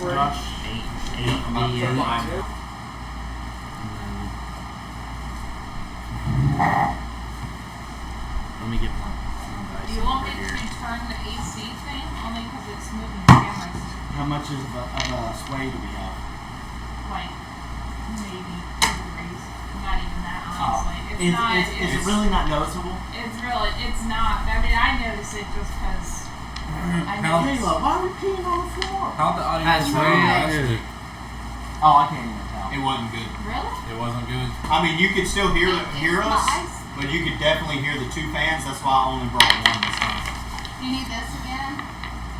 Josh. 8 about DA. 35. Let me get my dice. Do you want me over to here. turn the AC thing? Only because it's moving the cameras. How much of a sway do we have? Like, maybe 2 degrees. Not even that, Oh. honestly. It's not. Is it really not noticeable? It's not. I mean, I notice it just because I How- notice. Kayla, why are we peeing on the floor? How'd the audio That's sound really last good. week? Oh, I can't even tell. It wasn't good. Really? It wasn't good. I mean, you could still hear It's us, nice. but you could definitely hear the 2 fans. That's why I only brought one this time. Do you need this again?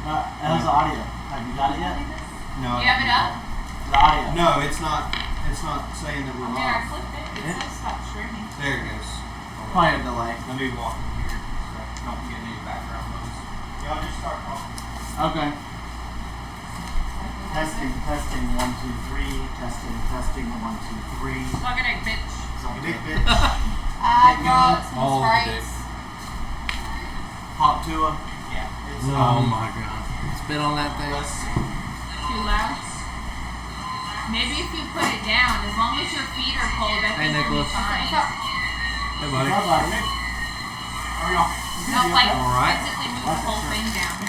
How's the audio? Have you got it yet? No. You have it up? The audio. No, it's not. It's not saying that I we're mean, I live. clicked it. It says stop streaming. There it goes. Probably a delay. Let me walk in here so I don't get any background noise. Y'all just start talking. Okay. Testing, testing, 1, 2, 3. Testing, testing, 1, 2, 3. Suck it, egg, bitch. Something Dick big. bitch. I brought some All of the Sprites. Pop Tua. Yeah. It's, Oh my god. Spit on that thing. let's see. Too loud? Maybe if you put it down, as long as your feet are cold, I think you'll be Nicholas. fine. Hey, buddy. How about it? Hurry on. No, like, Alright. physically move the whole thing down.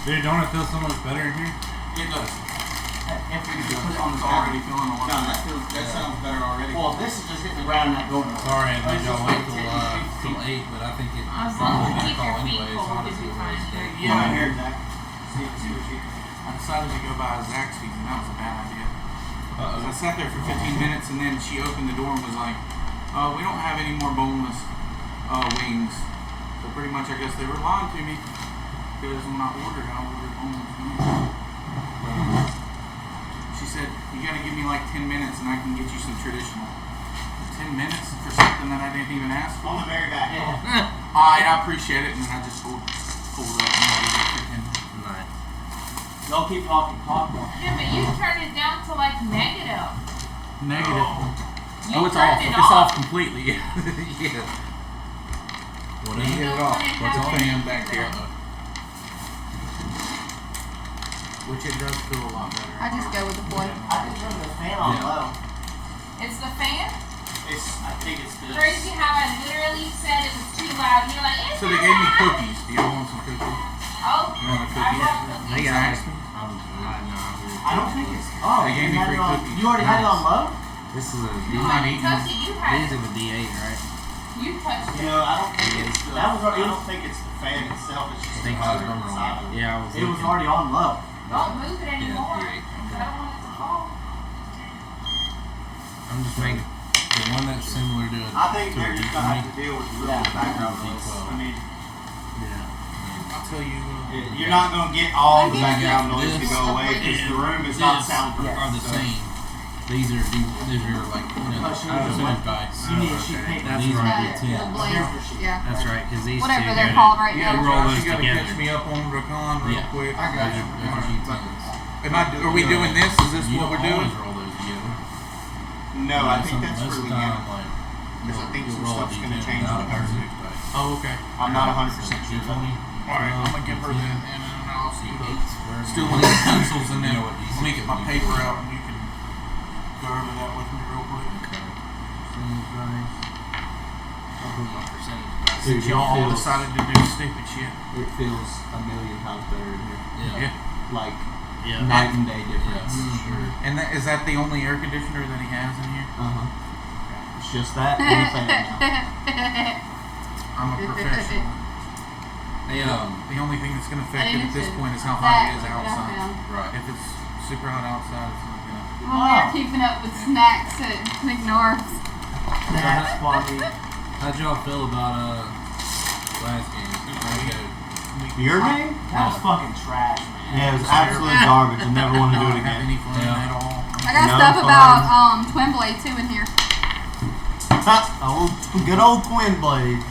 Dude, don't it feel so much better in here? It does. If we It's could put it on the already ground. feeling a lot. No, that sounds better already. Well, this is just hitting the ground and not going nowhere. Sorry, I made This y'all is wait like till 8, but I think it As long as you keep your call feet anyways, cold, honestly, you'll be what fine. it's doing. Yeah, I hear that. See what you think. I decided to go by Zach's feet, and that was a bad idea. Uh-oh. I sat there for 15 minutes, and then she opened the door and was like, we don't have any more boneless wings. So pretty much, I guess they were lying to me, because when I ordered boneless wings. She said, you gotta give me like 10 minutes, and I can get you some traditional. 10 minutes for something that I didn't even ask for? On the very back. Alright, I appreciate it, and then I just pulled it up and ordered it for him. Nice. Y'all keep talking, talk more. Yeah, but you turned it down to like negative. Negative. You Oh, it's turned off. it It's off. off completely. Yeah. What Let me is get it? it off. Don't What's have the fan any back here? either. Which it does feel a lot better. I just go with the flow. I can turn the fan on Yeah. low. It's the fan? I think it's this. Crazy how I literally said it was too loud. You're like, it's So they not gave me loud. cookies. Do y'all want some cookies? Oh, You want a I cookie? brought They cookies. got Ask me. I don't think it's. Oh, They gave you me had free it on, cookies. you already had it on low? This is a You not had eating to touch it. You had These it. are the D8, right? You touched You it. know, I don't think it's the, That was I already- don't think it's the fan itself. It's just I think the I motor remember inside of it. Yeah, I was It was looking. already on low. Don't move it anymore. you're right. 'Cause I don't want it to fall. I'm just making. The one that's similar to I think to a they're just D20. gonna have to deal with the Yeah. background noise. D12. I mean, Yeah. I'll tell you. you're not gonna get all the Maybe background this- noise to go away because the room is not This soundproof. are the So- same. These are like Plus, you I need don't know to- guys. You need a sheet of paper. That's These are right. the The 10. blades. Yeah. That's right, because these Whatever two they're go called to- right Yeah, now. roll Josh, those you gotta together. catch me up on Racon real Yeah. quick. I got you. Those are G10s. Are we doing this? Is this You what we're don't doing? always roll those together. No, I think that's most for of the the time, end. like, Because I think you'll some roll a stuff's gonna D10 change without with a pair of the dice. Oh, okay. I'm not 100% sure. G20. Alright, I'm gonna give her that, and then I'll C8s. still in the pencils, and then You know what let me get my paper out, and you can go over that with me real quick. Percentage dice. I'll put my percentage dice. Since Dude, y'all all it feels- decided to do stupid shit. It feels a million times better in here. Yeah. Like Yeah. night and day difference. Sure. And is that the only air conditioner that he has in here? Uh huh. It's just that and a fan now. I'm a professional. Hey, The only thing that's gonna affect I it at this understand. point is how hot That it is would up outside. down. right. If it's super hot outside, it's not gonna. Well, we're keeping up with snacks at McNorris. That's funny. How'd y'all feel about last game? Your game? That was fucking trash, man. Yeah, it was absolute garbage. I never want to do it Not have any again. fun Yeah. at all. I got No stuff fun. about Twin Blade too in here. Old, good old Twin Blade.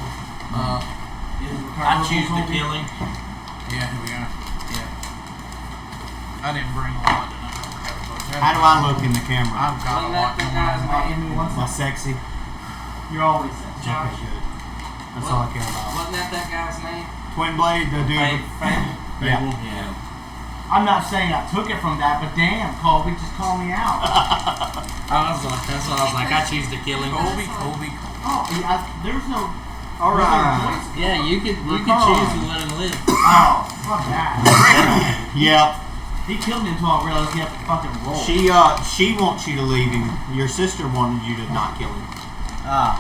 I choose to kill him. Yeah, here we are. Yeah. I didn't bring a lot tonight. How do I look in the camera? I've got a lot going on. Am I sexy? You're always that. Okay, good. That's all I care about. Wasn't that guy's name? Twin Blade, the dude with Fable. Yeah. Yeah. I'm not saying I took it from that, but damn, Colby, just call me out. That's why I was like, I choose to kill him. Colby. Oh, yeah, there's no. All right. Yeah, you could Come choose on. to let him live. Oh, fuck that. Yep. He killed me until I realized he had to fucking roll. She wants you to leave him. Your sister wanted you to not kill him. Yeah.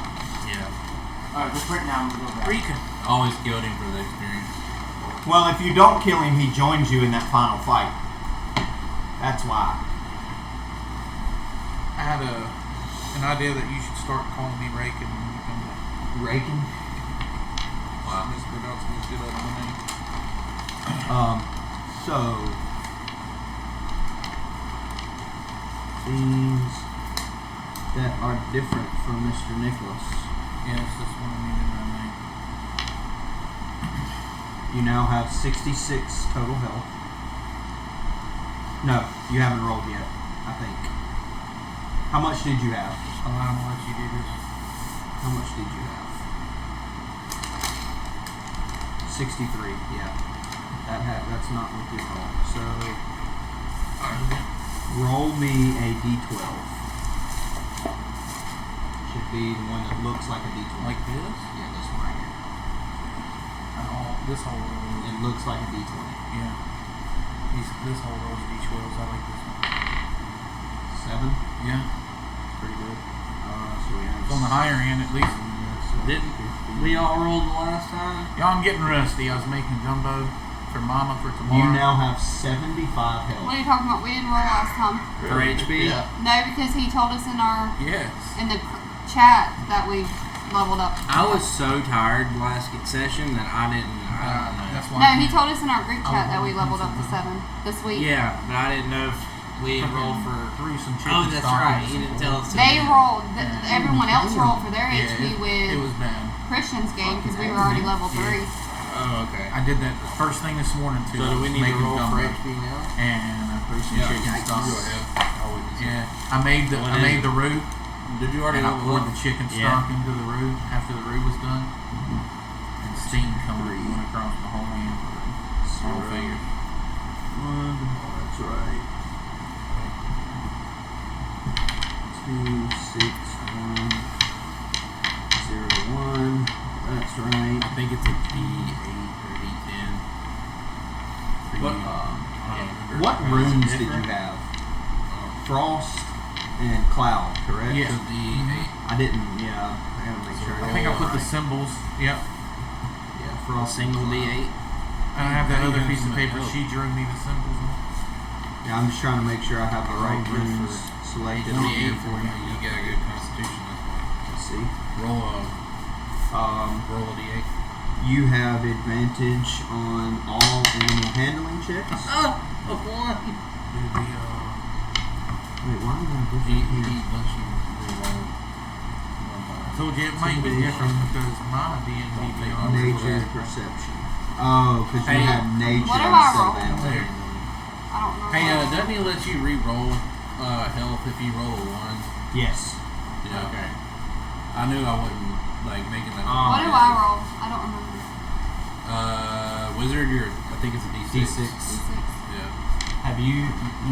Alright, just right now, I'm gonna go back. Rika. Always killed him for the experience. Well, if you don't kill him, he joins you in that final fight. That's why. I had an idea that you should start calling me Rakin when you come back. Raking. Wow. Mispronouncing the shit out of my name. So things that are different from Mr. Nicholas. Yes, that's what I needed in my name. You now have 66 total health. No, you haven't rolled yet, I think. How much did you have? Allow me to let you do this. How much did you have? 63, yeah. That's not what you roll. So roll me a d12. Should be the one that looks like a d12. Like this? Yeah, this one right here. This whole row. It looks like a d20. Yeah. This whole row is D12s. I like this one. 7. Yeah. Pretty good. So we have It's on the higher end at least. Didn't we all rolled the last time? Y'all, I'm getting rusty. I was making gumbo for Mama for tomorrow. You now have 75 What health. are you talking about? We didn't roll last time. For HP? Yeah. No, because he told us in Yes. the chat that we leveled up. I was so tired last session that I don't know. That's why. No, he told us in our group chat that we leveled up to 7 this week. Yeah, but I didn't know if we had rolled for. threw some chicken Oh, that's stock right. and He some didn't tell us. They rolled. Everyone else rolled for their Yeah, HP it with was bad. Christian's game because we were already level 3. Oh, okay. I did that the first thing this morning too. So I do we was need to making roll for gumbo, HP now? And I threw some chicken stock. Go ahead. Yeah, I made the What is it? roux, Did you already and I level poured up? the chicken Yeah. stock into the roux after the roux was done, and steam coming went across my whole hand, whole finger. 1. That's right. 2, 6, 1, 0, 1. That's right. I think it's a D8 or D10. For What, you. I don't remember. What Is it runes did different? you have? Frost and Cloud, correct? Yeah. So D8. I didn't, yeah. I gotta make sure. I think I put the right. symbols. Yep. Yeah, A Frost. single and Cloud. D8. And I have that How you other doing piece of so much paper. help? She drew me the symbols on. Yeah, I'm just trying to make sure I have the right Oh, good runes for selected. D8 for you. You got a good constitution. That's why. Let's see. Roll a D8. You have advantage on all animal handling checks. Oh, a 1. Do the Wait, why am I He different here? lets you reroll. I told you it might be different because my D&D beyond Nature perception. Oh, because you Hey, have nature what do I instead of roll? animal There. handling. I don't know. Hey, doesn't he let you re-roll health if you roll a 1? Yes. Yeah. Okay. I knew I wasn't like making that. What do I roll? I don't remember. Wizard, I think it's a D6. D6. Yeah. Have you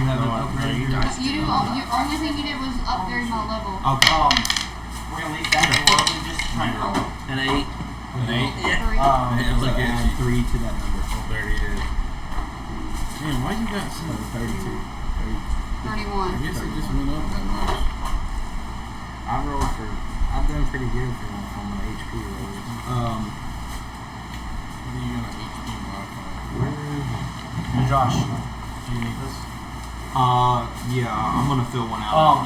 haven't No, upgraded you your dice. You only thing you did was upgrade my level. Okay. We're gonna leave that alone and just try and roll. An 8. An 8. Yeah. 3. Man, So look at add you. 3 to that number. Oh, there it is. Man, why you got so 32. 31. I guess it just went up that much. I've done pretty good on my HP rolls. What do you got an HP modifier? Josh, do you need this? Yeah, I'm gonna fill one out.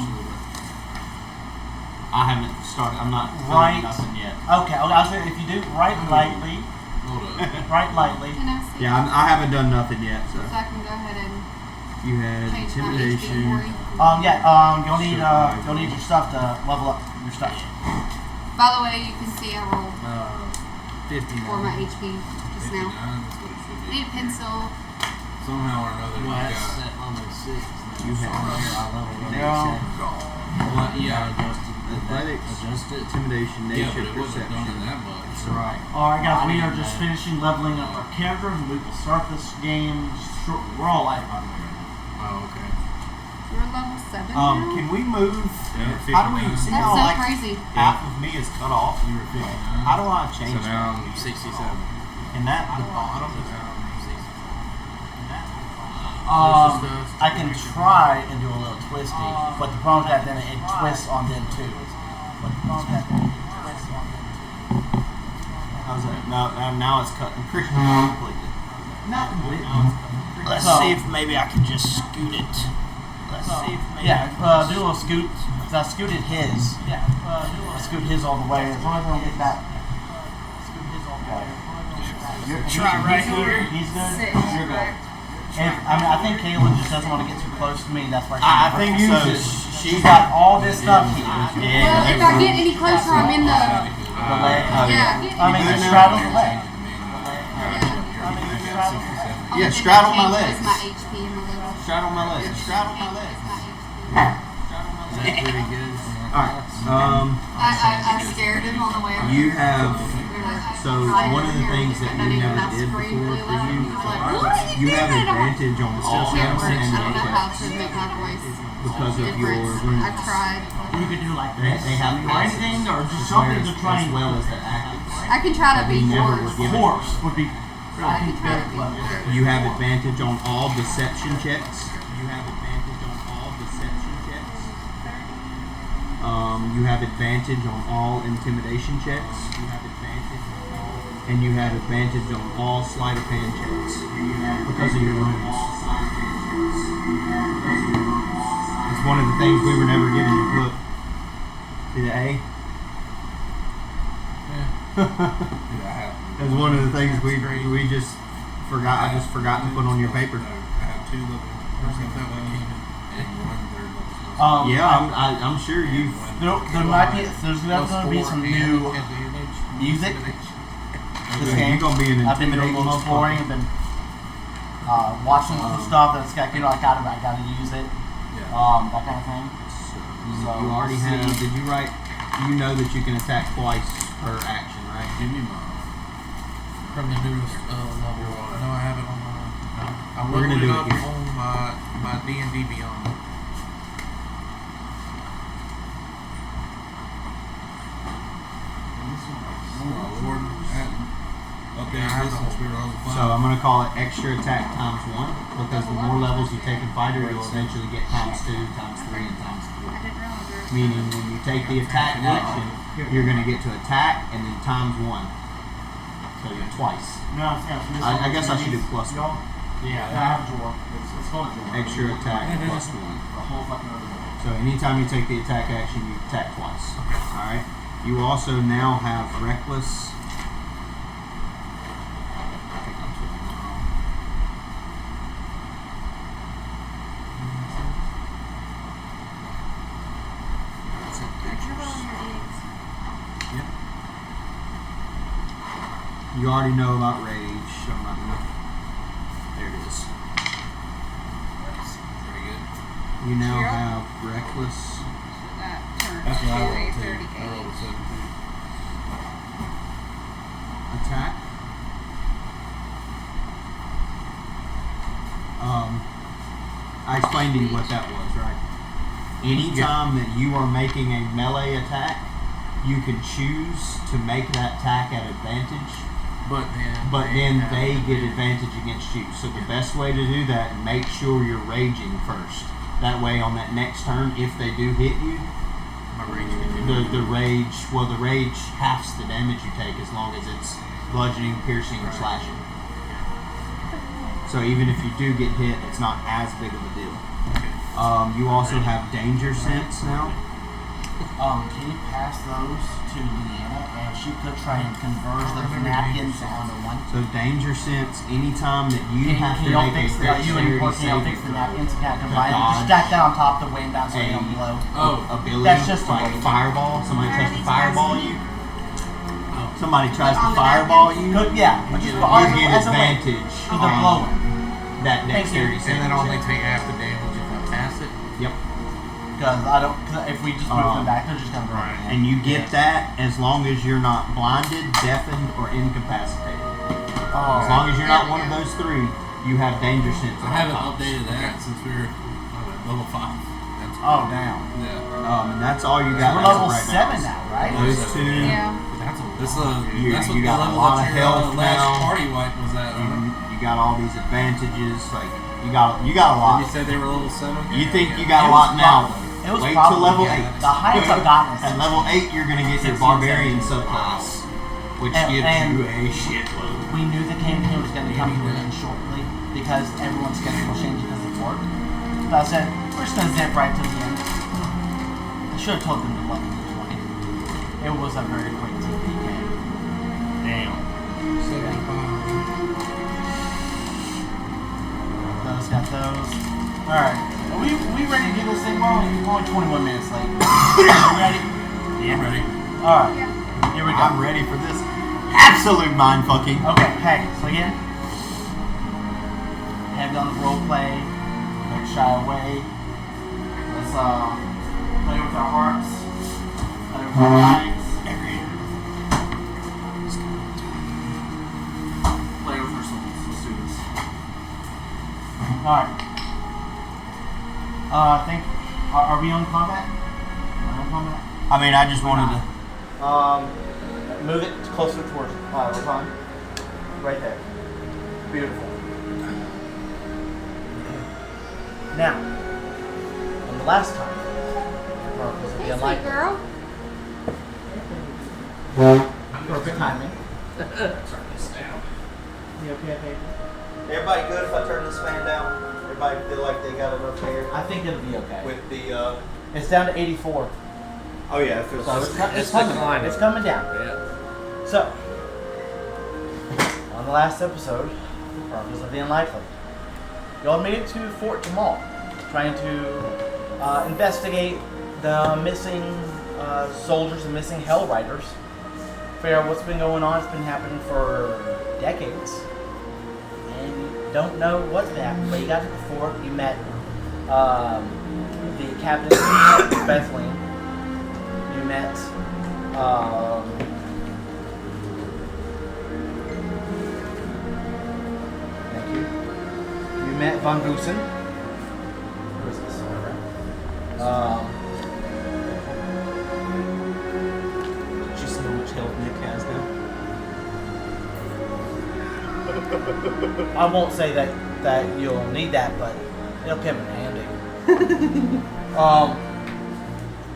I haven't started. I'm not filling Right. nothing yet. Okay, I was saying if you do right lightly, Hold up. right lightly. Can I see? Yeah, I haven't done nothing yet. So So I can go ahead and you had change my HP for intimidation. you. You'll need your stuff to level up your stuff. By the way, you can see I rolled 59. for my HP just 59 now. is what it should I be. need a pencil. Somehow or another, you got. at almost 6. You had Yeah. Well, yeah. Athletics, Adjust it. intimidation, Yeah, nature, but it wasn't done perception. in that much. That's right. Alright guys, we are just finishing leveling up our characters and we will start this game shortly. We're all live by the way right now. Oh, okay. We're level 7 now? Can we move? Yeah, How do we 59. see That's how so like crazy. half of me is cut off? You were 59. How do I So change now that? I'm 67. And that The the bottom bottom is now I'm 67. I can try and do a little twisty, but the problem is that then it twists on them too. how's that? Now it's cut Christian completely. Not completely. Let's So- see if maybe I can just scoot it. Let's see if maybe Yeah, do a little scoot. Cause I scooted his. Yeah, I scoot his all the way. As long as I don't get that. Scoot his all the way. Try right here. He's good. Sit. You're good. I think Kayla just doesn't want to get too close to me. That's why she I think so. refuses. She's She's got all this stuff here. Yeah. Well, if I get any closer, I'm in the. The leg. Yeah. I mean, You good just now? straddle the leg. Yeah, straddle my legs. legs. My HP and my level. Straddle my legs. Straddle my legs. Is that pretty good? Alright. I scared him on the way over. You have We were so riding one of the here, things that and you then never he did screamed before really for loud, you, and he was like, "What are you have doing?" advantage on all Can't work. I and don't know how checks to make my voice because of your different. wounds. I tried. You could do like They, this. they have or anything, or just something to try as and well as the actives. I can try to But be we never were forced. given- Force would be. I can try to be clever. forced. You have advantage on all deception checks. You have advantage on all deception checks. You have advantage on all intimidation checks. You have advantage on all, and you have advantage on all sleight of hand checks because of your wounds. It's one of the things we were never given. Look, see the A? That's one of the things we just forgot. I just forgot to put on your paper. I have 2 level. And 1 third level. Yeah, I'm sure you've. There might be. There's definitely be some new music. This You're game. gonna be an I've been doing a intimidating little exploring. I've been watching some stuff that's got I gotta use it. Yeah. That kind of thing. You already have. Did you write? You know that you can attack twice per action, right? Give me mine. From the newest level. No, I haven't on my. I We're gonna leveled do it it up here. on my D&D Beyond. Oh my lord. Updated this since we were level 5. So I'm gonna call it extra attack times 1 because the more levels you take in fighter, you'll eventually get times 2, times 3, and times 4. I didn't realize there was- Meaning when you take the attack action, you're gonna get to attack and then times 1. So you're twice. No, I guess I should do plus 1. Yeah, I have drawer. It's called drawer. Extra attack plus 1. The whole fucking other drawer. So anytime you take the attack action, you attack twice. Alright? You also now have reckless. I think I'm putting that wrong. You already know about rage, so I'm not gonna. There it is. Pretty good. You now Zero? have reckless. That turned That's what I to a rolled too. 30 I rolled a 17. Attack. I explained to you what that was, right? Anytime that you are making a melee attack, you can choose to make that attack at advantage, But then they get advantage against you. So the best way to do that, make sure you're raging first. That way, on that next turn, if they do hit you, My rage continues. the rage halves the damage you take as long as it's bludgeoning, piercing, or slashing. So even if you do get hit, it's not as big of a deal. You also have danger sense now. Can you pass those to Leanna and she could try and converge those napkins onto one? So danger sense, anytime that you have to Can y'all make fix a that? You and dexterity Courtney, y'all saving fix the throw. napkins and kind of To combine them. Just dodge stack that on top of the weighing down so they a- don't blow. ability, That's just like a- fireball. Somebody tries to fireball you. Somebody tries to fireball you. Yeah, but You just get as a weight. advantage Because they're blowing. that dexterity and saving then only check. take half the damage if I pass it. Yep. Because if we just move them back, they're just gonna go. Right. And you get that as long as you're not blinded, deafened, or incapacitated. As long as you're not one of those three, you have danger sense. I haven't updated that since we were level 5. That's Oh damn. Yeah. And that's all you got. We're as of level right 7 now. now, right? Those two. Yeah. That's what You the got a level lot that of your health last now. party wipe was at. You got all these advantages. Like you got a lot. You said they were level 7. You think you got a It lot was now? It was Wait probably, till level yeah, 8. The highest I've gotten is At level 8, you're gonna get your 16, barbarian 17. subclass, which And- gives and- you a shitload. we knew the campaign was going to come to an end shortly because everyone's schedule was changing because of work. So I said, we're just going to zip right to the end. I should have told them to let me join. It was a very quick TV game. Damn. Those got those. Alright. Are we ready to do this thing? We're only 21 minutes late. You ready? Yeah, I'm ready. Alright. Yeah. Here we go. I'm ready for this absolute mind fucking. Okay, hey, so again, heavy on the role play, don't shy away. Let's play with our hearts, play with our minds, play with our souls. Let's do this. Alright. I think, are we on combat? Am I on combat? I mean, I just wanted to. Move it closer towards Rakan. Right there. Beautiful. Now, on the last time, this will be Hey, a sweet light. girl. Perfect timing. You okay, baby? Everybody good if I turn this fan down? Everybody feel like they got enough air I think it'll be okay. with the. It's down to 84. Oh yeah, it feels. So it's It's coming. declining. It's coming down. Yeah. So, on the last episode, Chronicles of the Unlikely, y'all made it to Fort Jamal, trying to investigate the missing soldiers and missing Hell Riders. Figure out what's been going on. It's been happening for decades, and you don't know what's been happening. But you got to the fort. You met the captain, Bethlehem. You met. Thank you. You met Von Goosen. Who is this? Did you see how much health Nick has now? I won't say that you'll need that, but it'll come in handy.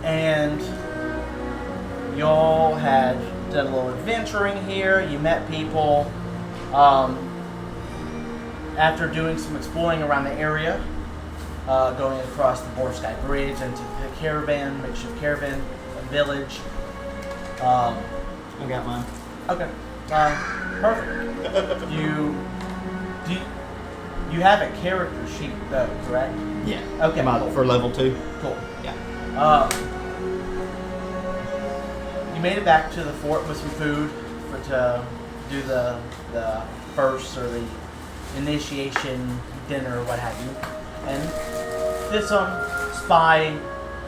And y'all had done a little adventuring here. You met people. After doing some exploring around the area, going across the Borsky Bridge into the makeshift caravan village. I got mine. Okay. Perfect. You have a character sheet though, correct? Yeah. Okay. About for level 2. Cool. Yeah. You made it back to the fort with some food to do the first or the initiation dinner or what have you, and did some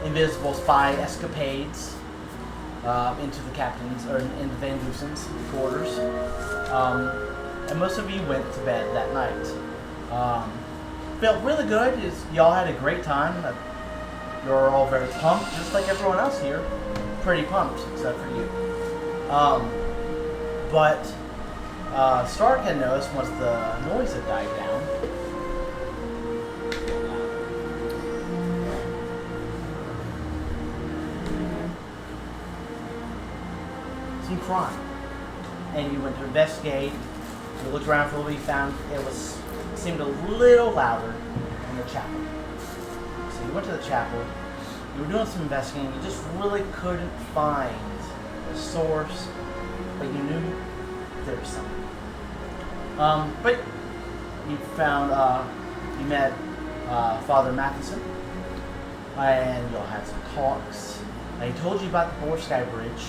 invisible spy escapades into the captain's or into Van Goosen's quarters, and most of you went to bed that night. Felt really good. Y'all had a great time. You're all very pumped, just like everyone else here. Pretty pumped, except for you. But Stark had noticed once the noise had died down. Some crime. And you went to investigate. You looked around for what you found. It seemed a little louder in the chapel. So you went to the chapel. You were doing some investigating. You just really couldn't find the source, but you knew there was something. But you found, you met Father Matheson, and y'all had some talks. He told you about the Borsky Bridge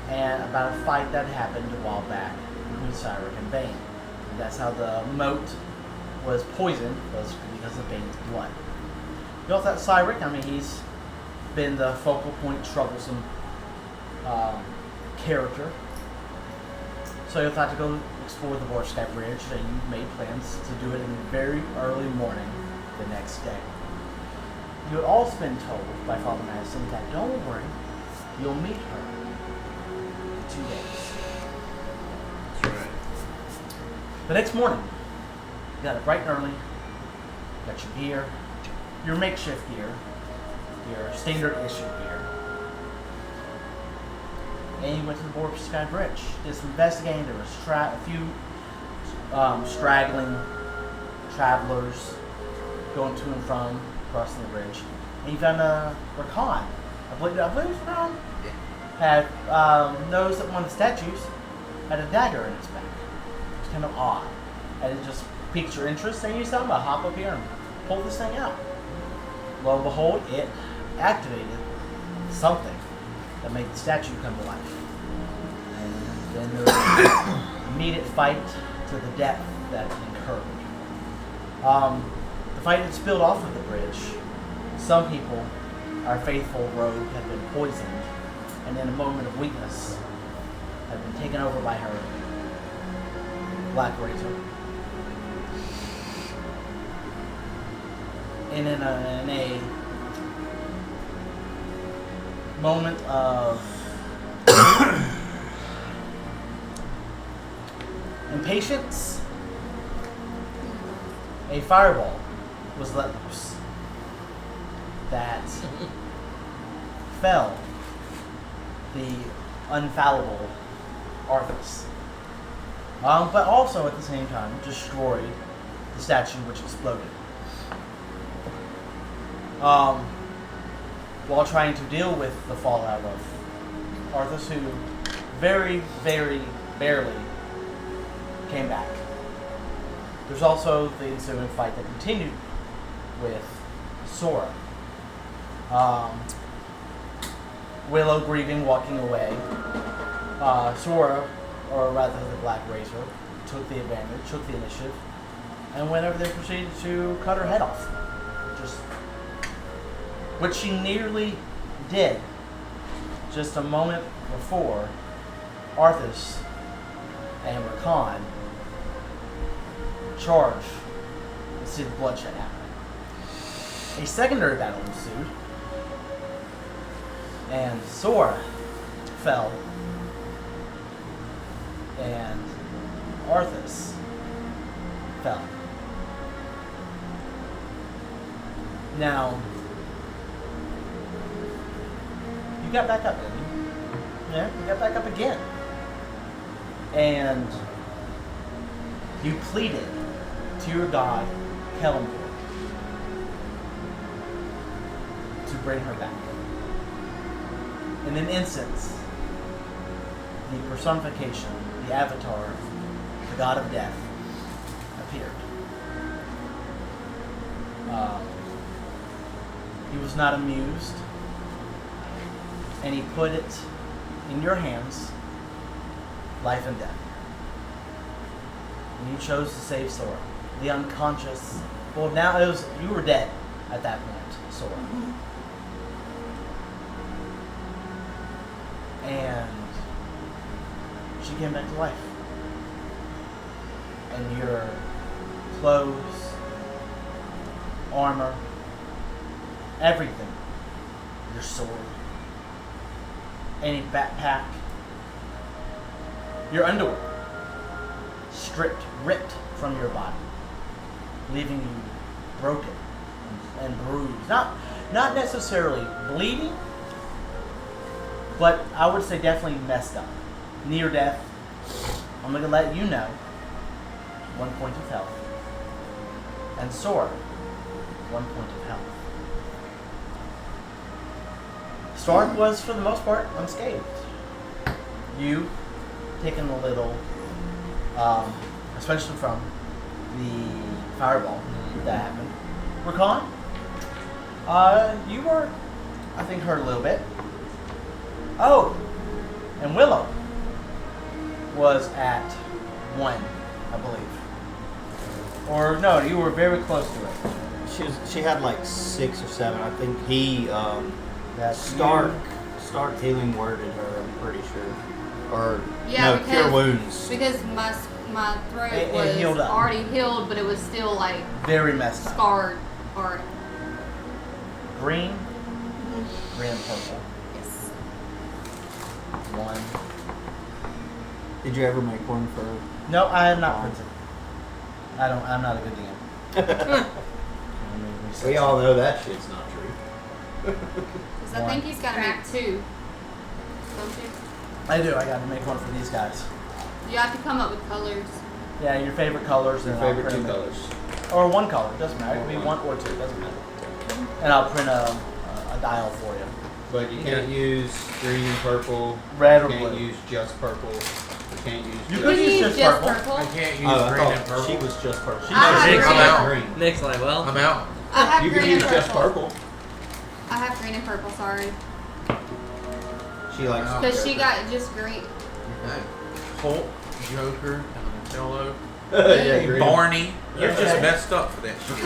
and about a fight that happened a while back between Cyric and Bane. And that's how the moat was poisoned, was because of Bane's blood. You all thought Cyric, he's been the focal point, troublesome character. So you thought to go explore the Vorskite Bridge, and you made plans to do it in the very early morning the next day. You had also been told by Father Madison that don't worry, you'll meet her in 2 days. That's right. The next morning, you got up bright and early, got your gear, your makeshift gear, your standard issue gear, and you went to the Vorskite Bridge. Did some investigating. There was a few straggling travelers going to and from crossing the bridge, and you found Rakan. I believe it was Rakan. Had noticed that one of the statues had a dagger in its back. It was kind of odd, and it just piqued your interest. And you said, "I'm gonna hop up here and pull this thing out." Lo and behold, it activated something that made the statue come to life. And then there was an immediate fight to the death that occurred. The fight had spilled off of the bridge. Some people, our faithful rogue, had been poisoned, and in a moment of weakness, had been taken over by her Black Razor. And in a moment of impatience, a fireball was let loose that fell the unfallible Arthas, but also at the same time destroyed the statue, which exploded. While trying to deal with the fallout of Arthas, who very, very barely came back. There's also the ensuing fight that continued with Sora. Willow grieving, walking away. Sora, or rather the Black Razor, took the advantage, took the initiative, and went over there, proceeded to cut her head off. Which she nearly did just a moment before Arthas and Rakan charged and see the bloodshed happening. A secondary battle ensued, and Sora fell, and Arthas fell. Now, you got back up, didn't you? Yeah, you got back up again. And you pleaded to your god, Kellenborg, to bring her back. In an instance, the personification, the avatar, the god of death, appeared. He was not amused, and he put it in your hands, life and death. And you chose to save Sora, the unconscious. Well, now you were dead at that point, Sora. And she came back to life. And your clothes, armor, everything, your sword, any backpack, your underwear, stripped, ripped from your body, leaving you broken and bruised. Not necessarily bleeding, but I would say definitely messed up. Near death. I'm going to let you know. 1 point of health. And Sora, 1 point of health. Stark was, for the most part, unscathed. You, taking a little, especially from the fireball that happened. Rakan, you were, I think, hurt a little bit. Oh, and Willow was at 1, I believe. Or no, you were very close to it. She had like 6 or 7. I think he That's Stark. you. Stark healing worded her, I'm pretty sure. Or Yeah, no, cure wounds. Because my throat It was healed up. already healed, but it was still like Very messed up. scarred. Or Green. Green and purple. yes. 1. Did you ever make one for? No, I am not printed. I'm not a good DM. We all know that shit's not true. Because I think he's got to make 2. Don't you? I do. I got to make one for these guys. You have to come up with colors. Yeah, your favorite colors. Your and I'll favorite print 2 them. colors. Or one color. Doesn't matter. It could be 1 or 2. Doesn't matter. And I'll print a dial for you. But you can't use green and purple. Red or You can't blue. use just purple. You can't use. You just could use just purple. I can't use Oh, I green and thought purple. she was just purple. I have Nick's green. out. green. Nick's like, well, I'm out. I have You can green use and just purple. purple. I have green and purple. Sorry, She likes. Wow. because she got just green. Hulk, Joker, Donatello, yeah, green. Barney. You're Okay. just messed up for that shit.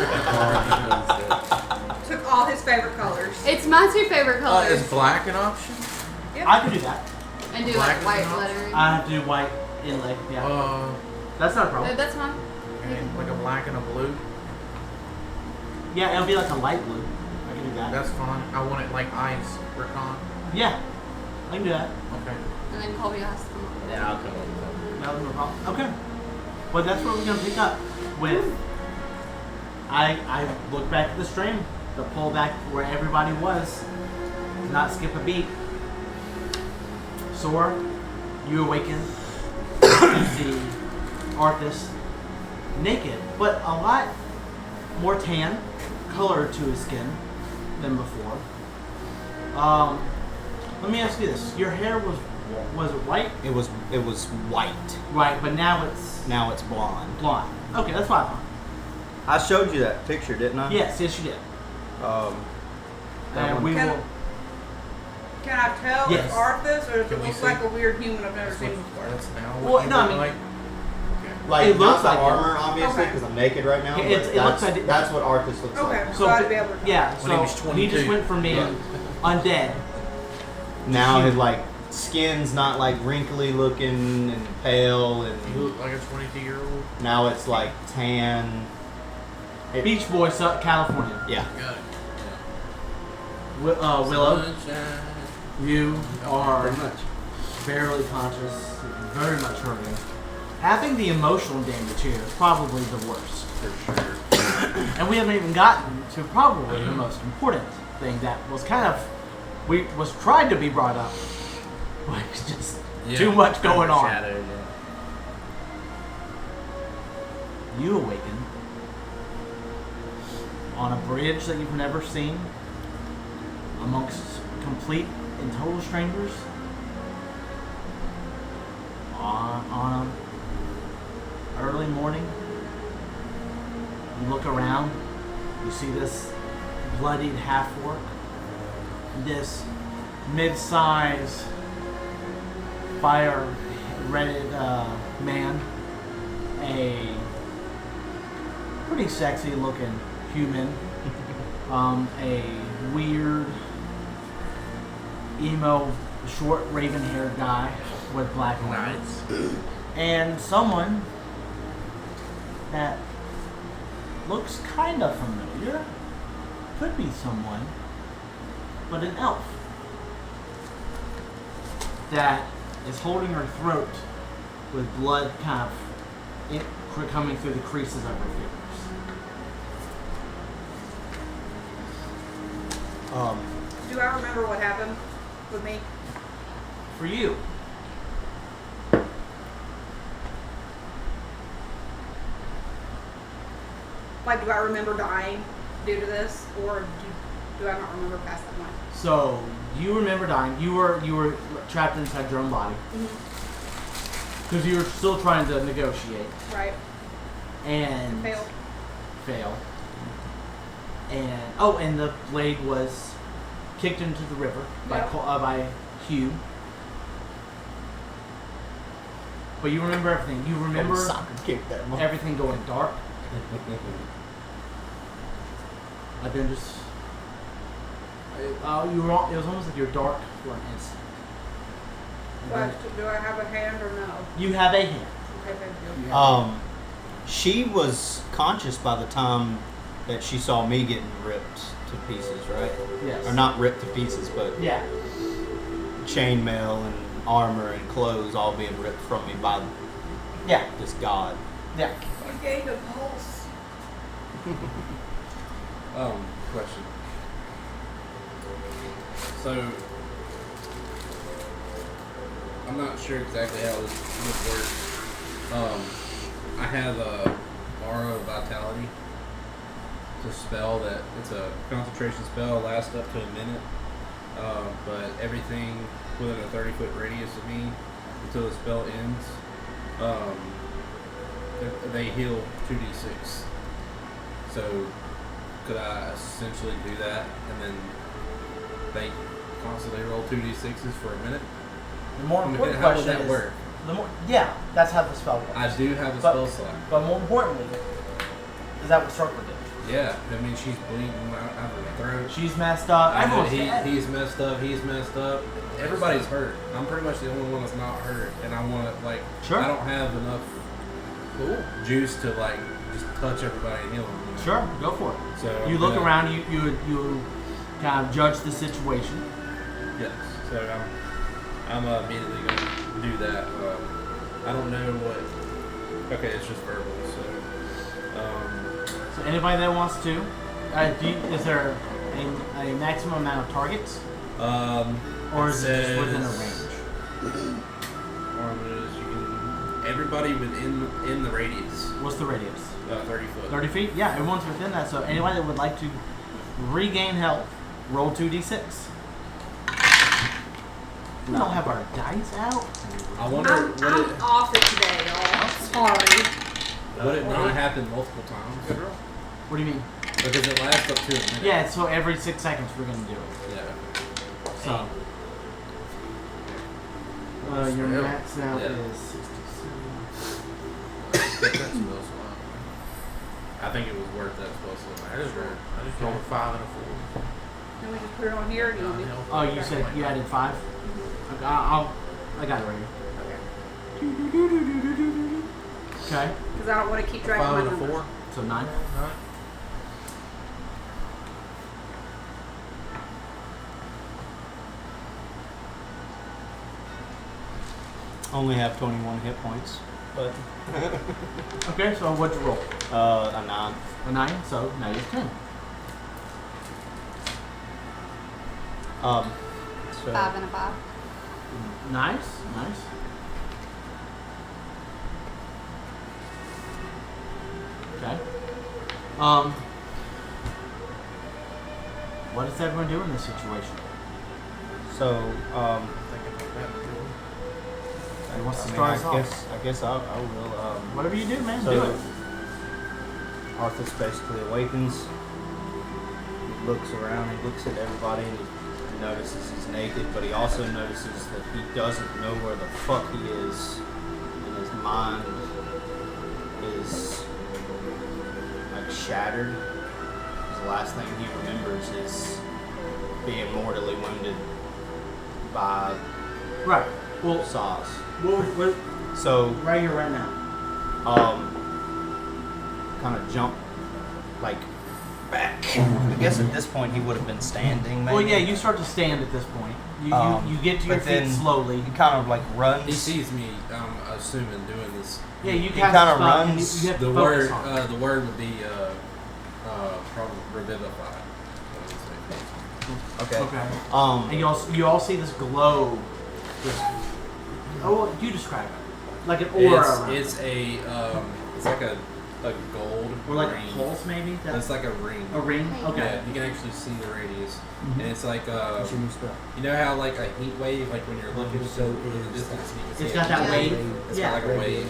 Took all his favorite colors. It's my 2 favorite Is colors. black an option? I could do that. And do black like white is an option? lettering. I have to do white inlay. Yeah. That's not a No, problem. that's fine. Okay, like a black and a blue. Yeah, it'll be like a light blue. I can do that. That's fine. I want it like ice or con. Yeah. I can do that. Okay. And then Colby has to come up with it. Yeah, I'll come up with that. That was no problem. Okay. Well, that's what we're gonna pick up with. I look back at the stream to pull back where everybody was, not skip a beat. Sora, you awaken. You see Arthas naked, but a lot more tan color to his skin than before. Let me ask you this: your hair was it white? It was white. Right, but now it's Now it's blonde. blonde. Okay, that's what I thought. I showed you that picture, didn't I? Yes, yes, you did. That And one. we Can- will. Can I tell Yes. it's Arthas or does Can it we look see? like a weird human I've never That's seen what- before? That's now Well, what you no, I look mean- like. Like It looks not the like it. armor, obviously, Okay. because I'm naked right now. It- but it looks that's, like it- that's what Arthas looks Okay. like. So Glad to be able to tell. yeah, When so he was he 22. just went from being undead. Now Huge. his like skin's not like wrinkly looking and pale, You and look like a 22-year-old. now it's like tan. Beach Boy, California. Yeah. Got it. Willow, Sunshine. you are Pretty much. barely conscious, very much hurting. Having the emotional damage here is probably the worst. For sure. And we haven't even gotten to probably the most important thing that was kind of was tried to be brought up, but it's just too much going on. Shadowed, You awaken on a bridge that you've never seen, amongst complete and total strangers, on a early morning. You look around, you see this bloodied half-orc, this mid-size fire-redded man, a pretty sexy-looking human, a weird, emo, short, raven-haired guy with black hair, Nice. and someone that looks kind of familiar. Could be someone, but an elf that is holding her throat with blood kind of coming through the creases of her fingers. Do I remember what happened with me? For you, Like, do I remember dying due to this, or do I not remember past that point? so you remember dying. You were trapped inside your own body because you were still trying to negotiate Right. and Failed. fail. And and the blade was kicked into the river by Yep. by Hugh. But you remember everything. You remember soccer kick that one. everything going dark. And then just You were. It was almost like you're dark for an instant. Do I have a hand or no? You have a hand. Okay, thank you. She was conscious by the time that she saw me getting ripped to pieces, right? Yes. Or not ripped to pieces, but Yeah. chainmail and armor and clothes all being ripped from me by Yeah. this god. Yeah. I gained a pulse. Question. So, I'm not sure exactly how this would work. I have a Aura of Vitality. It's a spell that it's a concentration spell, lasts up to a minute. But everything within a 30-foot radius of me until the spell ends, they heal 2d6. So, could I essentially do that and then they constantly roll 2d6s for a minute? The more I mean, important how would question that is work? the more. Yeah, that's how the spell works. I do have a But- spell slot. But more importantly, is that what Circle did? Yeah, I mean she's bleeding out of her throat. She's messed up. I know Everyone's dead. he's messed up. He's messed up. Everybody's hurt. I'm pretty much the only one that's not hurt, and I want to Sure. I don't have enough juice to like just touch everybody and heal them. You know? Sure, go for it. So You I'm look gonna- around. You kind of judge the situation. Yes. So I'm immediately going to do that. I don't know what. Okay, it's just verbal. So anybody that wants to, is there a maximum amount of targets, or is it just within a range? Everybody within the radius. What's the radius? 30 foot. 30 feet? Yeah, everyone's within that. So anybody that would like to regain health, roll 2d6. We don't have our dice out. I wonder I'm off it today, y'all. Sorry. would it not happen multiple times? What do you mean? Because it lasts up to a minute. Yeah, so every 6 seconds we're gonna do it. Yeah. So your max now Yeah. is 67. I think it was worth that spell slot. I just rolled a 5 and a 4. Then we just put it on here. Do you want me to- Oh, you said you added 5? Okay, I got it right here. Okay, Because I don't want to keep track of 5 my and a numbers. 4. so 9. Only have 21 hit points, but Okay, so what'd you roll? a 9. A 9, so now you're 10. So 5 and a 5. Nice, nice. Okay. What does everyone do in this situation? Who wants to start us off? I guess I will. Whatever you do, man, So do it. Arthas basically awakens. He looks around. He looks at everybody and he notices he's naked, but he also notices that he doesn't know where the fuck he is, and his mind is like shattered. The last thing he remembers is being mortally wounded by Right. Well, Saz. what, So right here, right now. kind of jump like back. I guess at this point he would have been standing. Maybe. Well, yeah, you start to stand at this point. You get to your but feet then slowly. He kind of like runs. He sees me, I'm assuming, doing this. Yeah, you he cast kinda a spell and runs. You have to The focus word, on it. the word would be probably revivify. Okay. Okay. And you all see this glow. This, well, you describe it. Like an aura. around it. It's like a gold Or like ring. a pulse, maybe? It's like a ring. A ring? Okay. Yeah, you can actually see the radius, and it's like What's your new spell? you know how like a heat wave, like when you're looking so in the distance, you can see It's it. got that Yeah. wave? It's Yeah. got like a wave.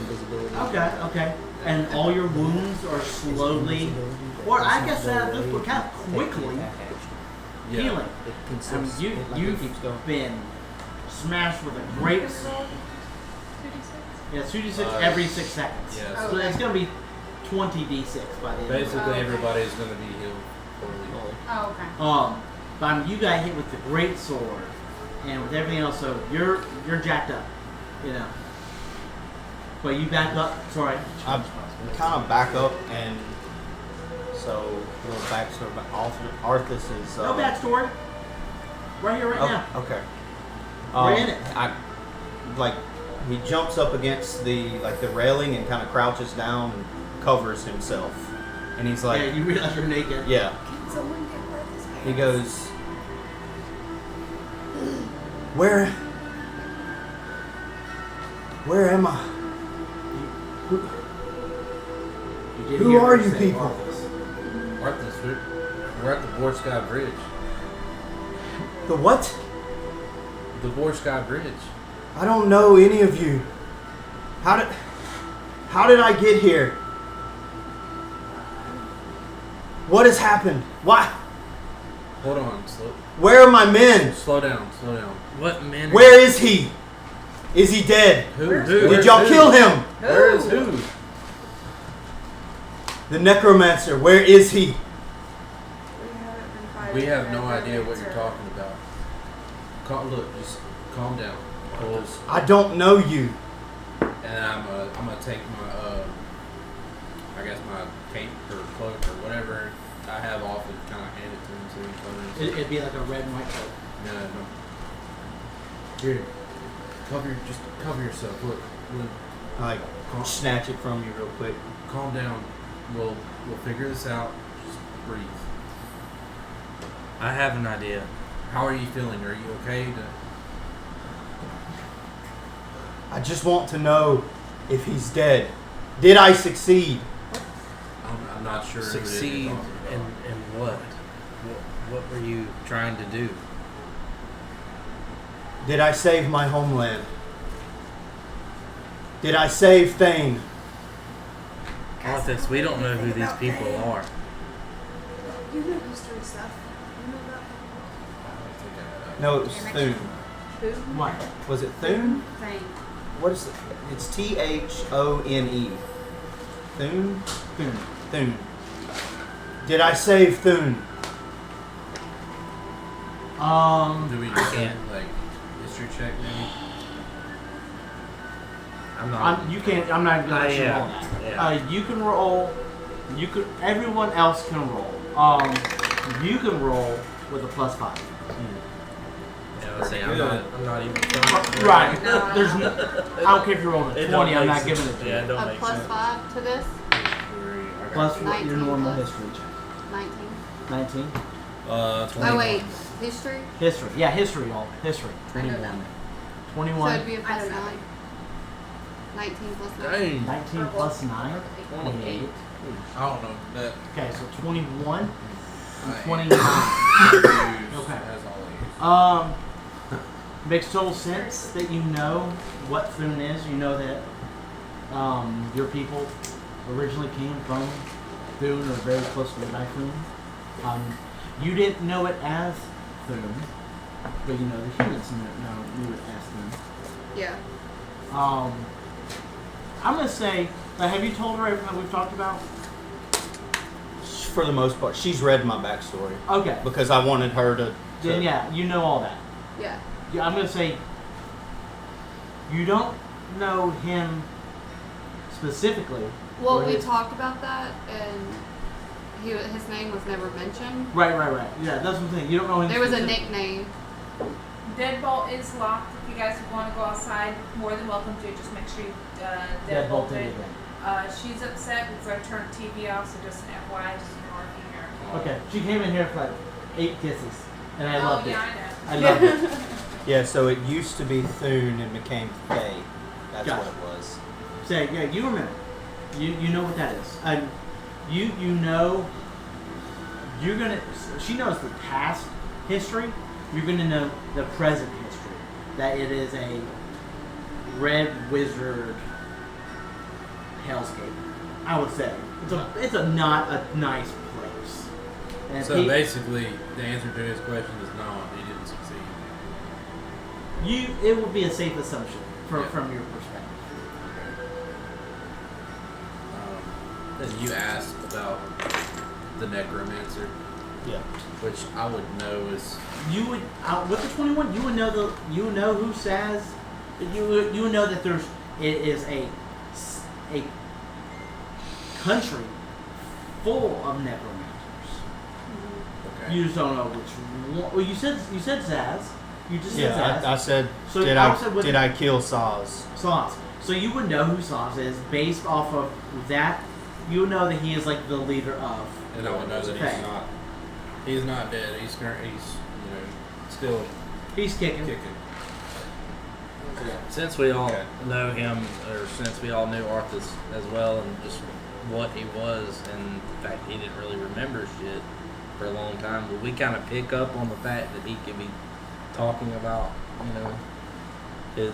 Okay, okay. And all your wounds are slowly, or I guess this would kind of quickly Yeah. healing. You've been smashed with a great. Yeah, 2d6 every 6 seconds. Yeah. So it's going to be 20d6 by the end. Basically, Okay. everybody's gonna be healed fully. Oh, okay. But I mean, you got hit with the great sword and with everything else, so you're jacked up, you know. But you back up. Sorry. I kind of back up, and so a little backstory about Arthas is. No backstory. Right here, right now. Okay. We're in it. He jumps up against the railing and kind of crouches down and covers himself, and he's like, yeah, you realize you're naked. yeah. Can someone get rid of this man? He goes, where am I? You did Who hear are her you say people? Arthas. Arthas, we're at the Vorskay Bridge. The what? The Vorskay Bridge. I don't know any of you. How did I get here? What has happened? Why? Hold on, Where are my men? slow down. What man? Where is he? Is he dead? Who? Did y'all kill him? Where is who? The necromancer, where is he? We have no idea what you're talking about. Just calm down. I don't know you. And I'm gonna take my I guess my cape or cloak or whatever I have off and kind of hand it to him so he covers. It'd be like a red and white coat. No. Here, just cover yourself. Look, I snatch it from you real quick. calm down. We'll figure this out. Just breathe. I have an idea. How are you feeling? Are you okay? I just want to know if he's dead. Did I succeed? I'm not sure. Succeed who it is. in what? What were you trying to do? Did I save my homeland? Did I save Thane? Arthas, we don't know who these people are. You know history stuff. You know that. No, it was Thune. Who? What? Was it Thune? Thing. What is it? It's Thone. Thune? Thune. Thune. Did I save Thune? Do we just like history check maybe? You can't. I'm not gonna let you roll that. Yeah. You can roll. Everyone else can roll. You can roll with a +5. Yeah, let's say I'm not even trying. Right. No. There's no. I don't care if you're rolling a 20. I'm not giving it to you. Yeah, it don't A make plus sense. 5 to this? Plus what your 19 normal plus. history check. 19. 19. 20. Oh, wait. History? History. Yeah, history. All history. I don't know. 21. So it'd be a I plus don't know. 9. 19 plus 9. Dang. 19 plus 9. 28. I don't know. That Okay, so 21 and I 29. okay. As always. Makes total sense that you know what Thune is. You know that your people originally came from Thune or very close to Thune. You didn't know it as Thune, but you know the humans knew it as Thune. Yeah. I'm gonna say, have you told her everything that we've talked about? For the most part, she's read my backstory Okay. because I wanted her to. Then yeah, you know all that. Yeah. Yeah, I'm gonna say you don't know him specifically. Well, or we his- talked about that, and his name was never mentioned. Right. Yeah, that's what I'm saying. You don't know him. There was a specific- nickname. Deadbolt is locked. If you guys want to go outside, more than welcome to. Just make sure you Deadbolt deadbolt it it. again. She's upset because I turned the TV off, so just an FYI, just ignore her. Okay, she came in here for like 8 kisses, and I Oh, loved yeah, it. I I loved it. Yeah, so it used to be Thune and became Faye. That's Gotcha. what it was. Say, yeah, you remember. You know what that is. And you know. You're gonna. She knows the past history. You're gonna know the present history. That it is a red wizard hellscape. I would say it's not a nice place. And So basically, the answer to his question is no. He didn't succeed. it would be a safe assumption Yeah. from your perspective. Then you asked about the necromancer. Yeah. which I would know is You would with the 21. You would know who Saz. You would know that it is a country full of necromancers. okay. You just don't know which one. Well, you said Zaz. You just said Zaz. I said, So did I said with- I kill Saz? Saz. So you would know who Saz is based off of that. You would know that he is like the leader of. And I would know that Okay. he's not dead. He's still He's kicking. kicking. Since we all Okay. know him, or since we all knew Arthas as well, and just what he was, and the fact he didn't really remember shit for a long time, will we kind of pick up on the fact that he could be talking about, his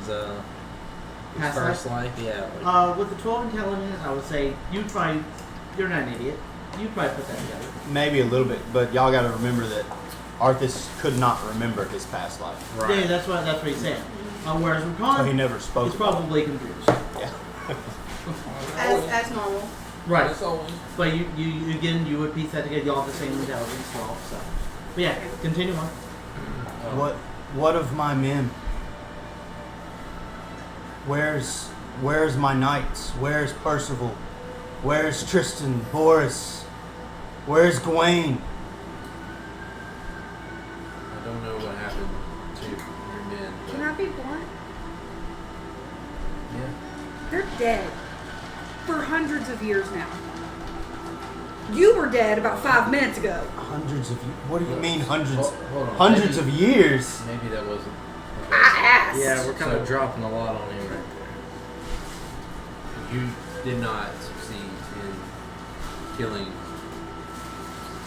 Past first life? Yeah. Like, With the 12 intelligence, I would say you're not an idiot. You probably put that together. Maybe a little bit, but y'all got to remember that Arthas could not remember his past life, right. Yeah, that's what he's saying. Whereas so he Rakan never spoke. is probably confused. Yeah. As normal. Right. That's always. But you would piece that together. Y'all have the same intelligence, 12. So, but yeah, continue on. What of my men? Where's my knights? Where's Percival? Where's Tristan? Boris? Where's Gawain? I don't know what happened to your men. Can I be blunt? Yeah. They're dead. For hundreds of years now. You were dead about 5 minutes ago. Hundreds of years? What do you mean hundreds? Hold on. Hundreds Maybe- of years? Maybe that wasn't. I asked. Yeah, we're kind of So- dropping a lot on him right there. You did not succeed in killing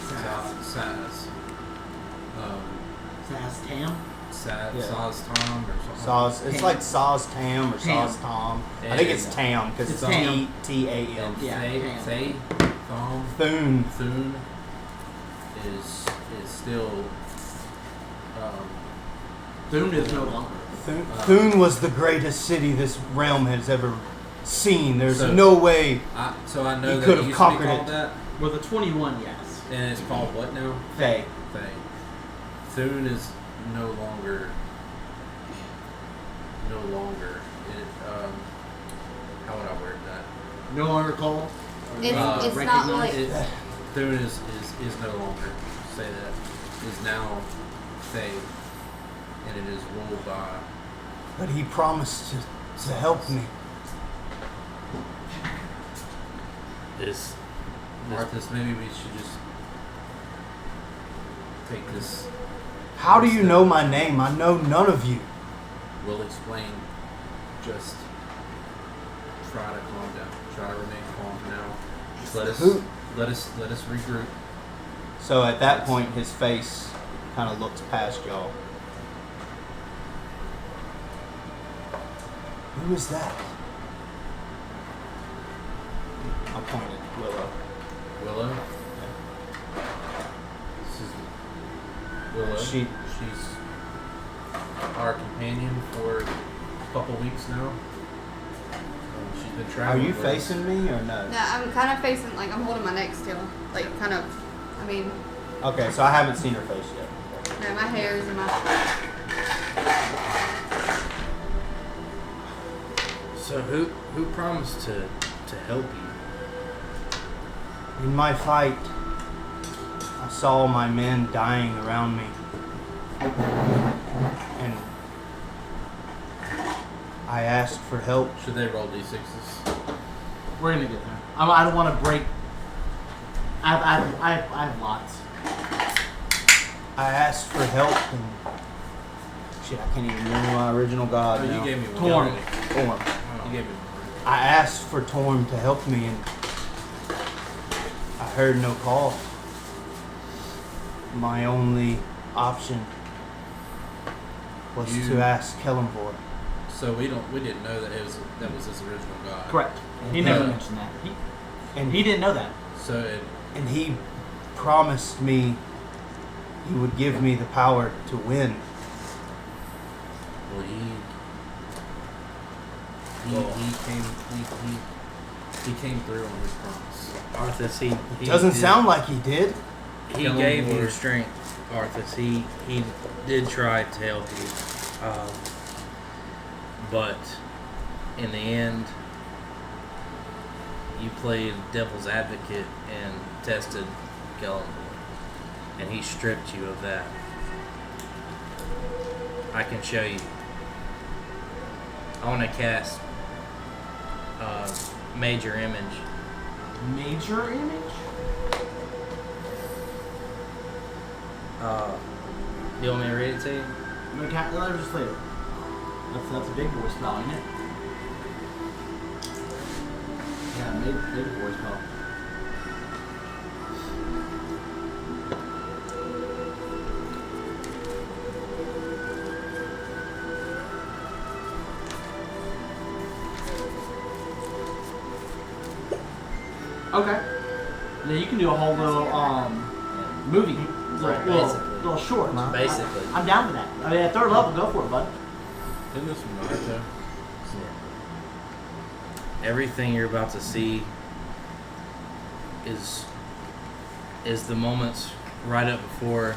Saz. Saz Tam. Saz Yeah. Tom or something. Saz. It's Tam. like Saz Tam or Tam. Saz Tom. I think it's And- Tam because It's it's Tam. T-A-M. Yeah, Thay, Thune. Thune is still. Thune is no longer. Thune was the greatest city this realm has ever seen. There's So- no way So I know He that could it have used to be conquered called it. that, With the 21, yes. and it's called what now? they. Thay. Thune is no longer. How would I word that? No longer called. It's not recognized. like Thune is no longer. Say that is now Thay, and it is ruled by. But he promised to help me. This Arthas, maybe we should just take this. How do you know my name? I know none of you. We'll explain. Just try to calm down. Try to remain calm now. Let us regroup. So at that point, his face kind of looks past y'all. Who is that? I pointed Willow. Willow. This is Willow. She's She's our companion for a couple weeks now. She's been Are traveling. you with us. facing me or no? no, I'm kind of facing like I'm holding my neck still, like kind of. I mean, Okay, so I haven't seen her face yet. no, my hair is in my. So who promised to help you? In my fight, I saw my men dying around me. And I asked for help. Should they roll d6s? We're gonna get there. I don't want to break. I have lots. I asked for help and shit, I can't even remember my original god Oh, now. you gave me one. Torm. already. Torm. You gave me one. I asked for Torm to help me and I heard no call. My only option was You- to ask Kellenvor. So we didn't know that that was his original god. Correct. He never mentioned that. And He didn't know that. So and he promised me he would give me the power to win. well, he came through on his promise. Arthas, he Doesn't did- sound like he did. He Kill him gave you or- strength, Arthas. He did try to help you, but in the end, you played devil's advocate and tested Kellenborg, and he stripped you of that. I can show you. I want to cast major image. Major image? You want me to read it to you? No, can't let her just later. That's a big boy spell, ain't it? Yeah, big boy spell. Okay. Yeah, you can do a whole little movie, Right, little short. Basically. I'm down for that. I mean, at third level, go for it, bud. Isn't this from Naruto? Everything you're about to see is the moments right up before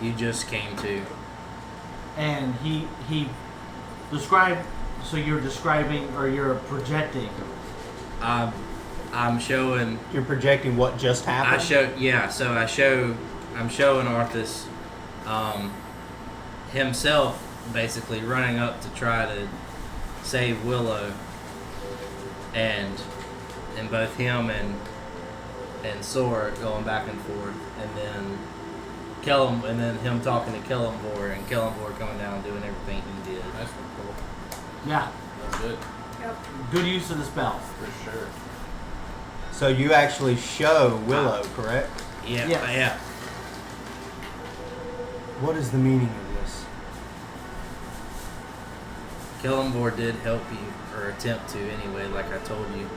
you just came to. And he described. So you're describing or you're projecting. I'm showing. You're projecting what just happened. I'm showing Arthas himself basically running up to try to save Willow, and both him and Sora going back and forth, and then and then him talking to Kellenborg, and Kellenborg coming down and doing everything he did. That's cool. Yeah. That's good. Good use of the spell. For sure. So you actually show Willow, correct? Yeah, Yes. yeah. What is the meaning of this? Kellenborg did help you, or attempt to anyway, like I told you.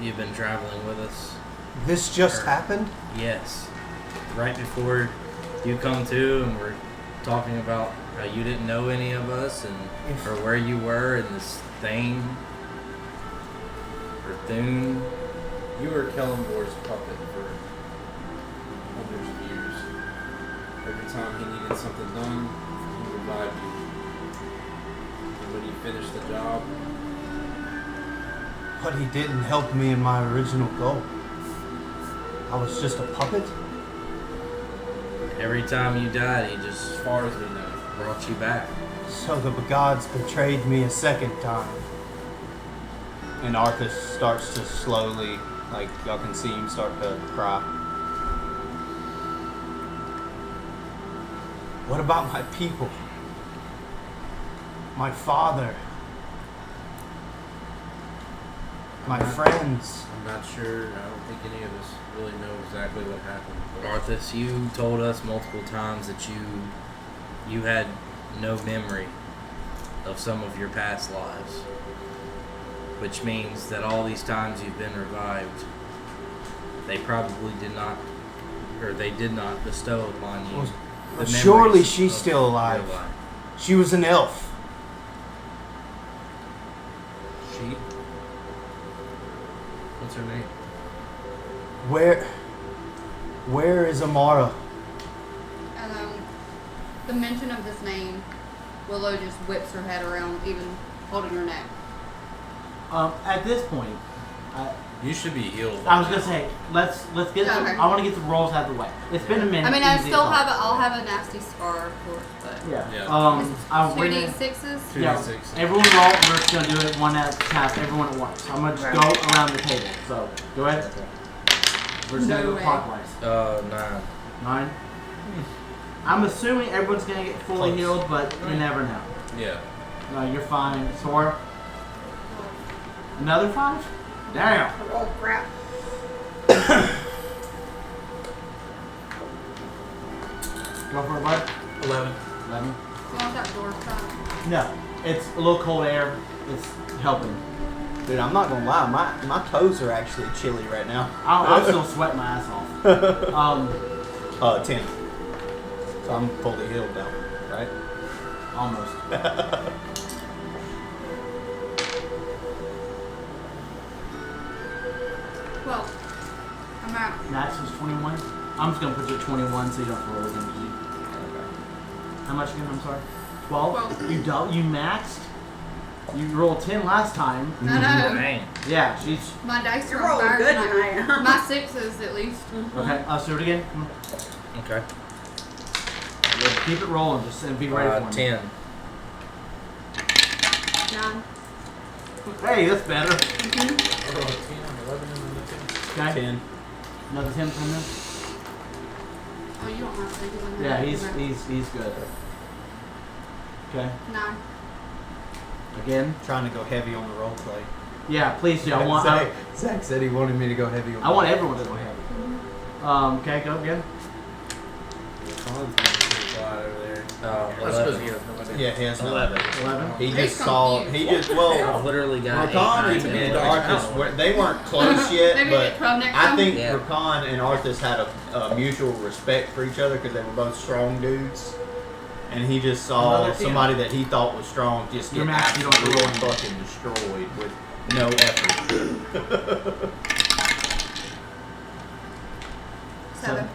You've been traveling with us. This just happened? Yes. Right before you come to, and we're talking about how you didn't know any of us, and or where you were in this thing. Or Thune. You were Kellenborg's puppet for hundreds of years. Every time he needed something done, he revived you. And when you finished the job, But he didn't help me in my original goal. I was just a puppet? Every time you died, he just, as far as we know, brought you back. So the gods betrayed me a second time. And Arthas starts to slowly, like y'all can see him start to cry. What about my people? My father? My friends? I'm not sure. I don't think any of us really know exactly what happened. But Arthas, you told us multiple times that you had no memory of some of your past lives, which means that all these times you've been revived, they probably did not bestow upon you. Well, the surely memories she's of still your alive. life. She was an elf. she? What's her name? Where is Amara? The mention of this name, Willow just whips her head around, even holding her neck. At this point, You should be healed. I was gonna say let's get. Okay. I want to get the rolls out of the way. It's been a minute. I mean, I easy still as have well. I'll have a nasty scar, of course, but Yeah. Yeah. I'm two waiting. D6s. 2d6. Yeah. Everyone roll. We're just gonna do it one at a time. Everyone at once. I'm gonna just go around the table. So go ahead. We're just gonna No go way. clockwise. 9. 9. I'm assuming everyone's gonna get fully Close. healed, but you never know. Yeah. No, you're fine. Sora. Another 5? Damn. Oh crap. Go for it, bud. 11. 11. You want that door shut? No, it's a little cold air. It's helping. Dude, I'm not gonna lie, my toes are actually chilly right now. I'm still sweating my ass off. 10. So I'm fully healed now, right? Almost. 12. I'm out. Max was 21. I'm just gonna put you at 21 so you don't have to roll again. 'Cause you- How much again? I'm sorry. 12. 12. You maxed. You rolled 10 last time. I know. Dang. Yeah, she's My dice You're are on rolling fire good tonight. tonight. My sixes at least. okay. Let's do it again. Come on. Okay. Keep it rolling, just and be ready for me. 10. 9. Hey, that's better. I rolled a 10, 11, and then a 10. Okay. 10. Another 10 from him. Oh, you don't have to do one. Yeah, he's good. Okay. 9. Again. Trying to go heavy on the role play. Yeah, please do. I want. Zach said he wanted me to go heavy on I want everyone to go heavy. Okay, go again. Con's pretty quiet over there. Let's 11. go. Yeah, he has 11. 11. He He's just saw. confused. He just well. I've literally got Rakan 8, 9, 10, and 11. Arthas, they weren't close yet, Maybe but get 12 next I time. think Yeah. Rakan and Arthas had a mutual respect for each other because they were both strong dudes. And he just saw Another 10. somebody that he thought was strong just Your get max, you don't have to absolutely roll. fucking destroyed with no effort. 7.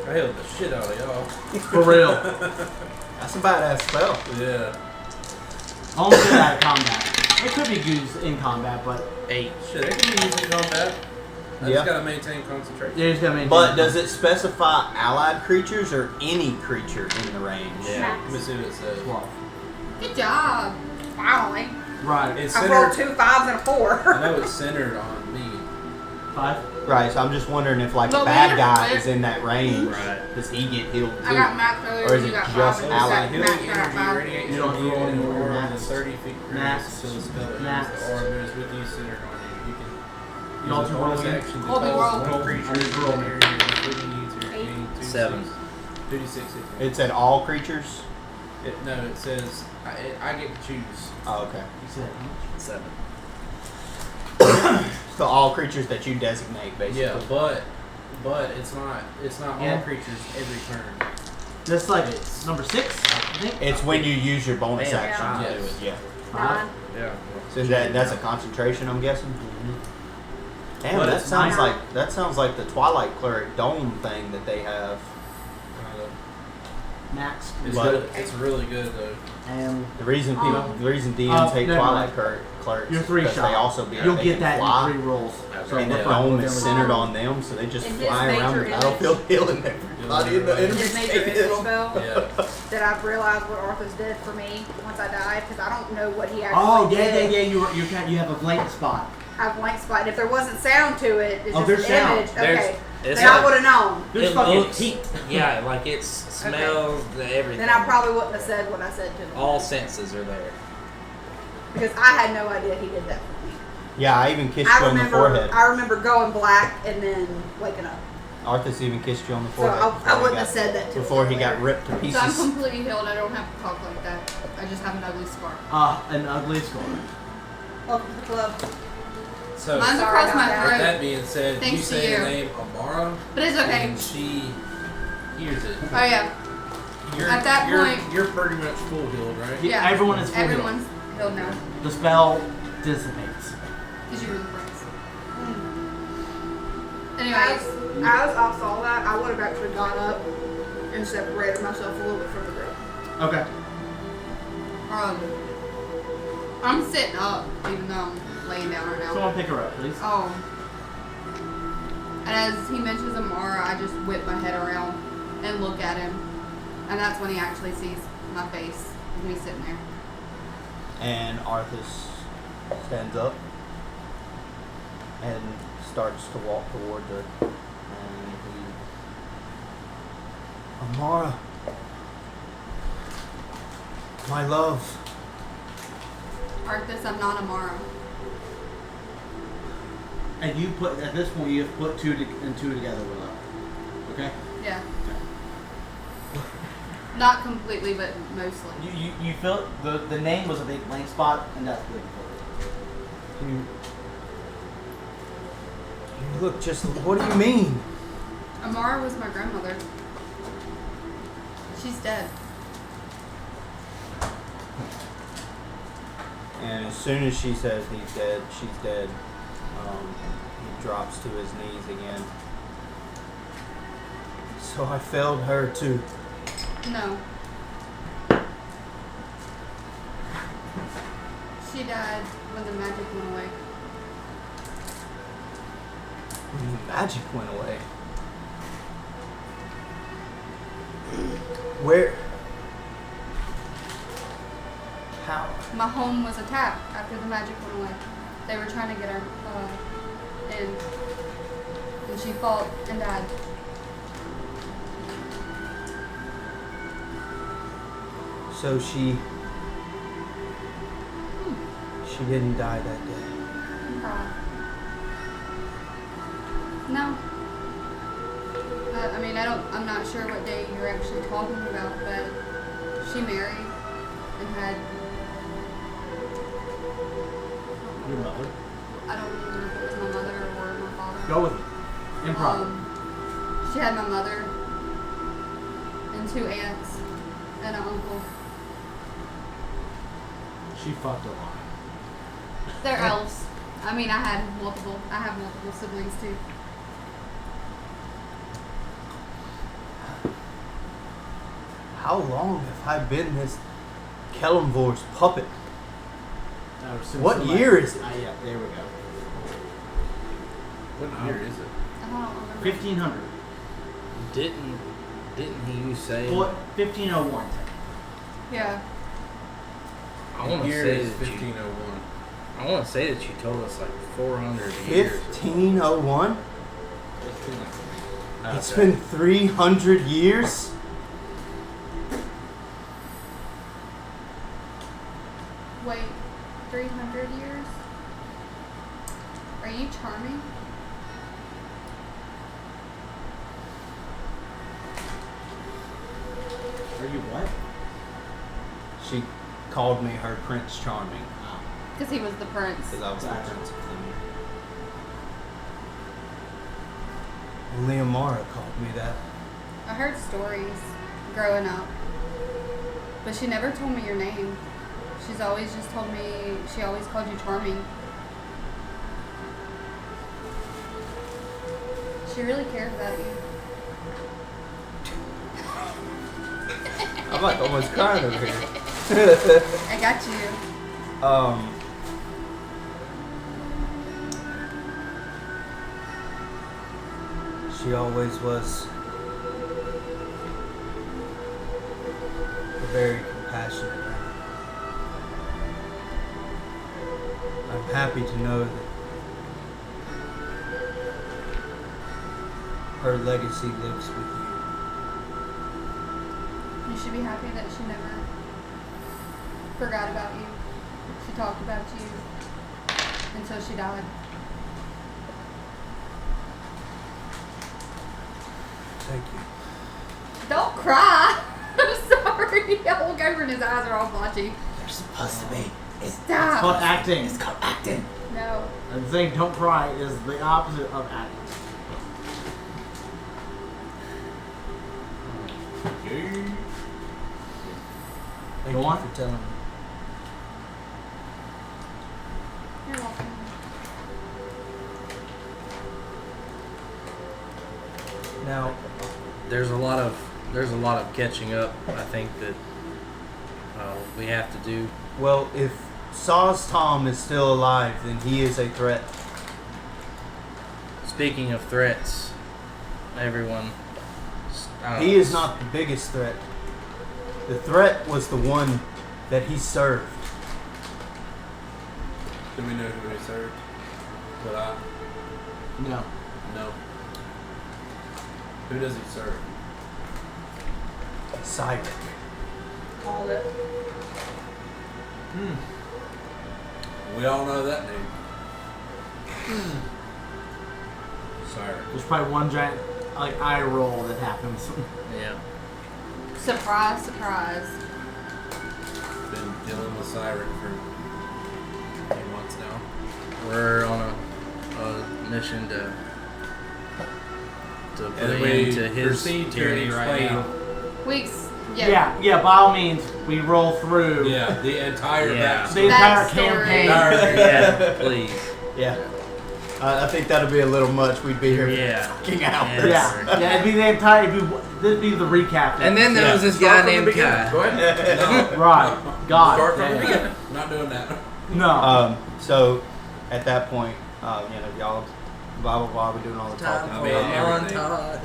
I held the shit out of y'all. For real. That's a badass spell. Yeah. Almost good out of combat. It could be used in combat, but 8. Shit, it can be used in combat. I Yeah. just gotta maintain concentration. you're just gonna maintain. But does it specify allied creatures or any creature in the range? Yeah. Let me see what it says. 12. Good job. Finally. Right. It's I rolled centered. 2 5s and a 4. I know it's centered on me. 5. Right, so I'm just wondering if like But a we bad never guy split. is in that range, Right. does he get healed too? I got max earlier. Or is you it got just 5. and allied? Max Healing got energy 5. radiates You don't from you roll and anymore, aura max. within 30 feet Max. radius until the spell ends. Max. The aura moves with you, centered on you. You can You also use a roll bonus again? action to Hold the cause roll. one creature I need to roll. in the area including you to gain 7. 2d6. It said all creatures? No, it says I get to choose. Oh, okay. You said how much? 7. So all creatures that you designate, basically. Yeah, but it's not Yeah. all creatures every turn. Just like number 6, I think. It's when you use your bonus Damn, action to yes. do it. Yeah. 5. Yeah. So that's a concentration, I'm guessing. Damn, But that it's sounds like the Twilight Cleric dome thing that they have. Max. It's But- really, it's really good though. And The reason DMs hate never Twilight mind. Clerics you're is 3 because shot. they also You'll they get can that fly. in 3 rolls. So And the we're fine. dome We're is fine. centered on them, so they just In his fly around major the battlefield healing everybody in the His enemy His major image field. spell Yeah. that I've realized what Arthas did for me once I died because I don't know what he actually Oh yeah, did. yeah, yeah. You have a blank spot. I have blank spot. And if there wasn't sound to it, it's Oh, just there's an sound. image. There's- Okay. it's Then I like- would have known. There's It fucking looks- heat. Yeah, like it smells, everything. Then I probably wouldn't have said what I said to him. All senses are there. Because I had no idea he did that for me. Yeah, I even kissed you on the forehead. I remember going black and then waking up. Arthas even kissed you on the So forehead. I before he wouldn't have got- said that to him. before he got later. ripped to So I'm pieces. completely healed. I don't have to talk like that. I just have an ugly scar. An ugly scar. Welcome to the club. So Mine's Sorry across about my that. with throat. that being said, Thanks you to say you. the name Amara, But it's okay. and she hears it. Oh yeah. You're, At that you're, point- you're pretty much full healed, right? Yeah, Yeah. everyone is full healed. Everyone's healed now. The spell dissipates. Because you were the prince. Anyways. As I saw that, I would have actually got up and separated myself a little bit from the group. Okay. I'm sitting up, even though I'm laying down right now. Someone pick her up, please. Oh. And as he mentions Amara, I just whip my head around and look at him. And that's when he actually sees my face. Me sitting there. And Arthas stands up and starts to walk toward her. And he, Amara, my love. Arthas, I'm not Amara. And you put at this point you have put 2 and 2 together, Willow. Okay. Yeah. Not completely, but mostly. You feel the name was a big blank spot, and that's good. You look just. What do you mean? Amara was my grandmother. She's dead. And as soon as she says he's dead, she's dead. He drops to his knees again. So I failed her too. No. She died when the magic went away. When the magic went away. Where? How? My home was attacked after the magic went away. They were trying to get her in. And she fought and died. So she didn't die that day. No. I mean, I'm not sure what day you're actually talking about, but she married and had. Your mother. I don't remember if it was my mother or my father. Go with it. Improv. She had my mother and 2 aunts and an uncle. She fucked a lot. They're elves. I mean, I have multiple siblings too. How long have I been this Kellamvor's puppet? What year is it? Yeah, there we go. What year is it? I don't remember. 1500. Didn't he say? Well, 1501. Yeah. I want to Year say is that you. 1501. I want to say that you told us like 400 years. 1501? It's Okay. been 300 years? Wait, 300 years? Are you charming? Are you what? She called me her Prince Charming. Because he was the prince. Because I was the Gotcha. Prince of Fleming. Only Amara called me that. I heard stories growing up, but she never told me your name. She's always just told me, she always called you charming. She really cared about you. I'm like almost crying over here. I got you. She always was a very compassionate woman. I'm happy to know that her legacy lives with you. You should be happy that she never forgot about you. She talked about you until she died. Thank you. Don't cry. I'm sorry. I'll look over and his eyes are all blotchy. They're supposed to be. It's Stop. called acting. It's called acting. No. And saying don't cry is the opposite of acting. Thank Go you on. for telling me. You're welcome. Now, There's a lot of catching up. I think that we have to do. well, if Saw's Tom is still alive, then he is a threat. Speaking of threats, everyone. He is not the biggest threat. The threat was the one that he served. Do we know who he served? But No. no. Who does he serve? Cyric. Called it. We all know that name. Sorry. There's probably one giant eye roll that happens. Yeah. Surprise, surprise. Been dealing with Siren for a few months now. We're on a mission to put And an we end to his proceed to tyranny right explain now. Yeah, by all means, we roll through Yeah, the entire Yeah. the entire Backstory. campaign. Yeah, please. Yeah. I think that'll be a little much. We'd be here Yeah. for fucking hours. Yeah, it'd be the entire. It'd be the recap. And then there was this guy named Kai. Go ahead. No. right, God, Start from the damn. beginning. Not doing that. No, So at that point, y'all blah blah blah. We're doing all the talking. I mean, everything.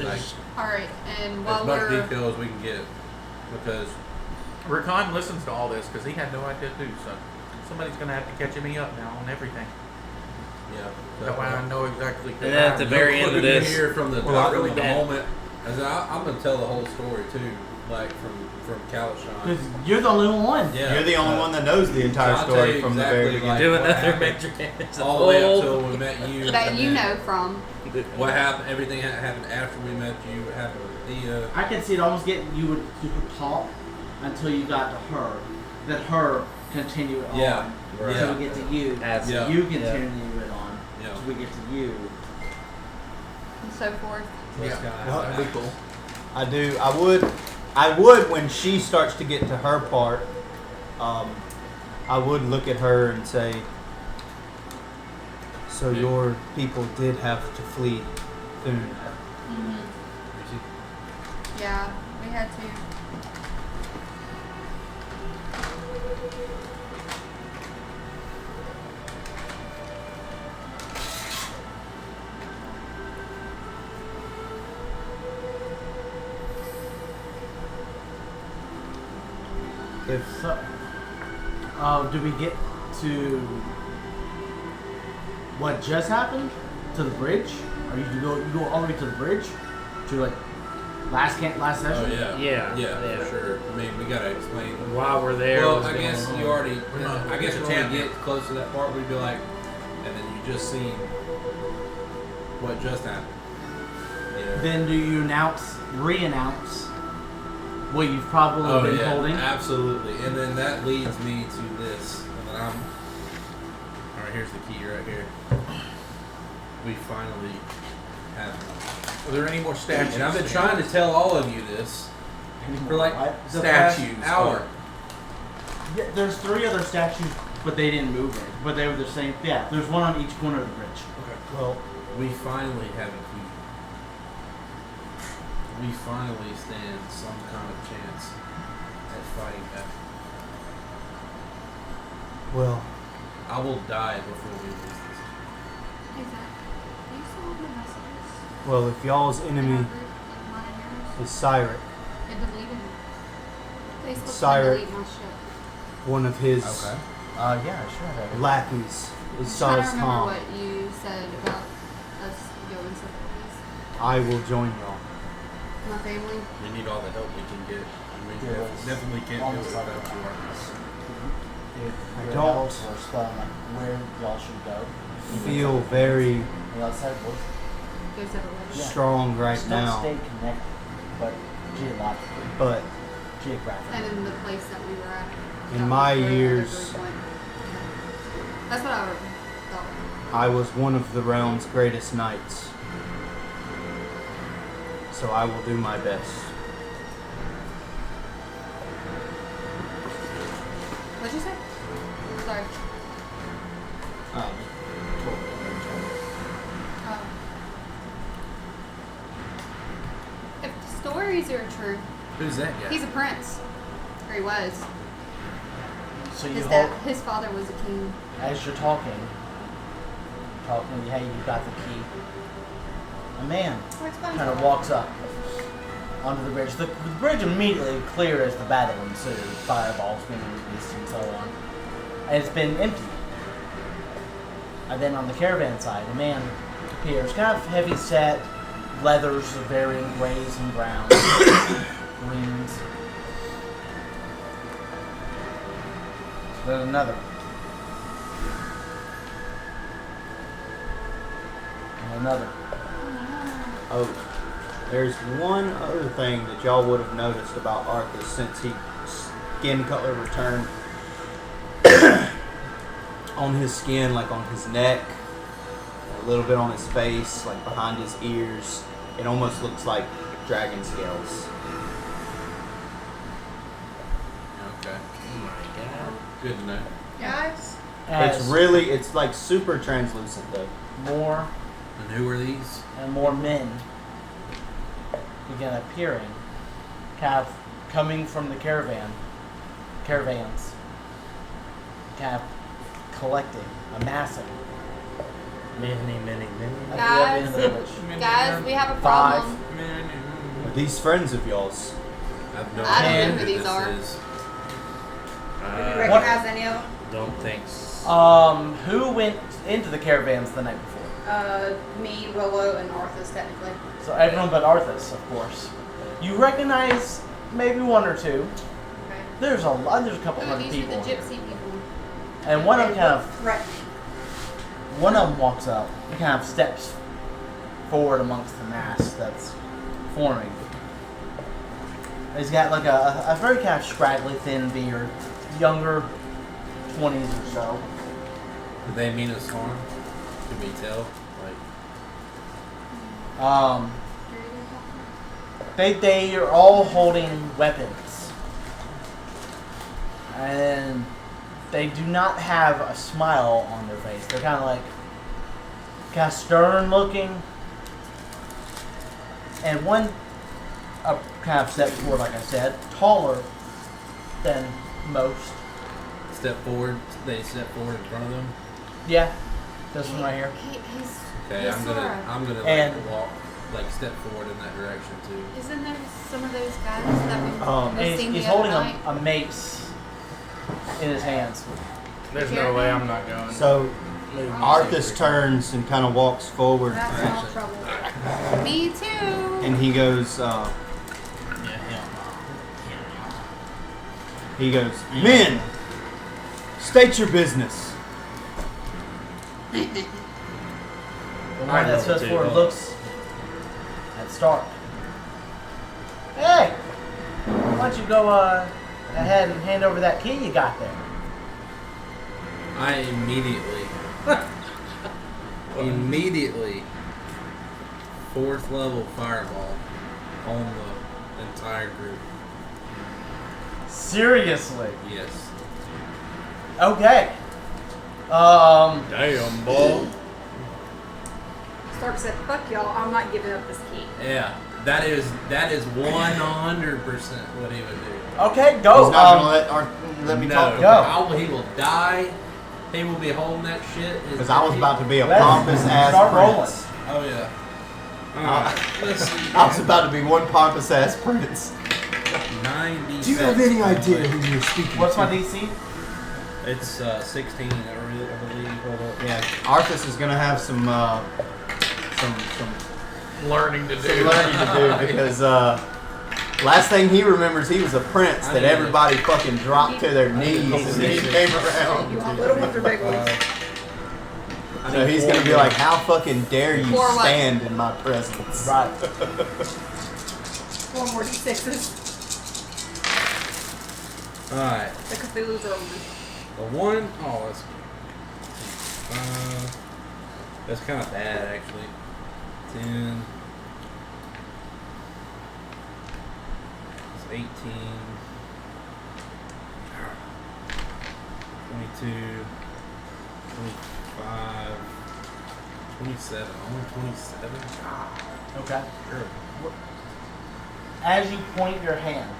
Like, All right, and as while much we're detail as we can get, because Rakan listens to all this because he had no idea too. So somebody's gonna have to catch me up now on everything. yeah. That way I know exactly. And then at the very end of You this, hear from the Well, I top really of the don't. moment. As I'm gonna tell the whole story too, like from Kalashan. because you're the only one. Yeah, You're the only one that knows the entire I'll tell story you from the exactly, very beginning. like, do what another happened major damage. all the way up till we met you. that and you then know from. what happened. Everything that happened after we met you. What happened with Dia. I can see it almost getting you would talk until you got to her, then her continued on. Yeah. Right. Until Yeah. we get to you. That's Yeah. You continue it on. Yeah. Until we get to you. And so forth. That's Yeah. kinda Well, how it that'd be happened. cool. I would when she starts to get to her part, I would look at her and say, so your people did have to flee Thun. Yeah, we had to. If So, do we get to what just happened to the bridge? Or you go all the way to the bridge to like last Oh session? yeah. Yeah. Yeah, for sure. I mean, we gotta explain. While we're there, Well, what's I going guess on. you already. not- I guess it's when we champion. get close to that part, we'd be like, and then you just seen what just happened. You know? Then do you re-announce what you've probably been holding? Absolutely. And then that leads me to this. And then all right, here's the key right here. We finally have one. Are there any more statues? And I've been trying to tell all of you this for like What? the past Statues. hour. Yeah, there's 3 other statues, but they didn't move it. But they were the same. Yeah, there's one on each corner of the bridge. Well, we finally have a key. We finally stand some kind of chance at fighting back. well, I will die before we lose this. Hey Zach, do you still have my messages? well, if y'all's In our enemy group, like mine and yours? is Cyrus, It deleted it. Facebook's Cyrus. gonna delete my shit. one of his Yeah, sure. I lackeys is I'm trying to Silas remember Tom, what you said about us going separate ways. I will join y'all. My family. We need all the help we can get. We Yeah, it's definitely can't do almost it like without you. I don't where y'all should go. feel very Y'all said Go separate ways. Yeah. strong right still now, stay connected, but geologically, but geographically. And in the place that we were at. In That my was where the other years- group went. That's what I thought. I was one of the realm's greatest knights. So I will do my best. What'd you say? Sorry. If the stories are true, Who's that guy? he's a prince. Or he was. So you His hold, his father was a king. as you're talking, hey, you got the key. A man kind of walks up onto the bridge. The bridge immediately cleared as the battle ensued, fireballs being released and so on. And it's been empty. And then on the caravan side, a man appears, kind of heavy set, leathers of varying grays and browns, greens. Then another. And another. Oh, there's one other thing that y'all would have noticed about Arthas since he skin color returned. On his skin, like on his neck, a little bit on his face, like behind his ears, it almost looks like dragon scales. Good to know. Guys, It's like super translucent though. more And who are these? and more men begin appearing, kind of coming from the caravans, kind of collecting, amassing. Many. At the end of the village. guys, we have a Five. problem. Are these friends of y'all's? I have no I don't idea know who who these this are. is. Do you Uh, recognize any of them? don't think so. Who went into the caravans the night before? Me, Willow, and Arthas, technically. So everyone but Arthas, of course. You recognize maybe one or two. Okay. There's a lot. There's a couple Oh, hundred these are people, the gypsy people. and one of them kind of threatening. walks up and kind of steps forward amongst the mass that's forming. He's got like a very kind of scraggly, thin beard, younger, 20s or so. Did they mean us harm? Could we tell? Like, They are all holding weapons, and they do not have a smile on their face. They're kind of stern looking, and one kind of steps forward, like I said, taller than most. step forward. They step forward in front of them. Yeah, this one right here. He's Okay, he's I'm gonna like And- walk, like step forward in that direction too. Isn't there some of those guys that we And was seen he's the other holding night? a mace in his hands. There's no way I'm not going. So Arthas turns and kind of walks forward, That's all trouble. Me too. and he goes. He goes, men, state your business. The one that steps forward looks at Stark. Hey! Why don't you go ahead and hand over that key you got there? I immediately, 4th level fireball on the entire group. Seriously? Yes. Okay. Damn, boy. Stark said, "Fuck y'all, I'm not giving up this key." Yeah, that is 100% what he would do. Okay, go. He's not gonna let me No, talk. Go. he will die. He will be holding that shit. Because I was about to be a Let's pompous ass start prince. Oh yeah. Alright, let's see. I was about to be one pompous ass prince. 90. Do you have any idea who you're speaking What's to? my DC? It's 16, I believe. Hold up. Yeah, Arthas is gonna have some Learning to do. learning to do because last thing he remembers, he was a prince that everybody fucking dropped to their knees and he came around. You want little ones or big ones? So he's gonna be like, "How fucking dare you Or what? stand in my presence?" Right. 4 more D6s. Alright. The Cthulhu's are over. The one, oh, that's kind of bad actually. 10. It's 18. 22. 25. 27. Only 27? Okay. Sure. As you point your hand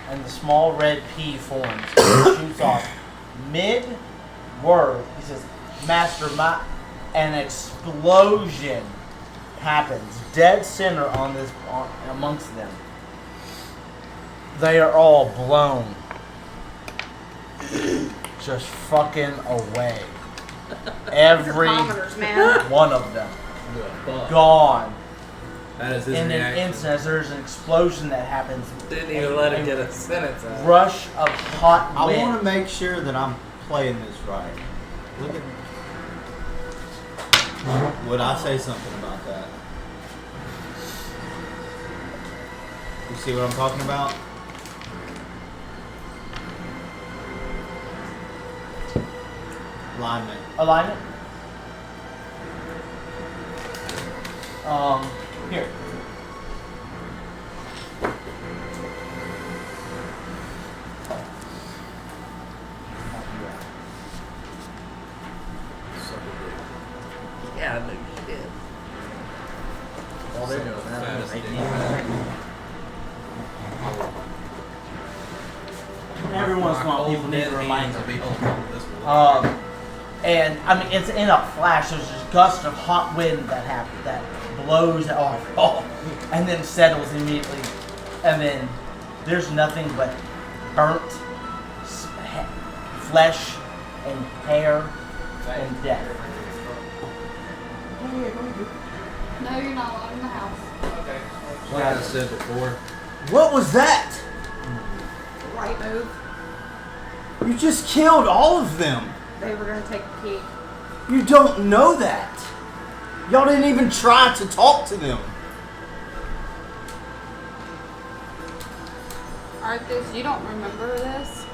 and the small red pea forms and shoots off, mid-word, he says, "Master, an explosion happens dead center amongst them. They are all blown. Just fucking away. Every Commoners, man. one of them. Fuck. Gone. That is his In an reaction. instant, there's an explosion that happens. Didn't even let him get a sentence out. Rush of hot I wind. want to make sure that I'm playing this right. Look at. Would I say something about that? You see what I'm talking about? Alignment. Alignment. Here. called it. Fattest dick. Every once in a while, people need a reminder. Be holding on to this one. And I mean, it's in a flash. There's this gust of hot wind that happens, that blows off, and then settles immediately. And then there's nothing but burnt flesh and hair and death. No, you're not allowed in the house. Like I said before, What was that? Right move. You just killed all of them. They were gonna take the key. You don't know that. Y'all didn't even try to talk to them. Arthas, you don't remember this,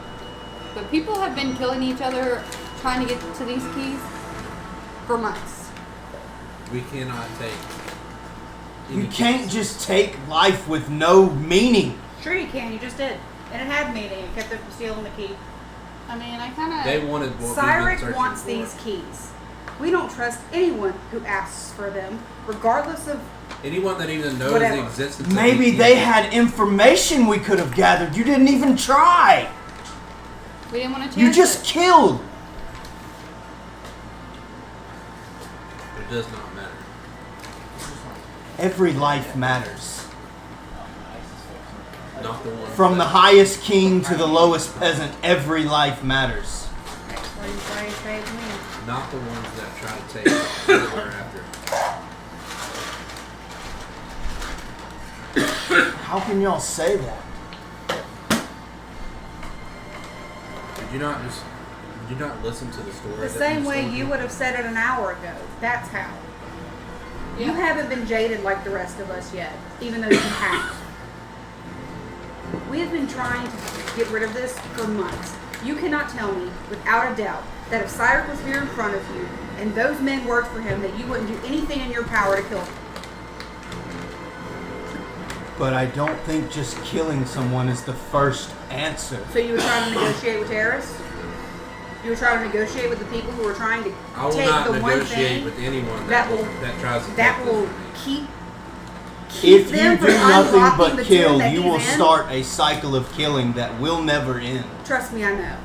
but people have been killing each other trying to get to these keys for months. we cannot take. You can't just take life with no meaning. Sure you can. You just did. And it had meaning. It kept them from stealing the key. I mean, I kind They of... wanted what we've been Cyric searching wants for. these keys. We don't trust anyone who asks for them, regardless of... Anyone that even knows Whatever. the existence of Maybe these they keys. had information we could have gathered. You didn't even try. We didn't want to chance You just it. killed. It does not matter. Every life matters. Not the one. From the highest king to the lowest peasant, every life matters. What do you say to me? Not the ones that try to take what we're after. How can y'all say that? Did you not listen to the story? The that same we way told you would have said it an hour ago. That's how. You Yeah. haven't been jaded like the rest of us yet, even though you have. We have been trying to get rid of this for months. You cannot tell me, without a doubt, that if Cyric was here in front of you, and those men worked for him, that you wouldn't do anything in your power to kill him. But I don't think just killing someone is the first answer. So you would try to negotiate with terrorists? You would try to negotiate with the people who are trying to I will take not the one negotiate thing with anyone that that, will- tries to that take will this from me. keep If you them do from nothing unlocking but the kill, tomb that you he's will in. start a cycle of killing that will never end. Trust me, I know.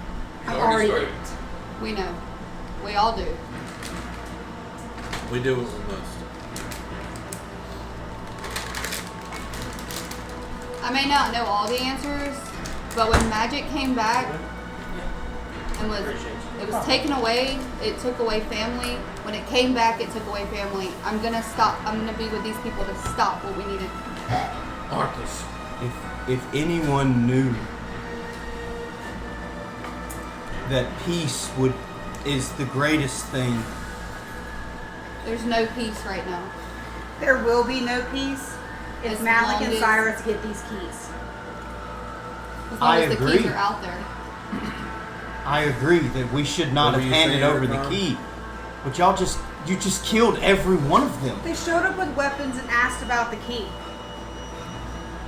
I You already already did. We know. We all do. We do what we must. I may not know all the answers, but when magic came back and it was taken away, it took away family. When it came back, it took away family. I'm gonna stop. I'm gonna be with these people to stop what we needed. Arthas. If anyone knew that peace is the greatest thing, There's no peace right now. There will be no peace if As Malik long and as- Cyrus get these keys. As long I as the agree. keys are out there. I agree that we should not What have were you handed saying, over the Ron? key. But you just killed every one of them. They showed up with weapons and asked about the key.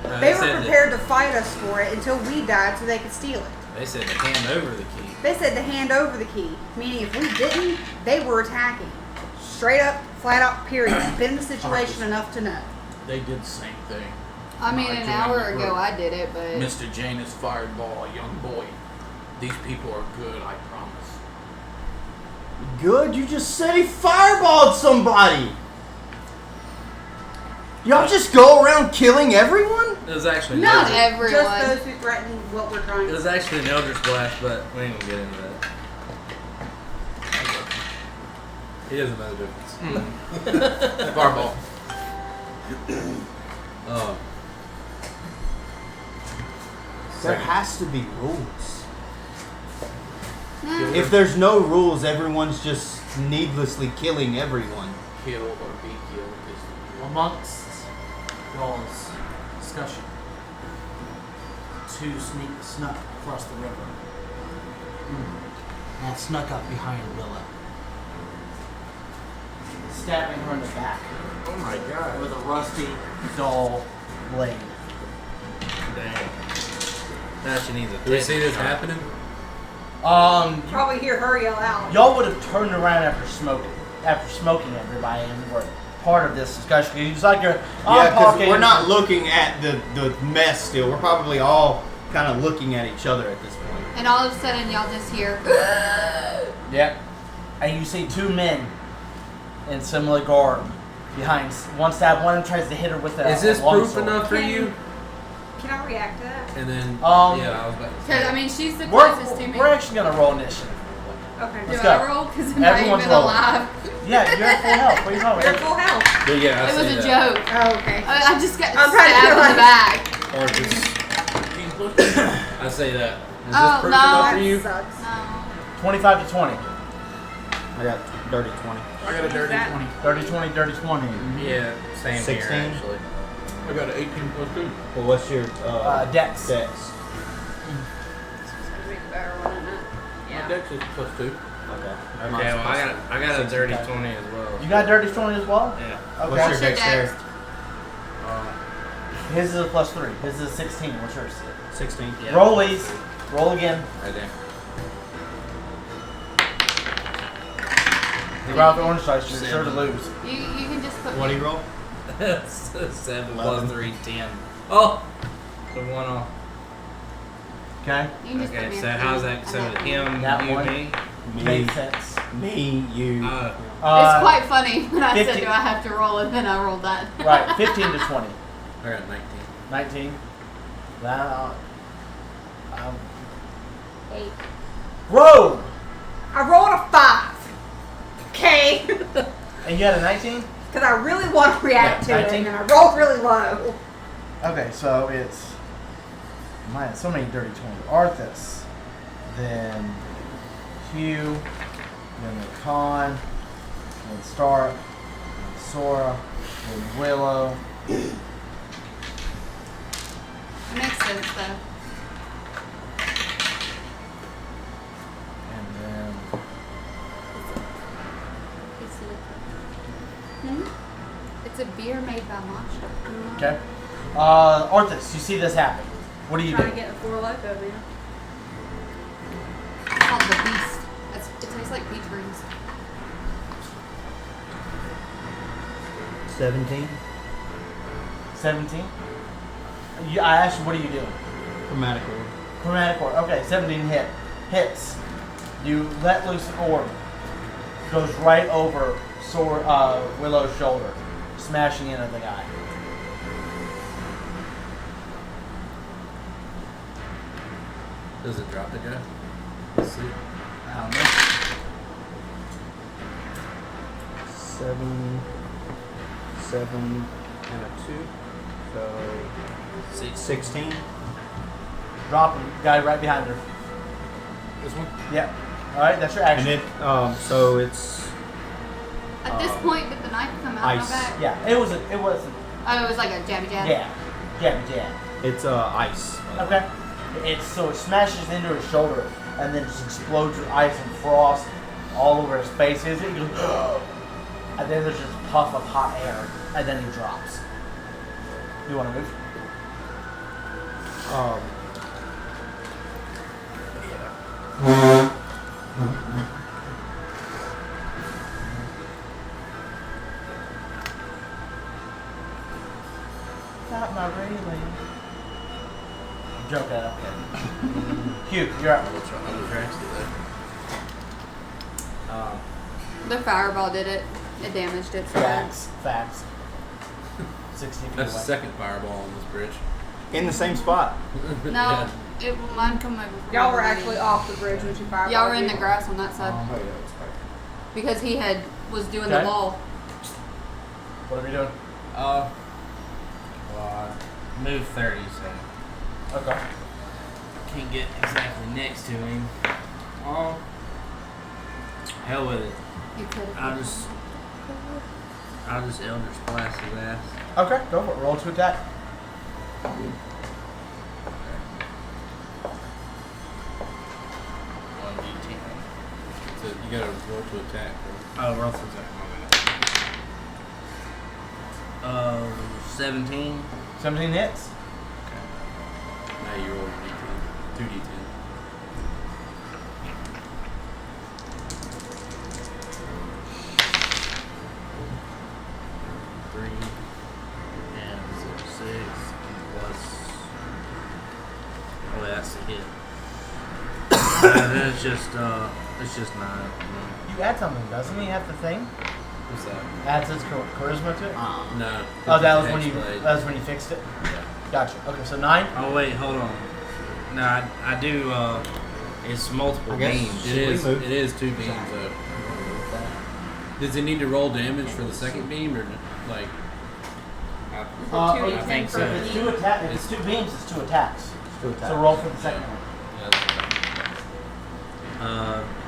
No, They were said prepared to fight us for it until we died so they could steal it. They said to hand over the key. They said to hand over the key, meaning if we didn't, they were attacking. Straight up, flat out, period. Been in the situation enough to know. They did the same thing. I mean, an joined hour the ago group. I did it, but Mr. Janus Fireball, a young boy. These people are good, I promise. Good, you just said he fireballed somebody. Y'all just go around killing everyone? It was actually an not Eldritch- everyone. Just those who threaten what we're trying It to was actually an Eldritch Blast, but we ain't gonna get into that. He doesn't know the difference. Fireball. There has to be rules. Nah. If there's no rules, everyone's just needlessly killing everyone. Kill or be killed is Amongst y'all's discussion, two snuck across the river and snuck up behind Willow, stabbing her in the back Oh my god. with a rusty, dull blade. Damn. Now she needs a Do we see this happening? probably hear her yell out. Y'all would have turned around after smoking everybody and were part of this discussion. It's like you're Yeah, because talking. we're not looking at the mess still. We're probably all kind of looking at each other at this point. And all of a sudden, y'all just hear. Yep. And you see two men in similar garb behind one stab. One of them tries to hit her with a Is this long proof sword. enough for you? Can I react to that? And then, Um, yeah, I was about to Because, say. I mean, she's the closest to me. We're actually gonna roll initiative. Okay. Let's Do go. I roll? Because I'm not Everyone's even rolling. alive. Yeah, you're at full health. What are you talking You're about? full health. But yeah, I It was see a that. joke. Oh, okay. I just got I'm trying to stabbed in the back. Or just, I say that. Is Oh, this proof no. enough for That you? sucks. No. 25 to 20. I got dirty 20. I got a dirty that? 20. 30, 20, dirty 20. Yeah, same 16? here actually. I got an 18 plus 2. Well, what's your Dex. dex? My dex is plus 2. Okay. Okay, Mine's well plus I got a 6, dirty okay. 20 as well. You got dirty 20 as well? Yeah. Okay. What's your What's your dexterity? His is a plus 3. His is a 16. What's yours? 16. Yeah. Rollies. Roll again. Right there. You roll out the orange dice, you're sure to lose. You can just put. What do you roll? 7 11. plus 3, 10. Oh! The one off. Okay? You can just Okay, put me so in how's front. that? So I got him, That you, one. me? Makes sense. Me, you. It's quite funny when I 50. said, "Do I have to roll?" and then I rolled that. Right, 15 to 20. I got 19. 19. Now, 8. roll! I rolled a 5. Okay. And you had a 19? Because I really want to react Yeah, to it, 19? and I rolled really low. Okay, so it's so many dirty 20. Arthas, then Hugh, then Con, then Stark, then Sora, then Willow. Makes sense though. And then It's a beer made by Matcha. okay. Arthas, you see this happen. What do you Trying do? to get a 4 Loco, man. It's called the Beast. It tastes like peach rings. 17. 17? I asked you, what are you doing? Chromatic orb. Chromatic orb. Okay, 17 hits. You let loose an orb. Goes right over Willow's shoulder, smashing into the guy. Does it drop the guy? Let's see. I don't know. 7, and a 2. So 16. Drop him. Guy right behind her. This one? Yep. All right, that's your action. And it, so it's At this point, did the knife come out ice. of my back? Yeah, it wasn't. Oh, it was like a jabby jab. Yeah, jab. it's ice. Okay. So it smashes into his shoulder and then just explodes with ice and frost all over his face. He goes, "Ugh." And then there's just a puff of hot air, and then he drops. You want to move? Not my railing. Joke that up there. Hugh, you're up. I'll try to do that. The fireball did it. It damaged it. So Facts. 60 feet That's the away. second fireball on this bridge. In the same spot. No, Yeah. mine come over. Y'all were actually off the bridge when she fired. Y'all were in the grass on that side Oh, yeah, that's right. because he was doing Okay. the ball. What are we doing? Well, I moved 30, so Okay. can't get exactly next to him. Oh, hell with it. You could I'll have. just Elder Splash his ass. Okay, go for it. Roll to attack. One D10. So you gotta roll to attack. Bro. Oh, roll for attack. 17. 17 hits. Now you roll your D10. 2D10. hit. It's just 9. You add something, doesn't he? Have the thing What's that? adds his charisma to it. No. Oh, that was it's when you. X-Blade. That was when you fixed it. Yeah. Gotcha. Okay, so 9. Oh wait, hold on. No, I do. It's multiple I guess beams. Should we move? It is 2 beams though. Does it need to roll damage for the second beam or like? I think so. If it's 2 attack, if it's 2 beams, it's 2 attacks. Two attacks. So roll for the second one.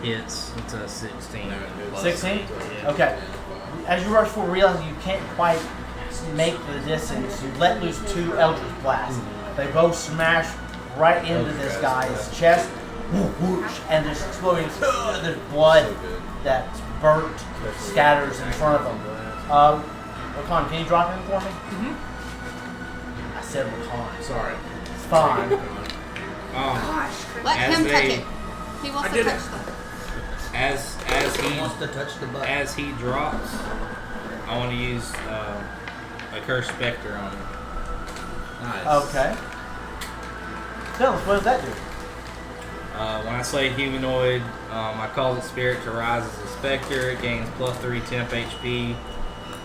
Hits. It's a 16. 16? Okay. As you rush forward, realizing you can't quite make the distance, you let loose 2 Eldritch Blasts. They both smash right into this guy's chest, whoosh, and there's exploding. There's blood that's burnt, scatters in front of them. Rakan, can you drop him for me? I said Rakan. Sorry. It's fine. Gosh. Let As him they- touch it. He wants I to did touch it. stuff. As He he wants to touch the butt. as he drops, I want to use a Cursed Spectre on him. Nice. Okay. Tell us, what does that do? When I slay humanoid, I call the spirit to rise as a specter. It gains +3 temp HP.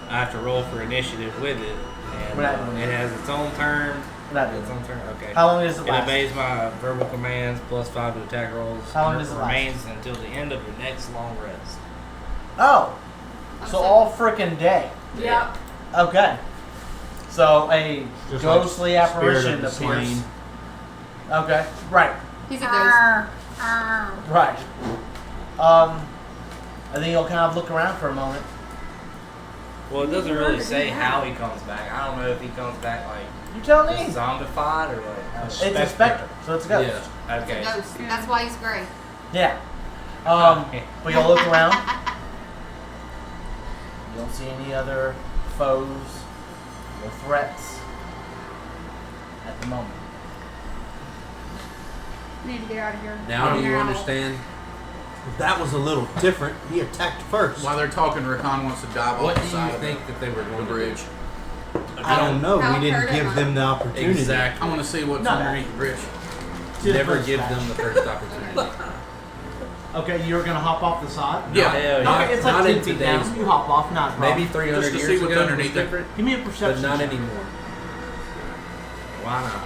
I have to roll for initiative with it, and We're not doing it that. has its own turn. We're not doing Its that. own turn. Okay. How long does it It last? obeys my verbal commands, +5 to attack rolls. How long and does it last? remains until the end of your next long rest. Oh, so all frickin' day. Yep. Okay. So a Just like ghostly Spirit apparition of the appears. Slain. Okay. Right. He's a ghost. Right. I think he'll kind of look around for a moment. Well, it doesn't really say how he comes back. I don't know if he comes back like You tell me. zombified or like. It's a specter, so it's a ghost. Yeah. Okay. It's a ghost. That's why he's gray. Yeah. But you'll look around. You don't see any other foes or threats at the moment. We need to get out of here. Now do you understand That was a little different. He attacked first. While they're talking, Rakan wants to dive what off do the side you of think that they were the going to bridge. do? I don't know. How We didn't hurt give am I? them the opportunity. I Exactly. want to see what's Not underneath the bridge. Never give them the first opportunity. Okay, you're gonna hop off the side? Yeah. Hell yeah. Okay, it's like Not 10 in feet today's- down. You hop off, not a problem. Maybe 300 Just to years see what's ago it was underneath it. different, Give me a but perception not check. anymore. Why not?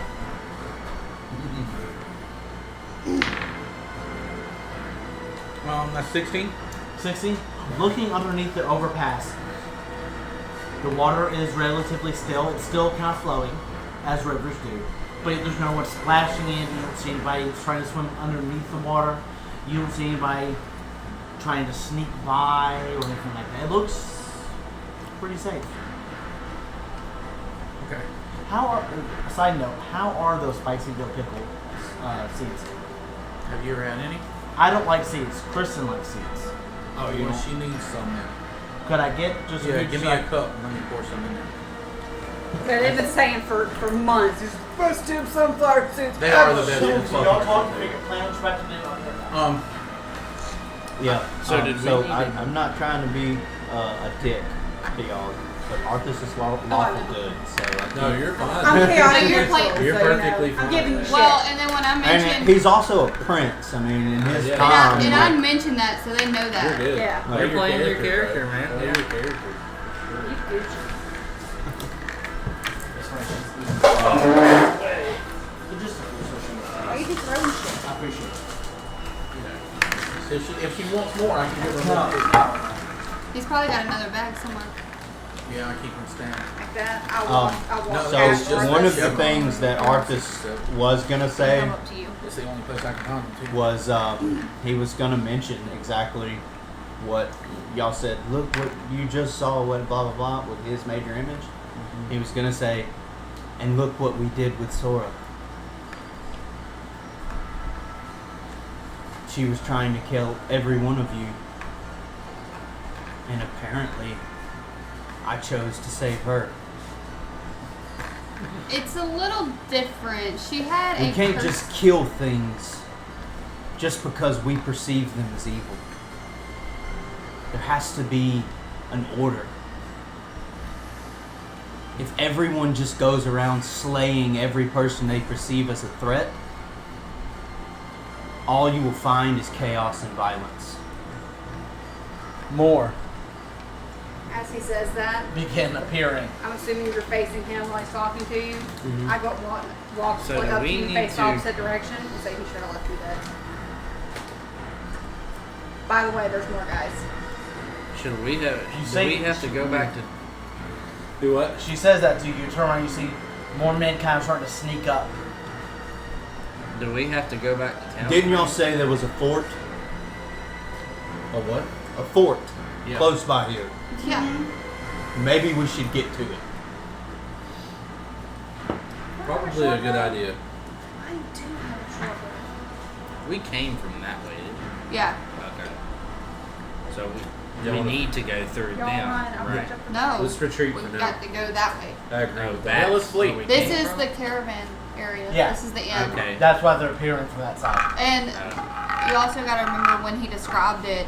That's 16. 60. Looking underneath the overpass, the water is relatively still. It's still kind of flowing, as rivers do. But there's no one splashing in. You don't see anybody trying to swim underneath the water. You don't see anybody trying to sneak by or anything like that. It looks pretty safe. Okay. How are, side note, how are those spicy dill pickle seeds? Have you ever had any? I don't like seeds. Kristen likes seeds. Oh, you know, she needs some now. Could I get just Yeah, reach give me like- a cup and let me pour some in there. They've been saying for months, "It's the best damn sunflower seeds They are ever." the best. So y'all talk, figure plan what you're about to do on here. Yeah. So did we So need to- I'm not trying to be a dick to y'all, but Arthas is lawful good. So I No, can't- you're fine. I'm chaotic. So you're neutral, playing- You're so, you know, perfectly I'm fine. giving you shit. Well, and then when I And mentioned, he's also a prince. I mean, in his Yeah. time. and I like, mentioned that, so they know You're that. good. Yeah. Like, You're playing your character, bro. man. Play Yeah. your character. You Gucci. So just Why you just throwing shit? I appreciate it. If she wants more, I can give her more. He's probably got another bag somewhere. Yeah, I keep them standing. Like that. I'll walk no, So past just one of Arthas. the Chevron. things that Arthas was gonna say Come up to you. It's the only place I can find them too. was he was gonna mention exactly what y'all said. Look what you just saw. What blah blah blah with his major image. He was gonna say, and look what we did with Sora. She was trying to kill every one of you, and apparently, I chose to save her. It's a little different. She had We a can't pers- just kill things just because we perceive them as evil. There has to be an order. If everyone just goes around slaying every person they perceive as a threat, all you will find is chaos and violence. More As he says that, begin appearing. I'm assuming you're facing him while he's talking to you. I go walk So like do up to we you, need face to- opposite direction, and say he should have left you dead. By the way, there's more guys. Should we have? You Do say- we have to go back to? Do what? She says that to you. You turn around, you see more men kind of starting to sneak up. Do we have to go back to town? Didn't y'all say there was a fort? A what? A fort Yeah. close by here. Yeah. Maybe we should get to it. Probably a good idea. I do have a trouble. We came from that way, didn't Yeah. we? Okay. So Y'all we wanna- need to go through Y'all them, mind? I'll right? catch up with No. Let's retreat We for now. got to go that way. I agree Oh, with back that. Let's flee. where we This came is from? the caravan area. Yeah. This is the end. Okay. That's why they're appearing from that side. And you also got to remember when he described it,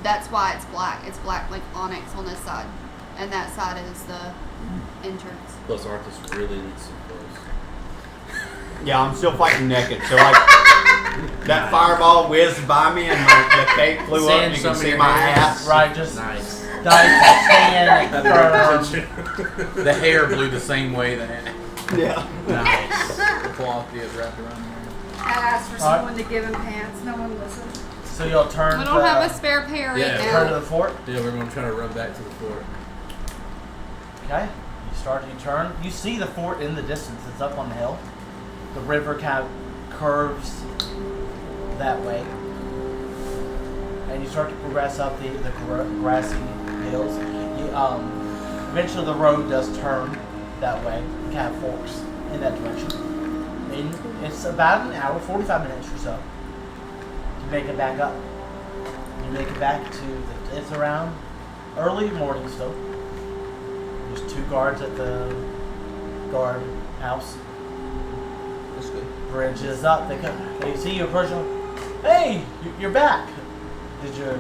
that's why it's black. It's black like onyx on this side. And that side is the entrance. Plus, Arthas really needs some clothes. Yeah, I'm still fighting naked. So like that fireball whizzed by me and the cape flew up Seeing and you some can of see your my hands. ass. Right, just Nice. dice stand firm. The hair blew the same way that Yeah. Nice. the cloth is wrapped around I asked for Alright. someone to give him pants. No one listened. So you'll turn We to don't have a spare pair right Yeah, turn to now. the fort. there. Yeah, we're going to try to run back to the fort. Okay. You turn. You see the fort in the distance. It's up on the hill. The river kind of curves that way. And you start to progress up the grassy hills. Eventually the road does turn that way. It kind of forks in that direction. And it's about an hour, 45 minutes or so to make it back up. You make it back to it's around early morning still. There's 2 guards at the guard house. That's good. Bridge is up. They see you approaching. Hey, you're back. Did you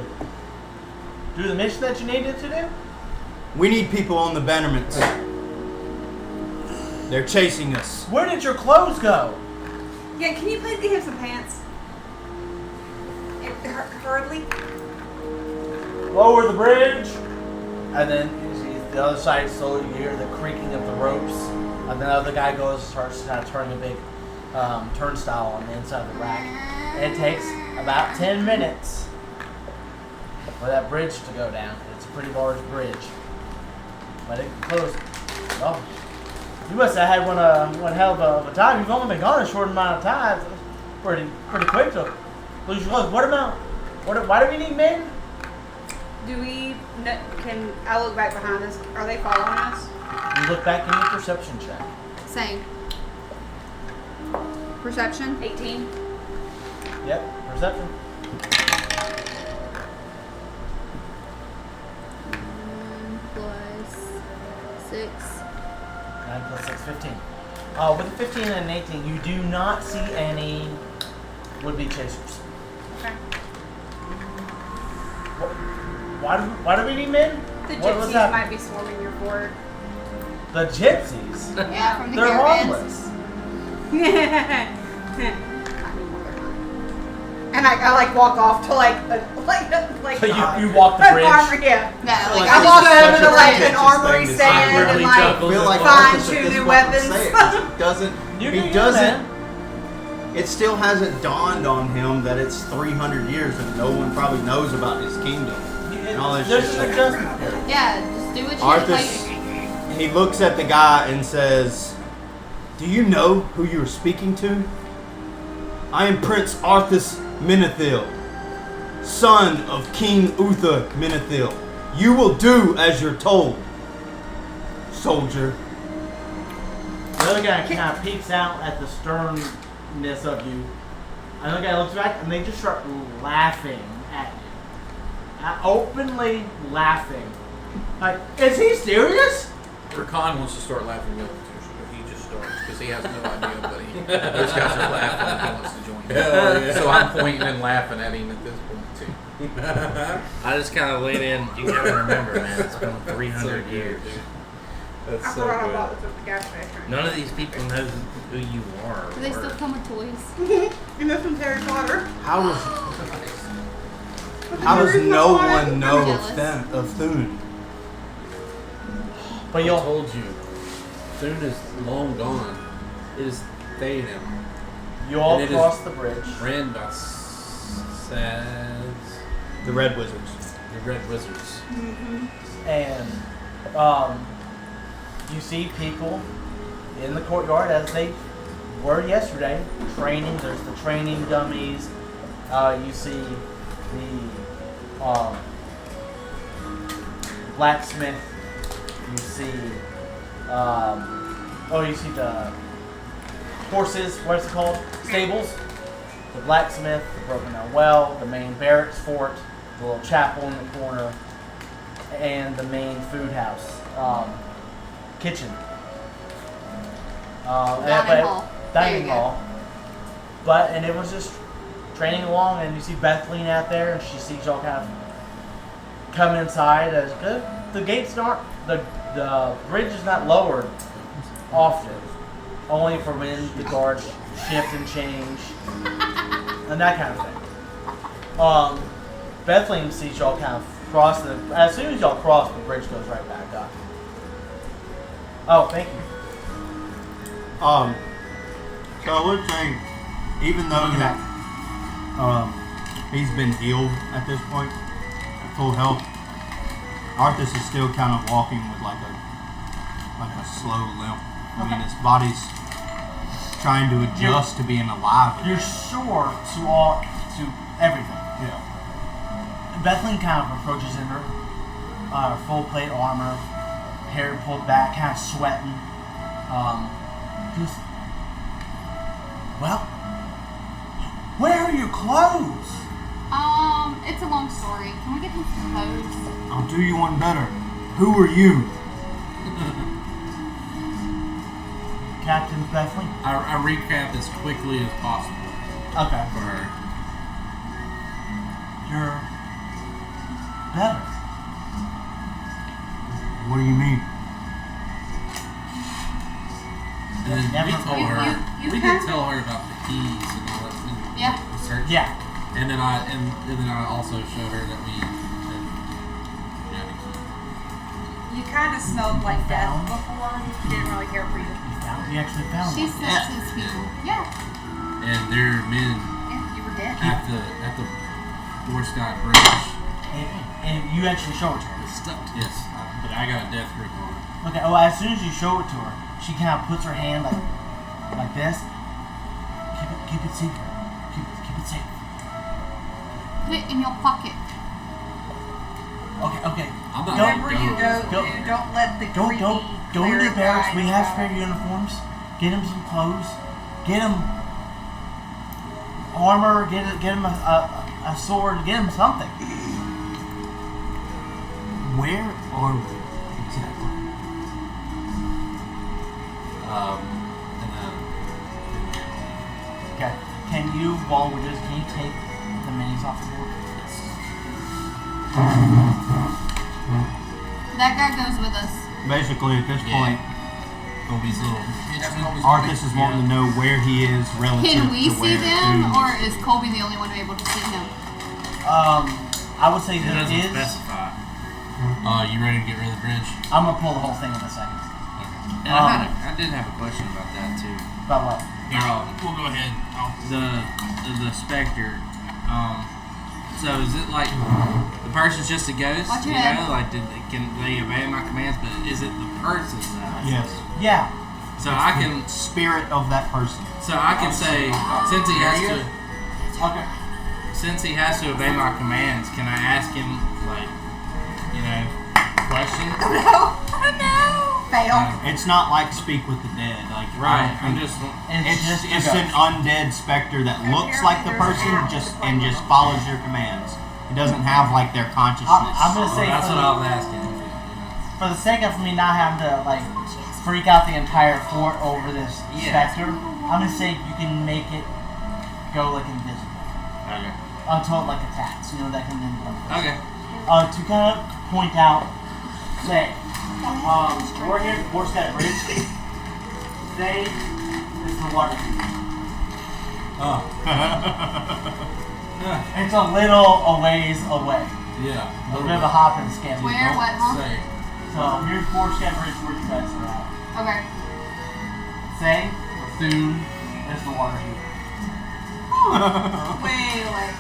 do the mission that you needed to do? We need people on the Bannerments. They're chasing us. Where did your clothes go? Yeah, can you please get him some pants? Hurriedly. Lower the bridge. And then you see the other side slowly. You hear the creaking of the ropes. And then the other guy goes and starts kind of turning a big turnstile on the inside of the rack. And it takes about 10 minutes for that bridge to go down. It's a pretty large bridge. But it closed. Oh, you must have had one hell of a time. You've only been gone a short amount of time. It's pretty quick to lose your clothes. Why do we need men? Do we? Can I look back behind us? Are they following us? You look back in your perception check. Same. Perception. 18. Yep, perception. 6. 9 plus 6, 15. With a 15 and an 18, you do not see any would-be chasers. Okay. Why do we need men? The What's gypsies that? might be swarming your fort. The gypsies? Yeah, from the They're caravans. homeless. And I like walk off to like So you walk the an bridge. armory, yeah. No, like I It's walk such over a to like an pretentious armory thing to say. stand and Really like chuckles. I feel like fine Arthas at tune this new point weapons. would say it, 'cause it doesn't. You He do, doesn't. man. It still hasn't dawned on him that it's 300 years and no one probably knows about his kingdom. And all this There's shit. an adjustment period. Yeah, just do what you Arthas, he looks at the guy and says, "Do you know who you are speaking to? I am Prince Arthas Menethil, son of King Uther Menethil. You will do as you're told, soldier." The other guy kind of peeks out at the sternness of you. Another guy looks back and they just start laughing at you. Openly laughing. Like, is he serious? Rakan wants to start laughing with him too, but he just starts because he has no idea that those guys are laughing and he wants to join them. So I'm pointing and laughing at him at this point too. I just kind of lean in. You gotta remember, man, it's been 300 years. That's I so forgot I good. bought this at the gas station. None of these people know who you are. Do they still come with toys? And this one's Harry Potter. How does no one know Jealous. of Thune? But I you'll told you, Thune is long gone. It is Theoden, you all And it is- cross the bridge. ran by Sads, The Red Wizards. the Red Wizards. And you see people in the courtyard as they were yesterday, training. There's the training dummies. You see the blacksmith. You see, you see the horses. What's it called? Stables. The blacksmith, the broken down well, the main barracks fort, the little chapel in the corner, and the main food house, kitchen, Dining hall. There dining you go. hall. And it was just training along, and you see Bethleen out there, and she sees y'all kind of come inside. As good, the gates aren't the bridge is not lowered often, only for when the guards shift and change, and that kind of thing. Bethlehem sees y'all kind of cross as soon as y'all cross, the bridge goes right back up. Oh, thank you. So I would say, even though that he's been healed at this point, at full health, Arthas is still kind of walking with like a slow limp. I mean, his body's trying to adjust to being alive again. You're sure to everything. Yeah. Bethlehem kind of approaches in her full plate armor, hair pulled back, kind of sweating. Just, well, where are your clothes? It's a long story. Can we get his clothes? I'll do you one better. Who are you? Captain Bethlehem? I recap as quickly as possible Okay. for her. You're better. What do you mean? And then Never we told told her. her. You We kind did of- tell her about the keys and all that. And Yeah. the search. Yeah. And then I also showed her that we had a key. You kind of smelled like death Found? before. Didn't really care for you. You actually found She one. senses people. Yeah. And there are men Yeah, you were dead. at the Borscott Bridge. And you actually show it to her. It's stuck. Yes, but I got a death grip on it. Okay, well, as soon as you show it to her, she kind of puts her hand like this. Keep it secret. Keep it safe. Put it in your pocket. Okay. I'm not Wherever you go, Go- don't let the Go creepy into the cleric barracks. guy We have know. spare uniforms. Get him some clothes. Get him armor. Get him a sword. Get him something. Where are we exactly? And Okay. Can you, while we're just, can you take the minis off the board? That guy goes with us. Basically, at this Yeah. point, Colby's little. Arthas is wanting to know where he is relative Can we to see where them, Thune or is. is Colby the only one able to see him? I would say It there doesn't is. specify. You ready to get rid of the bridge? I'm gonna pull the whole thing in a second. And I did have a question about that too. About what? Here, we'll go ahead. The specter. So is it like the person's just a ghost? Watch You your head. know, like can they obey my commands? But is it the person though? Yes. Yeah. So I can Spirit of that person. say since he has to Okay. since he has to obey my commands, can I ask him questions? Oh no! Fail. It's not like speak with the dead. Like Right. I I'm don't think- just It's an undead specter that looks like the person just follows your commands. It doesn't have like their consciousness. I'm gonna say that's for what the- I was asking. For the sake of me not having to freak out the entire fort over this Yeah. specter, I'm gonna say you can make it go invisible Okay. until it attacks. That can then come. Okay. To kind of point out Say, we're here at Borstead Bridge. Say is the water heater. Oh. It's a little a ways away. Yeah. A little bit of a hop and skip. Where? What, huh? Say. So here's Borstead Bridge where you guys are at. Okay. Say, Thune is the water heater. Way away.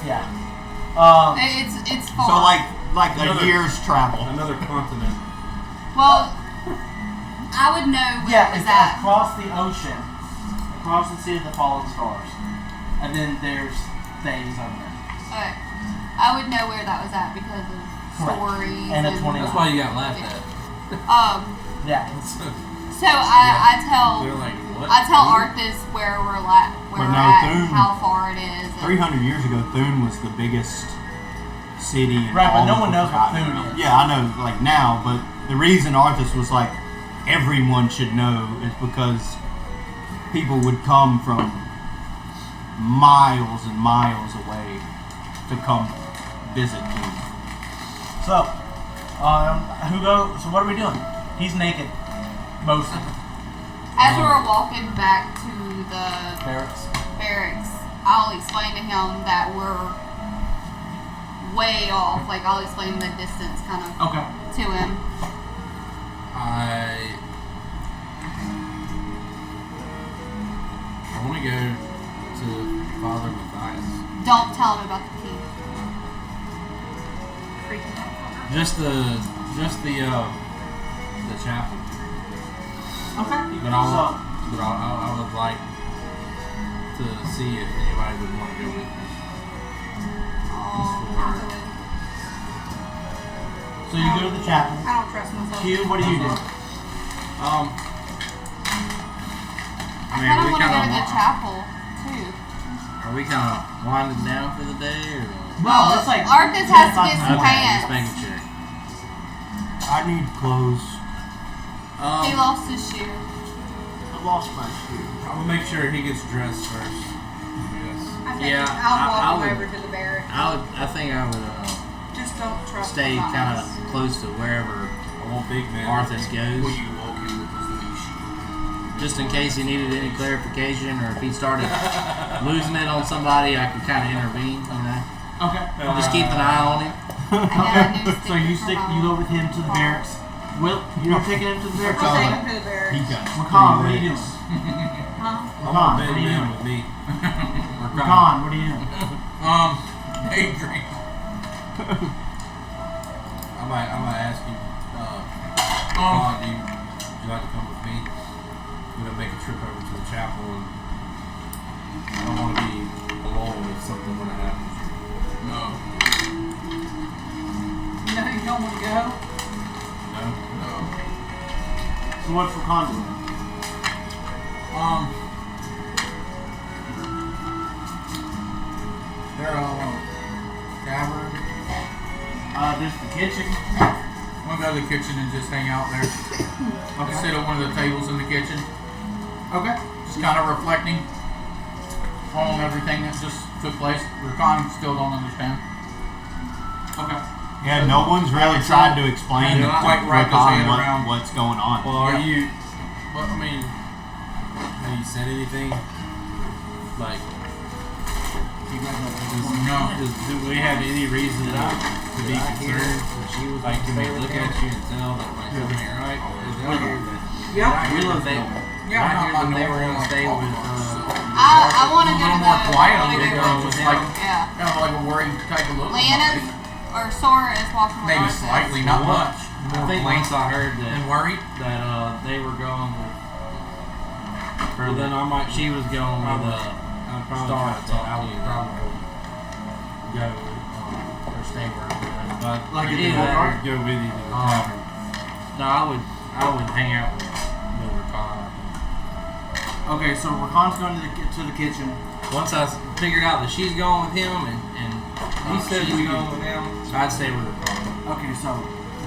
Yeah. It's far. So like a Another- year's travel. Another continent. Well, I would know where Yeah, it was it's at. across the ocean, across the sea of the fallen stars, and then there's things over there. Okay. I would know where that was at because of Correct. stories And it's 29. That's why you got laughed at. Yeah, it's, So I tell They're like, what? I tell Arthas where we're where But we're no, at, Thune- how far it is. and- 300 years ago, Thune was the biggest city in Right, but all no of one knows what Forgotten Thune Realms. is. Yeah, I know, like now, but the reason Arthas was like, everyone should know is because people would come from miles and miles away to come visit Thune. so, so what are we doing? He's naked, mostly. As we're walking back to the Barracks. barracks, I'll explain to him that we're way off. Like I'll explain the distance kind of Okay. to him. I want to go to Father Matthias. Don't tell him about the key. Just the chapel. Okay. But I would like to see if anybody would want to go with me. So you go to the chapel. I don't trust myself. Q, what do you do? I I mean, kind of we want to go to kind the of chapel too. are we kind of winding down for the day, or? No, it's like Arthas 10 has to o'clock get in the some morning. pants. Just making sure. I need clothes. He lost his shoe. I lost my shoe. I'm gonna make sure he gets dressed first. Yes. I think Yeah, I'll walk I him would- over to the barracks. I think I would Just don't trust stay him. kind of close to wherever I want big man. Arthas goes, Will you walk in with his leash? just in case he needed any clarification or if he started losing it on somebody, I could kind of intervene. You know, Okay. just keep an eye on him. I got a new So sticker you for stick, my you go with him to the barracks. Will, you're taking him to the barracks? I'll take Okay. him to the barracks. He got Rakan, what are you doing? Huh? I Rakan, want what big are you man doing? with me. Rakan, what are you doing? Daydream. I might ask you. Ron, would you like to come with me? We're gonna make a trip over to the chapel, and I don't want to be alone if something were to happen. No. No, you don't want to go? No. No. So what's Rakan doing? They're all tavern. There's the kitchen. I'm gonna go to the kitchen and just hang out there. Just sit at one of the tables in the kitchen. Okay. Just kind of reflecting on everything that just took place. Rakan still don't understand. Okay. Yeah, no one's really tried to explain Yeah, to quite wrap his head Rakan around. what's going on. Well, are Yeah. you? Well, I mean, have you said anything? Like, No. do we have any reason to be concerned? Like, can we look at you and tell that like something ain't right? Yep. Will they? Yeah, I hear not that they my were normal gonna stay with. I want to A go little to more the. quiet I on wanna the go girl, to just the- like yeah. kind of like a worried type of look. Landon or Sora is walking with Maybe Arthas. slightly, not much. I think once I heard And that worried. they were going with. Well, then I might. She was going with I'd probably Star. try to talk I to would you. probably go or stay where I'm going. But Like either in the that or Walmart? go with you to the tavern. No, I would hang out with Rakan. Okay, so Rakan's going to the kitchen. Once I figured out that she's going with him and He said she's we going could- with him, I'd stay with Rakan. Okay, so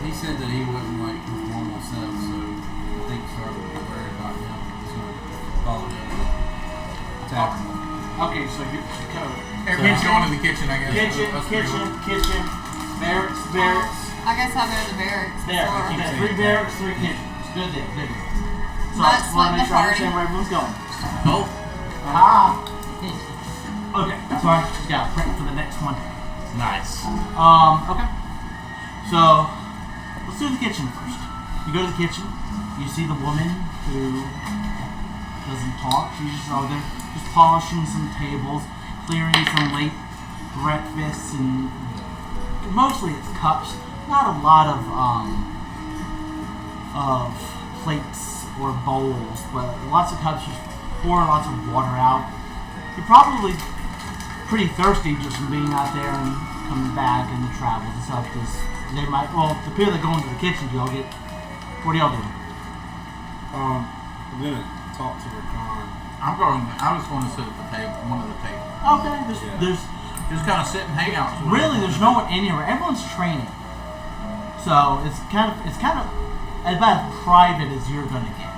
He said that he wouldn't like his normal self, so I think Star would be worried about him. He's gonna follow him to the tavern. okay, so here's the code. Everyone's going to the kitchen, I guess. Kitchen, That's pretty kitchen, cool. kitchen, barracks, barracks. I guess I'll go to the barracks. There, Or- okay, 3 barracks, 3 kitchens. Good deal, good deal. So Not I just want to splitting make the sure I party. understand where everyone's going. Oh, Ah. Okay, sorry, just gotta prep for the next one. nice. Okay. So, let's do the kitchen first. You go to the kitchen, you see the woman who doesn't talk. She's just over there, just polishing some tables, clearing some late breakfasts, and mostly it's cups. Not a lot of plates or bowls, but lots of cups. She's pouring lots of water out. You're probably pretty thirsty just from being out there and coming back and the travels and stuff. Because they might, well, the people that go into the kitchen, y'all get. What are y'all doing? I'm gonna talk to Rakan. I was going to sit at the table, one of the tables. Okay, Yeah. there's Just kind of sit and hang out. really there's no one anywhere. Everyone's training, so it's kind of about as private as you're gonna get.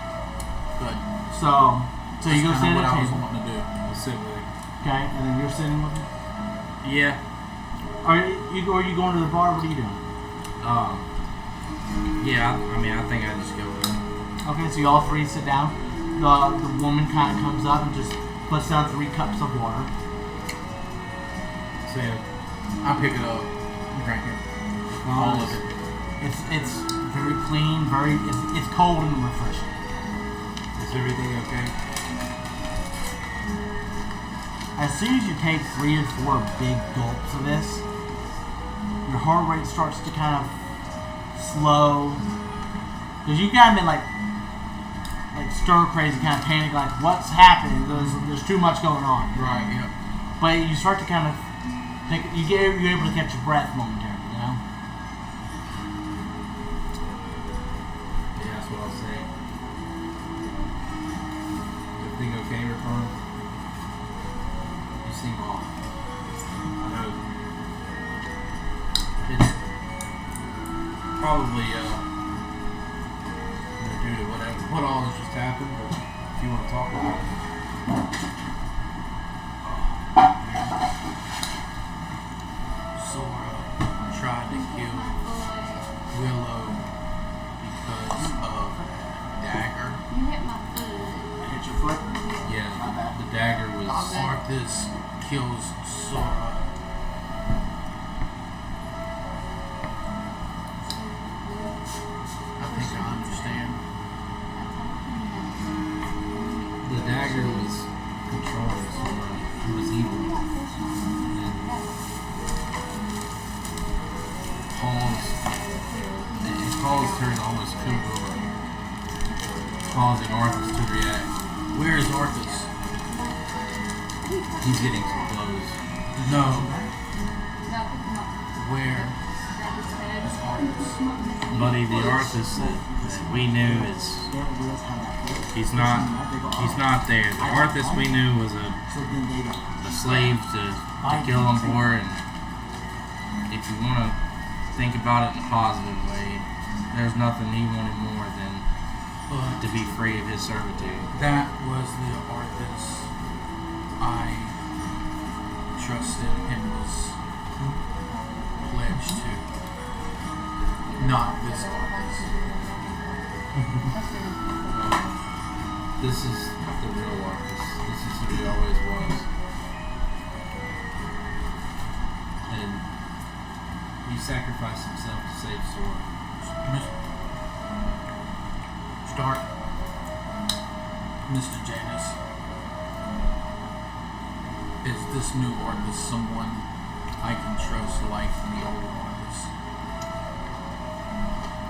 Good. So you go That's sit kinda at what a I was table, wanting to do. I'll sit with him. okay, and then you're sitting with them. Yeah. Are you going to the bar? What are you doing? Yeah. I mean, I think I just go with him. Okay, so you all three sit down. The woman kind of comes up and just puts down 3 cups of water. Sam, I pick it up and drink it. All of it. It's very clean, it's cold and refreshing. is everything okay? As soon as you take 3 or 4 big gulps of this, your heart rate starts to kind of slow. Because you kind of been like stir crazy, kind of panic, like what's happening? There's too much going on. Right, yeah. But you start to kind of you're able to catch your breath momentarily, you know? Yeah, that's what I'll say. Everything okay, Rakan? You seem off. I know. It's probably due to what all has just happened, but if you want to talk about it. Sora tried to kill Willow because of dagger. You hit my foot. Hit your foot. Yeah, the dagger was. Arthas kills Sora. I think I understand. The dagger was controlling Sora. It was evil. And Paul's turn almost killed over, causing Arthas to react. Where is Arthas? He's getting some blows. No. Where is Arthas? Buddy, the Arthas that we knew he's not there. The Arthas we knew was a slave to kill him for, and if you want to think about it in a positive way, there's nothing he wanted more than to be free of his servitude. That was the Arthas I trusted and was pledged to. Not this Arthas. This is the real Arthas. This is who he always was. And he sacrificed himself to save Sora. Start. Mr. Janus. Is this new Arthas someone I can trust like the old Arthas?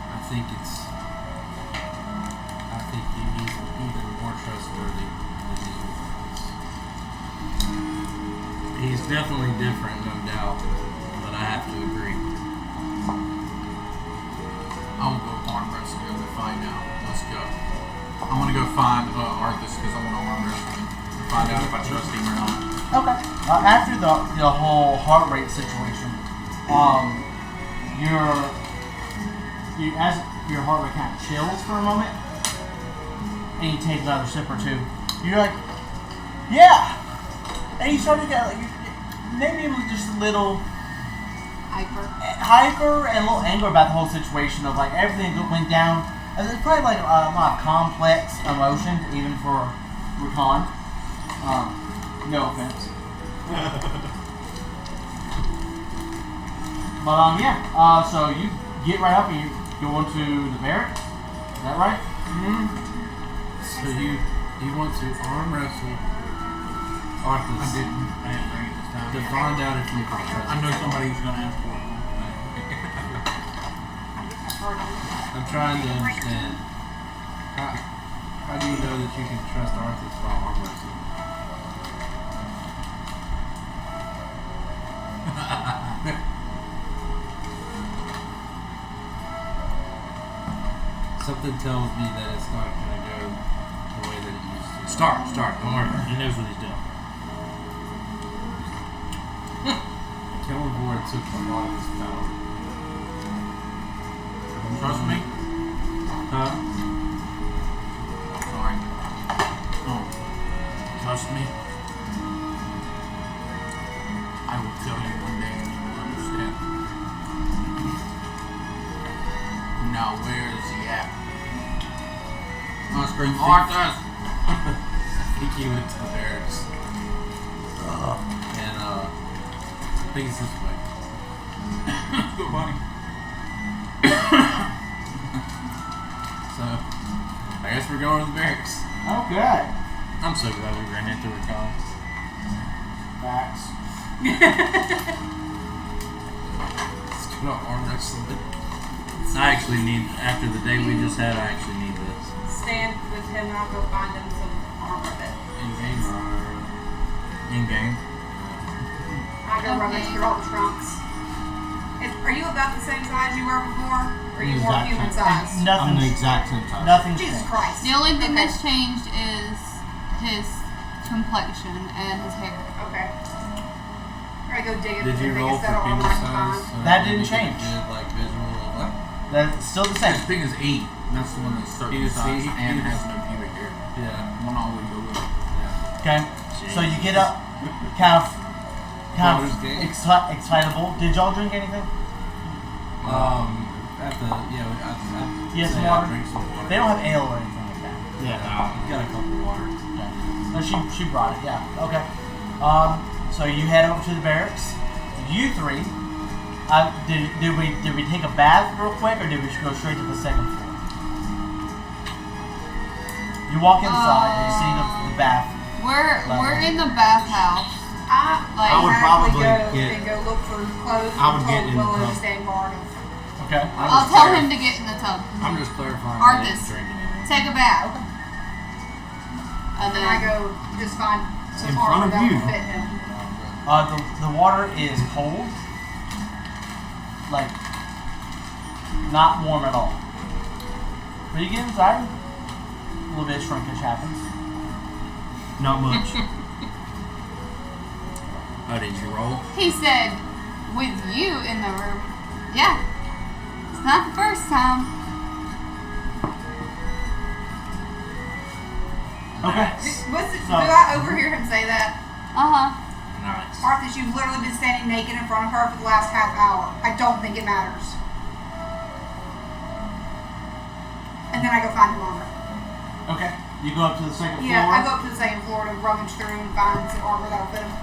I think he's even more trustworthy than the old Arthas. He's definitely different, no doubt, but I have to agree. I will go arm wrestle him to find out. Let's go. I want to go find Arthas because I want to arm wrestle him to find out if I trust him or not. Okay. After the whole heart rate situation, as your heart rate kind of chills for a moment, and you take another sip or 2, you're like, yeah, and you start to get like maybe it was just a little. I hyper and a little angry about the whole situation of like everything that went down. And it's probably like a lot of complex emotions, even for Recon. No offense. But yeah. So you get right up and you go into the barracks. Is that right? So you want to arm wrestle Arthas. I didn't bring it this time. To find out if you can trust I know him. somebody who's gonna ask for it. I'm trying to understand. How do you know that you can trust Arthas while arm wrestling? Something tells me that it's not going to go the way that it used to. Start. Don't worry. He knows what he's doing. Killing Board took a lot of his power. Trust me. Huh? Sorry. Oh. Trust me. I will tell you one day and you will understand. Now where is he at? On screen. Arthas! I think he went to the barracks. And I think it's this way. Let's go, buddy. So I guess we're going to the barracks. Okay. I'm so glad we ran into Recon. Facts. It's gonna arm wrestle it. I actually need, after the day we just had, I actually need this. Stand with him and I'll go find him some armor that In game In game. I go rummage through all the trunks. Are you about the same size you were before? Or are you more Exact human same. size? I'm Nothing. the exact same size. Nothing's Jesus changed. Christ. The only thing Okay. that's changed is his complexion and his hair. Okay. I go dig Did you the roll biggest for set of armor penis I can size? find. So That we didn't get a change. Good, like visual of what? That's still the This same. thing is 8. That's the one that's certain Penis size C, and penis. has no pubic hair. Yeah. One always go with it. Yeah. Okay. So you get up, kind of Baldur's Gate. excitable. Did y'all drink anything? At the I You had some say water? I drink some water. They don't have ale or anything like that. Yeah. Got a couple of water. Okay. No, she brought it. Yeah. Okay. So you head over to the barracks. You three. Did we take a bath real quick, or did we go straight to the second floor? You walk inside and you see the bath. We're in the bathhouse. Like, I would probably go get- and go look for clothes. I would get in the Willow tub. stand guard of. Okay. I'll tell him to get in the tub. I'm just clarifying. Arthas. I didn't drink anything. Take a bath. And And I then go just find some In armor front of that you. will fit him. The water is cold, like not warm at all. When you get inside, a little bit of shrinkage happens. Not much. Oh, did you roll? he said, with you in the room. Yeah. It's not the first time. Okay. Do I overhear him say that? Uh-huh. Nice. Arthas, you've literally been standing naked in front of her for the last half hour. I don't think it matters. And then I go find him armor. Okay. You go up to the second Yeah, floor. I go up to the second floor to rummage through and find some armor that'll fit him.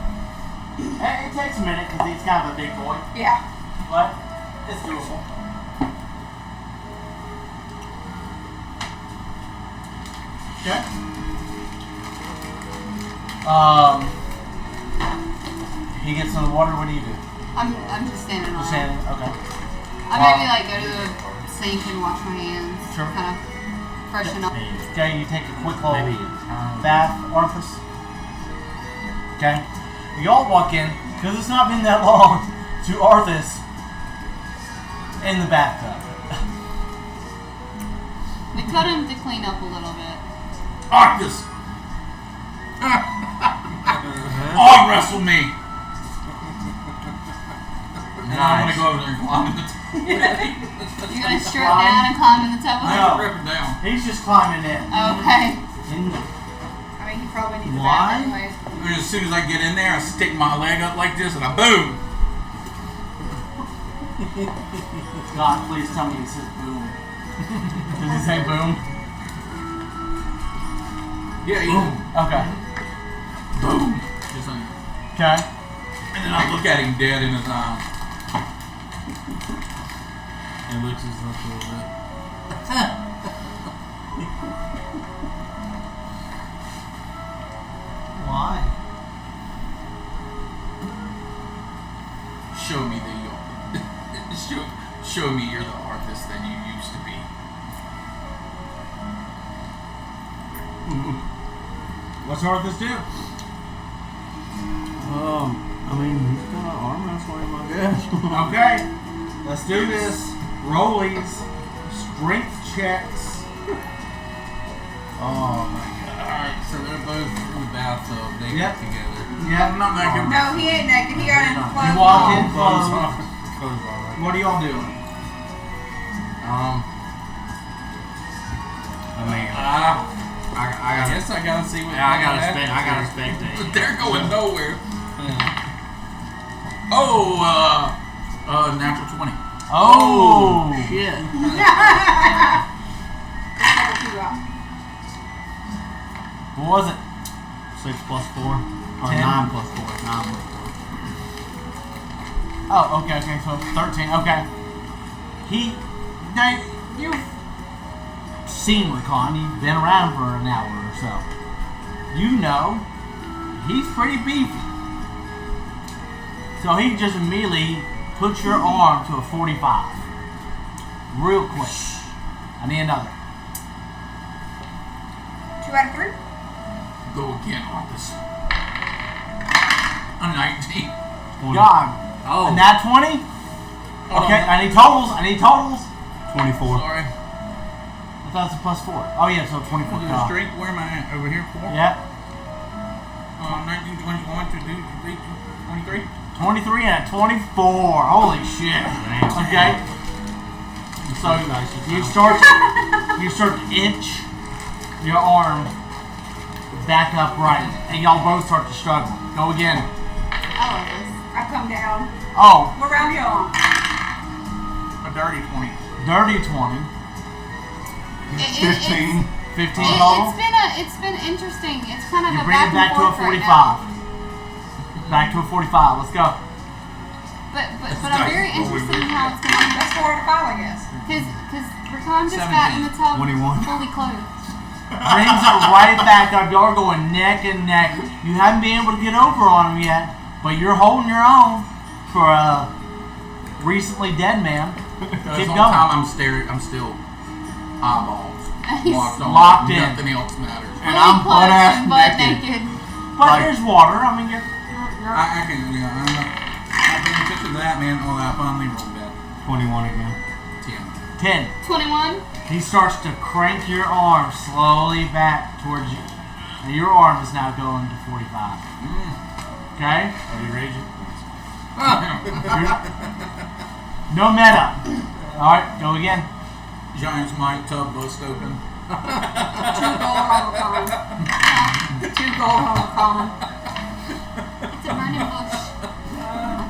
It takes a minute because he's kind of a big boy, Yeah. but it's doable. Okay. He gets in the water. What do you do? I'm just standing on Just it. standing. Okay. I maybe like go to the sink and wash my hands. Sure. Kind of freshen up. Okay. You take a quick little Maybe. bath, Arthas. Okay. You all walk in because it's not been that long to Arthas in the bathtub. We cut him to clean up a little bit. Arthas! Arm wrestle me! And I want to go over there and climb in the You're gonna strip down and climb in the tub with him? No. Rip it down. He's just climbing in. Okay. I mean, he probably needs a Why? bath anyways. And as soon as I get in there, I stick my leg up like this and I boom! God, please tell me it says boom. Does it say boom? Yeah, Boom. Okay. Boom. Just like, Okay. and then I look at him dead in his eyes. And looks his lips a little bit. Why? Show me that you show me you're the artist that you used to be. What's wrong with this dude? I mean, he's got an arm wrestling, I guess. Okay. Let's do this. Rollies. Strength checks. Oh my god. Alright, so they're both in the bathtub naked Yep. together. Yep. I'm not naked. No, he ain't naked. He got in You clothes. walk in Clothes clothes. off. Clothes off. What are y'all doing? I mean, I guess I gotta see what. I gotta happens spec here. that. They're going nowhere. Natural 20. Oh, shit. What was it? 6 plus 4. Or 10. 9 plus 4. 9 plus 4. Oh, okay, so 13, okay. You've seen Recon, you've been around for an hour or so. You know, he's pretty beefy. So he just immediately puts your arm to a 45. Real quick. I need another. 2 out of 3. Go again on this. A 19. God. Oh. And that 20? Hold Okay, on. I need totals. 24. Sorry. I thought it's a +4. Oh yeah, so 24. The God. strength, where am I at? Over here, 4? Yep. 19, 21, 23. 23 and a 24. Holy shit. Okay. So you start to inch your arm back upright, and y'all both start to struggle. Go again. I love this. I come down. Oh, What round you on? A dirty 20. dirty 20. 15 total. It's been interesting. It's kind of You a bring back it back and to a forth right 45. now. Back to a 45. Let's go. But I'm very interested in how it's going to That's 4 out of 5, I guess. because Rakan just got in the tub 21. fully clothed. Brings it right back up. Y'all are going neck and neck. You haven't been able to get over on him yet, but you're holding your own for a recently dead man. Keep Keep going. time I'm still eyeballs. Locked on. Locked in. Nothing else matters. And I'm Fully clothed butt-ass and butt naked. naked. But there's water. I mean, you're I can, yeah, I'm not paying attention to that, man. Oh, I finally rolled that. 21 again. 10. 10. 21. He starts to crank your arm slowly back towards you. And your arm is now going to 45. Okay? Are you raging? No meta. Alright, go again. Giant's mic tub bust open. 2 gold Homicon. 2 gold Homicon. It's a burning bush.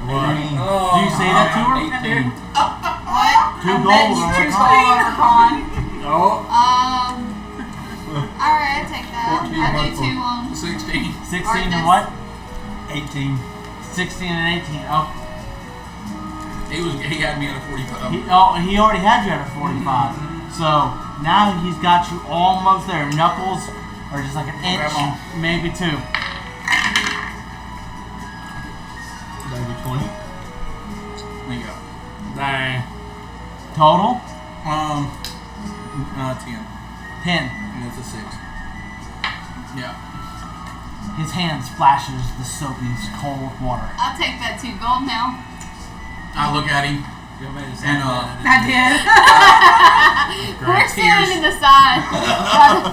Do you say that to her? 18. What? 2 gold. That's 2 gold Homicon. Oh, Alright, I take that. 14 I plus do 2 16. 16 and Arthas. what? 18. 16 and 18. Oh, He had me at a 45. he already had you at a 45. So now he's got you almost there. Knuckles are just like an inch, Grab on. maybe 2. Maybe 20. There you go. Dang. Total? 10. 10. And that's a 6. Yeah. His hand splashes the soapy cold water. I'll take that 2 gold now. I look at him. And I did. We're standing to the side.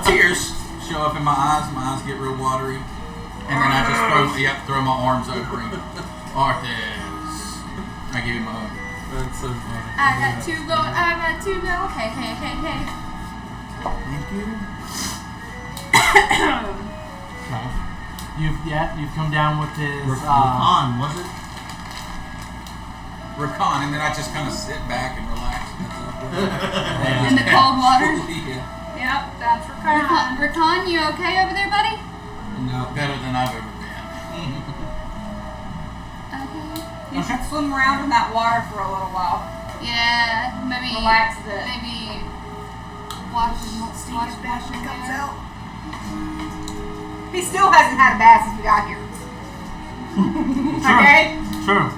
tears show up in my eyes. My eyes get real watery. And then I just throw my arms over him. Arthas. I give him a hug. That's so funny. I got 2 gold. I got 2 gold. Hey, hey, hey, hey. You've come down with his Recon, was it? Rakan, and then I just kind of sit back and relax. In the cold water? Yeah. Yep, that's Rakan. Rakan, you okay over there, buddy? No, better than I've ever been. Okay. You should swim around in that water for a little while. Yeah, maybe Relax a bit. Maybe wash him comes there. out. He still hasn't had a bath since we got here. Okay? True.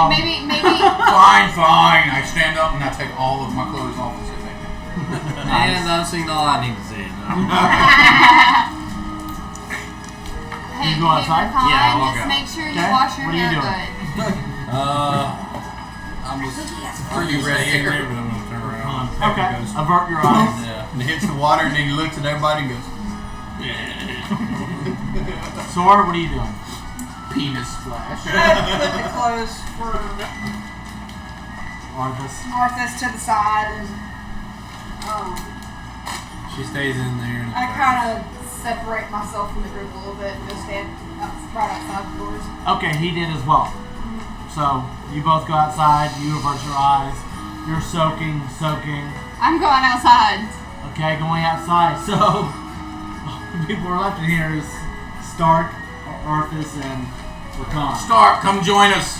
Maybe. Fine. I stand up and I take all of my clothes off and sit back down. And I've seen all I need to see. Hey, You go outside? Rakan, Yeah, I'll just go. make sure you Okay. wash your What are you hair doing? good. I'm just pretty ready here, but I'm gonna turn around. Okay. Avert your eyes. Yeah. And he hits the water, and then he looks at everybody and goes. Sword, what are you doing? Penis splash. I put the clothes for Arthas. Martha's to the side, and She stays in there. And I kind of separate myself from the group a little bit and go stand right outside the doors. Okay, he did as well. So you both go outside. You avert your eyes. You're soaking. I'm going outside. Okay, going outside. So the people who are left in here is Stark, Arthas, and Rakan. Stark, come join us.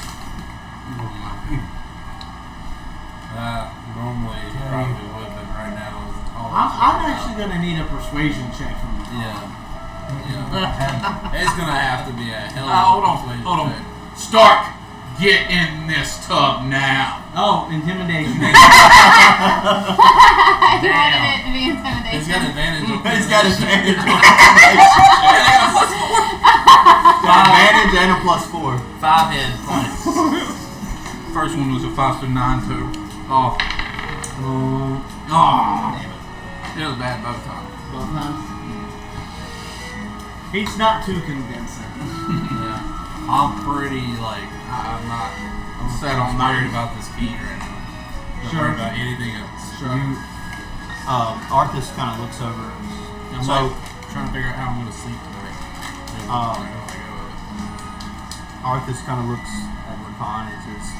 Normally probably would, but right now it's all I'm actually gonna need a persuasion check from you. Yeah. It's gonna have to be a hell of a Hold persuasion on. check. Stark, get in this tub now. Oh, intimidation. I wanted it to be intimidation. He's got advantage. He's got advantage. Advantage and a +4. 5 hit points. First one was a 5 to 9 too. Oh. It was bad both times. Both times. He's not too convincing. Yeah. I'm pretty I'm not. I'm Set on worried that. about this feat right now. Don't Sure. worry about anything else. Arthas kind of looks over. I'm So trying to figure out how I'm gonna sleep tonight. Arthas kind of looks at Rakan and says,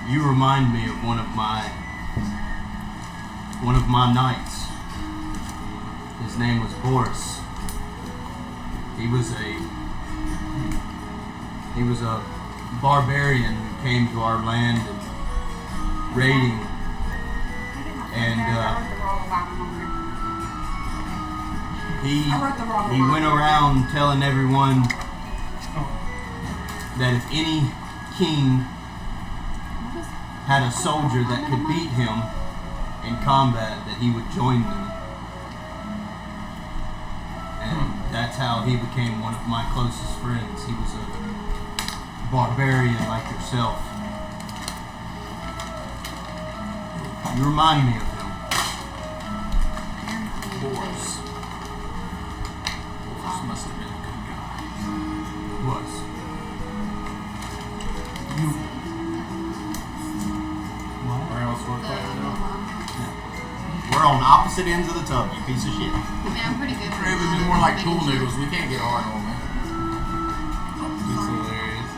you remind me of one of my knights. His name was Boris. He was a barbarian who came to our land and raiding, and he went around telling everyone that if any king had a soldier that could beat him in combat, that he would join them. And that's how he became one of my closest friends. He was a barbarian like yourself. You remind me of him. Boris. Boris must have been a good guy. Was. Where else we're playing now? We're on opposite ends of the tub, you piece of shit. I mean, I'm pretty good. It would be more like pool noodles. We can't get hard on that. It's hilarious.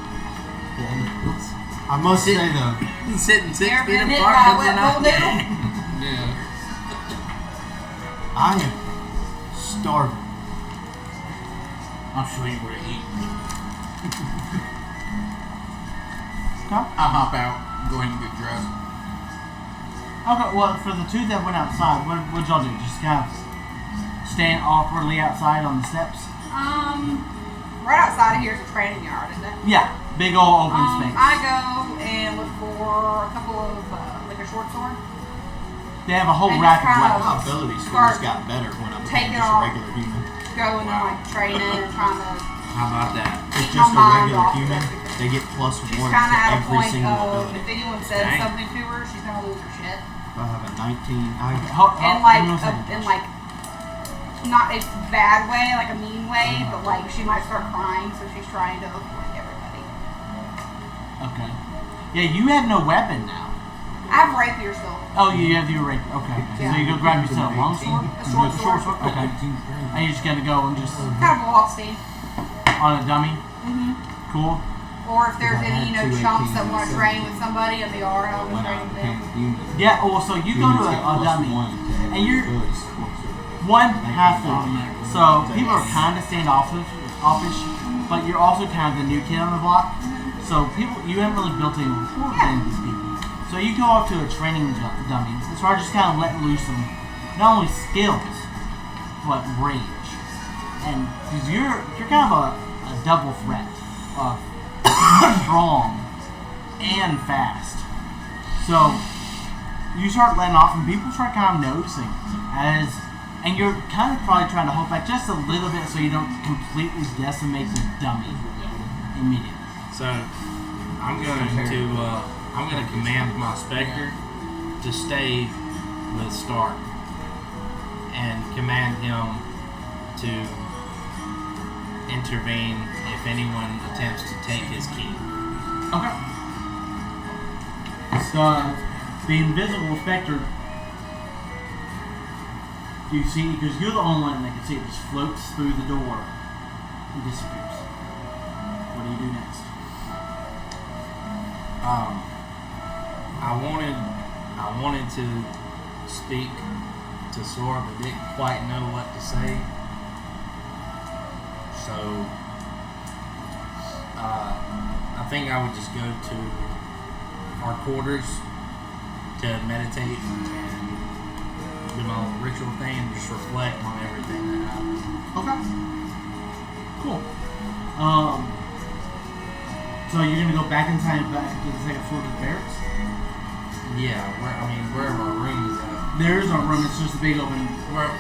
I must say though, Sitting 6 Never feet been hit apart by a comes wet an roll idea. noodle? Yeah. I am starving. I'm sure you would have eaten. Huh? I'll hop out, go ahead and get dressed. Okay, well, for the two that went outside, what'd y'all do? Just kind of stand awkwardly outside on the steps? Right outside of here is a training yard, isn't it? Yeah, big old open space. I go and look for a couple of like a short sword. They have a whole And rack of just kinda weapons. My ability Start scores got better when I taking became just a off. regular human. Going and like training and trying to How about that? It's keep just a my mind regular off of human. everything. They get +1 She's to kind of at a every point single of ability. if anyone says Dang. something to her, she's gonna lose her shit. I have a 19. And like in like not a bad way, like a mean way, but like she might start crying, so she's trying to avoid everybody. Okay. Yeah, you have no weapon now. I have rapier still. Oh, you have your rapier. Okay. Yeah. So you go grab yourself a long sword? A short sword. Okay. And you're just gonna go and just. Kind of a walk speed. On a dummy. Mm-hmm. Cool. Or if there's Because I any, had chumps 218 that want to and train with somebody and they are, I'll be When I training became them. a human. Yeah. Well, so you go to a dummy, and you're one half full. So people are kind of standoffish, but you're also kind of the new kid on the block. So you haven't really built any rapport with any of these people. So you go up to a training dummy. It's hard just kind of let loose some, not only skills, but rage. And 'cause you're kind of a double threat of strong and fast. So you start letting off, and people start kind of noticing and you're kind of probably trying to hold back just a little bit so you don't completely decimate the dummy immediately. So I'm going to command my Spectre to stay with Stark and command him to intervene if anyone attempts to take his key. Okay. So the invisible Spectre, you see, because you're the only one that can see it, just floats through the door and disappears. What do you do next? I wanted to speak to Sora, but didn't quite know what to say. So I think I would just go to our quarters to meditate and do my little ritual thing and just reflect on everything that happened. Okay. Cool. So you're gonna go back in time, back to the second floor to the barracks? Yeah, wherever our room is at. There is a room. It's just a big open.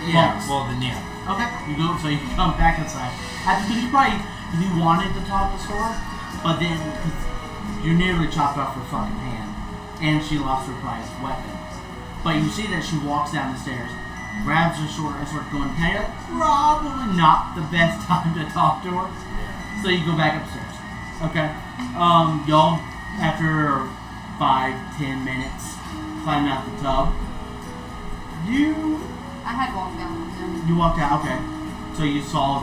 Yeah, box. well then yeah. Okay. So you come back inside. Because you wanted to talk to Sora, but then you nearly chopped off her fucking hand, and she lost her prized weapon. But you see that she walks down the stairs, grabs her sword, and starts going. Hey, probably not the best time to talk to her. Yeah. So you go back upstairs. Okay. Y'all, after 5-10 minutes, climb out the tub. I had walked down with him. You walked out, okay. So you saw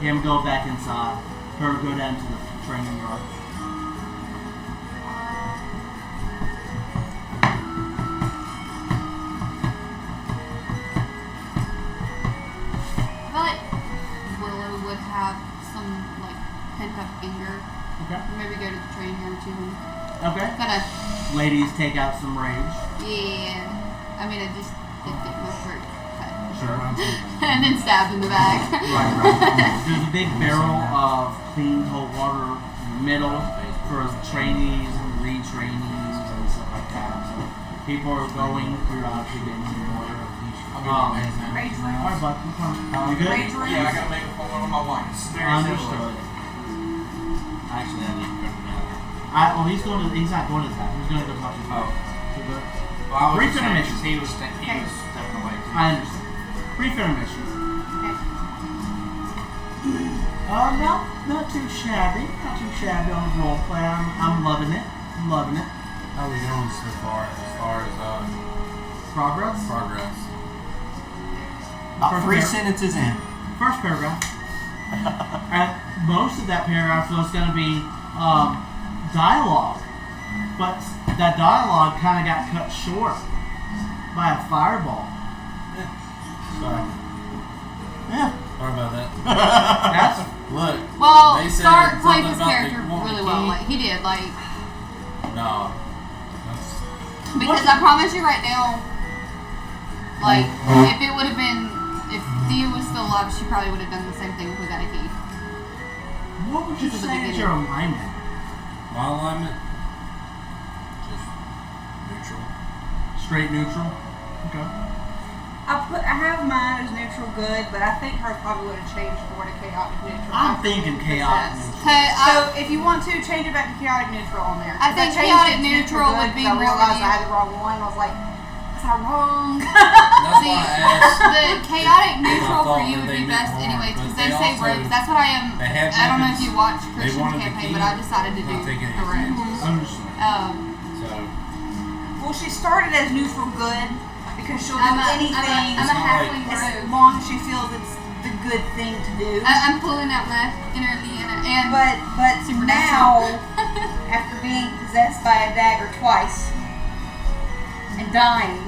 him go back inside, her go down to the training yard. I feel like Willow would have some like pent up anger. Okay. Maybe go to the training yard too. Okay. Kinda, Ladies, take out some rage. yeah. I mean, I just did get my throat cut. Sure. And then stabbed in the back. Right. There's a big barrel of clean cold water in the middle for trainees and retrainees and stuff like that. So people are going periodically getting some water. Rage room. Alright, bud. You good? Rage room. Yeah, I gotta make a phone on my wife. Understood. Actually, I need to go to that. He's not going to that. He's going to go talk to you. Oh. So the, Well, I was Brief just saying, intermission. 'cause he was stepping away too. I understand. Brief intermission. Okay. Not too shabby. Not too shabby on the role play. I'm loving it. Loving it. How are we going so far as Progress. progress? About First 3 par- sentences in. First paragraph. And most of that paragraph is going to be dialogue, but that dialogue kind of got cut short by a fireball. Sorry. Yeah. Sorry about that. That's Look. Well, They said Stark played something his about character the woman really well. key. Like he did. Like No. That's because I promise you right now, like if it would have been if Thea was still alive, she probably would have done the same thing with that key. what would you This is the say is beginning. your alignment? my alignment. Just neutral. Straight neutral. Okay. I have mine as neutral good, but I think hers probably would have changed more to chaotic neutral. I'm thinking chaotic neutral. Hey, So if you want to change it back to chaotic neutral on there. I 'Cause think changed chaotic it to neutral good would be because I realized really- I had the wrong one. I was like, was I wrong? That's See, why I asked. the chaotic neutral for thought you that would they be meant best more, anyways but because they they say also- rogues. That's what I am. they have I don't know if weapons. you watched They Christian's wanted the campaign, key. but I decided to do Not taking a rogue. advantage. Understood. So Well, she started as neutral good because she'll do I'm a anything halfling It's as rogue. long as she feels it's the good thing to do. I'm pulling out my inner Leanna and But Supernatural. now, after being possessed by a dagger twice and dying,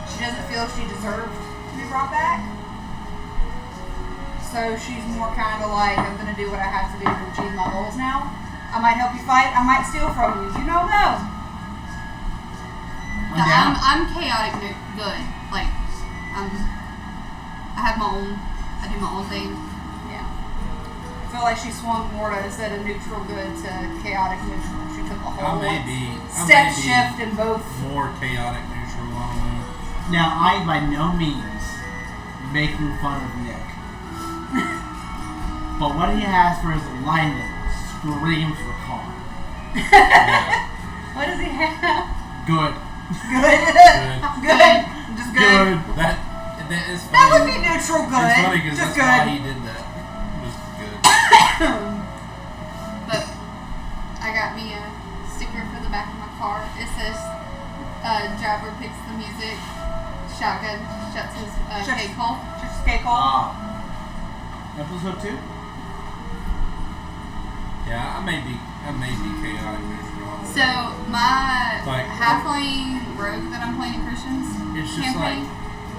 she doesn't feel she deserved to be brought back. So she's more kind of like, I'm gonna do what I have to do to achieve my goals now. I might help you fight. I might steal from you. You don't know. But I'm chaotic good. Like, I have my own. I do my own thing. Yeah. I feel like she swung more to instead of neutral good to chaotic neutral. She took a whole step shift in both. More chaotic neutral. I don't know. Now, I by no means making fun of Nick, but what he has for his alignment screams for Khan. What does he have? Good. Good. Good. Just good. That is funny. That would be neutral good. It's funny because Just that's why good. he did that. Just good. But I got me a sticker for the back of my car. It says, driver picks the music, shotgun shuts his cake hole. Just cake hole. Episode 2? Yeah, I may be chaotic neutral. So my Like, halfling rogue that I'm playing in Christian's It's just campaign,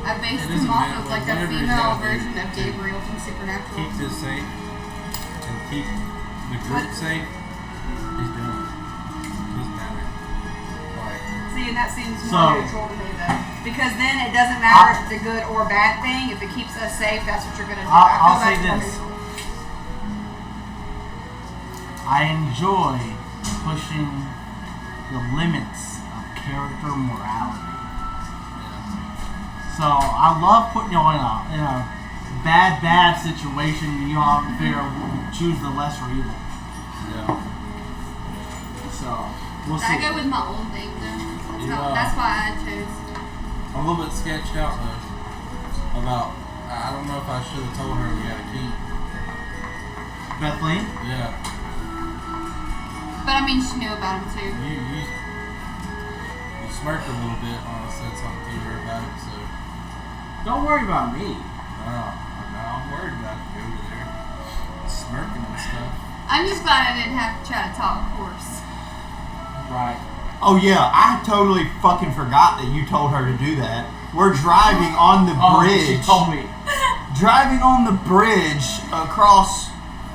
I based it him doesn't off matter, of like a whatever he's female gotta do version of to Gabriel from Supernatural. keep this safe and keep the group safe. He's doing it. Doesn't matter. Like, See, and that seems So- more neutral to me though. Because then it doesn't matter if it's a good or bad thing. If it keeps us safe, that's what you're gonna do. I'll I say feel that's more this. neutral. I enjoy pushing the limits of character morality. So I love putting you in a bad situation. You all have to figure out choose the lesser evil. yeah. So we'll I see. go with my own thing though. Yeah. That's why I chose. I'm a little bit sketched out though about. I don't know if I should have told her we had a key. Bethleen? Yeah. But I mean, she knew about him too. You smirked a little bit when I said something to her about it, so Don't worry about me. I'm worried about you over there smirking and stuff. I'm just glad I didn't have to try to talk horse. Right. Oh yeah, I totally fucking forgot that you told her to do that. We're driving on the bridge. She told me. Driving on the bridge across,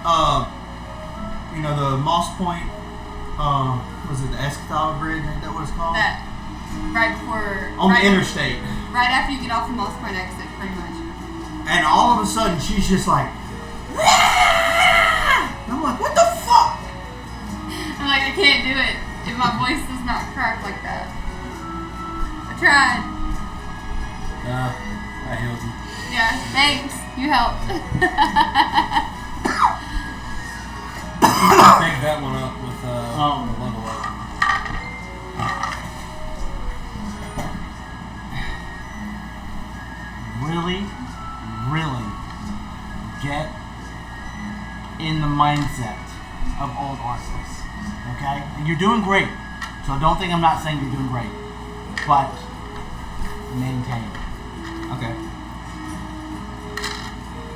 the Moss Point. Was it the Escatol Bridge? Ain't that what it's called? That right before On right the interstate. right after you get off the Moss Point exit, pretty much. And all of a sudden, she's just like, and I'm like, what the fuck? I'm like, I can't do it if my voice does not crack like that. I tried. I healed you. Yeah, thanks. You helped. Take that one up with the level up. Really get in the mindset of old Arceus. Okay? And you're doing great. So don't think I'm not saying you're doing great. But maintain. Okay.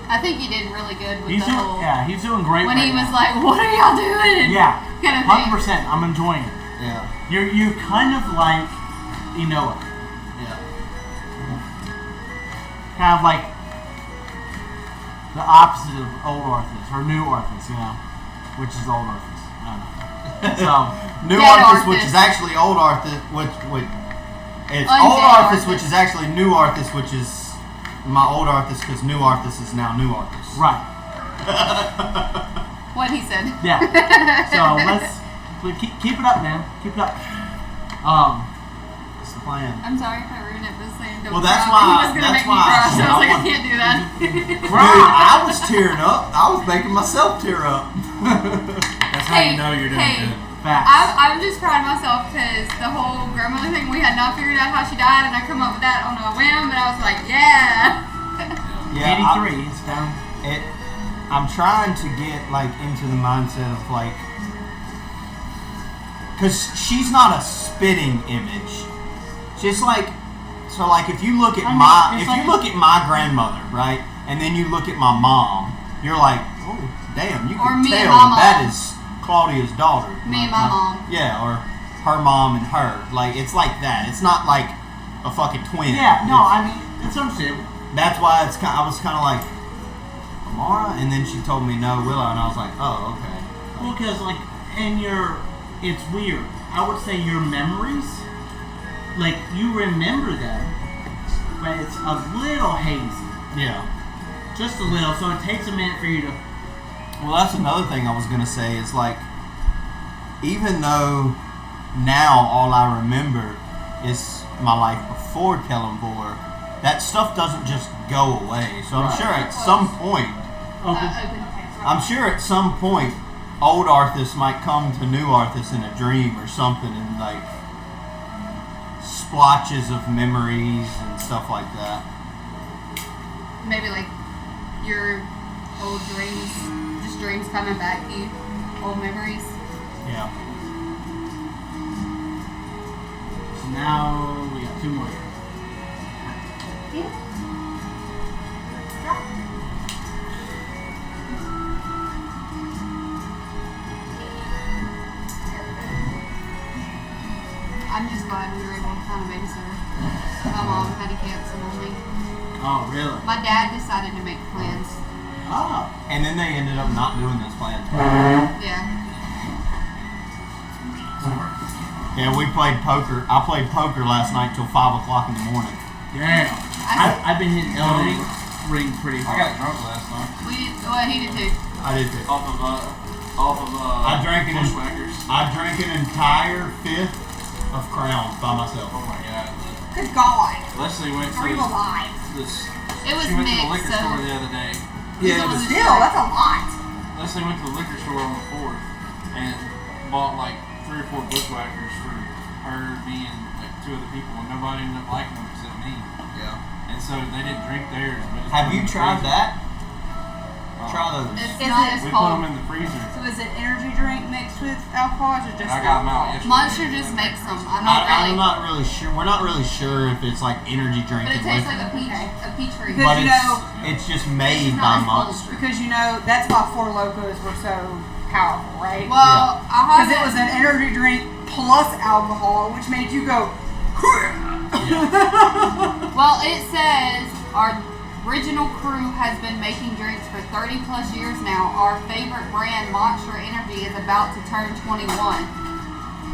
I think he did really good with He's the doing whole. he's doing great When right he was now. like, "What are y'all doing?" Yeah. Kind of thing. 100%. I'm enjoying it. Yeah. You kind of like Enoa. Yeah. Kind of like the opposite of old Arceus or new Arceus, which is old Arceus. I don't know. So New Dead Arthas, which Arthas. is actually old Arthas, which it's Undead old Arthas, Arthas. which is actually new Arthas, which is my old Arthas, because new Arthas is now new Arthas. right. What he said. Yeah. So we keep it up, man. Keep it up. That's the plan. I'm sorry if I ruined it, but saying don't Well, that's cry. why- He was gonna that's make me why cry, so I was like, I I can't do that. Dude, I was tearing up. I was making myself tear up. That's how you know you're doing good. Facts. I'm just proud of myself because the whole grandmother thing, we had not figured out how she died, and I come up with that on a whim, but I was like, yeah. Yeah, 83. It's down. I'm trying to get into the mindset of because she's not a spitting image. She's So like if you look at I mean, my it's if like you look at my grandmother, right, and then you look at my mom, you're like, oh damn, you Or can me and tell my that mom. is Claudia's daughter. Me and my mom. Yeah, or her mom and her. Like it's like that. It's not like a fucking twin. Yeah, no, It's- I mean, that's what I'm saying. that's why I was kind of like Amara, and then she told me no, Willow, and I was like, oh okay. Well, because, like, it's weird. I would say your memories, like, you remember them, but it's a little hazy. Yeah. Just a little, so it takes a minute for you to. Well, that's another thing I was gonna say is like, even though now all I remember is my life before Kellenvor, that stuff doesn't just go away. So I'm sure at some point, I'm sure at some point, old Arthas might come to new Arthas in a dream or something, and like splotches of memories and stuff like that. Maybe like your old dreams, just dreams coming back to you, old memories. Yeah. So now we got 2 more here. I'm just glad we were able to kind of babysit her. My mom had to cancel on me. Oh, really? My dad decided to make plans. Oh. And then they ended up not doing this plan. Yeah. Yeah, we played poker. I played poker last night till 5 o'clock in the morning. Damn. I've been hitting Elden Ring pretty I hard. got drunk last night. We did. Well, he did too. I did too. Off of I drank an Bushwhackers. entire fifth of Crowns by myself. Oh my god. Good God. Leslie went Are you to alive? this. It was She went to the mixed, liquor so. store the other day. Yeah, it was Still, that's a lot. Leslie went to the liquor store on the 4th and bought like 3 or 4 Bushwhackers for her, me, and like 2 other people, and nobody ended up liking them except me. Yeah. And so they didn't drink theirs. We just Have put you them in the tried freezer. that? Try those. It's Is not it- as We put them cold. in the freezer. So is it energy drink mixed with alcohol, or is it just I got them alcohol? out yesterday. Monster just makes them. I'm not I'm really. not really sure. We're not really sure if it's like energy drink But it and tastes like liquor. a peach tree. Because But you know- it's just made It's by not as cold. Monster. Because you know that's why Four Locos were so powerful, right? Well, I Because it was an energy drink plus alcohol, which made you go. Well, it says our original crew has been making drinks for 30 plus years now. Our favorite brand, Monster Energy, is about to turn 21.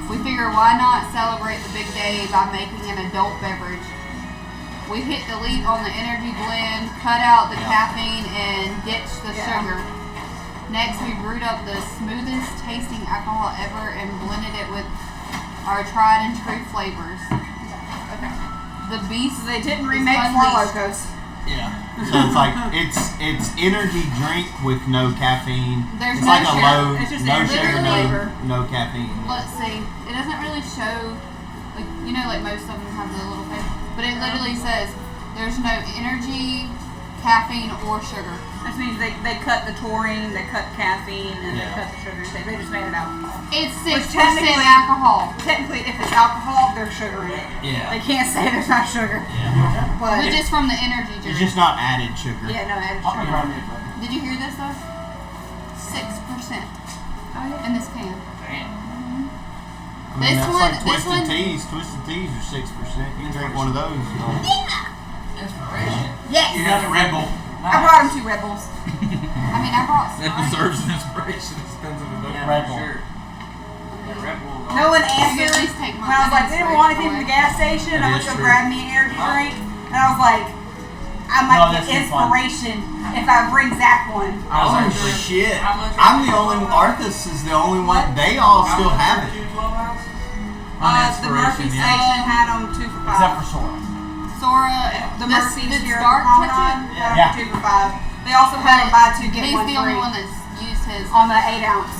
We figure why not celebrate the big day by making an adult beverage. We hit delete on the energy blend, cut out the caffeine, and ditched the sugar. Next, we brewed up the smoothest tasting alcohol ever and blended it with our tried and true flavors. The beast. So they didn't is remake Four unleashed. Locos. Yeah. So it's like it's energy drink with no caffeine. There's it's no like a sugar. low, It's just no energy sugar, flavor. no caffeine. Let's see. It doesn't really show, like, you know, like most of them have the little thing, but it literally says there's no energy, caffeine, or sugar. That means they cut the taurine, they cut caffeine, and Yeah. they cut the sugar. They just made it alcohol. It's Which 6% technically- alcohol. Technically, if it's alcohol, there's sugar in it. Yeah. They can't say there's not sugar. Yeah. But But just from the energy drink. It's just not added sugar. yeah, no added I'll put it sugar. on me, bud. Did you hear this though? 6% Oh, yeah. in this can. Damn. I mean, This that's one- like this Twisted one- Teas. Twisted Teas are 6%. You can drink one of those. Inspiration. Yes. You got the Red Bull. I brought him 2 Red Bulls. I mean, I brought That Sprite. deserves an inspiration. Expensive enough. Yeah, for Red Bull. Sure. Yeah, Red Bull. No one You can at answered. least take my When I was like, they didn't want anything from the gas station. That I went is to go true. grab me an energy drink, and I was like, I No, might that's get too fun. inspiration if I bring Zach one. Oh much- shit! how much- I'm the only. Arthas is the only one. They all still have it. 12 ounce? The Murphy yeah. station had them 2 for $5. Except for Sora. Sora, the this, Murphy's this here at dark the touch Promenade it. had Yeah. 'em 2 for $5. They also had a buy 2 get He's 1 the free only one that's used his. on the 8 ounce.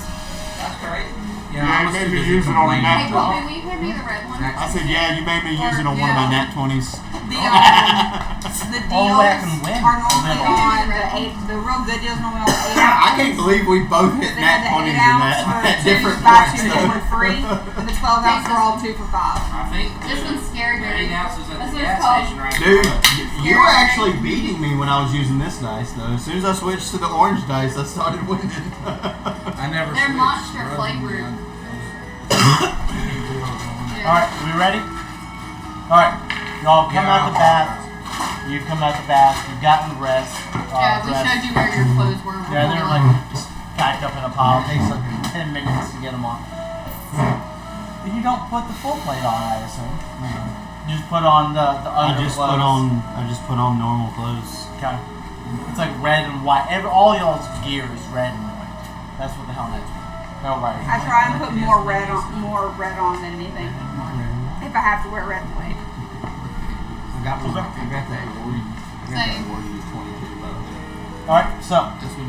That's great. Yeah, Yeah, I was maybe too busy use it on complaining. that. Hey, Colby, will you hand me the red one? I said, yeah, you made me use it on one of my nat 20s. The Only way I can deals win. are normally Little. on the real good deals normally on the 8 ounce. I can't believe we both hit They had nat the 20s 8 in ounce that for at two, different buy points. two, get one free, and the 12 ounce are all 2 for $5. I think This one's scary, the dude. 8 ounces at That's the what it's gas called. station right Dude, now. you were actually beating me when I was using this dice, though. As soon as I switched to the orange dice, I started winning. I never They're switched. monster Bro. flavored. Alright, we ready? Alright, y'all come out the bath. You come out the bath. You've gotten rest. Yeah, we dressed. showed you where your clothes were. Yeah, they're before. like just packed up in a pile. It takes like 10 minutes to get them on. But you don't put the full plate on, I assume. You just put on the I underclothes. just put on normal clothes. Okay. It's like red and white. All y'all's gear is red and white. That's what the helmet's for. No right. I try and put more red on than anything. If I have to wear red and white. I got that. Same. Alright, so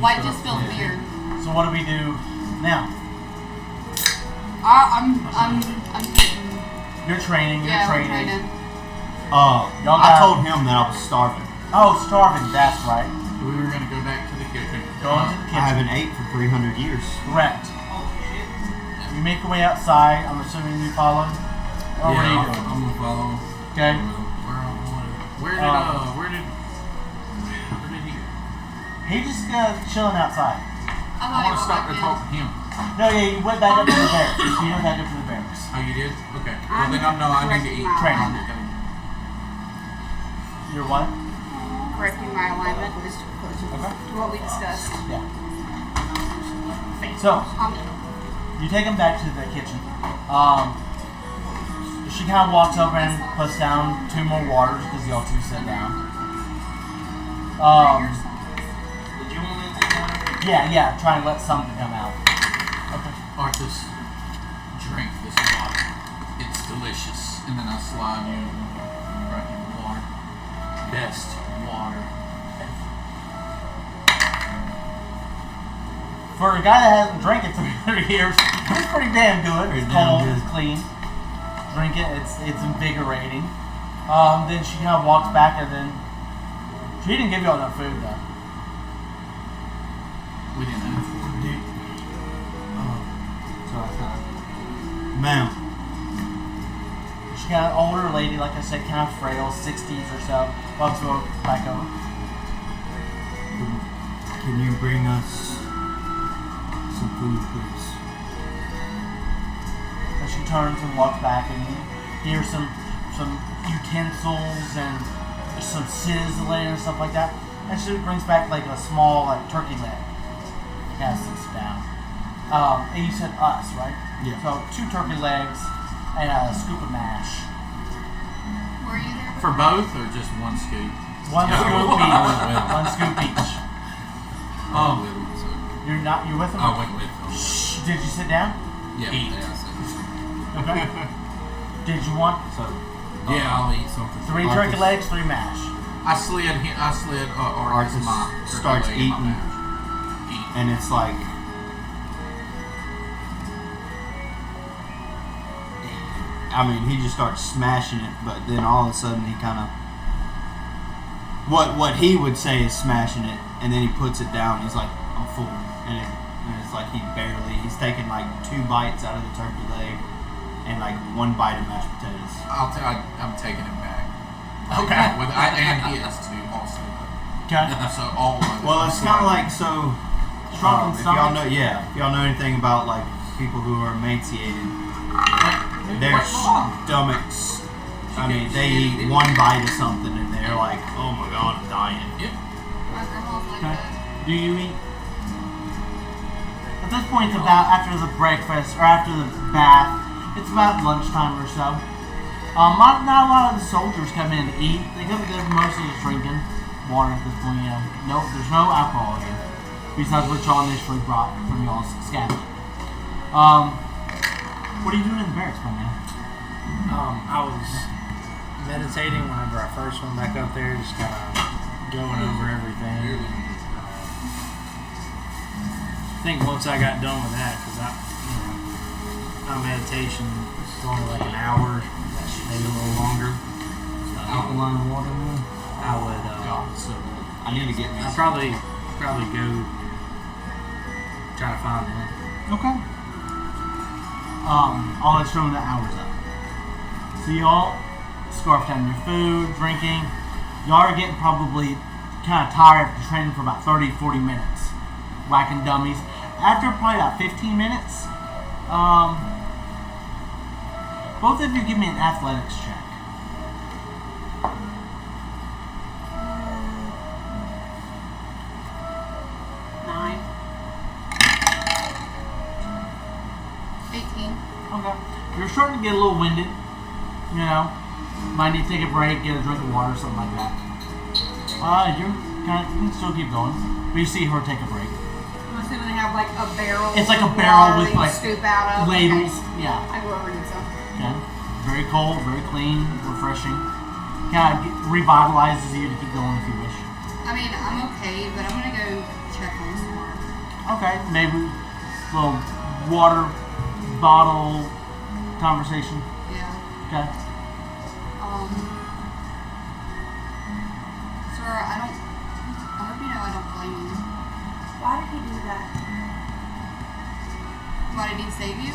White just feels weird. what do we do now? I'm getting. You're training, Yeah, we're training. Y'all I got- told him that I was starving. Oh, starving, that's right. We were gonna go back to the kitchen. Going to the kitchen. I haven't ate for 300 years. Correct. You make your way outside. I'm assuming you follow. Or what are you I'm doing? gonna follow. Okay. Where did he go? He just chilling outside. I I thought want to stop to talk to him. No, yeah, you went back up to the barracks. You went back up to the barracks. Oh, you did? Okay. Well, then I need to eat. Training. Okay. You're what? Correcting my alignment was closer Okay. to what we discussed. Yeah. So, you take him back to the kitchen. She kind of walks over and puts down 2 more waters because y'all 2 sit down. Did you want me to take one? Yeah, try and let something come out. Okay. Arthas, drink this water. It's delicious. And then I slide you right in the water. Best water. For a guy that hasn't drank it 300 years, it's pretty damn good. Pretty It's damn cold, good. it's clean. Drink it, it's invigorating. Then she kind of walks back and then she didn't give you all enough food though. We didn't ask for it. So I thought, ma'am, She kind of older lady, like I said, kind of frail, 60s or so. Walks back over. can you bring us some food, please? And she turns and walks back, and you hear some utensils and some sizzling and stuff like that. And she brings back like a small turkey leg. Kind of sits down. And you said us, right? Yeah. So 2 turkey legs and a scoop of mash. Were you there? For both or just one scoop? One Yeah, scoop I each. went with One scoop each. Oh, with him, so. You're with them? I went with him. Shh. Did you sit down? Yeah, Eat. yeah, I said. Okay. Did you want So, Yeah, I'll eat something. 3 turkey legs, 3 mash? I slid Arthas Arthas my starts turkey leg in my eating. mash. Eat. and it's like, I mean, he just starts smashing it, but then all of a sudden he kind of, what he would say is smashing it, and then he puts it down. He's like, I'm full, and it's like he's taking like 2 bites out of the turkey leg, and like 1 bite of mashed potatoes. I'm taking it back. Okay. And his too, also. Okay. So all of it. Well, it's kind of like so. Shrunken If y'all stomach? know, if y'all know anything about like people who are emaciated, their stomachs. I mean, they eat 1 bite of something and they're like, oh my god, I'm dying. Yep. My grandma's like Okay. that. Do you eat? At this point, it's about after the breakfast or after the bath. It's about lunchtime or so. Not a lot of the soldiers come in to eat. They're mostly just drinking water at this point. There's no alcohol here, besides what y'all initially brought from y'all's scavenging. What are you doing in the barracks, my man? I was meditating whenever I first went back up there, just kind of going over everything. I think once I got done with that, because meditation for only like an hour, maybe a little longer. Alkaline water, I would. God, so I need to get me. I'd probably go try to find him. Okay. I'll let you know when the hour's up. So y'all scarf down your food, drinking. Y'all are getting probably kind of tired after training for about 30-40 minutes. Whacking dummies. After probably about 15 minutes, both of you give me an athletics check. 18. Okay. You're starting to get a little winded. You know, might need to take a break, get a drink of water, something like that. You can still keep going, but you see her take a break. I'm assuming they have like a barrel. It's like a of barrel water with that you like scoop out of. ladles. Okay. Yeah. I go over and get some. Okay. Very cold, very clean, refreshing. Kind of revitalizes you to keep going if you wish. I mean, I'm okay, but I'm gonna go check on some more. Okay, maybe a little water bottle conversation. Yeah. Okay. Sir, I hope you know I don't blame you. Why did he do that? Why did he save you?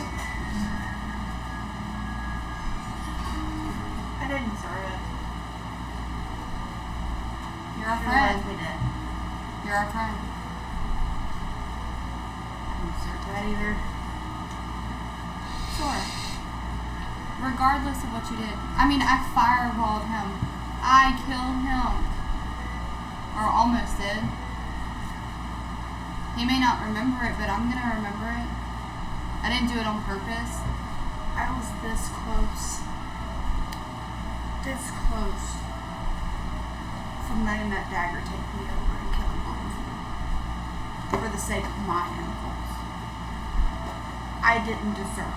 I didn't deserve it. You're our I friend. realized we did. You're our friend. I didn't deserve that either. Sure. Regardless of what you did. I mean, I fireballed him. I killed him. Or almost did. He may not remember it, but I'm gonna remember it. I didn't do it on purpose. I was this close. This close. From letting that dagger take me over and killing all of you. For the sake of my impulse. I didn't deserve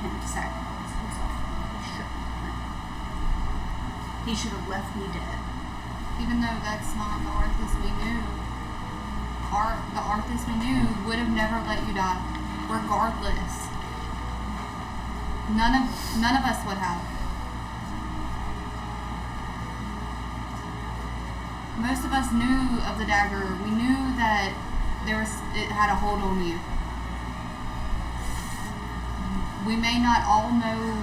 him to sacrifice himself. He shouldn't have. He should have left me dead. Even though that's not the Arthas we knew. The Arthas we knew would have never let you die. Regardless. None of us would have. Most of us knew of the dagger. We knew that it had a hold on you. We may not all know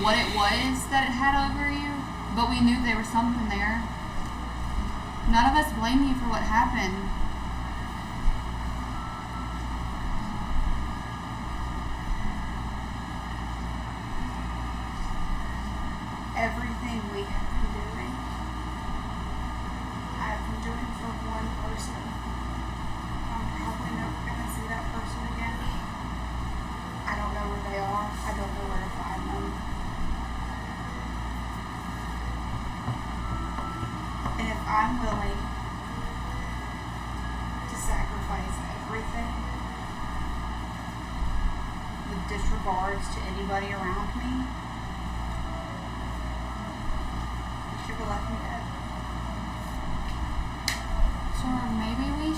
what it was that it had over you, but we knew there was something there. None of us blame you for what happened. Everything we have been doing, I have been doing for one person. I'm probably never going to see that person again. I don't know where they are. I don't know where to find them. And if I'm willing to sacrifice everything with disregards to anybody around me, you should have left me dead. Sure, maybe you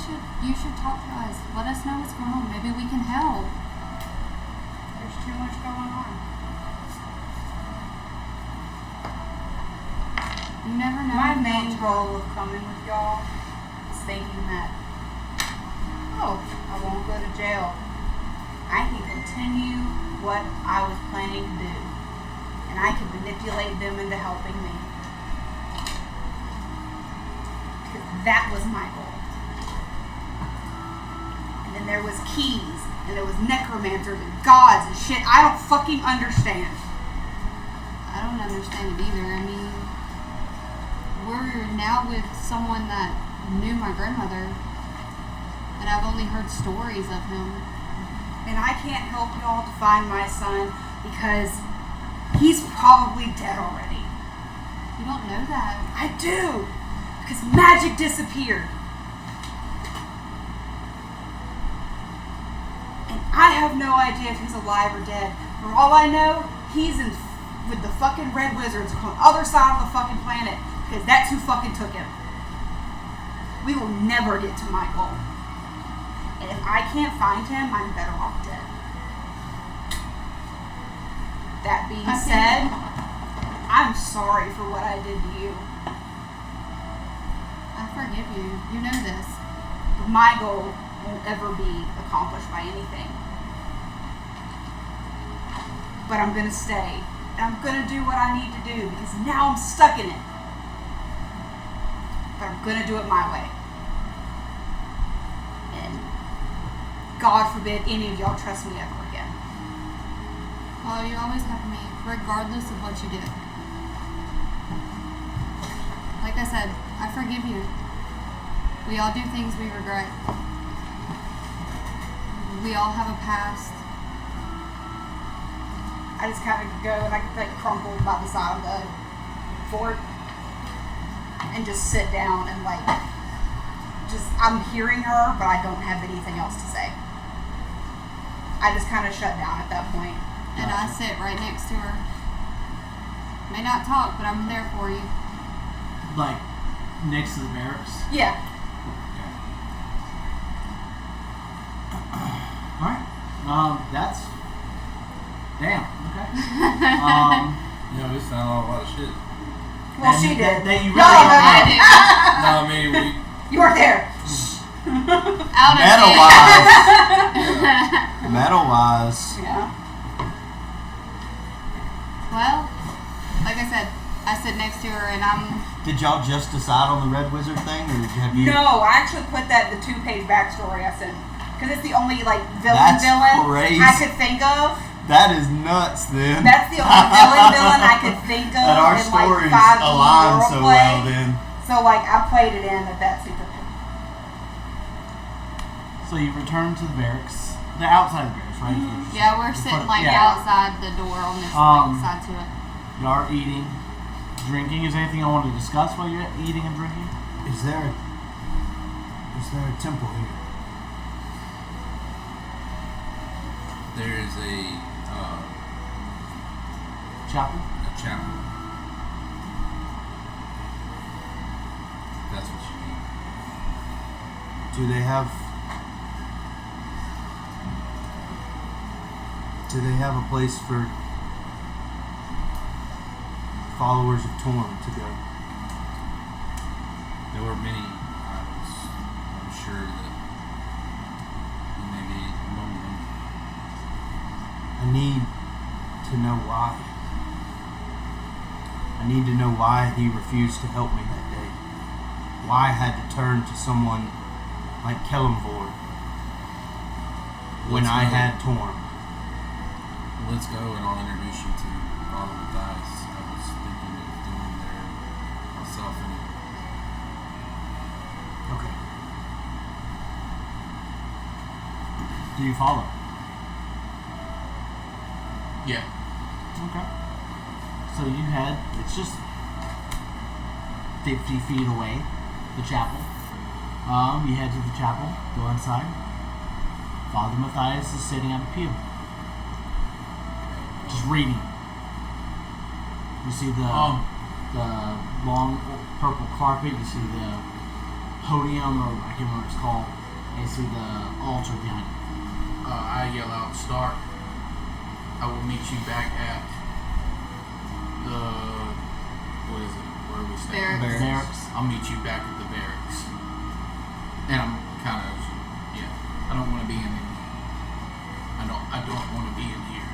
should talk to us. Let us know what's going on. Maybe we can help. There's too much going on. You never know. My if main they'll goal of coming with y'all is thinking that, oh, I won't go to jail. I can continue what I was planning to do. And I can manipulate them into helping me. Because that was my goal. And then there was keys, and there was necromancers and gods and shit. I don't fucking understand. I don't understand it either. I mean, we're now with someone that knew my grandmother, and I've only heard stories of him. And I can't help y'all to find my son because he's probably dead already. You don't know that. I do! Because magic disappeared. And I have no idea if he's alive or dead. For all I know, he's with the fucking Red Wizards on the other side of the fucking planet. Because that's who fucking took him. We will never get to my goal. And if I can't find him, I'm better off dead. That being I see. said, I'm sorry for what I did to you. I forgive you. You know this. My goal won't ever be accomplished by anything. But I'm gonna stay. And I'm gonna do what I need to do because now I'm stuck in it. But I'm gonna do it my way. And God forbid any of y'all trust me ever again. Oh, you always have me, regardless of what you did. Like I said, I forgive you. We all do things we regret. We all have a past. I just kind of go and I like crumple by the side of the fort and just sit down and like I'm hearing her, but I don't have anything else to say. I just kind of shut down at that point. And I sit right next to her. May not talk, but I'm there for you. Like, next to the barracks. Yeah. Alright. That's... Damn. Okay. Yeah, we found out a lot of shit. Well, she did. That you No, really no, don't no, know. no. No, I mean, we. You weren't there. Out of Metal-wise. Metal-wise. Yeah. Well, like I said, I sit next to her and I'm... Did y'all just decide on the Red Wizard thing, or have you? No, I actually put that in the 2-page backstory I sent. Because it's the only, like, villain That's crazy. I could think of. That is nuts, then. That's the only villain I could think of And our in, stories like, 5e align so roleplay. well, then. So, like, I played it in that super. So you return to the barracks. The outside of the barracks, right? Yeah, we're sitting like Yeah. outside the door on this Um, like, side to it. You are eating, drinking. Is there anything I want to discuss while you're eating and drinking? Is there a temple here? There is a Chapel? chapel. That's what you mean. Do they have a place for followers of Torm to go? There were many idols. I'm sure that you may be among them. I need to know why. I need to know why he refused to help me that day. Why I had to turn to someone like Kellamvor when I had Torm. Let's go and I'll introduce you to Father Matthias. I was thinking of doing there myself anyway. Okay. Do you follow? Yeah. Okay. So you head, it's just 50 feet away, the chapel. You head to the chapel, go inside. Father Matthias is sitting at a pew. Just reading. You see the long purple carpet, you see the podium, or I can't remember what it's called. And you see the altar behind it. I yell out, "Stark! I will meet you back at the what is it? Where are we staying? Barracks. I'll meet you back at the barracks." And I'm kind of, I don't want to be in. I don't want to be in here.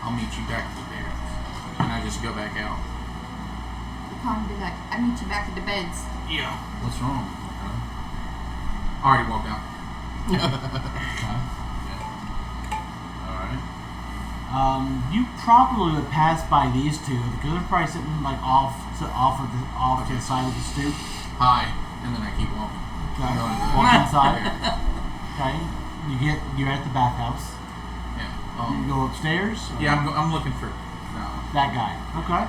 I'll meet you back at the barracks, and I just go back out. Come be like, I meet you back at the beds. Yeah. What's wrong? I already walked out. Alright. You probably would pass by these two because they're probably sitting like off to the side of the stoop. Hi, and then I keep walking. Okay. Walk inside. Okay. You're at the bathhouse. Yeah. You go upstairs. Yeah, I'm looking for That guy. Okay.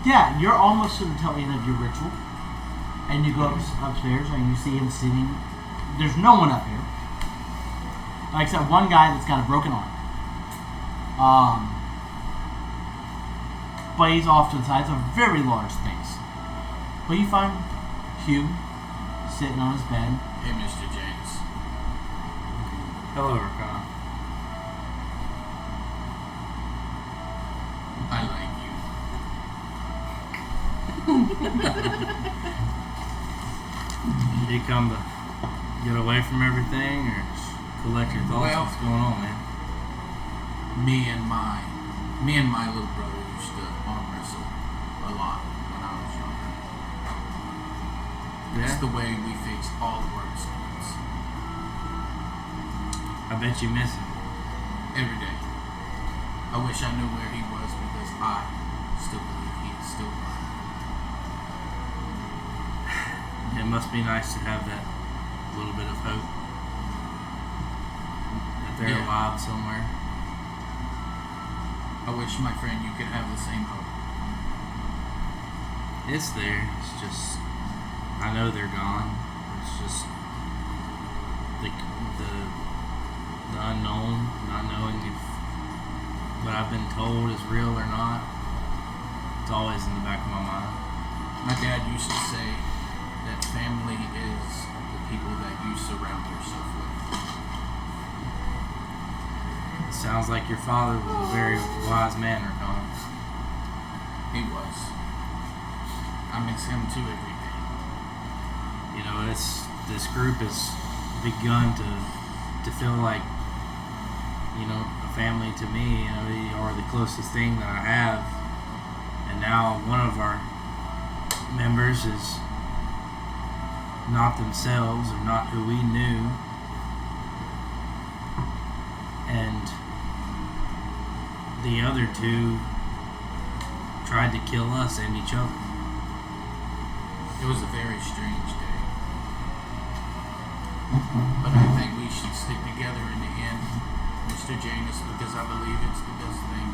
Yeah, you're almost to the tail end of your ritual, and you go upstairs and you see him sitting. There's no one up here. Like I said, one guy that's got a broken arm. But he's off to the side. It's a very large space. But you find Hugh sitting on his bed. Hey, Mr. James. Hello, Rakana. You come to get away from everything, or just collect your thoughts? Well- What's going on, man? Me and my little brother used to arm wrestle a lot when I was younger. It's Yeah. the way we fixed all of our disputes I bet you miss him. every day. I wish I knew where he was because I still believe he is still alive. It must be nice to have that little bit of hope that they're Yeah. alive somewhere. I wish, my friend, you could have the same hope. It's there. It's just I know they're gone. It's just the unknown, not knowing if what I've been told is real or not. It's always in the back of my mind. My dad used to say that family is the people that you surround yourself with. It sounds like your father was a very wise man, Rakan. He was. I miss him too every day. You know, this group has begun to feel like, you know, a family to me. You know, they are the closest thing that I have. And now one of our members is not themselves or not who we knew. And the other two tried to kill us and each other. It was a very strange day. But I think we should stick together in the end, Mr. Janus, because I believe it's the best thing.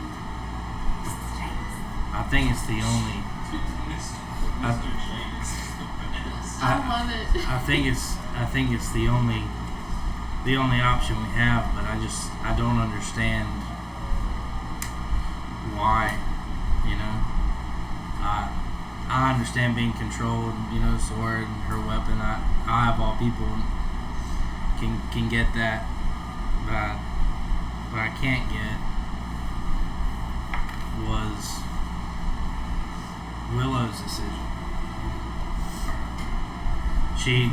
I think it's the only. I love it. I think it's the only option we have, but I don't understand why, you know. I understand being controlled, you know, sword and her weapon. I of all people can get that, but what I can't get was Willow's decision. She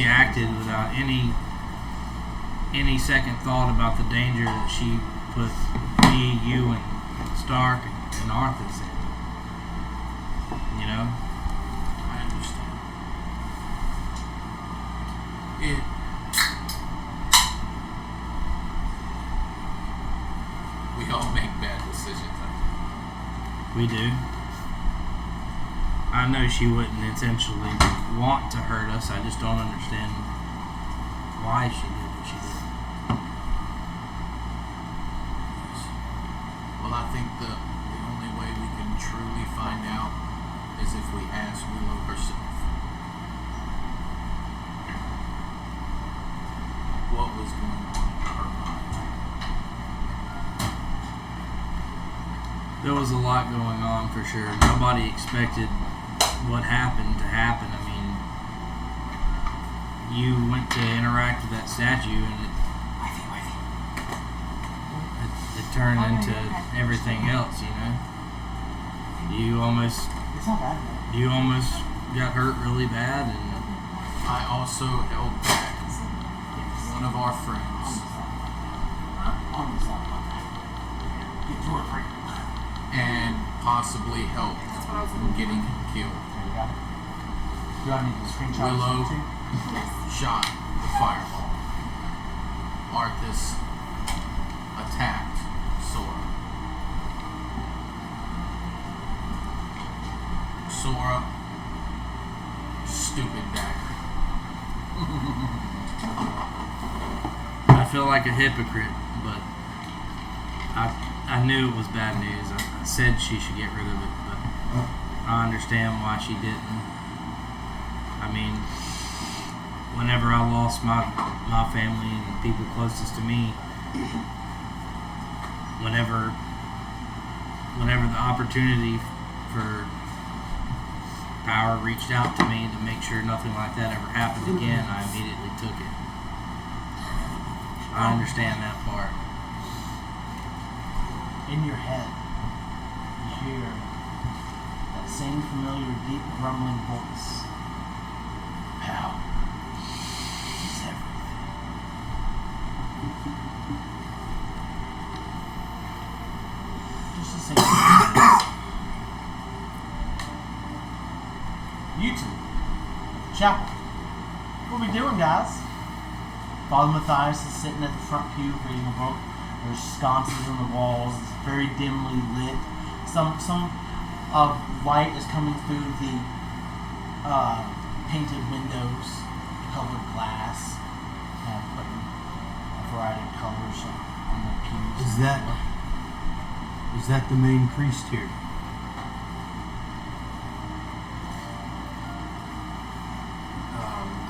acted without any second thought about the danger that she put me, you, and Stark and Arthas in. You know? I understand. We all make bad decisions. We do. I know she wouldn't intentionally want to hurt us. I just don't understand why she did what she did. Well, I think the only way we can truly find out is if we ask Willow herself. What was going on in her mind? There was a lot going on for sure. Nobody expected what happened to happen. I mean, you went to interact with that statue and it turned into everything else, you know? You almost got hurt really bad, and I also held back one of our friends and possibly helped from getting him killed. Do I need to screenshot Willow this too? shot the fireball. Arthas attacked Sora. Sora, stupid dagger. I feel like a hypocrite, but I knew it was bad news. I said she should get rid of it, but I understand why she didn't. I mean, whenever I lost my family and people closest to me, whenever the opportunity for power reached out to me to make sure nothing like that ever happened again, I immediately took it. I understand that part. In your head, you hear that same familiar, deep, grumbling voice. Power is everything. Just a single. You two, chapel. What are we doing, guys? Father Matthias is sitting at the front pew reading a book. There's sconces in the walls. It's very dimly lit. Some light is coming through the painted windows, colored glass, and putting a variety of colors on the pews. Is that the main priest here?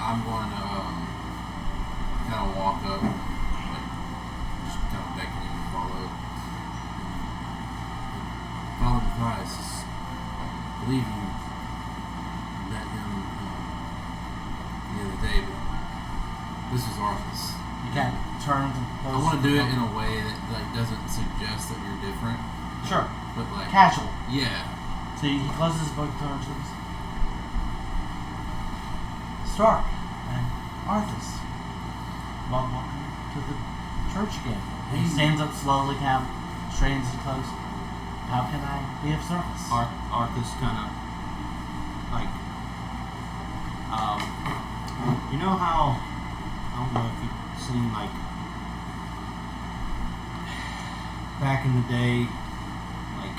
I'm going to kind of walk up, like, just kind of beckoning to follow. Father Matthias, I believe you met him the other day, but this is Arthas. You kind of turn and I want to do it in a way that like doesn't suggest that you're different, Sure. but like Casual. yeah. So he closes his book, turns to us. Stark and Arthas. Welcome to the church again. He stands up slowly, kind of straightens his clothes. How can I be of service? Arthas kind of like, you know how, I don't know if you've seen like, back in the day, like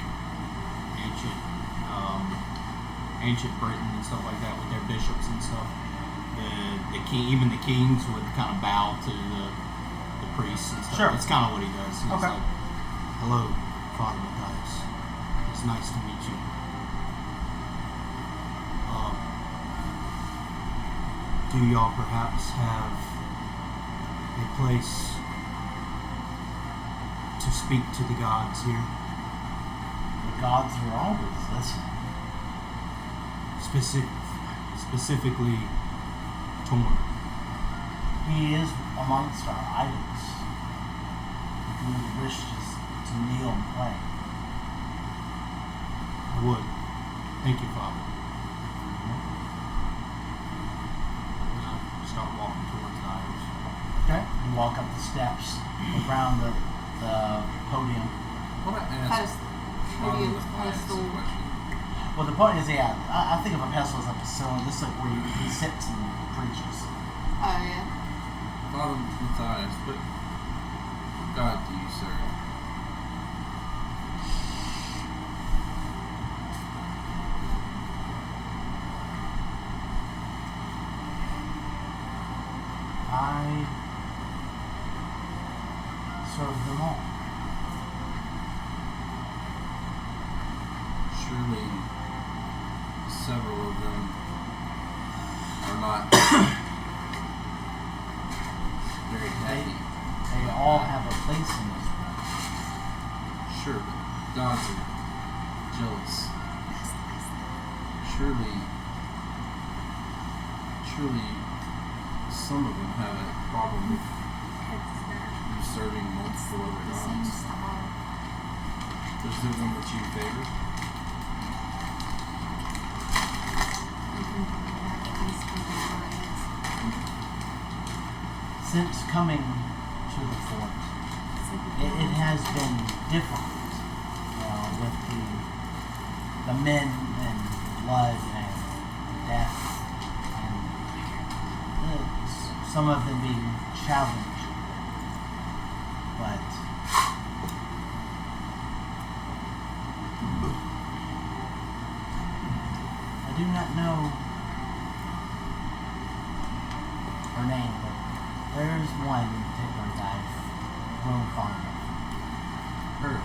ancient Britain and stuff like that with their bishops and stuff. The king, even the kings would kind of bow to the priests and stuff. Sure. That's kind of what he does. He's Okay. like, hello, Father Matthias. It's nice to meet you. Do y'all perhaps have a place to speak to the gods here? The gods are always listening. Specifically, Torn. He is amongst our idols. If we would wish to kneel and pray. I would. Thank you, Father. I'll start walking towards the idols. Okay. You walk up the steps around the podium. I want to ask Father Podium, Matthias a pedestal. question. Well, the point is, yeah, I think of a pedestal as like a cylinder. This is like where he sits and preaches. Oh yeah. Father Matthias, what God do you serve? I serve them all. Surely several of them are not very happy. They all have a place in this world. Sure, but gods are jealous. Surely some of them have a problem with you serving multiple other gods. Is there one that you favor? Since coming to the fort, it has been difficult, with the men and blood and death, and some of them being challenged. But I do not know her name, but there's one in particular that I've grown fond of. Her.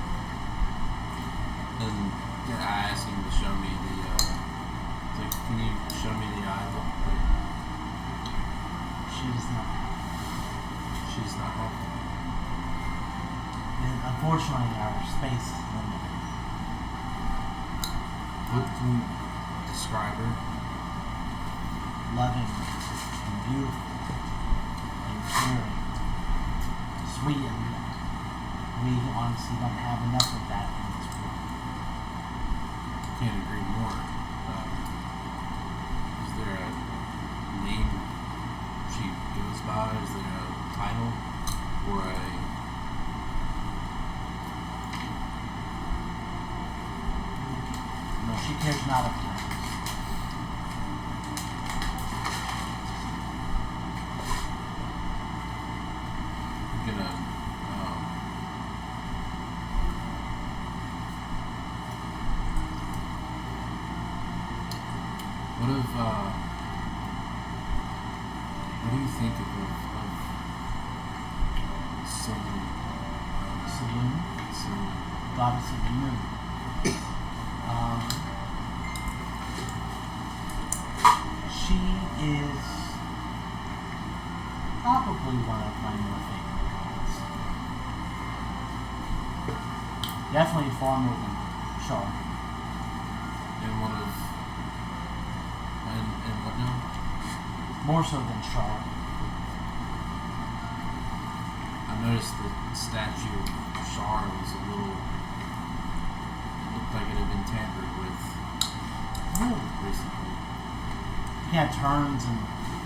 And I asked him to show me like, can you show me the idol? She's not. She's not happy. And unfortunately, our space is limited. What can you describe her? Loving and beautiful and caring, sweet, and we honestly don't have enough of that in this world. Can't agree more. she cares not of times. I'm gonna what do you think of Saloon? Saloon, goddess of the moon. She is probably one of my more favorite gods. Definitely far more than Char. And one of and what now? More so than Char. I noticed the statue of Char was a little. It looked like it had been tampered with recently. He kind of turns and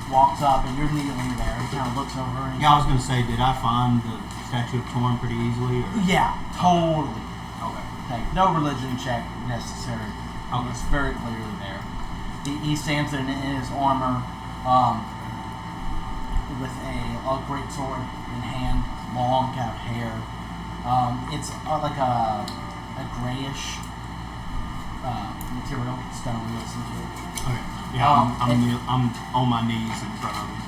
walks up, and you're kneeling there. He kind of looks over and Yeah, I was gonna say, did I find the statue of Torn pretty easily? Or? yeah, totally. Okay. Like, no religion check necessary. Okay. It's very clearly there. He stands in his armor, with a great sword in hand, long kind of hair. It's like a grayish material, stone. Okay. Yeah, I'm on my knees in front of him.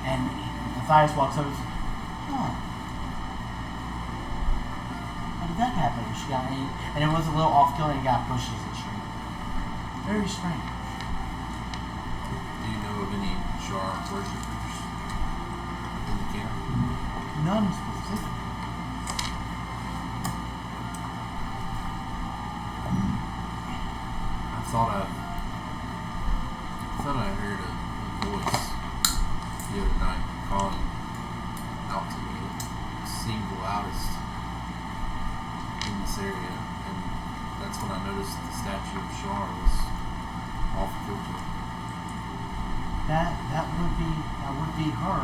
And Matthias walks over and says, "Oh, how did that happen?" She got any, and it was a little off-killing. He got pushes and straight. Very strange. Do you know of any Char worshippers in the camp? None specific. I thought I heard a voice the other night calling out to me. It seemed the loudest in this area, and that's when I noticed the statue of Char was off kilter. That would be her,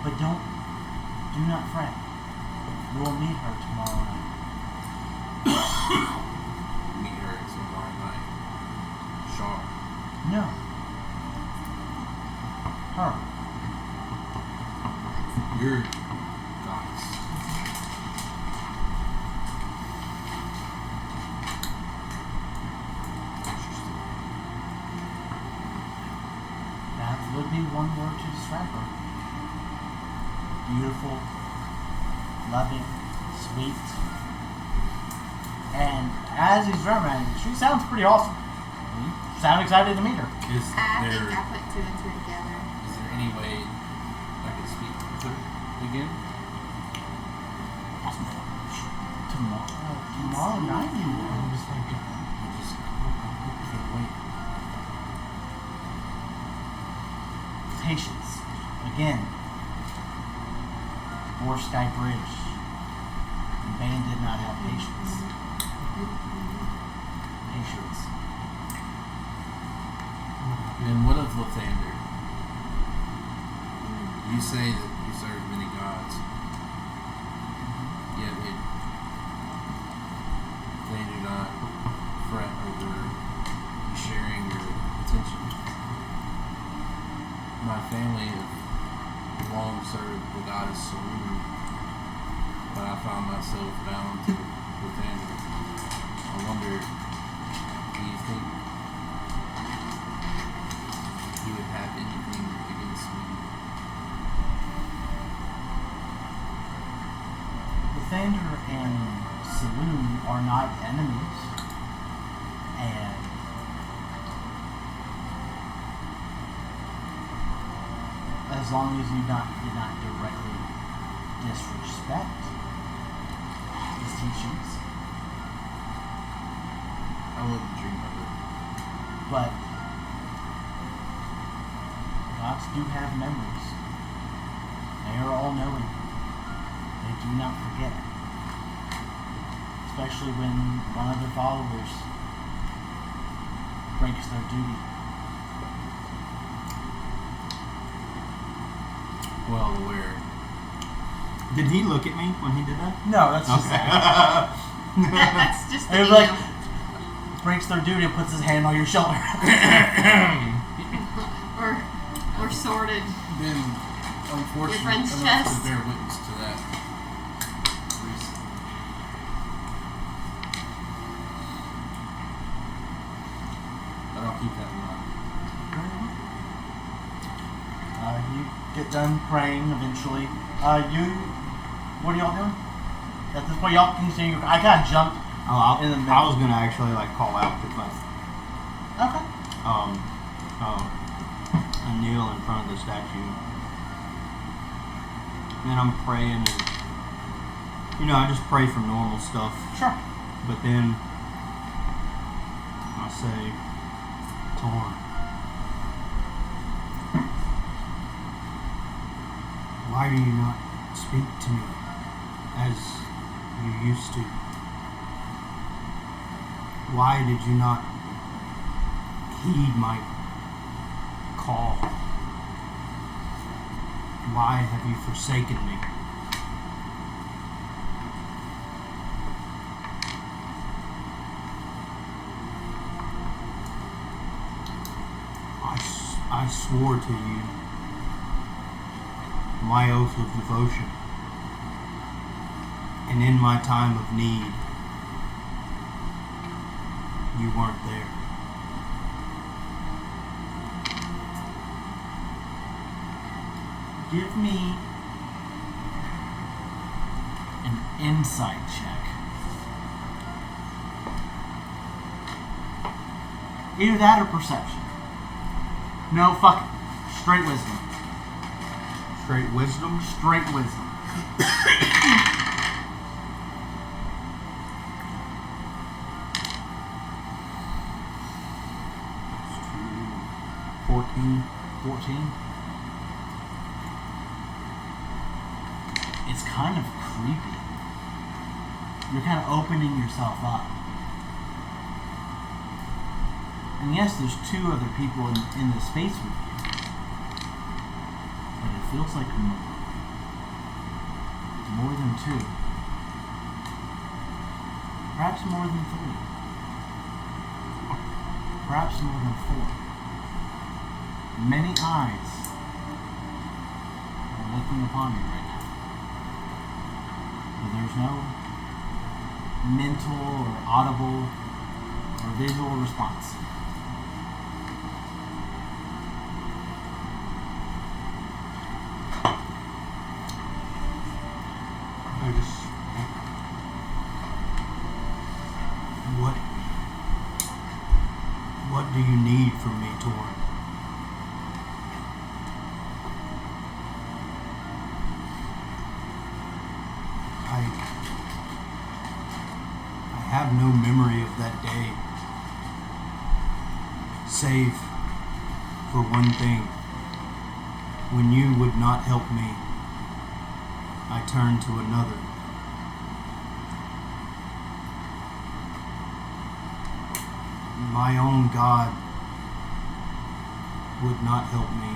but do not fret. You will meet her tomorrow night. Meet her tomorrow night. Char. No. Her. Your goddess. Interesting. That would be one word to describe her. Beautiful, loving, sweet. And as he's remembering, she sounds pretty awesome. You sound excited to meet her. Is I there think I put two and two together. is there any way I could speak with her again? Tomorrow night you will. I just can't wait. Patience. Again. Or Sky Bridge. Bane did not have patience. Patience. And what of Lathander? You say that you serve many gods, yet they do not fret over you sharing your attention. My family have long served the goddess Saloon, but I found myself bound to Lathander. I wonder, do you think he would have anything against me? Lathander and Saloon are not enemies. And as long as you do not directly disrespect his teachings, I wouldn't dream of it. but gods do have memories. They are all knowing. They do not forget. Especially when one of their followers breaks their duty. Well aware. Did he look at me when he did that? No, that's just Okay. that. That's just the It was like, email. breaks their duty and puts his hand on your shoulder. Or sorted. Been Your unfortunate friend's enough chest. to bear witness to that recently. But I'll keep that in mind. You get done praying eventually. What are y'all doing? At this point, y'all continue. I kind of jumped. In the middle. I was gonna actually like call out because Okay. I kneel in front of the statue, and I'm praying, and I just pray for normal stuff. Sure. But then I say, Torn, why do you not speak to me as you used to? Why did you not heed my call? Why have you forsaken me? I swore to you my oath of devotion, and in my time of need, you weren't there. Give me an insight check. Either that or perception. No, fuck it. Straight wisdom. Straight wisdom? Straight wisdom. 14. It's kind of creepy. You're kind of opening yourself up. And yes, there's two other people in the space with you. But it feels like more than two. Perhaps more than three. Perhaps more than four. Many eyes are looking upon you right now. But there's no mental or audible or visual response. What do you need from me, Torn? I have no memory of that day, save for one thing. When you would not help me, I turned to another. My own God would not help me.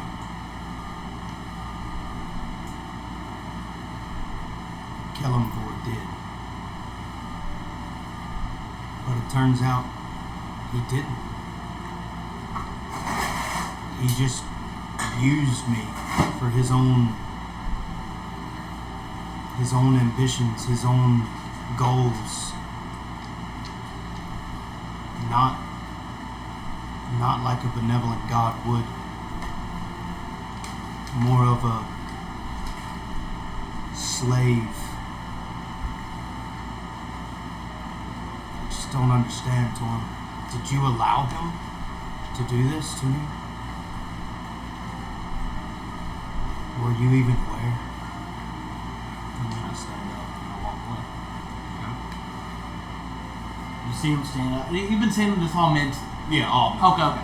Kelemvor did. But it turns out he didn't. He just used me for his own ambitions, his own goals. Not like a benevolent God would. More of a slave. I just don't understand, Torm. Did you allow him to do this to me? Were you even aware? And then I stand up and I walk away. You see him stand up. You've been seeing him this all mid. Yeah, all. Okay.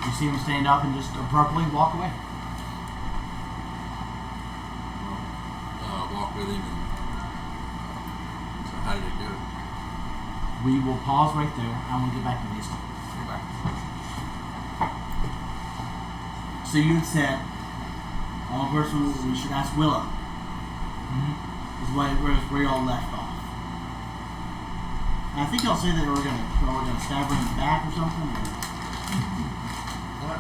You see him stand up and just abruptly walk away. Walk with him. So how did it go? We will pause right there. I'm gonna get back to these two. So you had said, all person we should ask Willow. Is where y'all left off. I think y'all say that we're gonna stab her in the back or something. Or?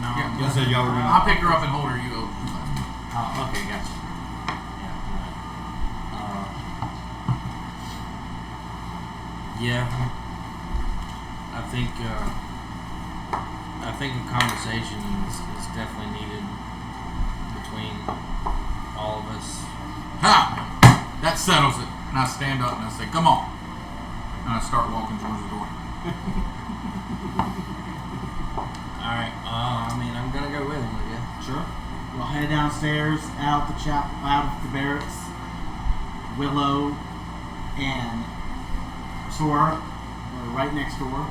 No, Yeah. you said y'all were gonna. I'll pick her up and hold her. You go. Oh, okay, gotcha. Yeah. I think a conversation is definitely needed between all of us. Ha! That settles it. And I stand up and I say, "Come on." And I start walking towards the door. Alright, I mean, I'm gonna go with him, I guess. Sure. We'll head downstairs, out of the barracks. Willow and Sora are right next door.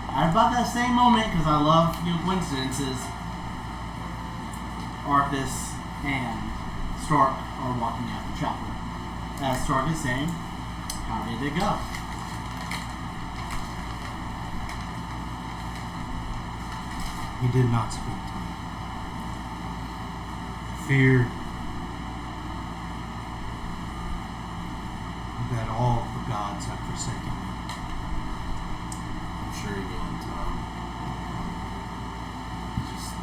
At about that same moment, because I love coincidences, Arthas and Stark are walking out the chapel. As Stark is saying, how did it go? He did not speak to me. Feared that all of the gods have forsaken me. I'm sure he did, Tom. Just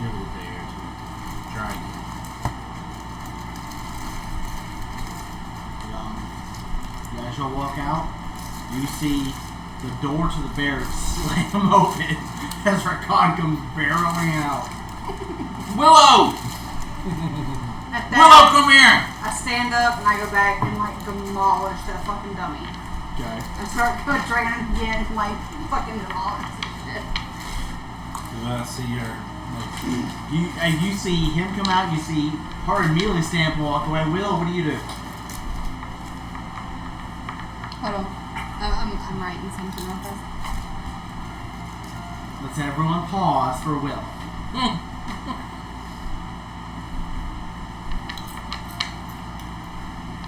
give it a day or two. Try again. As y'all walk out, you see the door to the barracks slam open as Rakan comes barreling out. Willow! At Willow, that, come here! I stand up and I go back and like demolish that fucking dummy. Okay. I start training again and like fucking demolish this shit. I see her. You see him come out. You see her immediately stand up and walk away. Will, what do you do? Hold on. I'm writing something real fast. Let's everyone pause for Will.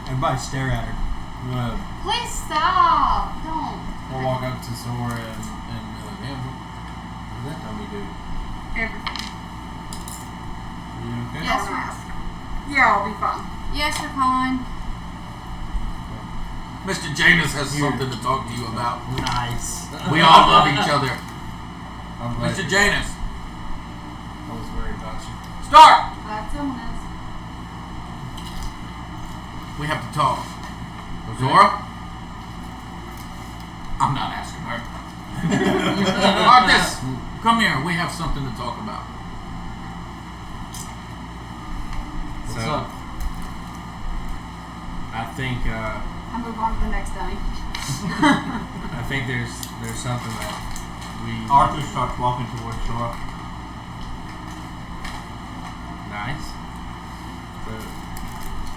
Everybody stare at her. I'm gonna Please stop. Don't. I'll walk up to Sora and be like, "Damn, what did that dummy do? Everything. Are you okay?" Yes, Don't ma'am. ask. Yeah, I'll be fine. Yes, Rakan. Mr. Janus has something to talk to you about. Nice. We all love each other. I'm glad Mr. you- Janus, I was worried about you. start! That's someone else. We have to talk. Zora? I'm not asking her. Arthas, come here. We have something to talk about. What's So, up? I think I move on to the next dummy. I think there's something that we Arthur starts walking towards Sora. nice. So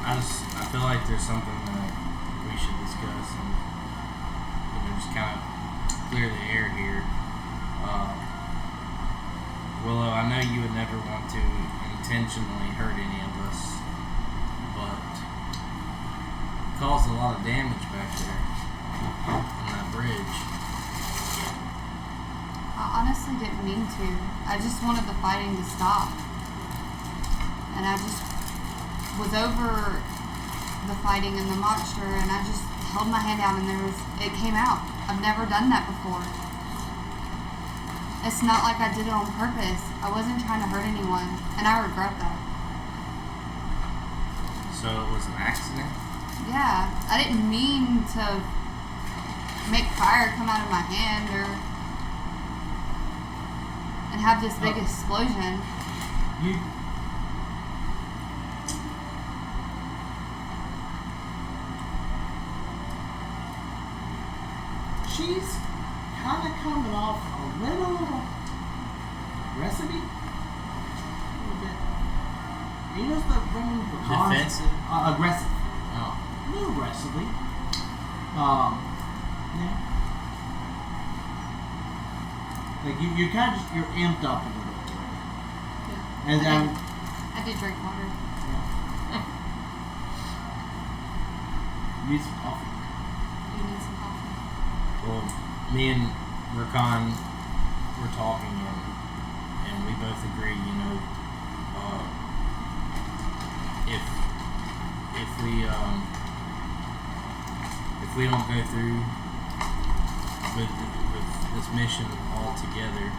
I feel like there's something that we should discuss and just kind of clear the air here. Willow, I know you would never want to intentionally hurt any of us, but you caused a lot of damage back there on that bridge. I honestly didn't mean to. I just wanted the fighting to stop. And I just was over the fighting and the monster, and I just held my hand out and it came out. I've never done that before. It's not like I did it on purpose. I wasn't trying to hurt anyone, and I regret that. So it was an accident? Yeah, I didn't mean to make fire come out of my hand and have this big explosion. You. She's kind of coming off a little aggressive. A little bit. You know the ring for Defensive? aggressive. Oh. A little aggressively. Yeah. Like you kind of just, you're amped up a little bit. Yeah. And I did drink water. you need some coffee. You need some coffee. Well, me and Rakan were talking, and we both agree, if we if we don't go through with this mission all together,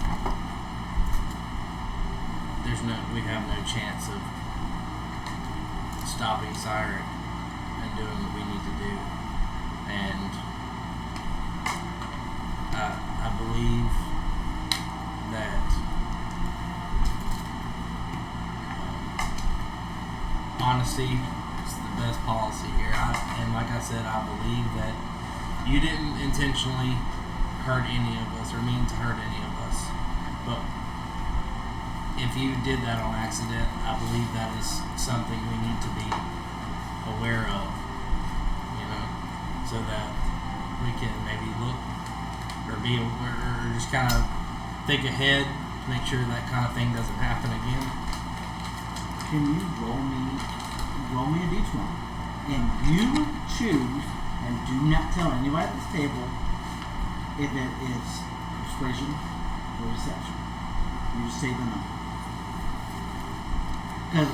we have no chance of stopping Siren and doing what we need to do. And I believe that honesty is the best policy here. And like I said, I believe that you didn't intentionally hurt any of us or mean to hurt any of us. But if you did that on accident, I believe that is something we need to be aware of, so that we can maybe look or be aware or just kind of think ahead to make sure that kind of thing doesn't happen again. Can you roll me a d20, and you choose, and do not tell anybody at this table if it is persuasion or deception. You just say the number. Because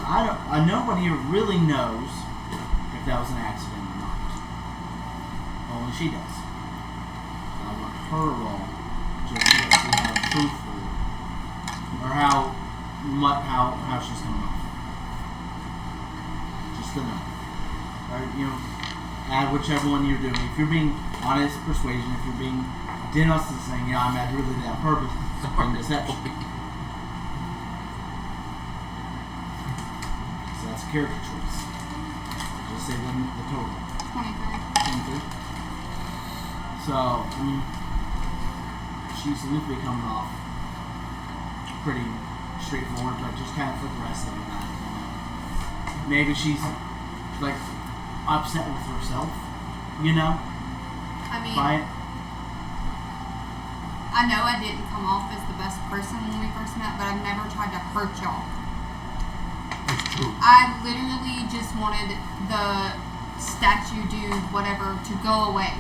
nobody here really knows if that was an accident or not. Only she does. So I want her roll just to see how truthful or how she's coming off. Just the number. Or add whichever one you're doing. If you're being honest, persuasion. If you're being dishonest, saying I'm at really that purpose and deception. That's a character choice. Just say the total. 23. So, she seems to be coming off pretty straightforward, but just kind of for the rest of the night. Maybe she's like upset with herself, I mean, by it. I know I didn't come off as the best person when we first met, but I've never tried to hurt y'all. I literally just wanted the statue dude, whatever, to go away.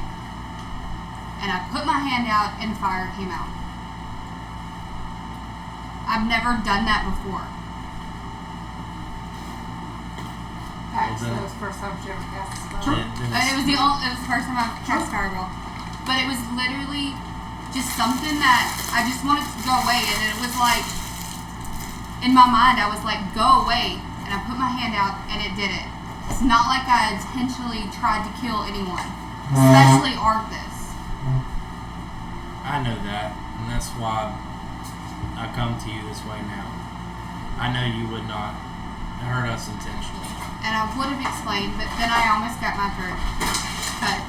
And I put my hand out and fire came out. I've never done that before. Actually, it was the first time she ever cast a spell. True. It was the first time I've cast Fireball. But it was literally just something that I just wanted to go away, and it was like, in my mind, I was like, go away. And I put my hand out, and it did it. It's not like I intentionally tried to kill anyone, especially Arthas. I know that, and that's why I come to you this way now. I know you would not hurt us intentionally. And I would have explained, but then I almost got my throat cut.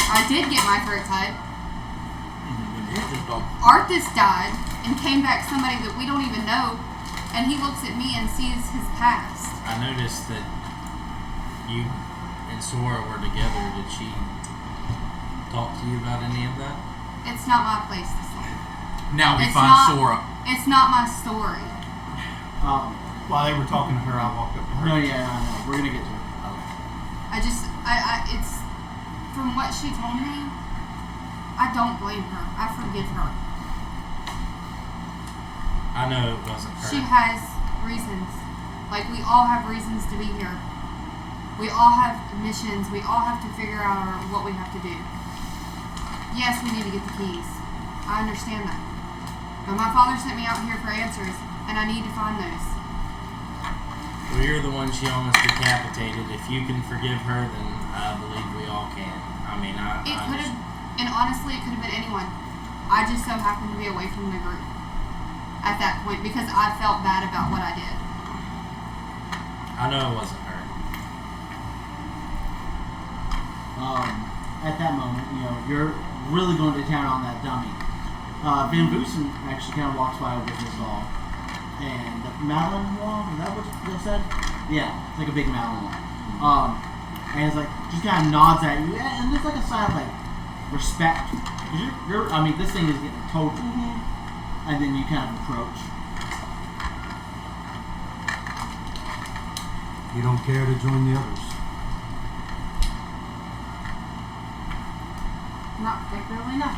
I did get my throat cut. Arthas died and came back somebody that we don't even know, and he looks at me and sees his past. I noticed that you and Sora were together. Did she talk to you about any of that? It's not my place to say. Now we It's find not- Sora. It's not my story. While they were talking to her, I walked up to her. No, yeah, I know. We're gonna get to it. It's from what she told me. I don't blame her. I forgive her. I know it wasn't her. She has reasons. Like, we all have reasons to be here. We all have missions. We all have to figure out what we have to do. Yes, we need to get the keys. I understand that. But my father sent me out here for answers, and I need to find those. Well, you're the one she almost decapitated. If you can forgive her, then I believe we all can. I mean, It could have, and honestly, it could have been anyone. I just so happened to be away from the group at that point because I felt bad about what I did. I know it wasn't her. At that moment, you're really going to town on that dummy. Van Boosen actually kind of walks by with his dog. And the Malinois, is that what they said? Yeah, it's like a big Malinois. And it's like, just kind of nods at you, and there's like a sign of like respect. 'Cause this thing is getting told. And then you kind of approach. You don't care to join the others? Not particularly, no.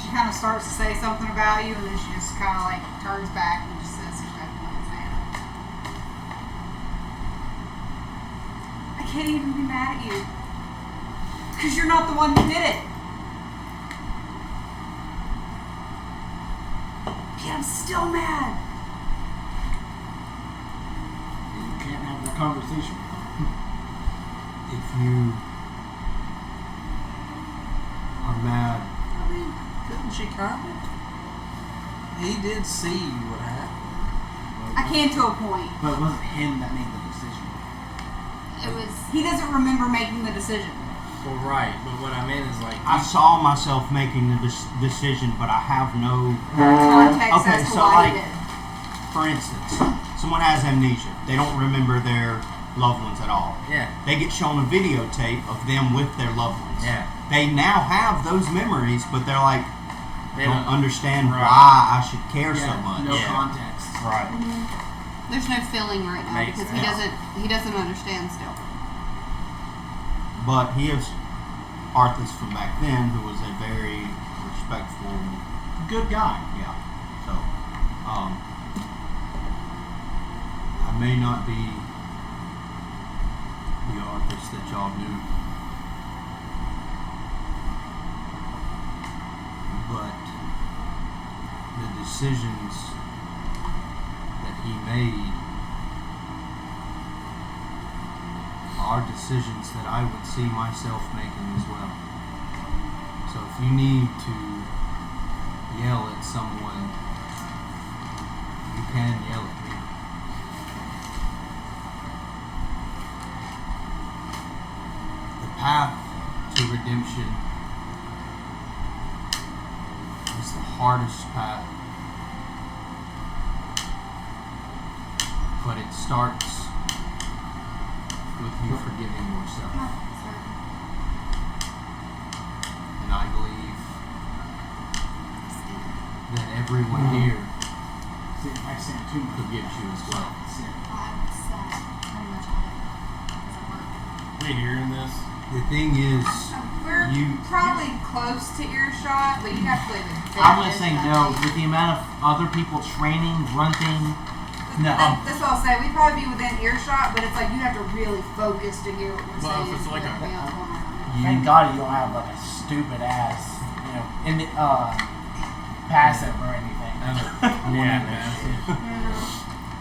She kind of starts to say something about you, and then she just kind of like turns back and just says, "There's no point in saying it." I can't even be mad at you because you're not the one who did it. Yet I'm still mad. You can't have that conversation. If you are mad, I mean, couldn't she kind of? He did see what happened. I can to a point. But it wasn't him that made the decision. It was. He doesn't remember making the decision. Well, right, but what I meant is like I saw myself making the decision, but I have no. Context Okay, as to so why like, he did. for instance, someone has amnesia. They don't remember their loved ones at all. yeah, They get shown a videotape of them with their loved ones. yeah. They now have those memories, but they're like, They don't understand Right. why I should care so Yeah, much. no Yeah. context. Right. There's no feeling right now Makes because sense. he doesn't understand still. But he is Arthas from back then, who was a very respectful, Good guy. yeah. So, I may not be the Arthas that y'all knew, but the decisions that he made are decisions that I would see myself making as well. So if you need to yell at someone, you can yell at me. The path to redemption is the hardest path, but it starts with you forgiving yourself. And I believe that everyone here See, if I stand too much. forgives you as well. We hearing this? The thing is, We're you- probably close to earshot, but you have to leave it. I'm gonna say no. With the amount of other people training, grunting, no. That's what I'll say. We'd probably be within earshot, but it's like you have to really focus to hear what we're Well, if saying. it's like to a- be on point. Thank God you don't have like a stupid ass, passive or anything. Yeah, man.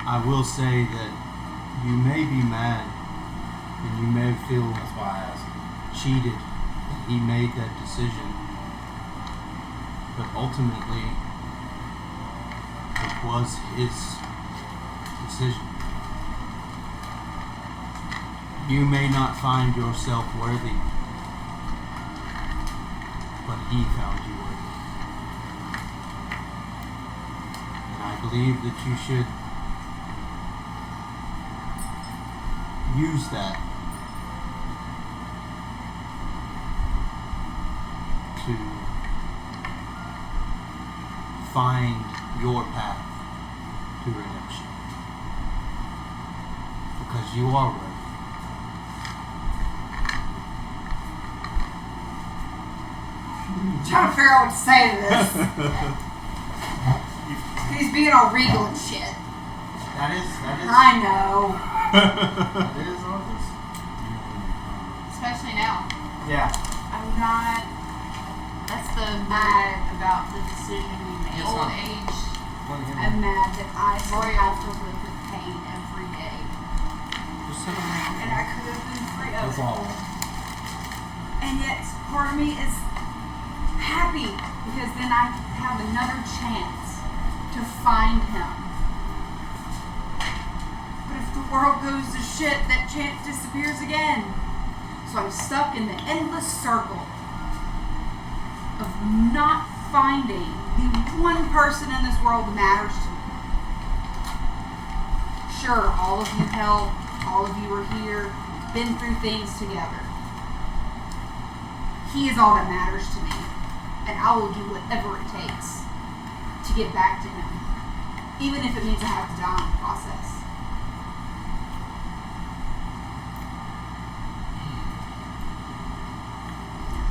I will say that you may be mad and you may feel That's why I asked. cheated that he made that decision, but ultimately it was his decision. You may not find yourself worthy, but he found you worthy. And I believe that you should use that to find your path to redemption. Because you are worthy. I'm trying to figure out what to say to this. He's being all regal and shit. That is I know. that is Arthas. Especially now. Yeah. I'm not That's the mad about the decision we made. Yes, old ma'am. age. I'm mad that I still have to live with pain every day. And I could have been free of That's it. all. And yet, part of me is happy because then I have another chance to find him. But if the world goes to shit, that chance disappears again. So I'm stuck in the endless circle of not finding the one person in this world that matters to me. Sure, all of you helped, all of you are here, been through things together. He is all that matters to me, and I will do whatever it takes to get back to him, even if it means I have to die in the process.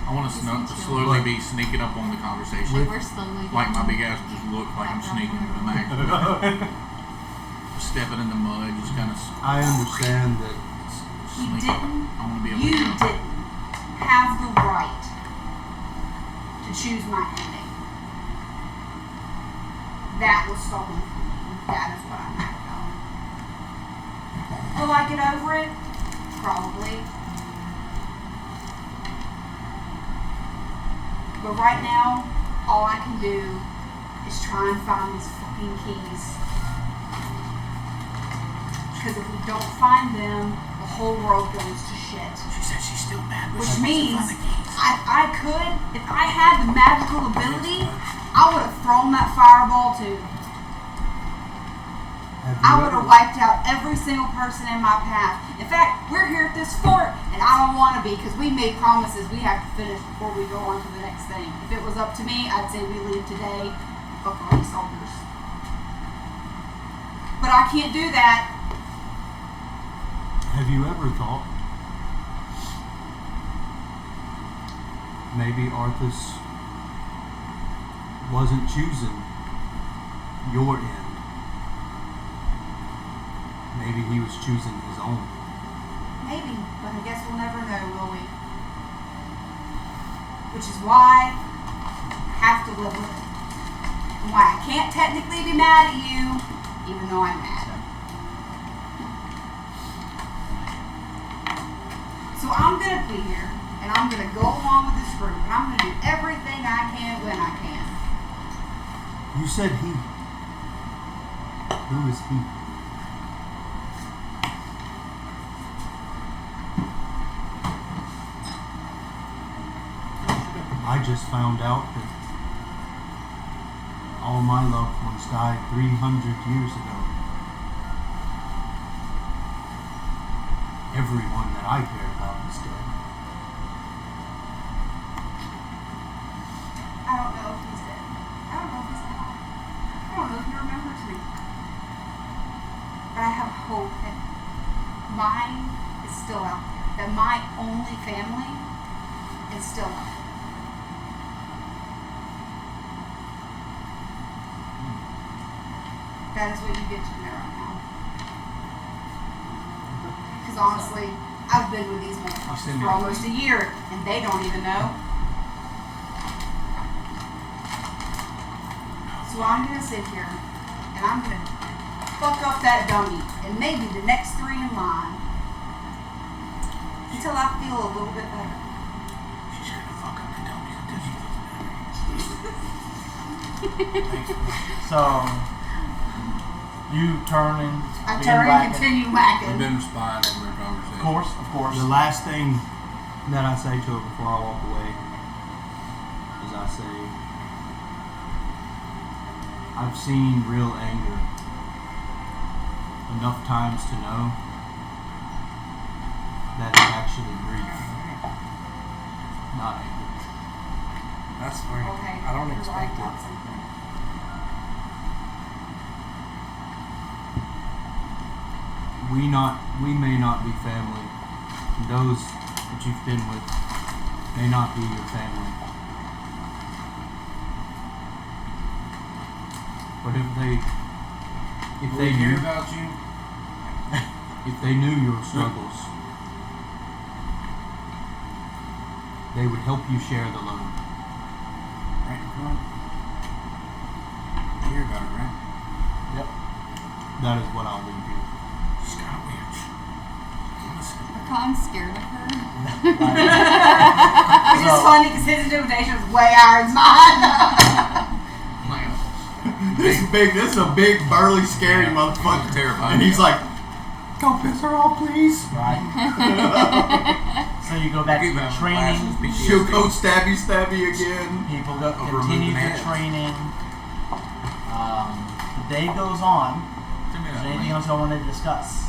I want to slowly be sneaking up on the conversation. We're slowly. Like my big ass just look like I'm sneaking into the mag. Stepping in the mud, just kind of I understand that You sneak up. didn't. I want to be able You to go. didn't have the right to choose my ending. That was stolen from me. That is what I'm mad about. Will I get over it? Probably. But right now, all I can do is try and find these fucking keys. Because if we don't find them, the whole world goes to shit. She said she's still mad, but Which she means wants to find the keys. I could, if I had the magical ability, I would have thrown that fireball too. I would have wiped out every single person in my path. In fact, we're here at this fort, and I don't want to be because we made promises we have to finish before we go on to the next thing. If it was up to me, I'd say we leave today. Fuck all these soldiers. But I can't do that. Have you ever thought maybe Arthas wasn't choosing your end? Maybe he was choosing his own. Maybe, but I guess we'll never know, will we? Which is why I have to live with it. And why I can't technically be mad at you, even though I'm mad. So I'm gonna be here, and I'm gonna go along with this group, and I'm gonna do everything I can when I can. You said he. Who is he? I just found out that all my loved ones died 300 years ago. Everyone that I cared about is dead. I don't know if he's dead. I don't know if he's alive. I don't know if he remembers me. But I have hope that mine is still out there. That my only family is still out there. That is what you get to know right now. Because honestly, I've been with these motherfuckers for almost a year, and they don't even know. So I'm gonna sit here, and I'm gonna fuck up that dummy, and maybe the next three in line, until I feel a little bit better. She's gonna fuck up the dummies until she feels better. So you turn and I begin turn and whacking. continue We've whacking. been spying on their conversation. Of course. The last thing that I say to her before I walk away is I say, I've seen real anger enough times to know that it's actually grief, not anger. That's weird. Okay. I don't you're expect right, it. Watson. We may not be family. Those that you've been with may not be your family. But if they hear knew about you, if they knew your struggles, they would help you share the load. Right in front. You hear about it, right? Yep. That is what I'll leave you. She's got a witch. Listen. I'm scared of her. Which is funny because his intimidation is way higher than mine. This is a big, burly, scary motherfucker. Terrifying. And he's like, go piss her off, please. Right. So you go back to Give your him training. glasses, She'll go stabby again. People go Over continue moving the heads. training. The day goes on. Send me Is that there anything link. else y'all want to discuss?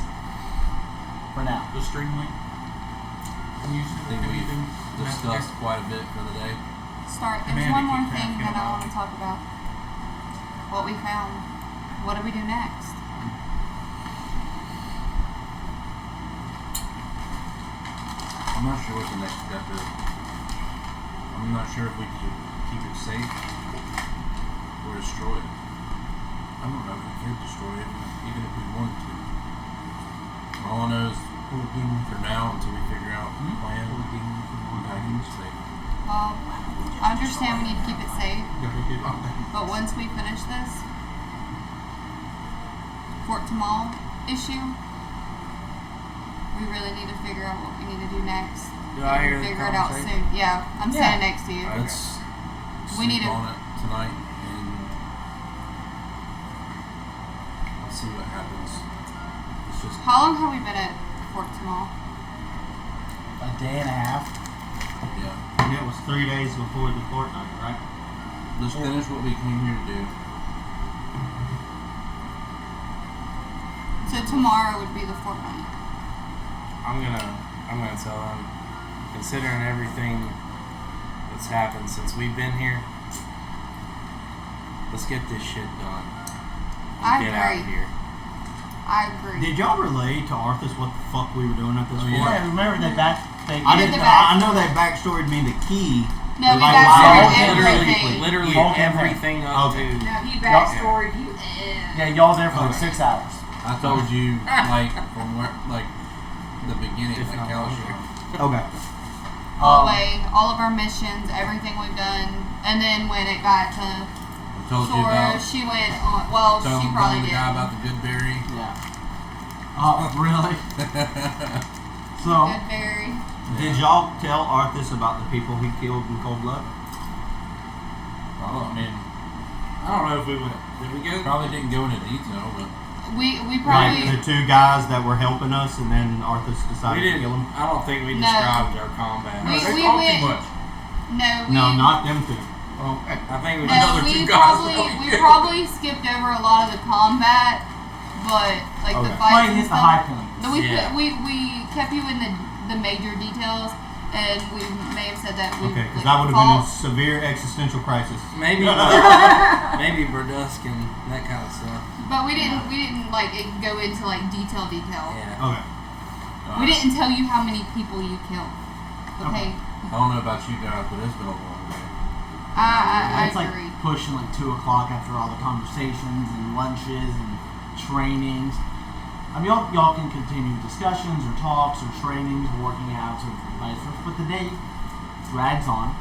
For now. The stream link. Can you I think we've discussed quite a bit for the day. Start. There's Amanda, one more keep thing asking that I about want to talk about. What we found. What do we do next? I'm not sure what the next step is. I'm not sure if we could keep it safe or destroy it. I don't know if we could destroy it, even if we wanted to. All I know is for now, until we figure out the plan, we gotta keep it safe. Well, I understand we need to keep it safe, but once we finish this Fort Tamal issue, we really need to figure out what we need to do next. Do I hear the Figure it out conversation? soon. Yeah, I'm standing next to you. Let's We need sleep to- on it tonight and let's see what happens. It's just How long have we been at Fort Tamal? A day and a half. yeah. And it was 3 days before the fortnight, right? Let's finish what we came here to do. So tomorrow would be the fortnight. I'm gonna tell them, considering everything that's happened since we've been here, let's get this shit done. I Get out of agree. here. I agree. Did y'all relay to Arthur what the fuck we were doing at this Oh, fort? yeah. Yeah, remember they I did didn't. the I know they backstoried me the key. No, we Like, backstored wow, everything. Literally Whole campaign. everything up Okay. to. No, he backstoried you. Yeah, y'all there for like 6 hours. I told you like from where like the beginning, If like not Cal longer. shared. Okay. All the way, all of our missions, everything we've done, and then when it got to I told you Sora, about she went on. Well, she telling probably the did. guy about the Goodberry. Yeah. Oh, really? So, Goodberry. Did y'all tell Arthur about the people he killed in cold blood? I mean, I don't know if we would. Did we go? Probably didn't go into detail, but We Like probably the 2 guys that were helping us, and then Arthur We decided to didn't. kill him. I don't think we No. described our combat. We- They we talk went- too much. no we No, not them 2. Oh, I think we. no Another we 2 guys probably that we we killed. probably skipped over a lot of the combat, but like the Okay. fights Clay and hit the stuff. high point. No, we Yeah. we kept you in the major details, and we may have said that we Okay, because like, that would have been a fought- severe existential crisis. Maybe maybe Burdusk and that kind of stuff. But we didn't like go into like detail. Yeah. Okay. We didn't tell you how many people you killed. Okay, I don't know about you guys, but it's been a long day. I it's like agree. pushing like 2 o'clock after all the conversations and lunches and trainings. I mean, y'all can continue discussions or talks or trainings, working out, or vice versa, but the day drags on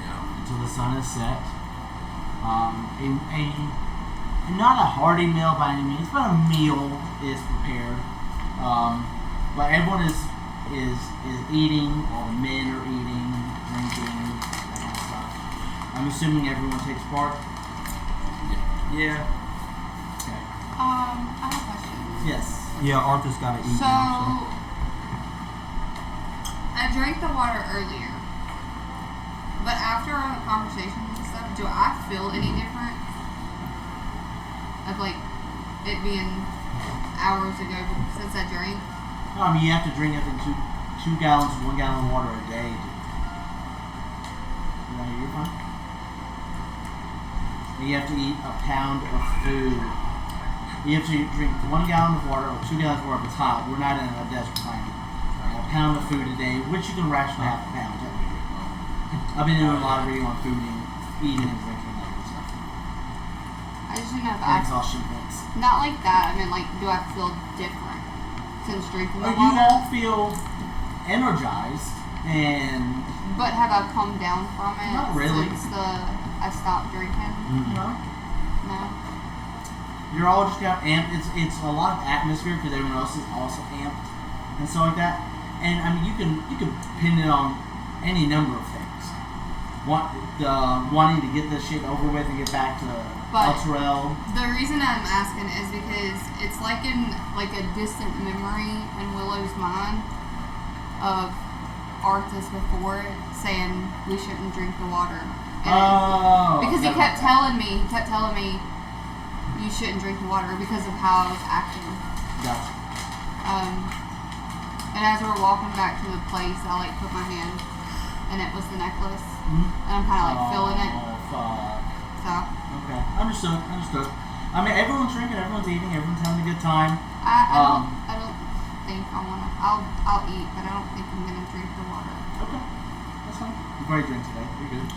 Yeah. until the sun is set. Not a hearty meal by any means, but a meal is prepared. But everyone is eating. All the men are eating, drinking, that kind of stuff. I'm assuming everyone takes part. Yeah. Okay. I have a question. Yes. Yeah, Arthur's got to eat So, now. I drank the water earlier, but after all the conversations and stuff, do I feel any different? Of like it being hours ago since I drank. I mean, you have to drink, I think, 2 gallons, 1 gallon of water a day. You're fine. And you have to eat a pound of food. You have to drink 1 gallon of water or 2 gallons of water if it's hot. We're not in a desert climate. A pound of food a day, which you can ration half a pound. I've been doing a lot of reading on food and eating and drinking and that stuff. I just didn't know if And I exhaustion points. not like that. I mean, like, do I feel different since drinking the You water? all feel energized and But have I come down from it Not really. since I stopped drinking? you know, No. you're all just got amped. It's a lot of atmosphere because everyone else is also amped and stuff like that. And I mean, you can pin it on any number of things. Wanting to get this shit over with and get back to El But- Terrell. The reason I'm asking is because it's like in like a distant memory in Willow's mind of Arthas before saying we shouldn't drink the water. And Oh, because he kept telling me you shouldn't drink the water because of how I was acting. Gotcha. And as we were walking back to the place, I like put my hand, and it was the necklace, Mhm. and I'm kind of like feeling it. Oh, fuck. So Okay, understood. I mean, everyone's drinking, everyone's eating, everyone's having a good time. I don't think I wanna. I'll eat, but I don't think I'm gonna drink the water. Okay, that's fine. You've already drank today. You're good.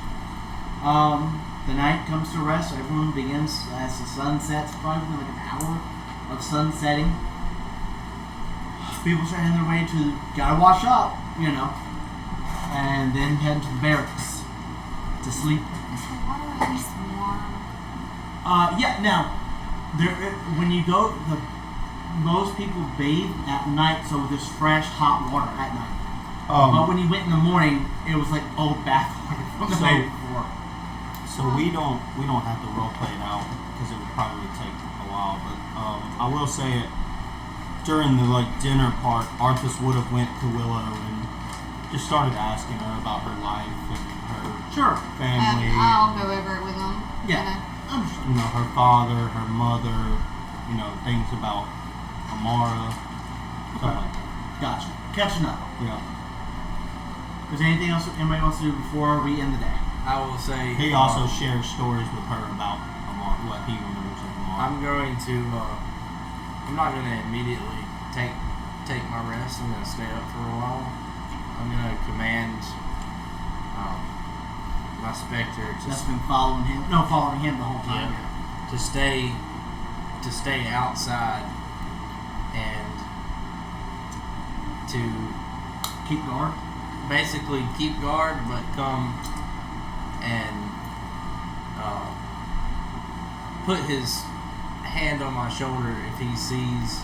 The night comes to rest. So everyone begins as the sun sets. Probably like an hour of sun setting. People start heading their way to gotta wash up, you know, and then head to the barracks to sleep. Is the water at least warm? Yeah. Now, when you go, most people bathe at night, so there's fresh hot water at night. But when you went in the morning, it was like old bath water from the night before. So we don't have to role play it out because it would probably take a while. But I will say it during the dinner part, Arthas would have went to Willow and just started asking her about her life and her family. And I'll go over it with them. Yeah. You know, her father, her mother. You know, things about Amara. Stuff like that. Gotcha. Catching up. Yeah. Is there anything else anybody wants to do before we end the day? I will say He also shares stories with her about Amara, what he remembers of Amara. I'm going to. I'm not going to immediately take my rest. I'm going to stay up for a while. I'm going to command my specter That's been following him. No, following him the whole time. to stay outside and to Keep guard. basically keep guard, but come and put his hand on my shoulder if he sees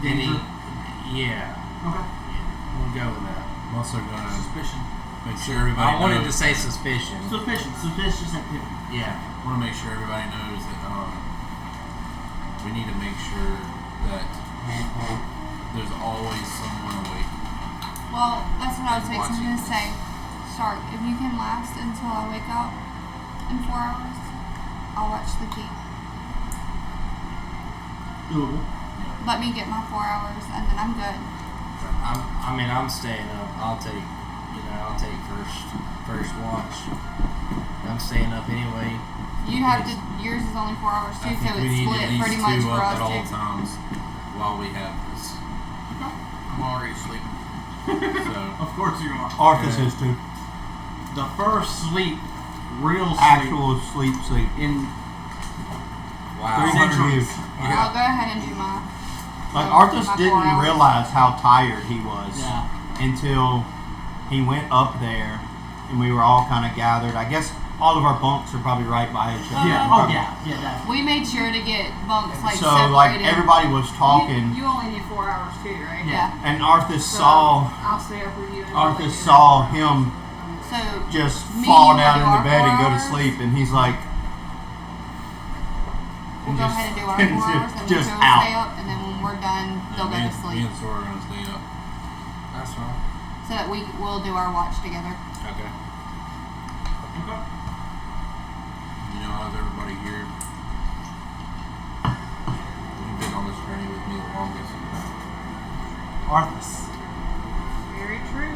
any. Danger? Yeah, Okay. we'll go with that. I'm also gonna Suspicion. make sure everybody I wanted to knows. say suspicion. Suspicious activity. Yeah. I want to make sure everybody knows that we need to make sure that there's always someone awake. Well, that's what I was And fixing watching to say. Stark, if you can last until I wake up in 4 hours, I'll watch the keep. Doable. Let me get my 4 hours and then I'm good. I'm staying up. I'll take first watch. I'm staying up anyway. You have to. Yours is only 4 hours too, I so think we it's need split at least pretty much two for up us at all too. times while we have this. I'm already sleeping. So Of course you are. Arthas is too. The first sleep, real sleep, Actual sleep. in Wow. 300 years. I'll go ahead and do my. Like I'll do Arthas my 4 didn't hours. realize how tired he was yeah. until he went up there and we were all kind of gathered. I guess all of our bunks are probably right by each other. Yeah. Oh yeah. Yeah. Definitely. We made sure to get bunks like So separated. like everybody was talking, You only need 4 hours too, right? Yeah. and Arthas So saw I'll stay up with you. and Arthas let you saw him So just Me fall and you down will in do the our bed and 4 go to hours. sleep, and he's like, we'll go just- ahead and do our 4 and hours, and just the two will out. stay up, and then when we're done, they'll go to me sleep, and Sora are gonna stay up. That's fine. so that we will do our watch together. Okay. You know, how's everybody here? You've been on this journey with me the longest. Arthas. Very true.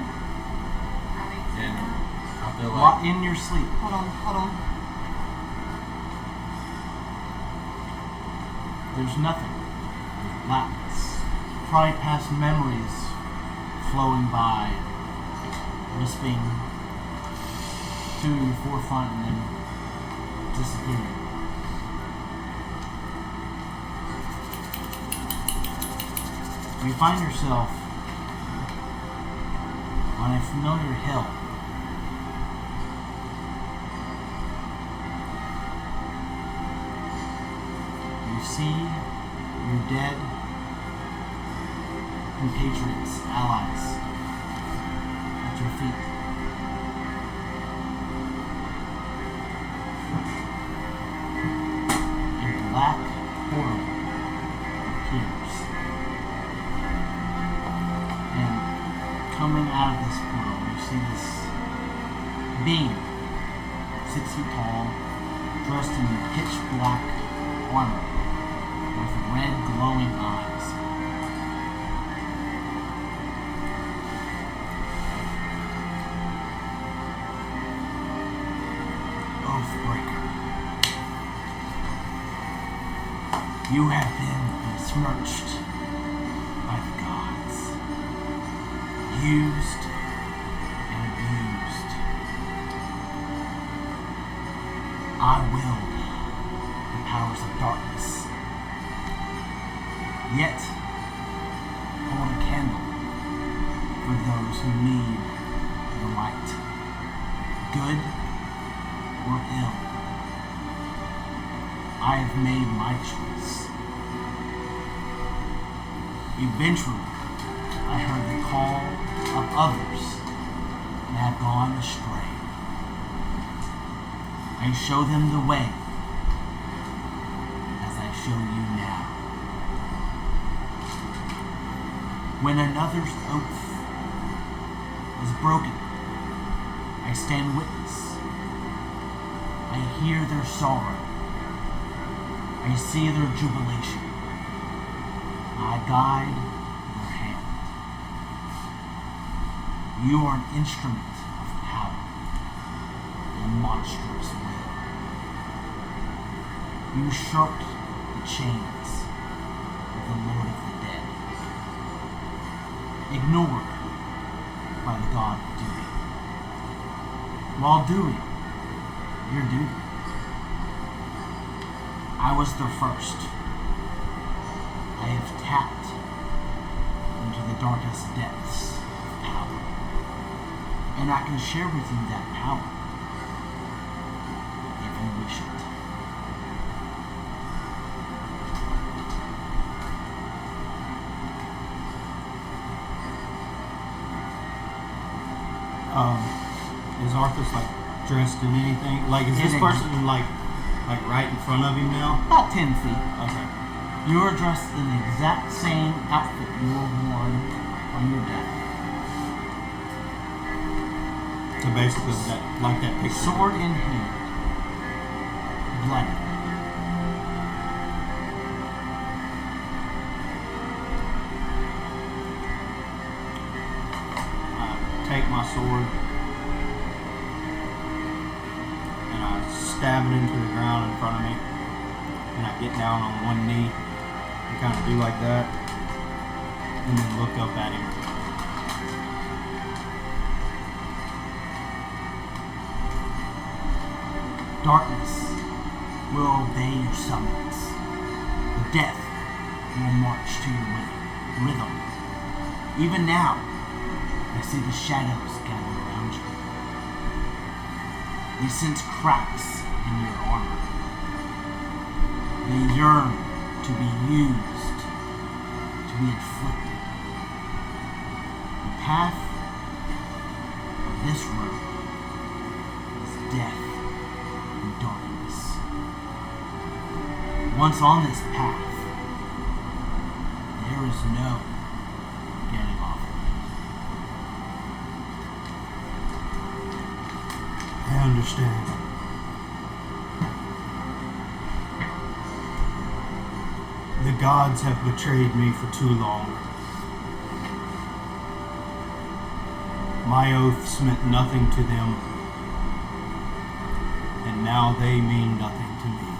And I feel While like in your sleep. Hold on. There's nothing. Blackness. Probably past memories flowing by, lisping to your forefront and then disappearing. You find yourself on a familiar hill. You see your dead compatriots, allies, at your feet. A black portal appears. And coming out of this portal, you see this being, 6 feet tall, dressed in pitch black armor, with red glowing eyes. Oathbreaker. You have been besmirched by the gods, used wield the powers of darkness. Yet, hold a candle for those who need the light, good or ill. I have made my choice. Eventually, I heard the call of others that have gone astray. I show them the way as I show you now. When another's oath is broken, I stand witness. I hear their sorrow. I see their jubilation. I guide their hand. You are an instrument of power and monstrous will. You short the chains of the Lord of the Dead, ignored by the God of duty, while doing your duty. I was the first. I have tapped into the darkest depths of power, and I can share with you that power if you wish it. Is Arthas like dressed in anything? Like, is this person like right in front of him now? About 10 feet. Okay. You are dressed in the exact same outfit you were worn on your death. So basically, that picture. Sword in hand, bloody. I take my sword and I stab it into the ground in front of me, and I get down on one knee and kind of do like that, and then look up at him. Darkness will obey your summons. The death will march to your rhythm. Even now, I see the shadows gather around you. They sense cracks in your armor. They yearn to be used, to be inflicted. The path of this road is death and darkness. Once on this path, there is no getting off of it. I understand. The gods have betrayed me for too long. My oaths meant nothing to them, and now they mean nothing to me.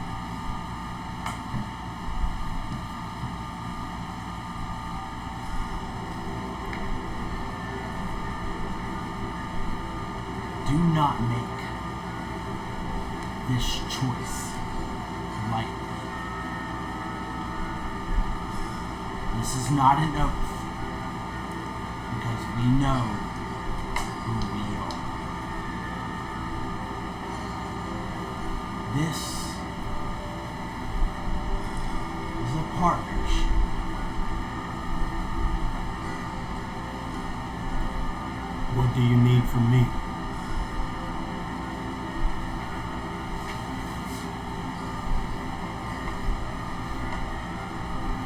Do not make this choice lightly. This is not an oath, because we know who we are. This is a partnership. What do you need from me?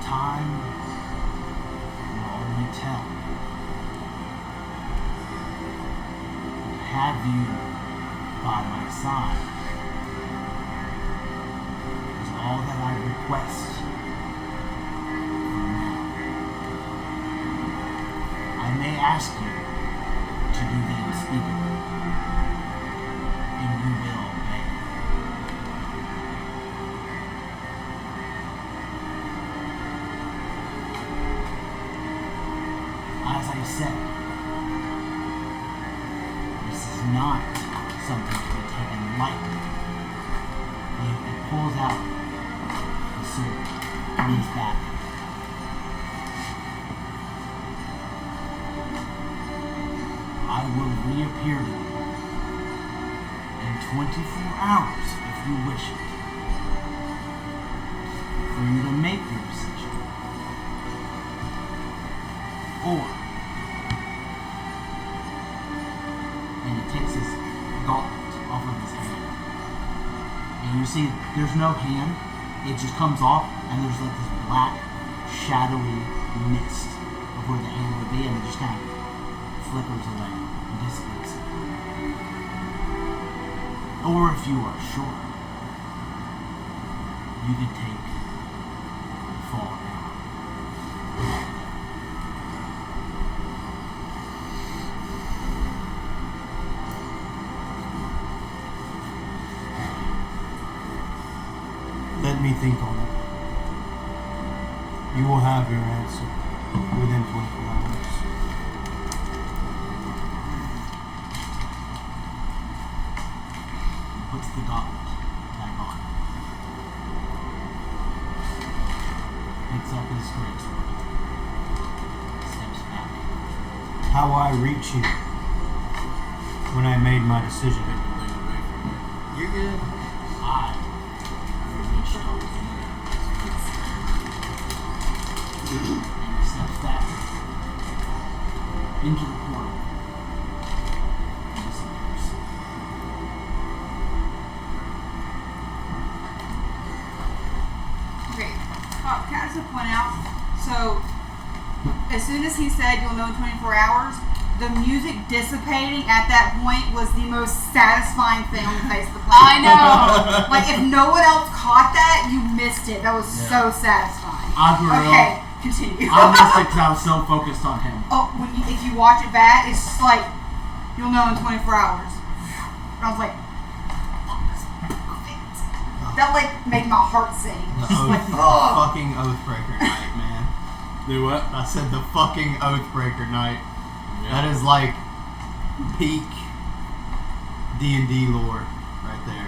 Time will only tell. To have you by my side is all that I request for now. I may ask you to do the unspeakable, and you will obey. As I said, this is not something to be taken lightly. The pulls out the sword in his back. I will reappear to you in 24 hours if you wish it. For you to make your decision. Or, and he takes his gauntlet off of his hand. And you see, there's no hand. It just comes off, and there's like this black, shadowy mist of where the hand would be, and it just kind of flickers away and dissipates. Or if you are sure, you can take the fall now. Let me think on it. You will have your answer within 24 hours. He puts the gauntlet back on. Picks up his greatsword. Steps back. How I reach you when I made my decision. You're good. I reached out. And he steps back into the portal and disappears. Okay, can I just point out, so as soon as he said you'll know in 24 hours, the music dissipating at that point was the most satisfying thing on the face of the planet. I know. Like, if no one else caught that, you missed it. That was so satisfying. I grew Okay, up. continue. I missed it because I was so focused on him. Oh, if you watch it back, it's just like, you'll know in 24 hours. And I was like, fuck, this is perfect. That, like, made my heart sing. The Just like, fucking Oathbreaker night, man. Do what? I said the fucking Oathbreaker night. Yeah. That is like peak D&D lore right there.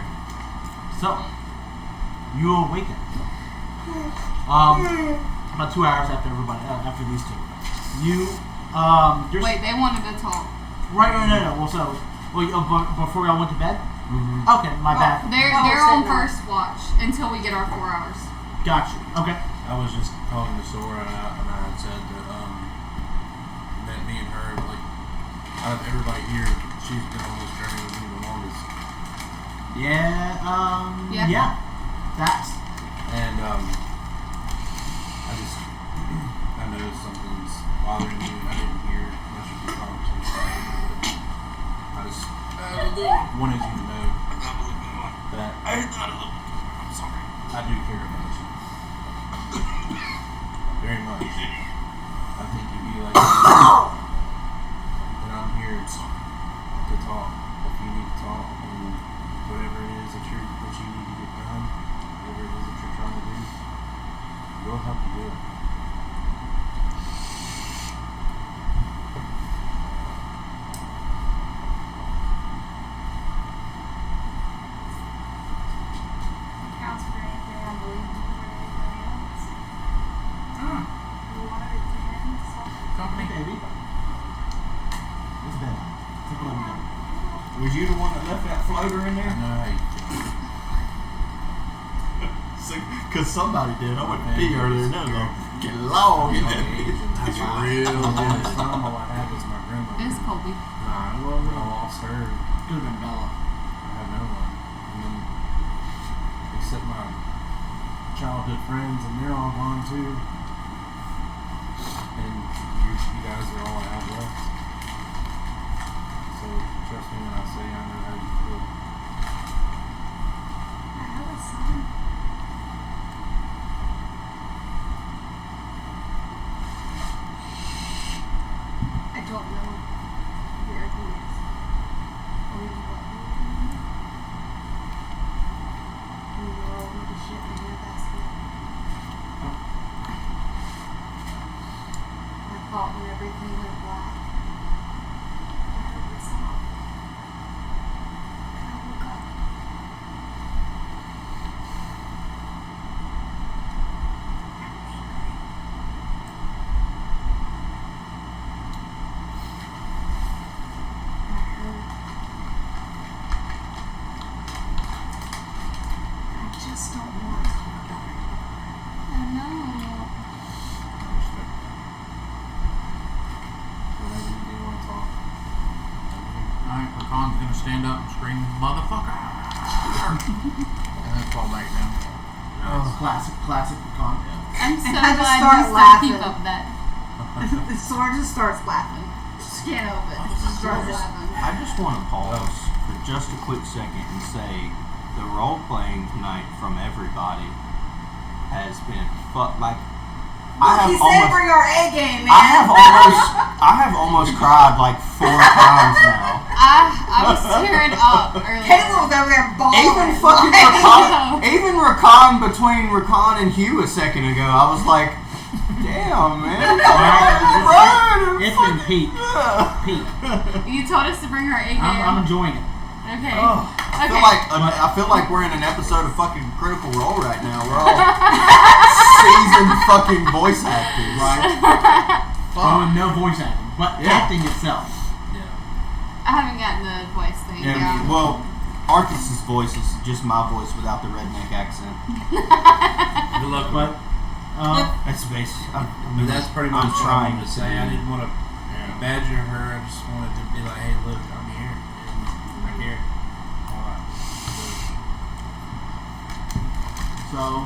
So, you awaken. About 2 hours after everybody, after these two. You're Wait, they wanted to talk. right. No. Before y'all went to bed. Mm-hmm. Okay, my bad. They're Oh, on so no. first watch until we get our 4 hours. Gotcha. Okay. I was just talking to Sora, and I had said that me and her, like, out of everybody here, she's been on this journey with me the longest. Yeah. Yeah. That's. And I know something's bothering you. I didn't hear much of the conversation, but I just wanted you to know that I'm sorry. I do care about you very much. I think you'd be like, and I'm here to talk if you need to talk, and whatever it is that you need to get done, whatever it is that you're trying to do, we'll help you do it. counts for anything, I believe, more than anybody else. You wanted it to end, so. Company. Baby. It's bedtime. It's 11:30. Was you the one that left that floater in I there? know how you feel. Because somebody did. I went to pee earlier and that was like, get long in that bitch. That's real. The last time all I had was my grandmother. It is Colby. Nah, well, when I lost her, Could have been Bella. I had no one. And then, except my childhood friends, and they're all gone too. And you guys are all I have left. So trust me when I say I know how you feel. I have a son. I don't know where he is. Or even what he is anymore. We were all with the shit in your basket. I thought when everything went black, I heard the song. And I just don't want to talk about it. I know. Whatever you do want to talk. Alright, Pecan's gonna stand up and scream, motherfucker! And then fall back down. Oh, classic pecan. I'm so And I just glad start you still laughing. keep up that. The sword just starts laughing. Just can't help it. Just starts laughing. I just want to pause for just a quick second and say the role playing tonight from everybody has been like He said bring our A game, man. I have almost cried like 4 times now. I was tearing up earlier. Caleb was over there bawling. Even Rakan between Rakan and Hugh a second ago, I was like, damn, man. It's been peak. Peak. You told us to bring her A game. I'm enjoying it. Okay. Oh, I feel like we're in an episode of fucking Critical Role right now. We're all seasoned fucking voice actors. Right? Oh, no voice acting, but acting itself. I haven't gotten the voice thing Yeah, down. well, Arthas's voice is just my voice without the redneck accent. Good luck with But it. That's basic. But that's pretty much what I wanted to say. I didn't want to badger her. I just wanted to be like, hey, look, I'm here. And I'm here. Alright. so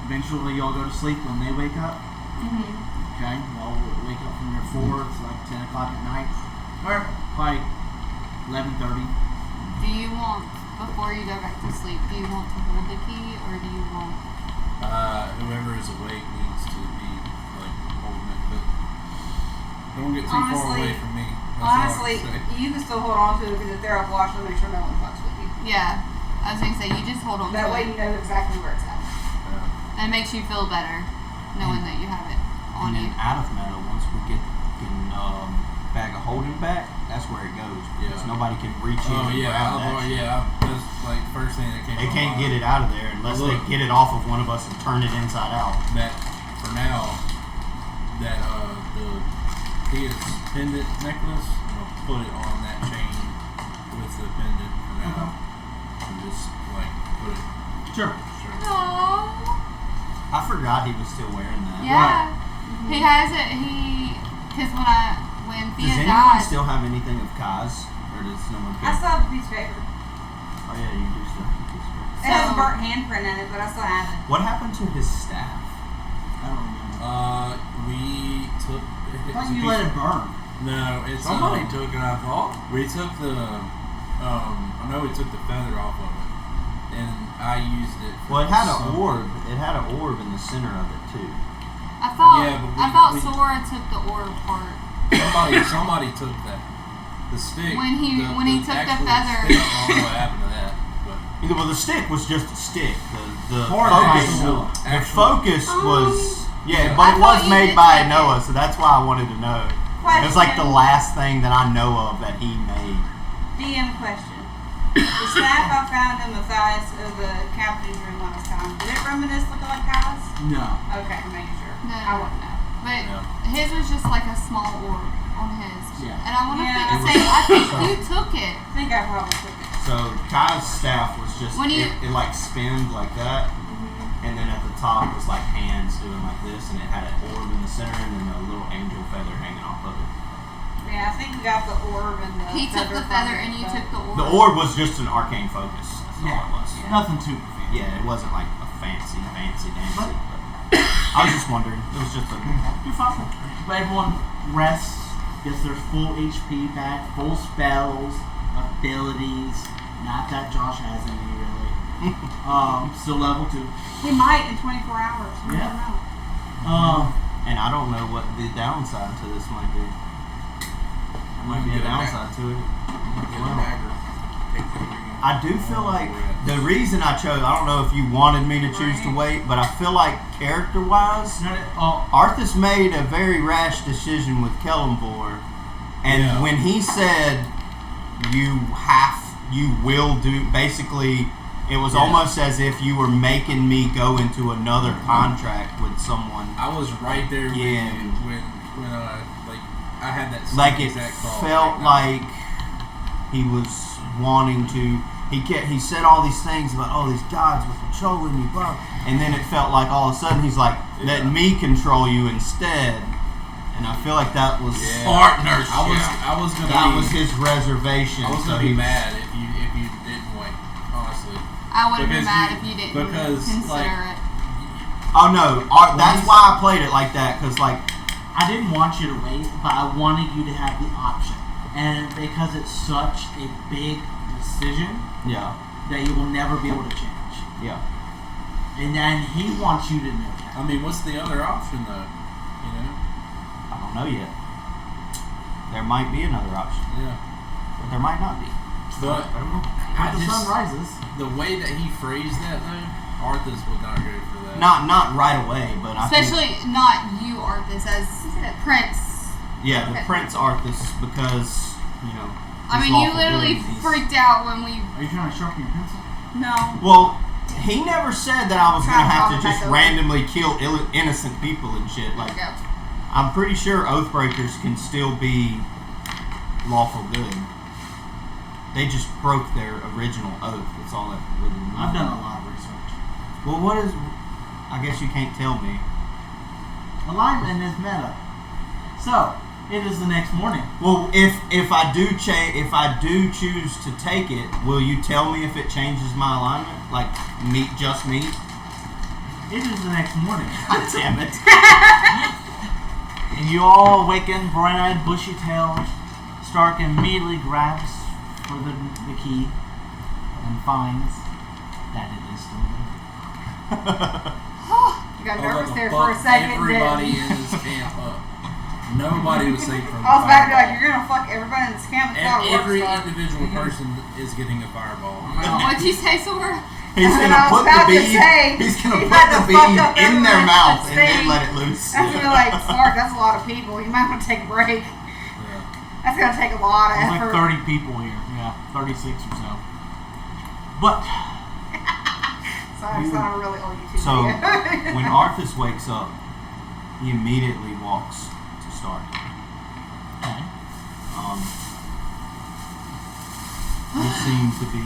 eventually y'all go to sleep when they wake up. Okay, y'all wake up from your 4. It's like 10 o'clock at night. Or probably 11:30. Do you want, before you go back to sleep, do you want to hold the key or do you want... Whoever is awake needs to be like holding it, but don't get too far Honestly- away from me. That's Honestly, all I can say. you can still hold on to it because if they're up watch, they'll make sure no one fucks with you. Yeah, I was going to say, you just hold on That to way it. you know exactly where it's at. And it makes you feel better knowing that you have it on And you. then out of metal, once we get the bag of holding back, that's where it goes. Because nobody can reach in Oh and yeah, grab that shit. that's like first thing that came. They to can't mind. get it out of there unless they get it off of one of us and turn it inside out. That for now, that his pendant necklace, I'm gonna put it on that chain with the pendant for now, and just like put it. Sure. Aww. I forgot he was still wearing that. Yeah. He has it, because when Does Thea anyone died... still have anything of Kai's? Or does no one I care? still have a piece of paper. Oh yeah, you do still have a piece of paper. It has a burnt handprint in it, but I still have it. What happened to his staff? I don't remember. We took. I thought you let it burn. No, it's Somebody took it, I thought. We took the. I know we took the feather off of it, and I used it. Well, it had an something. orb. It had an orb in the center of it too. I thought Yeah, but I thought we- Sora took the orb part. Somebody took that. The stick. When he took the actual feather. Stick, I don't know what happened to that, but Either well, the stick was just a stick. The Hard focus. Noah. The focus was Yeah. but I it was thought you made did by take it. Noah, so that's why I wanted to know. It was like the last thing that I know of that he made. DM question. The staff I found in the thighs of the captain's room last time, did it reminisce look like Kai's? No. Okay, I'm making sure. No. I wouldn't know. But Yeah. his was just like a small orb on his. Yeah. And I want to Yeah. say, I think you took it. I think I probably took it. So Kai's staff was just When you- it like spinned like that, and then at the top was like hands doing like this, and it had an orb in the center, and then a little angel feather hanging off of it. Yeah, I think we got the orb and the He took the from feather it, and you but- took the orb. The orb was just an arcane focus. That's Yeah. all it was. Nothing too fancy. Yeah, it wasn't like a fancy dancy. But I was just wondering. It was just a. You're fine. But everyone rests, gets their full HP back, full spells, abilities. Not that Josh has any really. Still level 2. He might in 24 hours. You Yeah. never know. And I don't know what the downside to this might be. There might be a Get a downside to it. get a dagger. Take the ring. I do feel like the reason I chose, I don't know if you wanted me to choose to wait, but I feel like character-wise, Arthas made a very rash decision with Kellamvor, and Yeah. when he said you will do, basically, it was Yeah. almost as if you were making me go into another contract with someone. I was right there with Yeah. you when like I had that same Like it exact thought. felt like he was wanting to, he said all these things about, oh, these gods were controlling you, blah. And then it felt like all of a sudden he's like, let me control you instead. And I feel like that was Partners. I was gonna that be, was his reservation. I was So gonna be he- mad if you didn't wait. Honestly, I would have been Because mad you- if you didn't because, consider like- it. Oh no, that's why I played it like that, because like, I didn't want you to wait, but I wanted you to have the option. And because it's such a big decision yeah, that you will never be able to change. yeah. And then he wants you to know that. I mean, what's the other option though? You know? I don't know yet. There might be another option, Yeah. but there might not be. But When the sun rises. the way that he phrased that though, Arthas would not go for that. Not right away, but I think, Especially not you, Arthas, as Prince. yeah, the Prince Arthas, because I his mean, you lawful literally abilities. freaked out when we. Are you trying to sharpen your pencil? No. Well, he never said that I was Try gonna to have follow to just back over. randomly kill innocent people and shit. Like, Go. I'm pretty sure Oathbreakers can still be lawful good. They just broke their original oath. That's all that really means. I've done a lot of research. Well, what is? I guess you can't tell me. Alignment is meta. So, it is the next morning. Well, if I do choose to take it, will you tell me if it changes my alignment? Like just me? It is the next morning. God damn it! And you all awaken, bright-eyed, bushy-tailed. Stark immediately grabs for the key and finds that it is still there. You got I was nervous about to there for a fuck second. Everybody didn't in this camp up. Nobody was safe from I was about to be like, fireball. you're gonna fuck everybody in this camp. It's not a Every work star. individual person is getting a fireball. What'd you say, Sora? He's And gonna I was put the about to bead. say, He's gonna he put had the to fuck bead up in their everyone's mouth and then thing. let it loose. That's gonna be like, Stark, that's a lot of people. You might want to take a break. That's gonna take a lot of There's effort. like 30 people here. Yeah, 36 or so. But Sorry, it's not a really old YouTube So video. when Arthas wakes up, he immediately walks to Stark. okay. He seems to be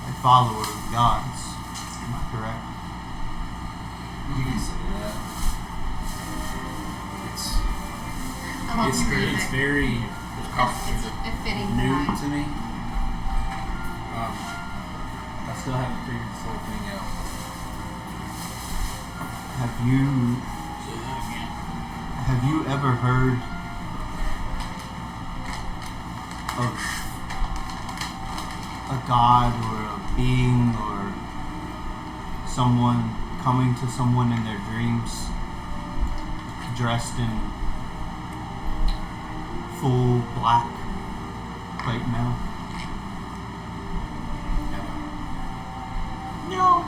a follower of the gods. Am I correct? You can say that. I love It's your it's music. very It's fitting new tonight. to me. I still haven't figured this whole thing out. Have you ever heard of a god or a being or someone coming to someone in their dreams dressed in full black plate mail? No.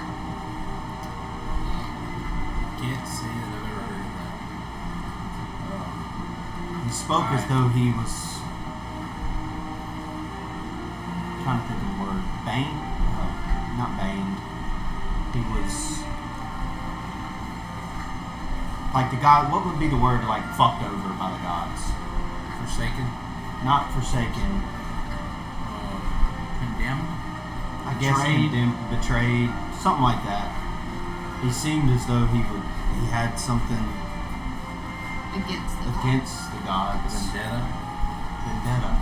Can't say that I've ever heard of that. He spoke as though he was trying to think of the word. Bane? Not baned. He was like the god. What would be the word like fucked over by the gods? Forsaken. Not forsaken. Condemned? I guess betrayed, something like that. He seemed as though he had something Against the against the gods. Vendetta. Vendetta.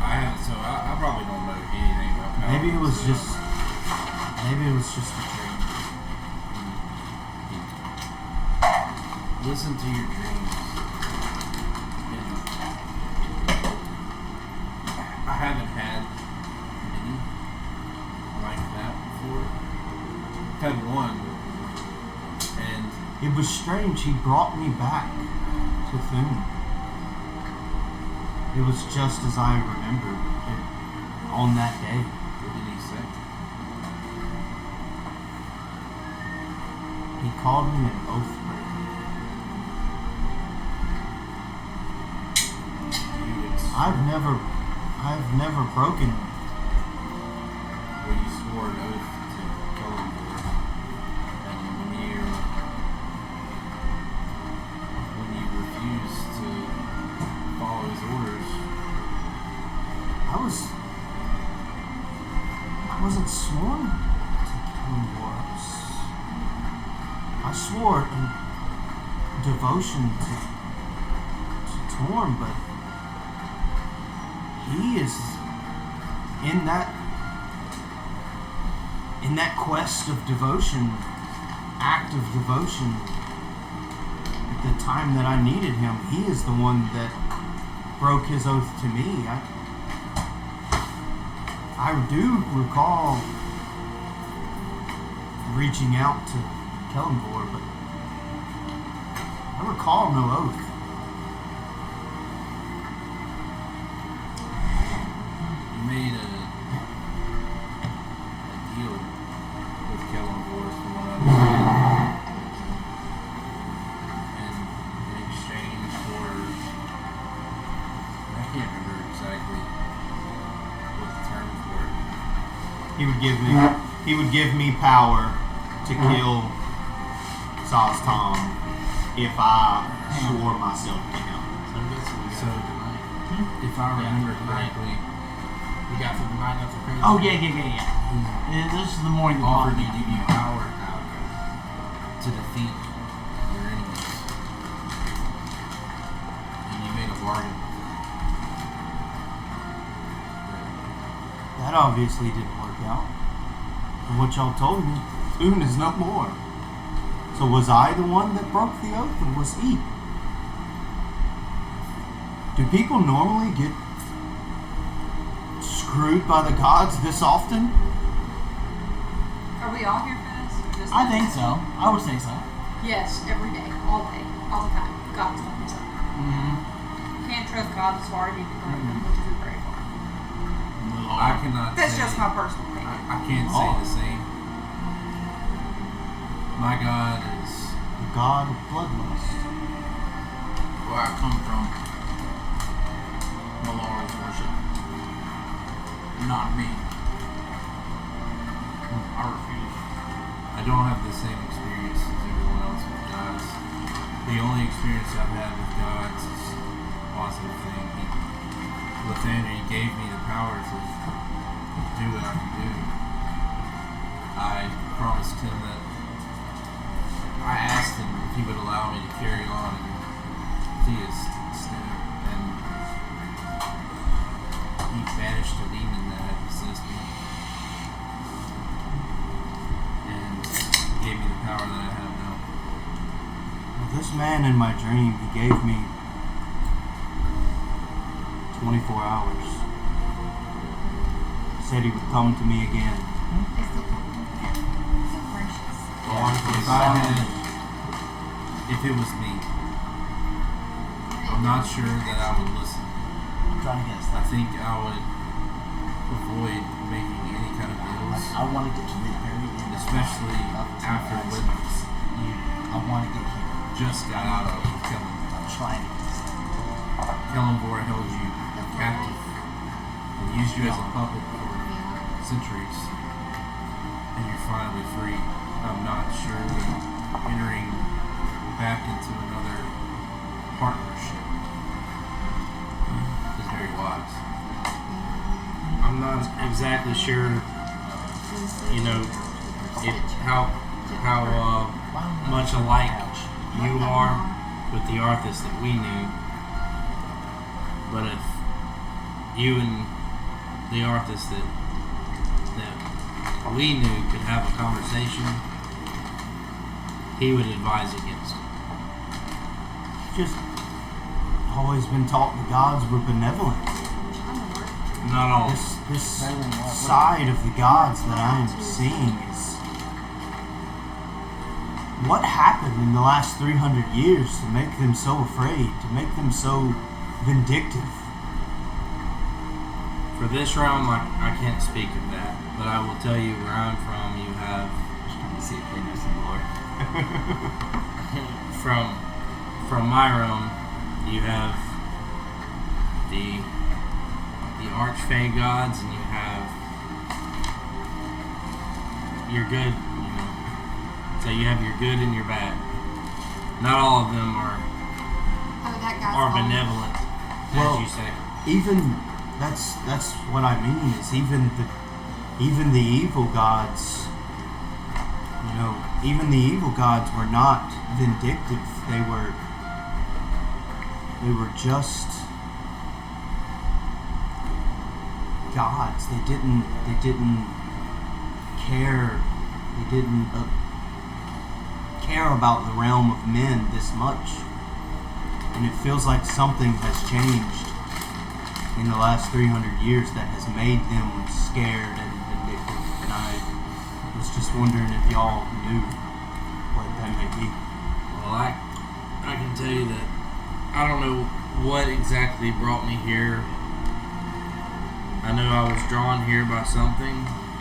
I haven't, so I probably don't know anything about powers. Maybe it was just a dream. Listen to your dreams. And I haven't had many like that before. I've had one, and It was strange. He brought me back to Thune. It was just as I remembered it on that day. what did he say? He called me an oathbreaker. I've never broken. Well, you swore an oath to kill him, and when you I wasn't sworn to Kellenborg. I swore in devotion to Torm, but he is in that quest of devotion, act of devotion. At the time that I needed him, he is the one that broke his oath to me. I do recall reaching out to Kellenborg, but I recall no oath. You made a deal with Kellenborg from what I understand. And in exchange for, I can't remember exactly what the term for it. He would give me power to kill Saztom if I swore myself to him. So, if I remember correctly, we got through the night after crazy. Oh yeah. This is the morning. He offered to give you power to defeat your enemies, and you made a bargain. That obviously didn't work out. And what y'all told me, Thune is no more. So was I the one that broke the oath, or was he? Do people normally get screwed by the gods this often? Are we all here for this? Or just I think so. I would say so. Yes, every day, all the time. God's telling us. Mm-hmm. You can't trust God as far as you can throw them, which isn't very far. I cannot That's say, just my personal opinion. I can't say the same. My God is The god of bloodlust. Where I come from, Malara's worship. Not me. I refuse. I don't have the same experience as everyone else with gods. The only experience I've had with gods is a positive thing. Lathander, he gave me the power to do what I can do. I promised him that I asked him if he would allow me to carry on in Theist instead, and he banished a demon that had possessed me. And gave me the power that I have now. Well, this man in my dream, he gave me 24 hours. Said he would come to me again. If it was me, I'm not sure that I would listen. I'm trying to guess. I think I would avoid making any kind of deals, I want to get to the very end, especially after what I want to get here. just got out of Kellenborg. I'm trying to get this thing. Kellenborg held you captive and used you as a puppet for centuries, and you're finally free. I'm not sure that entering back into another partnership is very wise. I'm not exactly sure, how much alike you are with the Arthas that we knew. But if you and the Arthas that we knew could have a conversation, he would advise against it. Just always been taught the gods were benevolent. Not all. This side of the gods that I am seeing is what happened in the last 300 years to make them so afraid, to make them so vindictive. For this realm, I can't speak of that, but I will tell you where I'm from. You have from my realm, you have the Archfey gods, and you have your good. So you have your good and your bad. Not all of them are Oh, that guy's are home. benevolent, Well, as you say. Even That's what I mean. Is even the evil gods. You know, even the evil gods were not vindictive. They were just gods. They didn't care. They didn't care about the realm of men this much. And it feels like something has changed in the last 300 years that has made them scared and vindictive. And I was just wondering if y'all knew what that may be. Well, I can tell you that I don't know what exactly brought me here. I know I was drawn here by something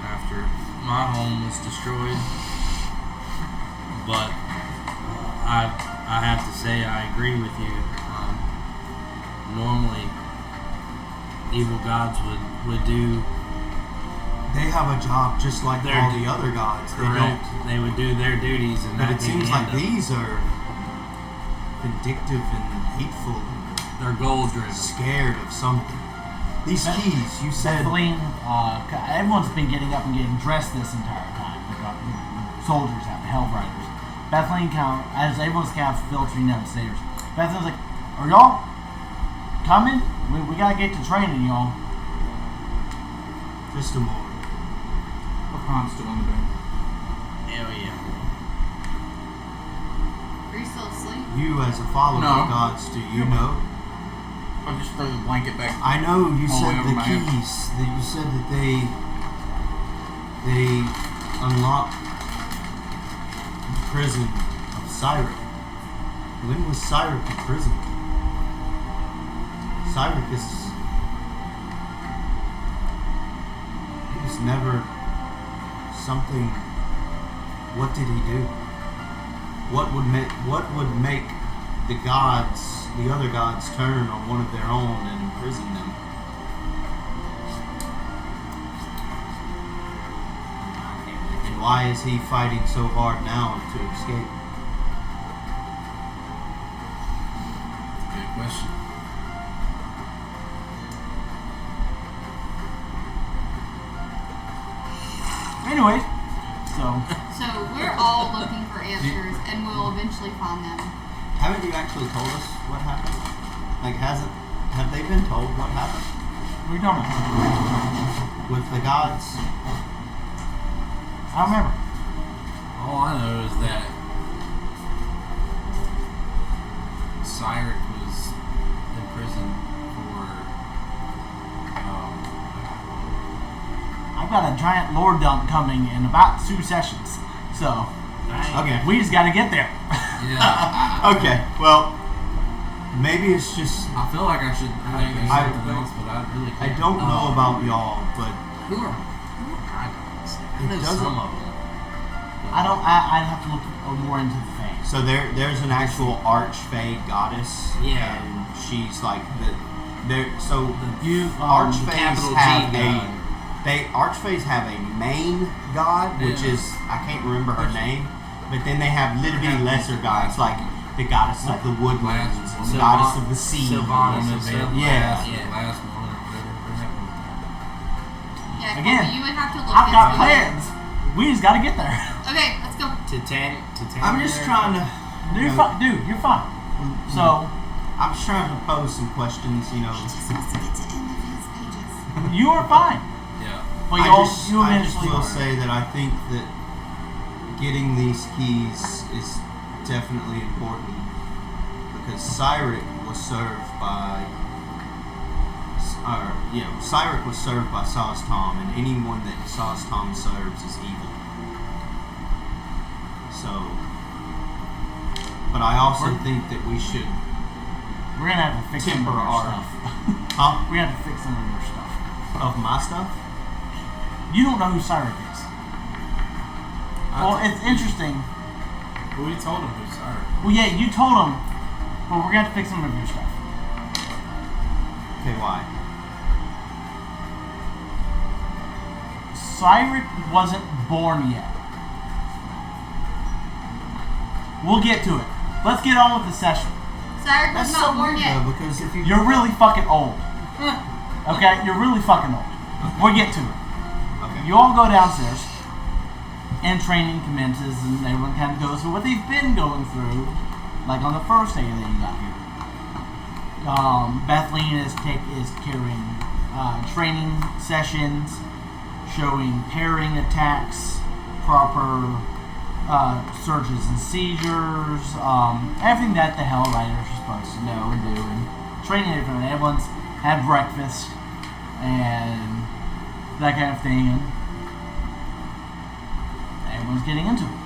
after my home was destroyed, but I have to say I agree with you. Normally, evil gods would do. They have a job just like all the other gods. They don't. They would do their duties, and But that it seems like them. these are vindictive and hateful. They're goal driven. Scared of something. These keys, you said. Bethlehem, everyone's been getting up and getting dressed this entire time. We've got soldiers out, the Hell Riders. Bethlehem count, as everyone's kind of filtering downstairs. Bethlehem's like, are y'all coming? We gotta get to training, y'all. Just a moment. Khan's still in the bed. Hell yeah. Are you still asleep? You, as a follower No. of gods, do you know? I just threw the blanket back. I know you all the way said over the my head. keys. That you said that they unlock the prison of Cyric. When was Cyric in prison? Cyric he was never something. What did he do? What would make the gods, the other gods, turn on one of their own and imprison them? And why is he fighting so hard now to escape? Good question. Anyway, so So we're all looking for answers, and we'll eventually find them. Haven't you actually told us what happened? Like, have they been told what happened we don't know. with the gods? I don't remember. All I know is that Cyric was in prison for I've got a giant lore dump coming in about 2 sessions, so Okay. we just got to get there. yeah. Okay. Well, maybe it's just I feel like I should think of something else, but I really I can't. don't know about y'all, but Who are gods? I It know doesn't- some of them. I'd have to look more into the thing. so there's an actual archfey goddess. Yeah. And she's like so You archfays capital have G a god. archfays have a main god, which Yeah. is I can't remember her name, but then they have little bitty lesser gods like the goddess of the woodlands, the Sylvan- goddess of the sea. Sylvanas Woman, and man, stuff. Yeah. Yeah. Last one or whatever. Yeah, Again, Colby, you would have to look I've got into plans. We just got to get there. it. Okay, let's go. I'm just trying to. You're fine, dude. You're fine. So I'm just trying to pose some questions, you know. He just wants to get to the end of his pages. you are fine. Yeah. But I you just eventually will are. say that I think that getting these keys is definitely important because Cyric was served by, Cyric was served by Sostom, and anyone that Sostom serves is evil. So, but I also think that we should We're gonna have to fix some of temper your our, stuff. huh? We're gonna have to fix some of your stuff. Of my stuff. You don't know who Cyric is. Well, it's interesting. We told him who's Cyric. Well, yeah, you told him, but we're gonna have to fix some of your stuff. Okay, why? Cyric wasn't born yet. We'll get to it. Let's get on with the session. Cyrus That's was so not born weird yet. though, because if you You're really fucking old. Okay, you're really fucking old. We'll get to it. Okay. You all go downstairs, and training commences, and everyone kind of goes through what they've been going through, like on the first day that you got here. Bethleen is carrying training sessions, showing pairing attacks, proper surges and seizures, everything that the Hell Riders are supposed to know and do, and training everyone. Everyone's had breakfast and that kind of thing, and everyone's getting into it.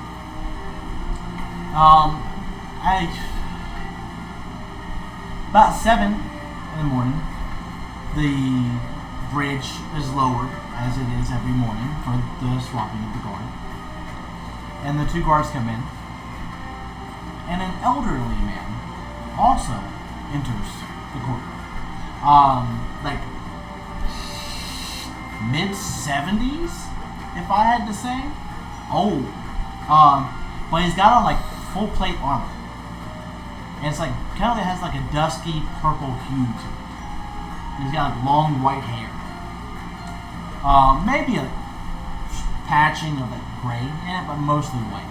About 7 in the morning, the bridge is lowered, as it is every morning, for the swapping of the guard. And the 2 guards come in, and an elderly man also enters the courtroom. Like mid-70s, if I had to say. Old. But he's got on like full plate armor. And it's like, kind of has like a dusky purple hue to it. He's got like long white hair. Maybe a patching of like gray in it, but mostly white.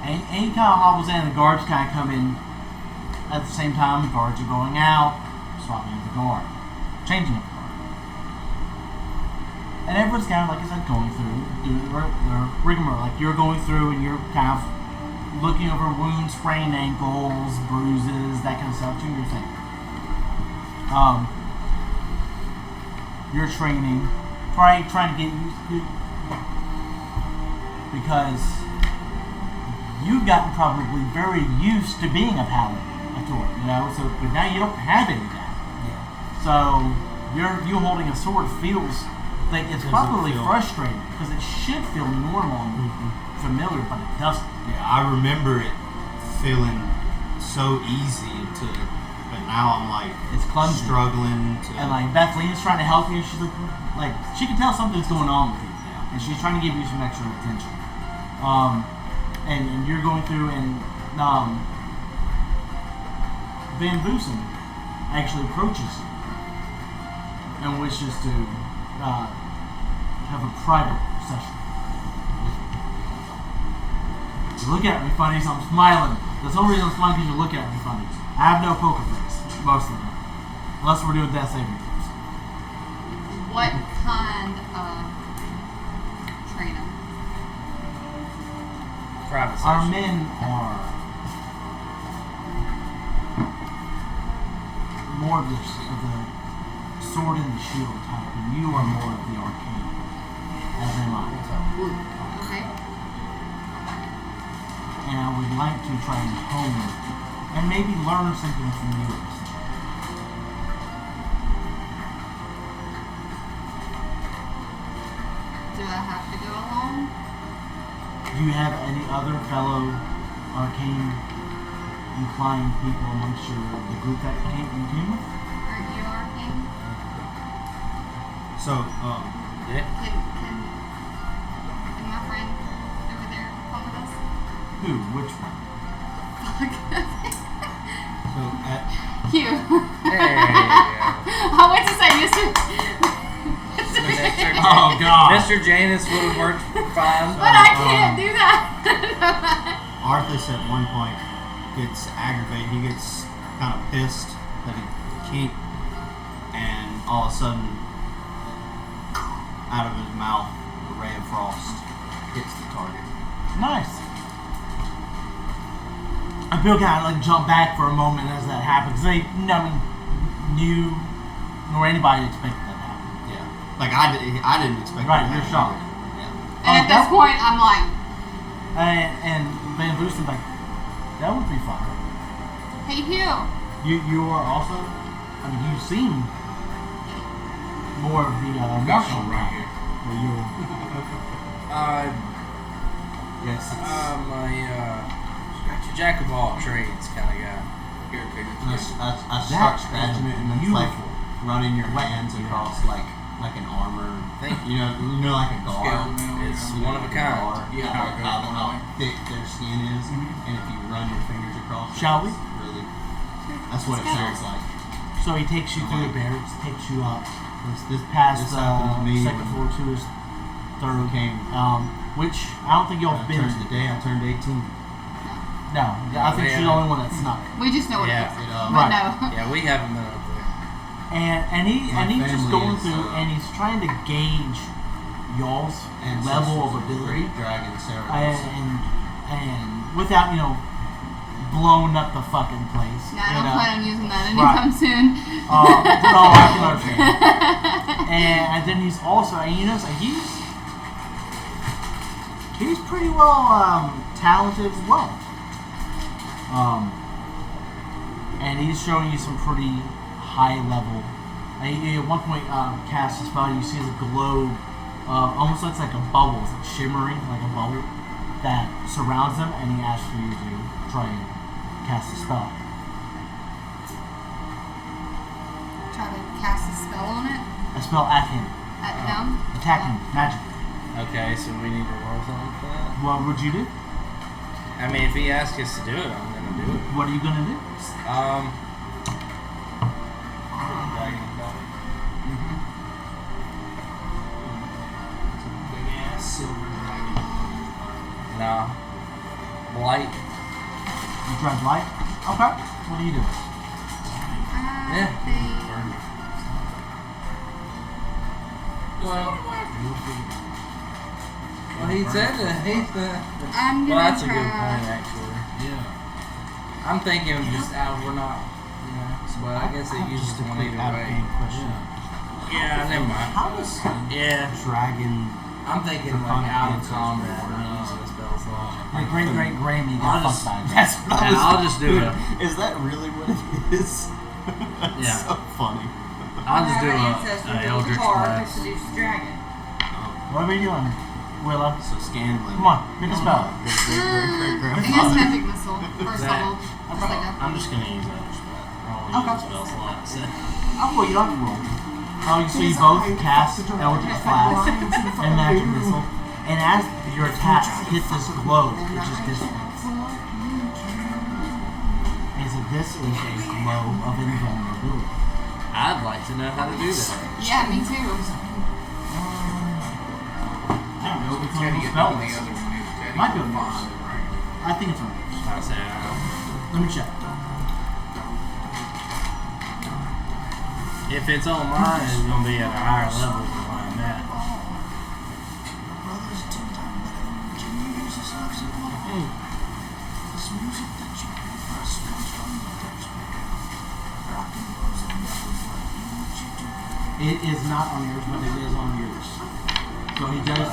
And he kind of hobbles in, and the guards kind of come in at the same time. The guards are going out, swapping of the guard, changing of the guard. And everyone's kind of, like I said, going through, doing their rigmarole. Like, you're going through and you're kind of looking over wounds, sprained ankles, bruises, that kind of stuff, doing your thing. You're training, trying to get used, because you've gotten probably very used to being a paladin, a Torque, you know. So, but now you don't have any of that. Yeah. So you holding a sword feels like it's Doesn't probably feel- frustrating, because it should feel normal and familiar, but it doesn't. Yeah, I remember it feeling so easy but now I'm like It's clumsy. struggling to. And like Bethleen is trying to help you. She's like she can tell something's going on with you, Yeah. and she's trying to give you some extra attention. And you're going through, and Van Boosen actually approaches you and wishes to have a private session. You look at me funny, so I'm smiling. That's the only reason I'm smiling, because you look at me funny. I have no poker face, most of the time. Unless we're doing death saving throws. What kind of training? Private Our session. men are more of the sword and the shield type, and you are more of the arcane, as am I. Okay. And I would like to try and hone and maybe learn something from you. Do I have to go along? Do you have any other fellow arcane inclined people amongst the group that you came with? Aren't you arcane? So, Yeah. Can my friend over there come with us? Who? Which one? so at You. There you I went to say Mr. go. Oh God! Mr. Janus would have worked fine. But I can't do that. Arthas at one point gets aggravated. He gets kind of pissed that he can't, and all of a sudden, out of his mouth, a ray of frost hits the target. Nice. And Bill kind of like jumped back for a moment as that happened, because you nor anybody expected that to happen. Yeah, like I didn't expect. Right, it to you're happen shocked. either. Yeah. And at this point, I'm like, And Van Boosten's like, that would be fun. hey, Hugh. You are also, I mean, you've seen more of the Got martial some right here. where you're, yes, I'm a jack of all trades kind of guy. Here, take And this. I That start is scratching it, and it's like beautiful. running your hands across like an armor. Thank You know, like a guard. Scale mail, It's yeah. one of a kind. Yeah, how thick their skin is, and if you run your fingers across, Shall we? it's really, that's what it sounds like. So he takes you through the barracks, takes you up, this past This happened to me second when floor to his third. came. Which I don't think y'all have been turned to. the day I turned 18. No, I think she's the only one that snuck. We just know what Yeah. it is. It, But Right. no. Yeah, we haven't been up there. And he's just family going is, through and he's trying to gauge y'all's level of ability Great Dragon Sarah. and without blowing up the fucking place. No, I don't plan on using that Right. anytime soon. No, I can understand. And then he's also, and he's pretty well talented as well. And he's showing you some pretty high level. He at one point casts a spell. You see the globe, almost looks like a bubble, it's like shimmering like a bubble that surrounds him, and he asks for you to try and cast a spell. Try to cast a spell on it. A spell at him. At him. Attack him magically. Okay, so we need to roll something for that? What would you do? I mean, if he asks us to do it, I'm gonna do it. What are you gonna do? Dragon Ball. Big ass silver dragon. No. Blight. You drive light? Okay. What do you do? Yeah. Well, he said that he's the. I'm gonna Well, that's a try. good point, actually. Yeah. I'm thinking just we're not, but I guess it uses Just a one quick either out of way. game question. Yeah, never mind. How does Yeah, dragon? I'm thinking like out of combat, not using a spell slot. My great Grammy I'll got just- fucked by it. That's what I And was. I'll just do it. Is that really what it is? That's Yeah. so funny. I'll just do ancestor a Eldritch Bar Blast. seduce dragon. What are we doing, Willow? So Scandling. Come on, make a spell. I guess magic missile. First That- level. Just like a. I'm just gonna use Eldritch Blast. I only Okay. use spell slots. Oh, well, you don't have to roll. Oh, so you both cast Eldritch Blast and Magic Missile, and as your attacks hit this globe, it just dissipates. And so this is a glow of invulnerability. I'd like to know how to do that. Yeah, me too. I don't know if it's Teddy on the get spell the list. other one. Teddy Might be on got the list. I think it's on the list. I say, Let me check. if it's on mine, it's gonna be at a higher level than where I'm at. It is not on yours, but it is on yours. So because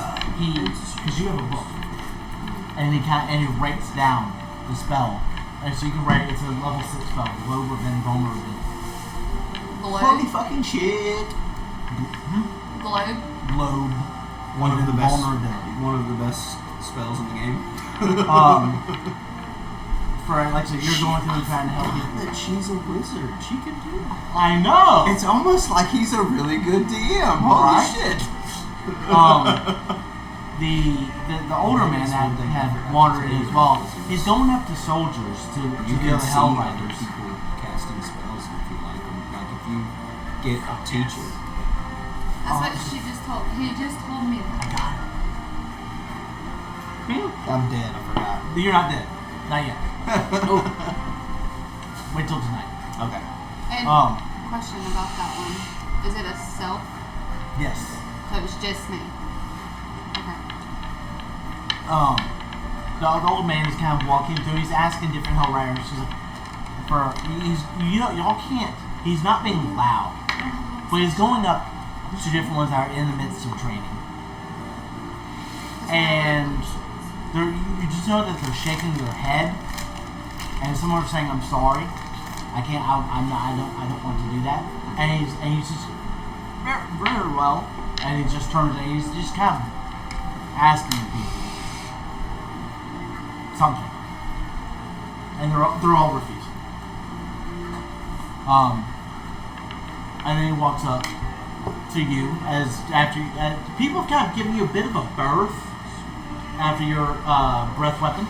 you have a book, and he writes down the spell, and so you can write. It's a level 6 spell, Globe of Invulnerability. Holy Globe. fucking shit! Globe. Globe. One of the best. Vulnerability. One of the best spells in the game. For like I said, you're going through and trying to help people. That she's a wizard. She can do it. I know. It's almost like he's a really good DM. Holy Right? shit! The older man that had wandered in as well. He's going up to soldiers to You the can other see Hell other Riders. people casting spells if you like them. Like if you get a teacher. That's what she just told. He just told me that. I got it. I'm dead. I forgot. You're not dead. Not yet. Wait till tonight. Okay. And question about that one. Is it a self? Yes. So it's just me. Okay. The old man is kind of walking through. He's asking different Hell Riders. He's like, y'all can't. He's not being loud, but he's going up to different ones that are in the midst of training, and you just know that they're shaking their head, and some are saying, "I'm sorry, I can't. I'm not. I don't want to do that." And he's just very, very well, and he just turns and he's just kind of asking people something, and they're all refusing. And then he walks up to you after people have kind of given you a bit of a berth after your breath weapon,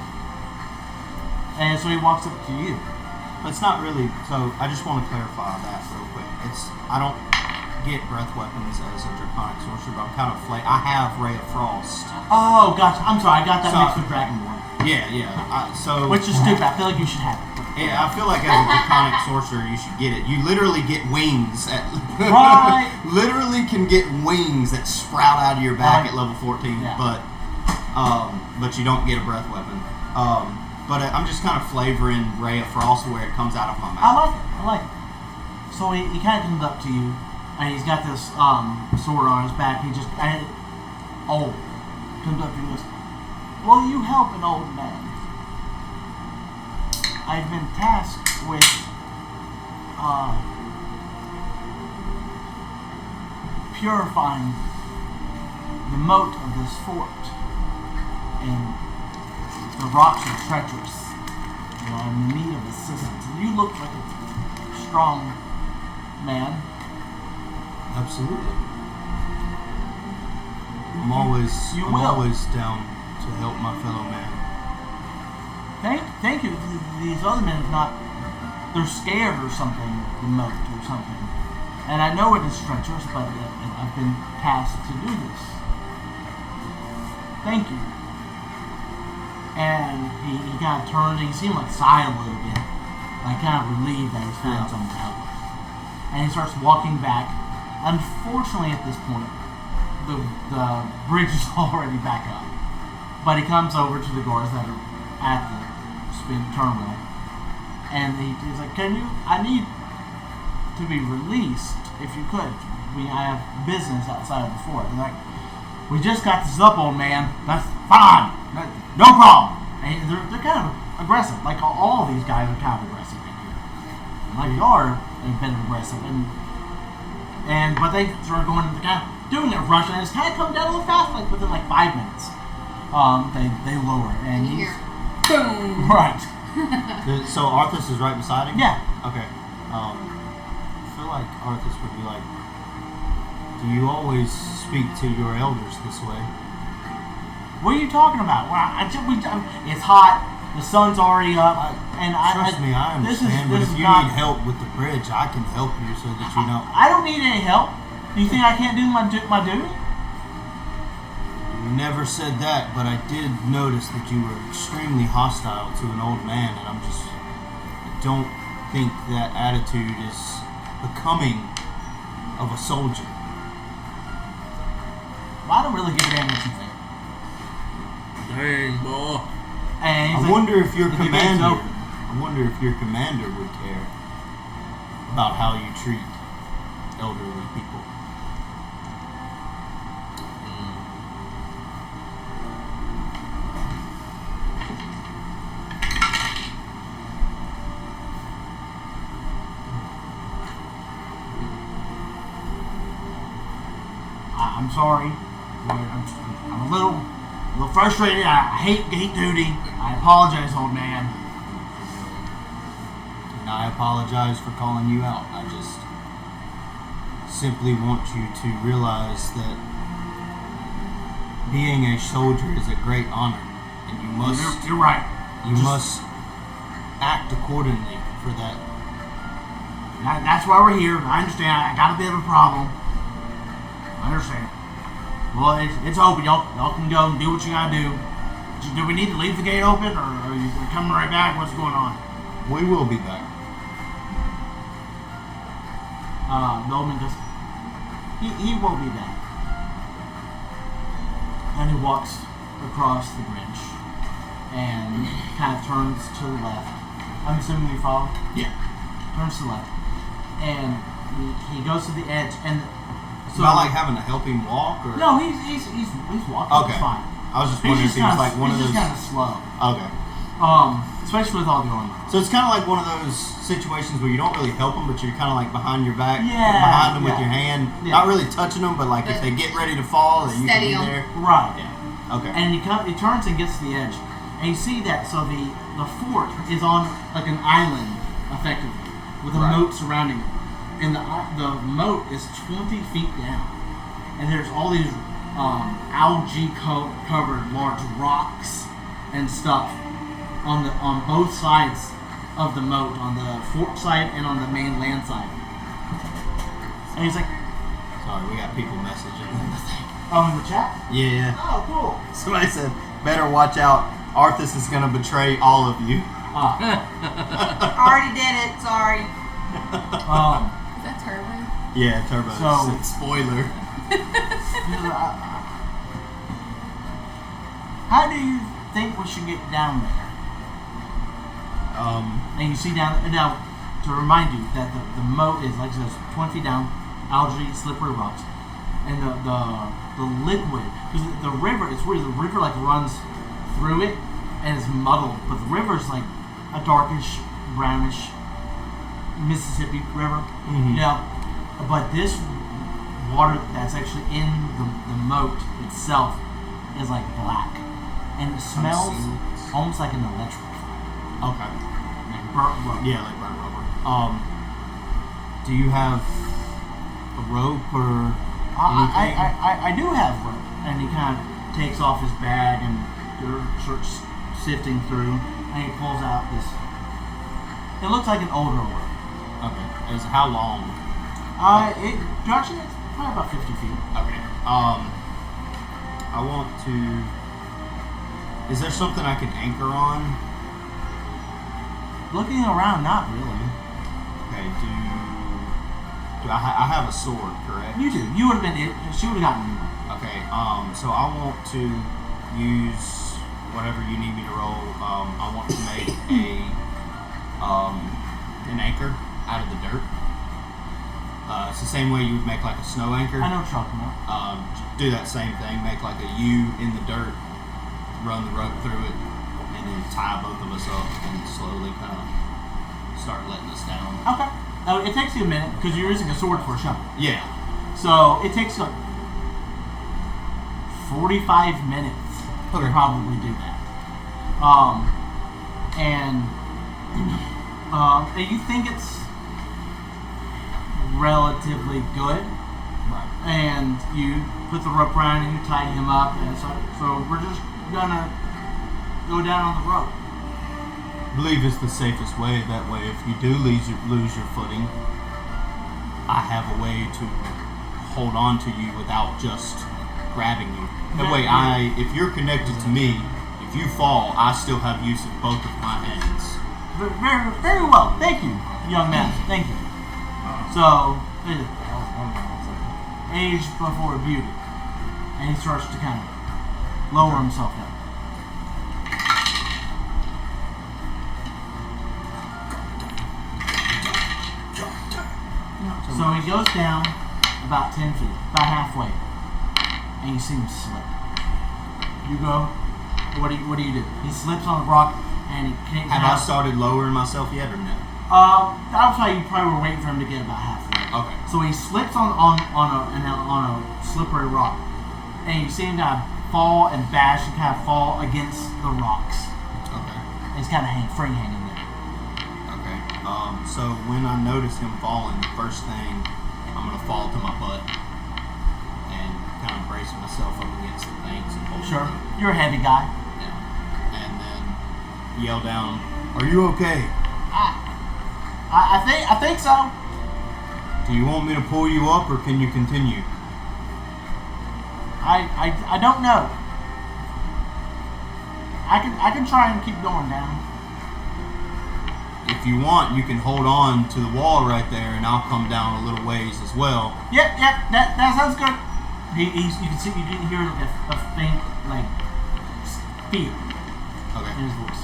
and so he walks up to you, It's not really. So I just want to clarify that real quick. I don't get breath weapons as a draconic sorcerer, but I'm kind of I have Ray of Frost. Oh, gotcha. I'm sorry, I got that So- mixed with Dragonborn. Yeah. Which is stupid. I feel like you should have it. Yeah, I feel like as a draconic sorcerer, you should get it. You literally get wings. Right. Literally can get wings that sprout out of your back Right. at level 14, Yeah. but you don't get a breath weapon. But I'm just kind of flavoring Ray of Frost where it comes out of my mouth. I like it. So he kind of comes up to you, and he's got this sword on his back. He just comes up to you and goes, "Will you help an old man? I've been tasked with purifying the moat of this fort, and the rocks are treacherous. I'm in need of assistance. And you look like a strong man." Absolutely. I'm always down to help my fellow man. Thank you. These other men have not. They're scared or something. The moat or something. And I know it is treacherous, but I've been tasked to do this. Thank you. And he kind of turned. He seemed like sigh a little bit, like kind of relieved that he's found someone to help. And he starts walking back. Unfortunately, at this point, the bridge is already back up. But he comes over to the guards that are at the terminal, and he's like, I need to be released, if you could. I have business outside of the fort. They're like, we just got this up, old man. That's fine. No problem. And they're kind of aggressive. Like, all of these guys are kind of aggressive in here. Like, you are a bit aggressive. But they start going, kind of doing it, rushing, and it's kind of come down a little fast, like within like 5 minutes. They lower, and You he's... hear, boom. Right. So Arthas is right beside him? Yeah. Okay. I feel like Arthas would be like, do you always speak to your elders this way? What are you talking about? Well, it's hot. The sun's already up, Trust me, I understand, but if you need help with the bridge, I can help you so that you know. I don't need any help. Do you think I can't do my duty? You never said that, but I did notice that you were extremely hostile to an old man, and I don't think that attitude is becoming of a soldier. Well, I don't really give a damn what you think. Dang, boy. And he's I like, wonder if your the gate's commander. open. I wonder if your commander would care about how you treat elderly people. I'm sorry. I'm a little frustrated. I hate gate duty. I apologize, old man. And I apologize for calling you out. I just simply want you to realize that being a soldier is a great honor, and you must. You're right. You must act accordingly for that. That's why we're here. I understand. I got a bit of a problem. I understand. Well, it's open. Y'all can go and do what you gotta do. Do we need to leave the gate open, or are you coming right back? What's going on? We will be back. Goldman goes, he will be back. And he walks across the bridge and kind of turns to the left. I'm assuming you follow? Yeah. Turns to the left. And he goes to the edge, and So not like having to help him walk, or no, he's walking. Okay. It's fine. I was just wondering if he was like one of those. He's just kind of slow. Okay. Especially with all going on. So it's kind of like one of those situations where you don't really help them, but you're kind of like behind your back, Yeah, behind them with yeah. your hand, Yeah. not really touching them, but like if they get ready to fall, that you can Steady be 'em. there. Right. Yeah. Okay. And he turns and gets to the edge, and you see that. So the fort is on like an island, effectively, with a Right. moat surrounding it, and the moat is 20 feet down, and there's all these algae covered large rocks and stuff on both sides of the moat on the fort side and on the main land side. And he's like, Sorry, we got people messaging in the thing. "Oh, in the chat? Yeah. Oh, cool." Somebody said, better watch out. Arthas is going to betray all of you. Already did it. Sorry. Is that Turbo? Yeah, Turbo. So- Spoiler. How do you think we should get down there? And you see down now, to remind you that the moat is like this, 20 feet down, algae, slippery rocks, and the liquid, because the river, it's weird. The river like runs through it and it's muddled, but the river is like a darkish, brownish Mississippi River. Mhm. But this water that's actually in the moat itself is like black, and it smells almost like an electric fire. Okay. Like burnt rubber. Yeah, like burnt rubber. Do you have a rope or anything? I do have rope, and he kind of takes off his bag and starts sifting through, and he pulls out this. It looks like an older rope. Okay. Is how long? Direction it's probably about 50 feet. Okay. I want to. Is there something I can anchor on? Looking around, not really. Okay. Do I have a sword? Correct. You do. You would have been. She would have gotten you one. Okay. So I want to use whatever you need me to roll. I want to make an anchor out of the dirt. It's the same way you would make like a snow anchor. I know what you're talking about. Do that same thing. Make like a U in the dirt. Run the rope through it, and then tie both of us up and slowly kind of start letting us down. Okay. It takes you a minute because you're using a sword for a shovel. Yeah. So it takes like 45 minutes to probably do that. And you think it's relatively good, Right. and you put the rope around and you tie him up, and so we're just gonna go down on the rope. I believe it's the safest way. That way, if you do lose your footing, I have a way to hold on to you without just grabbing you. That way, if you're connected to me, if you fall, I still have use of both of my hands. Very, very well. Thank you, young man. Thank you. So, age before beauty, and he starts to kind of lower himself down. So he goes down about 10 feet, about halfway, and you see him slip. You go. What do you do? He slips on the rock, and he can't. Have I started lowering myself yet, or no? That was how you probably were waiting for him to get about halfway. Okay. So he slips on a slippery rock, and you see him kind of fall and bash and kind of fall against the rocks. Okay. And he's kind of hanging there. Okay. So when I notice him falling, the first thing, I'm gonna fall to my butt and kind of brace myself up against the things and hold. Sure. it. You're a heavy guy. Yeah. And then yell down, "Are you okay? I think so. Do you want me to pull you up, or can you continue?" I don't know. I can try and keep going down. If you want, you can hold on to the wall right there, and I'll come down a little ways as well. Yep, that sounds good. You can see, you can hear a faint like fear Okay. in his voice.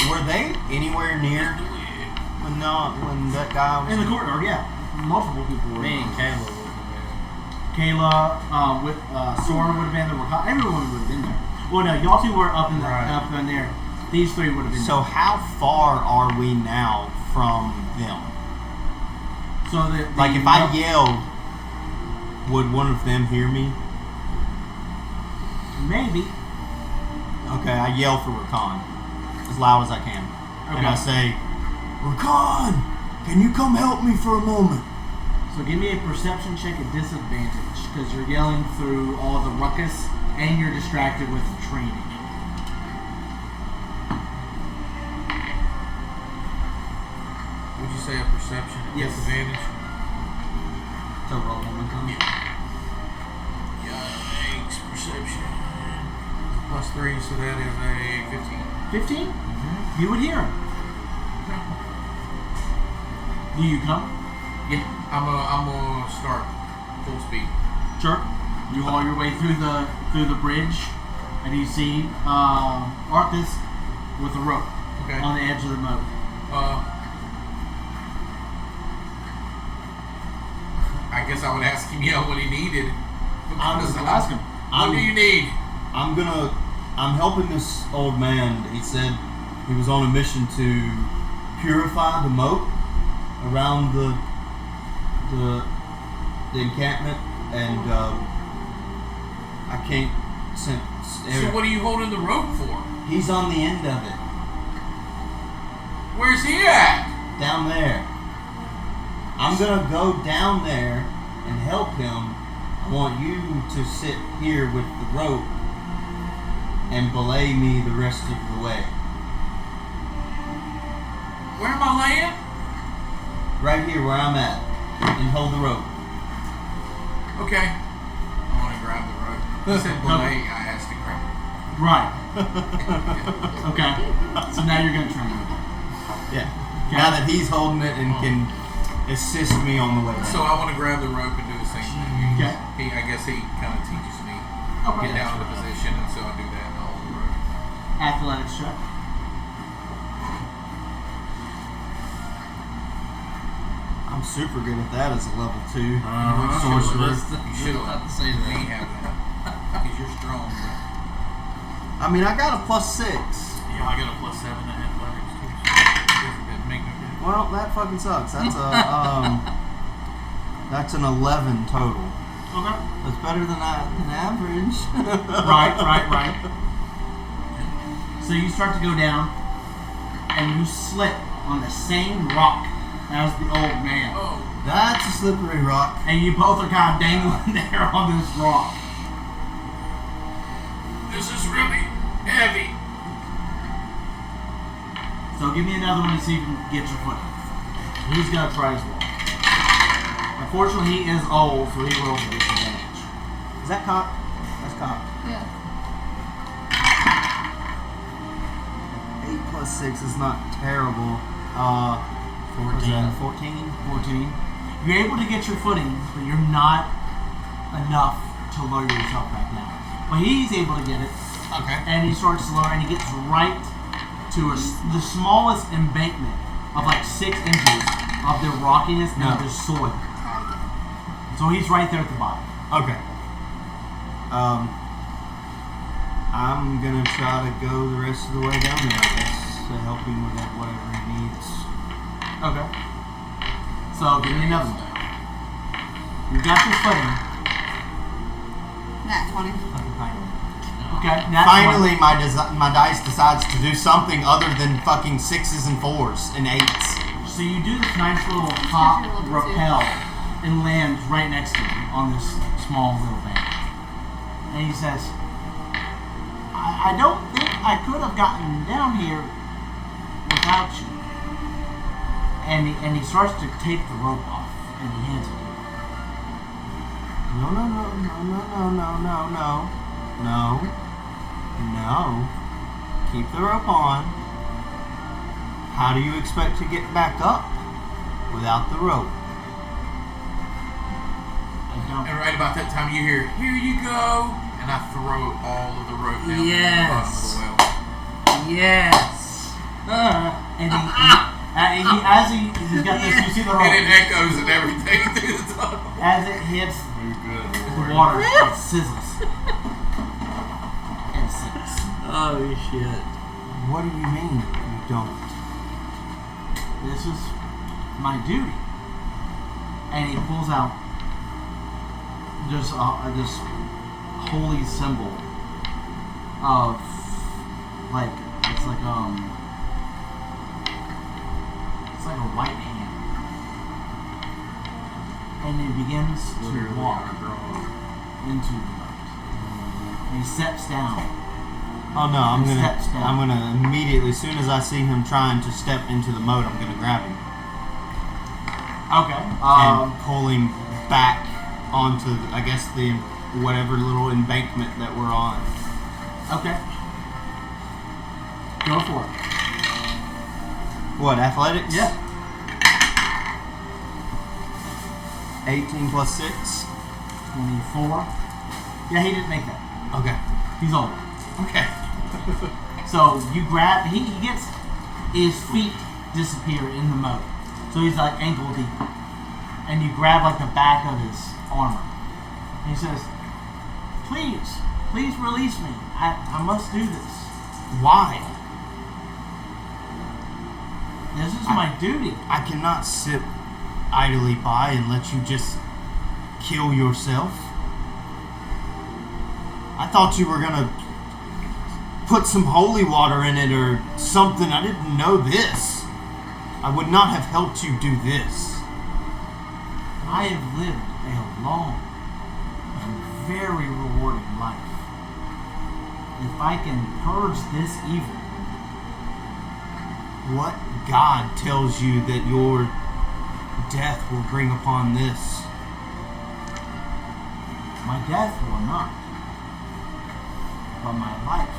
Were they anywhere near when that guy was In the corridor, yeah, multiple people were. Me and Kayla would have Kayla, with Soren would have been there. Everyone would have been there. Well, no, y'all two were up in there. These three would have been. So how far are we now from them? So Like if I yelled, would one of them hear me? maybe. Okay, I yell for Rakan as loud as I can, and I say, "Rakan, can you come help me for a moment?" So give me a perception check at disadvantage because you're yelling through all the ruckus and you're distracted with the training. say a perception at Yes. disadvantage. So roll one more time. Yikes, perception. +3, so that is a 15. 15? You would hear him. Do you come? Yeah, I'm gonna start full speed. Sure. You haul your way through the bridge, and you see Arthas with a rope Okay. on the edge of the moat. I guess I would ask him, what he needed. I was gonna ask him. What do you need? I'm helping this old man. He said he was on a mission to purify the moat around the encampment, and I can't sense. So what are you holding the rope for? He's on the end of it, Where's he at? down there. I'm gonna go down there and help him. I want you to sit here with the rope and belay me the rest of the way. Where am I laying? Right here where I'm at, and hold the rope. Okay. I want to grab the rope. He said belay, I asked to grab it. Right. Okay. So now you're gonna try and move. Yeah. Okay. Now that he's holding it and can assist me on the way down. So I want to grab the rope and do the same thing. Okay. I guess he kind of teaches me. Okay. Get down to the position, and so I do that and I hold the rope. Athletics check. I'm super good at that as a level 2. Sorcerer. You should have to say that. You have that. Because you're strong. But I mean, I got a +6. yeah, I got a +7 in athletics too. So it doesn't make no difference. Well, that fucking sucks. That's a that's an 11 total. Okay. That's better than an average. Right. So you start to go down, and you slip on the same rock as the old man. Oh, That's a slippery rock. And you both are kind of dangling there on this rock. this is really heavy. So give me another one to see if you can get your footing. He's going to try as well. Unfortunately, he is old, so he rolls a disadvantage. Is that cock? That's cock. Yeah. 8 + 6 is not terrible. 14. 14. You're able to get your footing, but you're not enough to lower yourself back down. But he's able to get it, Okay. and he starts to lower, and he gets right to the smallest embankment of like 6 inches of the rockiness and the soil. So he's right there at the bottom. Okay. I'm gonna try to go the rest of the way down there, I guess, to help him with whatever he needs. Okay. So give me another one. You got your footing. Nat 20. Okay. That's Finally, my dice decides to do something other than fucking 6s and 4s and 8s. So you do this nice little hop rappel and land right next to him on this small little bank. And he says, I don't think I could have gotten down here without you. And he starts to take the rope off and he hands it to you. No. Keep the rope on. How do you expect to get back up without the rope? I don't. And right about that time, you hear, "Here you go," and I throw all of the rope down to the bottom of the well. Yes. And he's got this, you see the rope. And it echoes and everything through the tunnel. As it hits the water, it sizzles. And sinks. Oh shit. What do you mean you don't? This is my duty. And he pulls out just this holy symbol of it's like a white hand, and he begins to walk into the boat. And he steps down. Oh no, I'm Steps down. gonna immediately, as soon as I see him trying to step into the moat, I'm gonna grab him. Okay. and pull him back onto, I guess, the whatever little embankment that we're on. Okay. Go for it. What, athletics? Yeah. 18 plus 6. 24. Yeah, he didn't make that. Okay. He's older. Okay. So you grab, he gets, his feet disappear in the moat. So he's like ankle deep. And you grab like the back of his armor. And he says, please release me. I must do this. Why? This is my duty. I cannot sit idly by and let you just kill yourself. I thought you were gonna put some holy water in it or something. I didn't know this. I would not have helped you do this. I have lived a long and very rewarding life. If I can purge this evil. What God tells you that your death will bring upon this? My death will not. But my life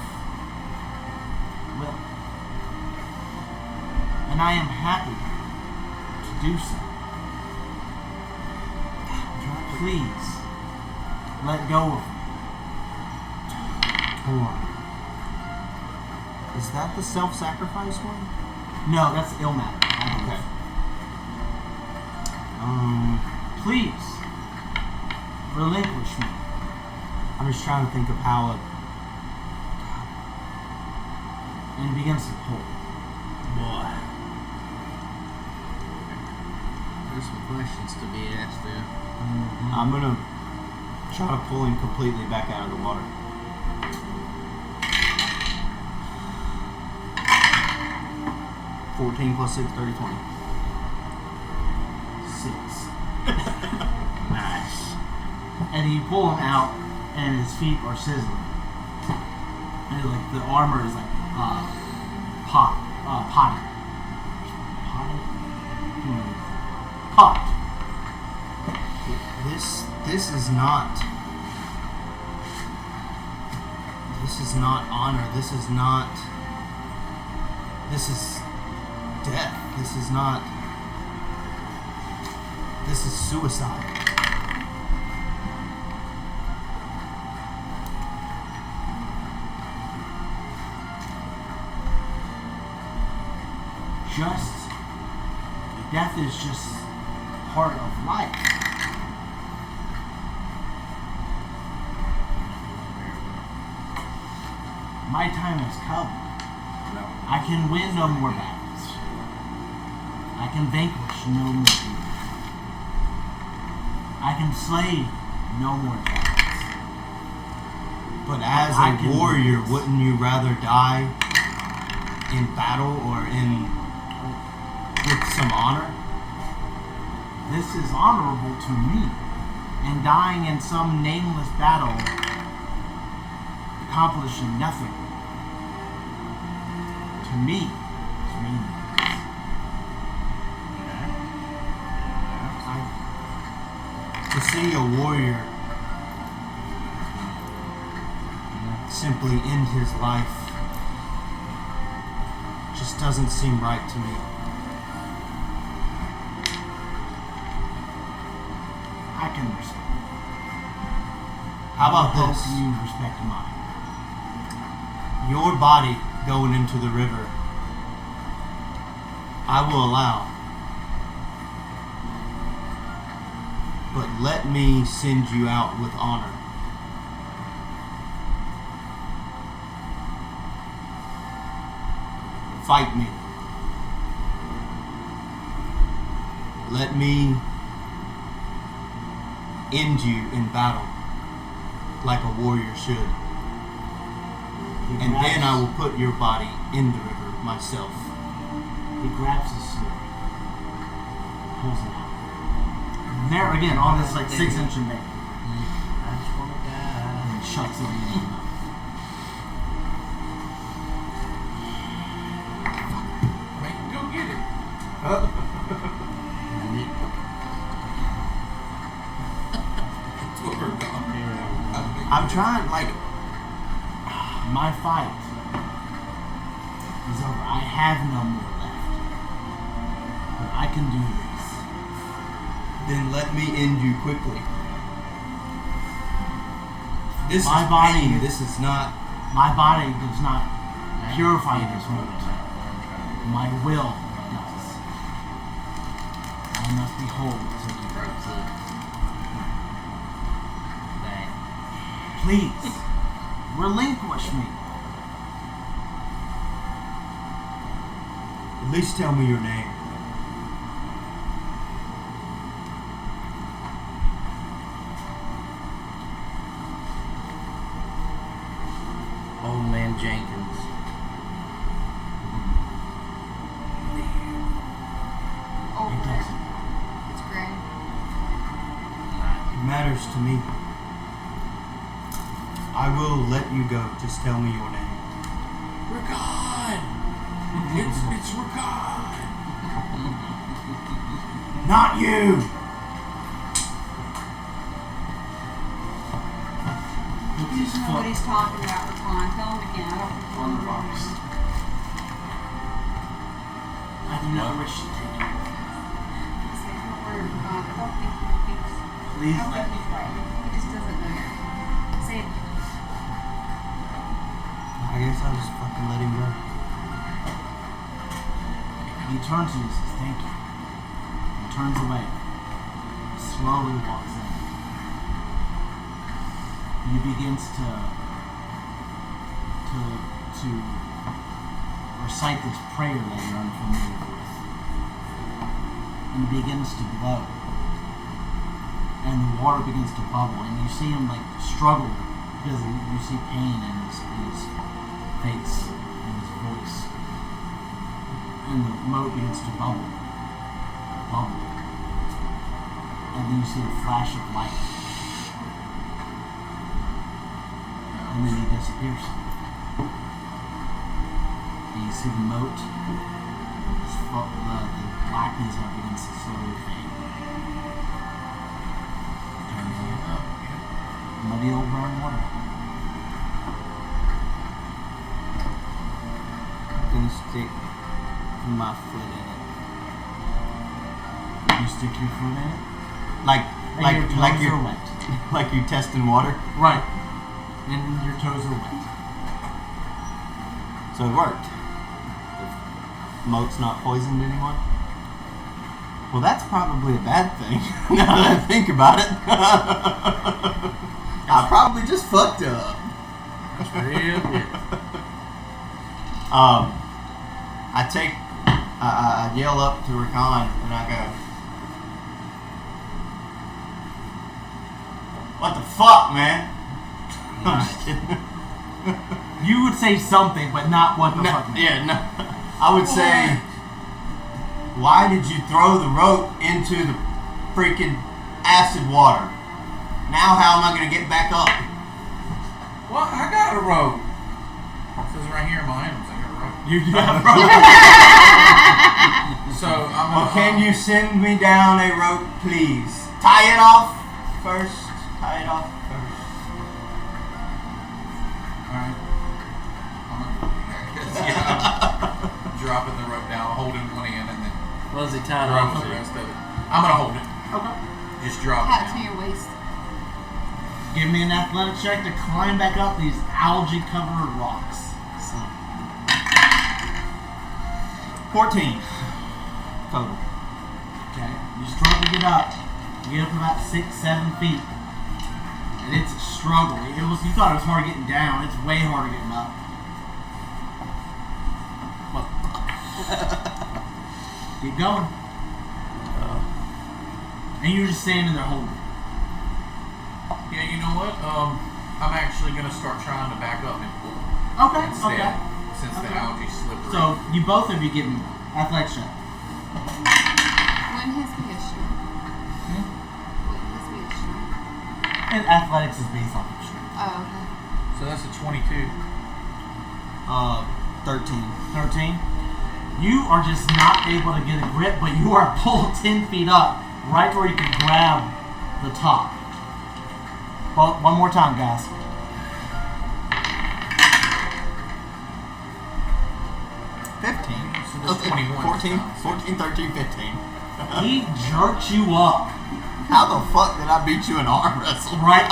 will. And I am happy to do so. Please, let go of me. Torn. Is that the self-sacrifice one? No, that's Ilmater. Okay. Please, relinquish me. I'm just trying to think of how And he begins to pull. Boy. There's some questions to be asked there. I'm gonna try to pull him completely back out of the water. $14 plus 6, 30, 20. 6. Nice. And you pull him out, and his feet are sizzling. And like the armor is like potty. Pot. This is not. This is not honor. This is not. This is death. This is not. This is suicide. Death is just part of life. My time has come. I can win no more battles. I can vanquish no more people. I can slay no more giants. But as I a can warrior, do this. wouldn't you rather die in battle or with some honor? This is honorable to me, and dying in some nameless battle, accomplishing nothing, to me, is meaningless. To see a warrior simply end his life just doesn't seem right to me. I can respect it. How about I hope this? you respect mine. Your body going into the river, I will allow. But let me send you out with honor. Fight me. Let me end you in battle like a warrior should. And then I will put your body in the river myself. He grabs his sword, pulls it out. And there again, on this like 6-inch embankment. I just want to die. And shuts it in the mouth. Go get it. I'm trying, like, My fight is over. I have no more left. But I can do this. then let me end you quickly. This My is body- pain. This is not. My body does not purify this moment. My will does. I must be whole to do this. Please, relinquish me. At least tell me your name. Old man Jenkins. Over It it. doesn't. It's gray. It matters to me. I will let you go. Just tell me your name. Rakan! It's Rakan! Not you! Put He his doesn't know what foot he's talking about, Rakan. Tell him again. I don't think on the rocks. I do not wish to take it. Say, don't worry, Rakan. I don't think he thinks. Please I don't let think me. he's right. He just doesn't know. Say it. I guess I'll just fucking let him go. He turns to you and says, "Thank you." He turns away. Slowly walks in. He begins to recite this prayer that you're unfamiliar with. And he begins to glow. And the water begins to bubble, and you see him like struggle because you see pain in his face and his voice. And the moat begins to bubble. And then you see a flash of light. And then he disappears. And you see the moat, the blackness of it begins to slowly fade. Turns out muddy old brown water. I'm gonna stick my foot in it. You stick your foot in it, Like and your toes you're are wet. like you testing water. Right. And your toes are wet. So it worked. The moat's not poisoned anymore. Well, that's probably a bad thing. Now that I think about it, I probably just fucked up. That's real good. I yell up to Rakan and I go, "What the fuck, man?" I'm just kidding. You would say something, but not what the No, fuck, man. yeah, no. I would say, why did you throw the rope into the freaking acid water? Now how am I going to get back up? Well, I got a rope. It says right here in my hands, I got a rope. You have rope. So I'm gonna. Well, can you send me down a rope, please? Tie it off first. Tie it off first. Alright. Dropping the rope down, holding one end, and then Was he tied dropping off the to? rest of it. I'm gonna hold it. Okay. Just drop it Hat to down. your waist. Give me an athletic check to climb back up these algae-covered rocks. So. 14 total. Okay. You struggle to get up. You get up about 6-7 feet. And it's a struggle. You thought it was hard getting down. It's way harder getting up. Keep going. And you're just standing there holding. Yeah, you know what? I'm actually gonna start trying to back up and pull Okay. instead, Okay. since the Okay. algae slippery. So you both of you give me athletic check. When his history. Hmm? When his history. And athletics is based off of strength. Oh, okay. So that's a 22. 13. 13. You are just not able to get a grip, but you are pulled 10 feet up, right where you can grab the top. Well, one more time, guys. 15. So there's 21 14, times. 14, 13, 15. He jerks you up. How the fuck did I beat you in arm wrestle? Right?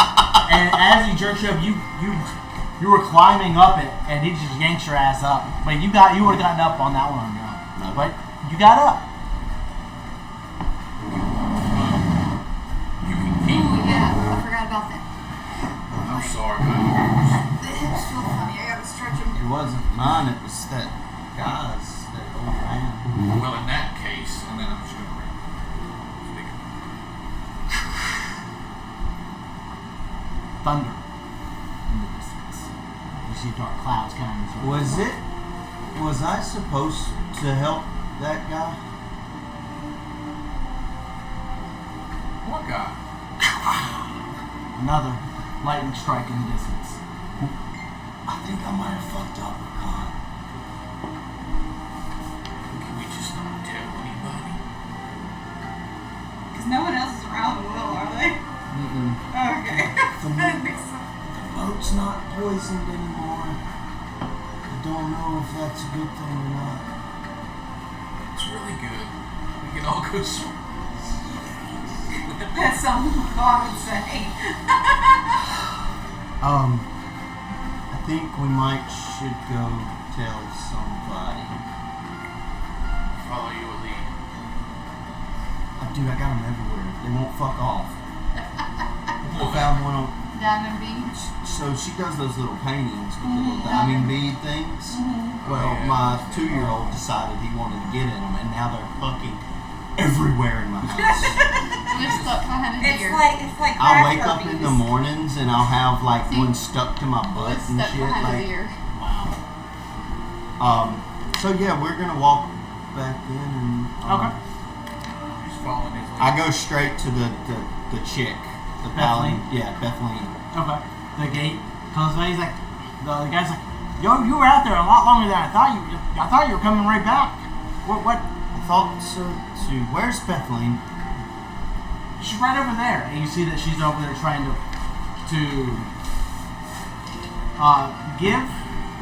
And as he jerks you up, you were climbing up it, and he just yanks your ass up. But you would have gotten up on that one on your own. No. But you got up. You can keep. Ooh, yeah, I forgot about that. I'm sorry, man. The hips feel funny. I gotta stretch them. It wasn't mine, it was that guy's, that old man. Well, in that case, and then I'm just gonna speak. Thunder in the distance. You see dark clouds coming. Was I supposed to help that guy? What guy? Another lightning strike in the distance. I think I might have fucked up, Khan. Can we just not tell anybody? Because no one else is around the wheel, are they? Mm-mm. Okay. That makes sense. The boat's not poisoned anymore. I don't know if that's a good thing or not. It's really good. We can all go swim. That's something God would say. I think we should go tell somebody. Follow your lead. Dude, I got them everywhere. They won't fuck off. I found one on. Diamond beach. So she does those little paintings with the little diamond bead things. Well, my 2-year-old decided he wanted to get in them, and now they're fucking everywhere in my house. We're stuck behind a It's deer. like I'll grass wake up in the puppies. mornings and I'll have like one stuck to my We're butt and stuck shit. behind a Like, deer. wow. So yeah, we're gonna walk back in and. Okay. Just following his lead. I go straight to the chick, the Bethleen? paladin. Yeah, Bethleen. Okay. The gate comes by. He's like, the guy's like, yo, you were out there a lot longer than I thought you. I thought you were coming right back. What? I thought so too. Where's Bethleen? She's right over there, and you see that she's over there trying to give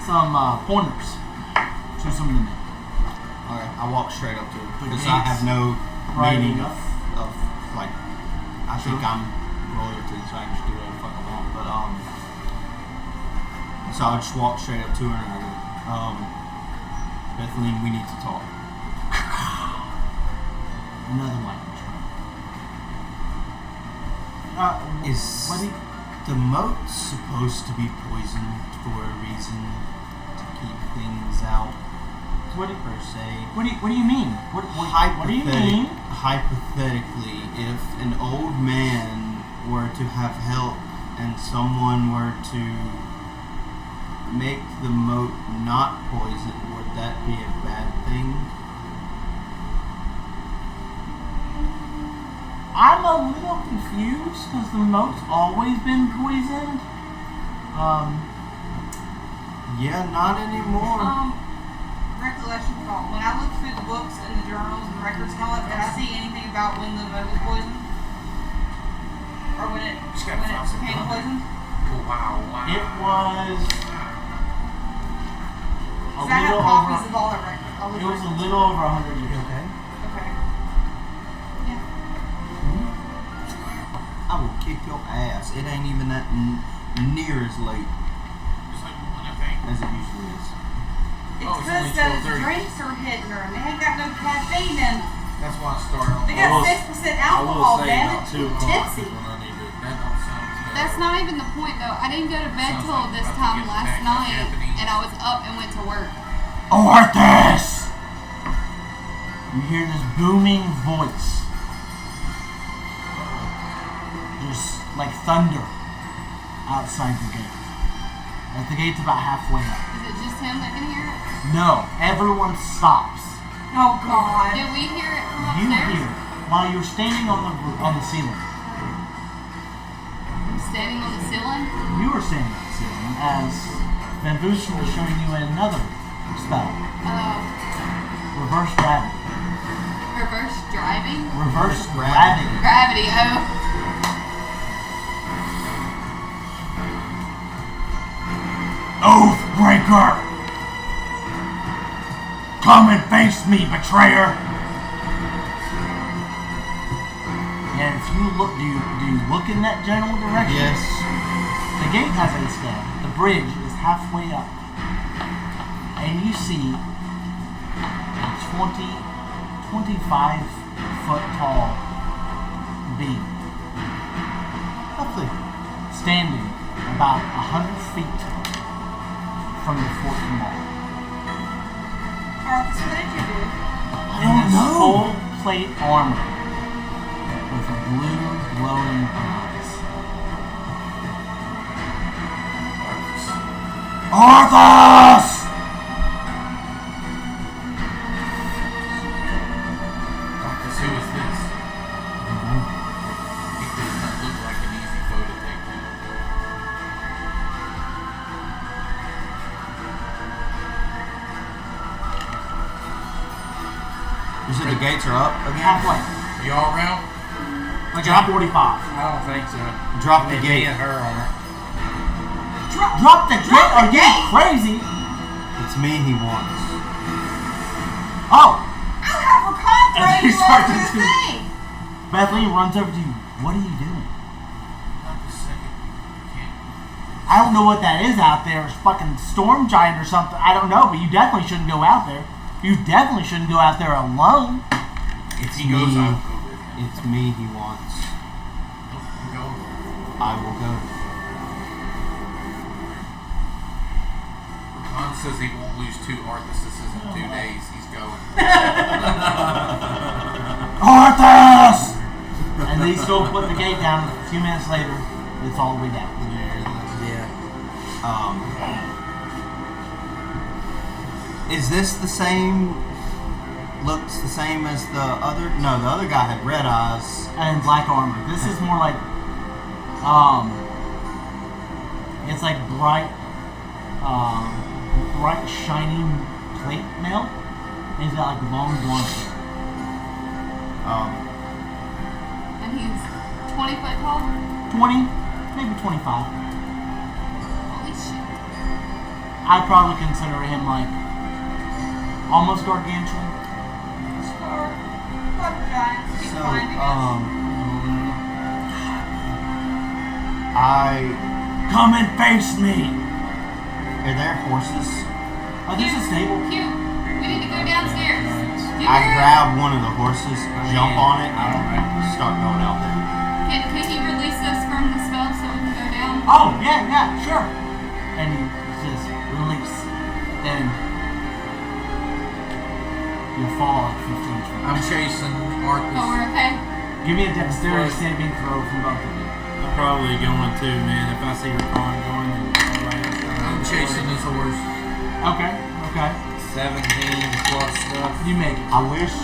some pointers to some of the men. Alright, I walk straight up to her because The I gates have no right meaning enough. of like. I think I'm royalty, so I can just do whatever the fuck I want. But so I just walk straight up to her and I go, Bethleen, we need to talk. Another lightning strike. Is what do you, the moat supposed to be poisoned for a reason to keep things out what do per se? you mean? What do you mean? Hypothetically, if an old man were to have help and someone were to make the moat not poisoned, would that be a bad thing? I'm a little confused because the moat's always been poisoned. Yeah, not anymore. Recollection call. When I look through the books and the journals and the records and all that, did I see anything about when the moat was poisoned? Or when it Just gotta find some became thunder. poisoned? It Wow. was a Because I have little copies over. of all the records. It was a little over 100 years. Okay. Okay. I will kick your ass. It ain't even that near as late Just like one, I think. as it usually is. It's Oh, it's because only those 12:30. drinks are hitting her and they ain't got no caffeine in them. That's why I started on They the got will- 6% I will alcohol, say damn about it. 2 o'clock Tipsy. is when I need to. That don't sound good. That's not even the point though. I didn't go to bed Sounds till like this about to time get last back to night, Japanese. and I was up and went to work. Arthas! You hear this booming voice. Just like thunder outside the gate. As the gate's about halfway up. Is it just him that can hear it? No, everyone stops. Oh, God. Did we hear it from You upstairs? hear while you're standing on the ceiling. I'm standing on the ceiling. You were standing on the ceiling as Van Boosten was showing you another spell. Reverse gravity. Reverse driving. Reverse gravity. gravity. Gravity. Oathbreaker! Come and face me, betrayer. And if you look, do you look in that general direction? Yes. The gate has a stand. The bridge is halfway up. And you see a 25 foot tall beam. Lovely. Standing about 100 feet from the fort wall. Arthas, what did you do? In this full plate armor with blue glowing eyes. Arthas! Arthas, who is this? He does not look like an easy foe to take down. You said the gates are up again? Halfway. Y'all around? Like drop 45. I don't think so. Drop the Me gate. and her on it. Drop the gate? Are you crazy? It's me he wants. Oh! I have a contract And he over started the to- thing. Bethany runs over to you. What are you doing? Not a second. Can't. I don't know what that is out there. It's fucking storm giant or something. I don't know, but you definitely shouldn't go out there. You definitely shouldn't go out there alone. It's He goes, me. I'll go with him. It's me he wants. Go. I will go. Khan says he won't lose 2 Arthuses in 2 days. He's going. Arthas! And they still put the gate down. A few minutes later, it's all the way down. Is this the same? Looks the same as the other? No, the other guy had red eyes. And black armor. This is more like, it's like bright, shining plate mail. And he's got like long blonde hair. And he's 20 foot tall. 20, maybe 25. Holy shit. I'd probably consider him like almost gargantuan. Sure. Fuck giants. Be So, fine, I Come and face me! are there horses? Oh, there's a stable. Q, we need to go downstairs. I grab one of the horses, jump on it, and start going out there. Can he release us from the spell so we can go down? Oh, yeah, sure. And he says, release. And you fall like 15 feet. I'm chasing Oh, Arthas. we're okay? Give me a dexterity saving throw from both of you. I'm probably going to, man. If I see her Khan going, then everybody else. I'm chasing his horse. Okay. 17 plus stuff. You make it. I wish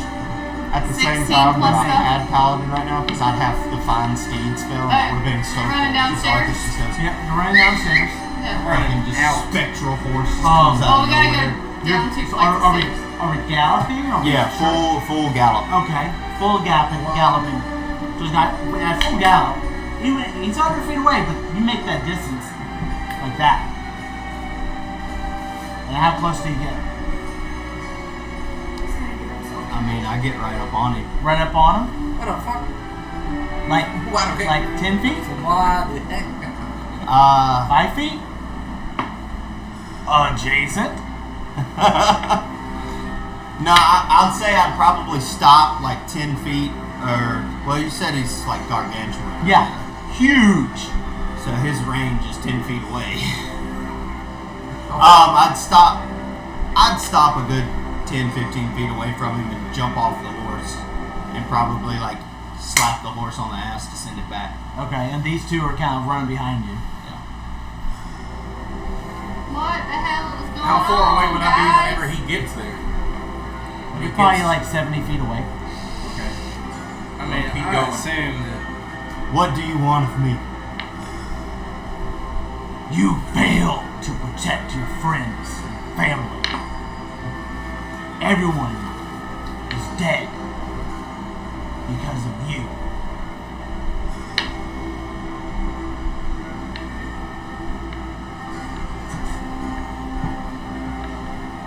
at the same 16 time plus that I stuff. had Paladin right now because I'd have the Find Steed spell. It would have been so you're running cool. Just downstairs? Arthas just goes, Yep, you're running downstairs. Yeah. and just spectral horse Oh. comes out Oh, of we gotta go nowhere. down 2 So flights of are stairs. we galloping? Or Yeah, full gallop. Okay, full galloping. So he's not at full gallop. He's 100 feet away, but you make that distance like that. And how close do you get? I mean, I get right up on him. Right up on him? What the fuck? Like 10 feet? Why the heck? 5 feet? Adjacent? No, I'd say I'd probably stop like 10 feet, or well, you said he's like gargantuan. Yeah, huge. So his range is 10 feet away. I'd stop a good 10, 15 feet away from him and jump off the horse, and probably like slap the horse on the ass to send it back. Okay, and these two are kind of running behind you. What the hell is going on? How far away would I be guys? whenever he gets there? When he You're probably gets- like 70 feet away. Okay. I mean, Keep I going. assume that What do you want of me? You failed to protect your friends and family. Everyone is dead because of you.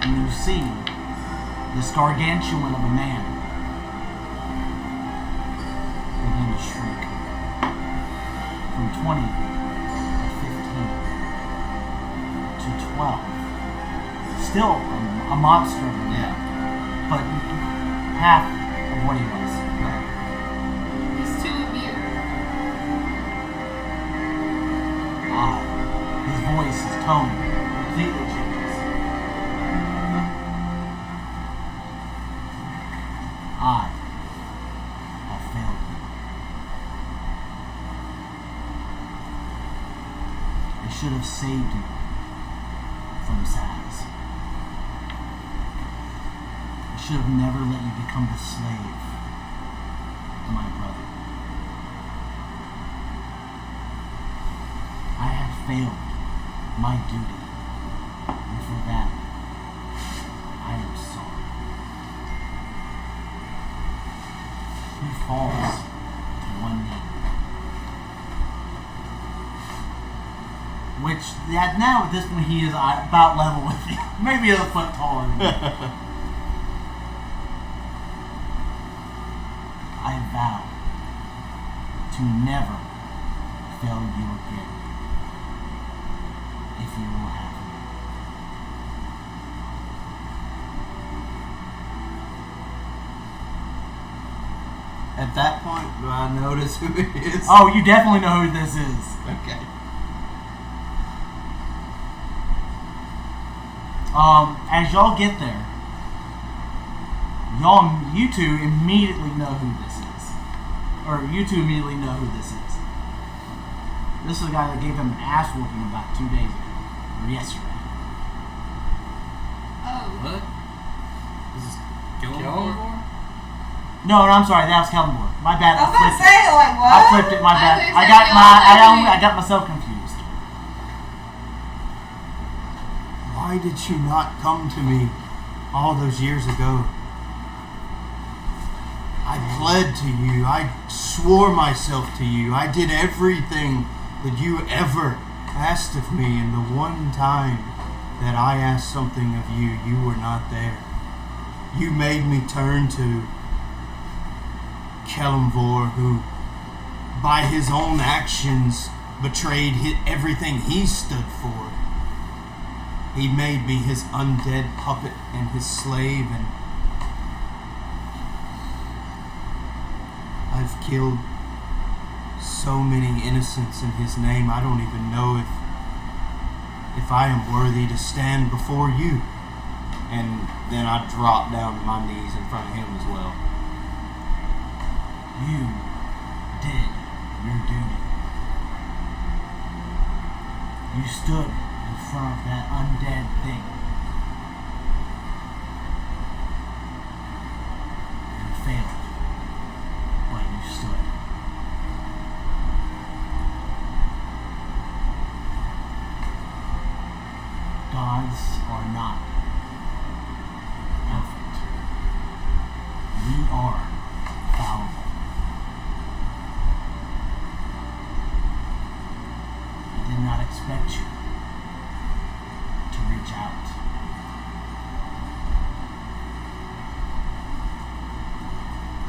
And you see this gargantuan of a man began to shrink from 20 to 15 to 12. Still a monster of a man, but half of what he was. He's too immune. His voice, his tone completely changes. I have failed you. I should have saved you from Zaz. I should have never let you become the slave of my brother. I have failed my duty, and for that, I am sorry. He falls to one knee. Which, now at this point, he is about level with you. Maybe a foot taller than you. I vow to never fail you again, if you will have me. At that point, do I notice who it is? Oh, you definitely know who this is. Okay. As y'all get there, you two immediately know who this is. Or you two immediately know who this is. This is the guy that gave him an ass whooping about 2 days ago. Or yesterday. Oh. What? Is this Killenborg? No, I'm sorry, that was Kellenborg. My bad, I was gonna say, like, what? I flipped it, my I bad. was I gonna say, got myself confused. Why did you not come to me all those years ago? I pled to you. I swore myself to you. I did everything that you ever asked of me, and the one time that I asked something of you, you were not there. You made me turn to Kellenvor, who, by his own actions, betrayed everything he stood for. He made me his undead puppet and his slave, and I've killed so many innocents in his name. I don't even know if I am worthy to stand before you. And then I drop down to my knees in front of him as well. You did your duty. You stood in front of that undead thing and failed, but you stood. Gods are not perfect. We are fallible. I did not expect you to reach out.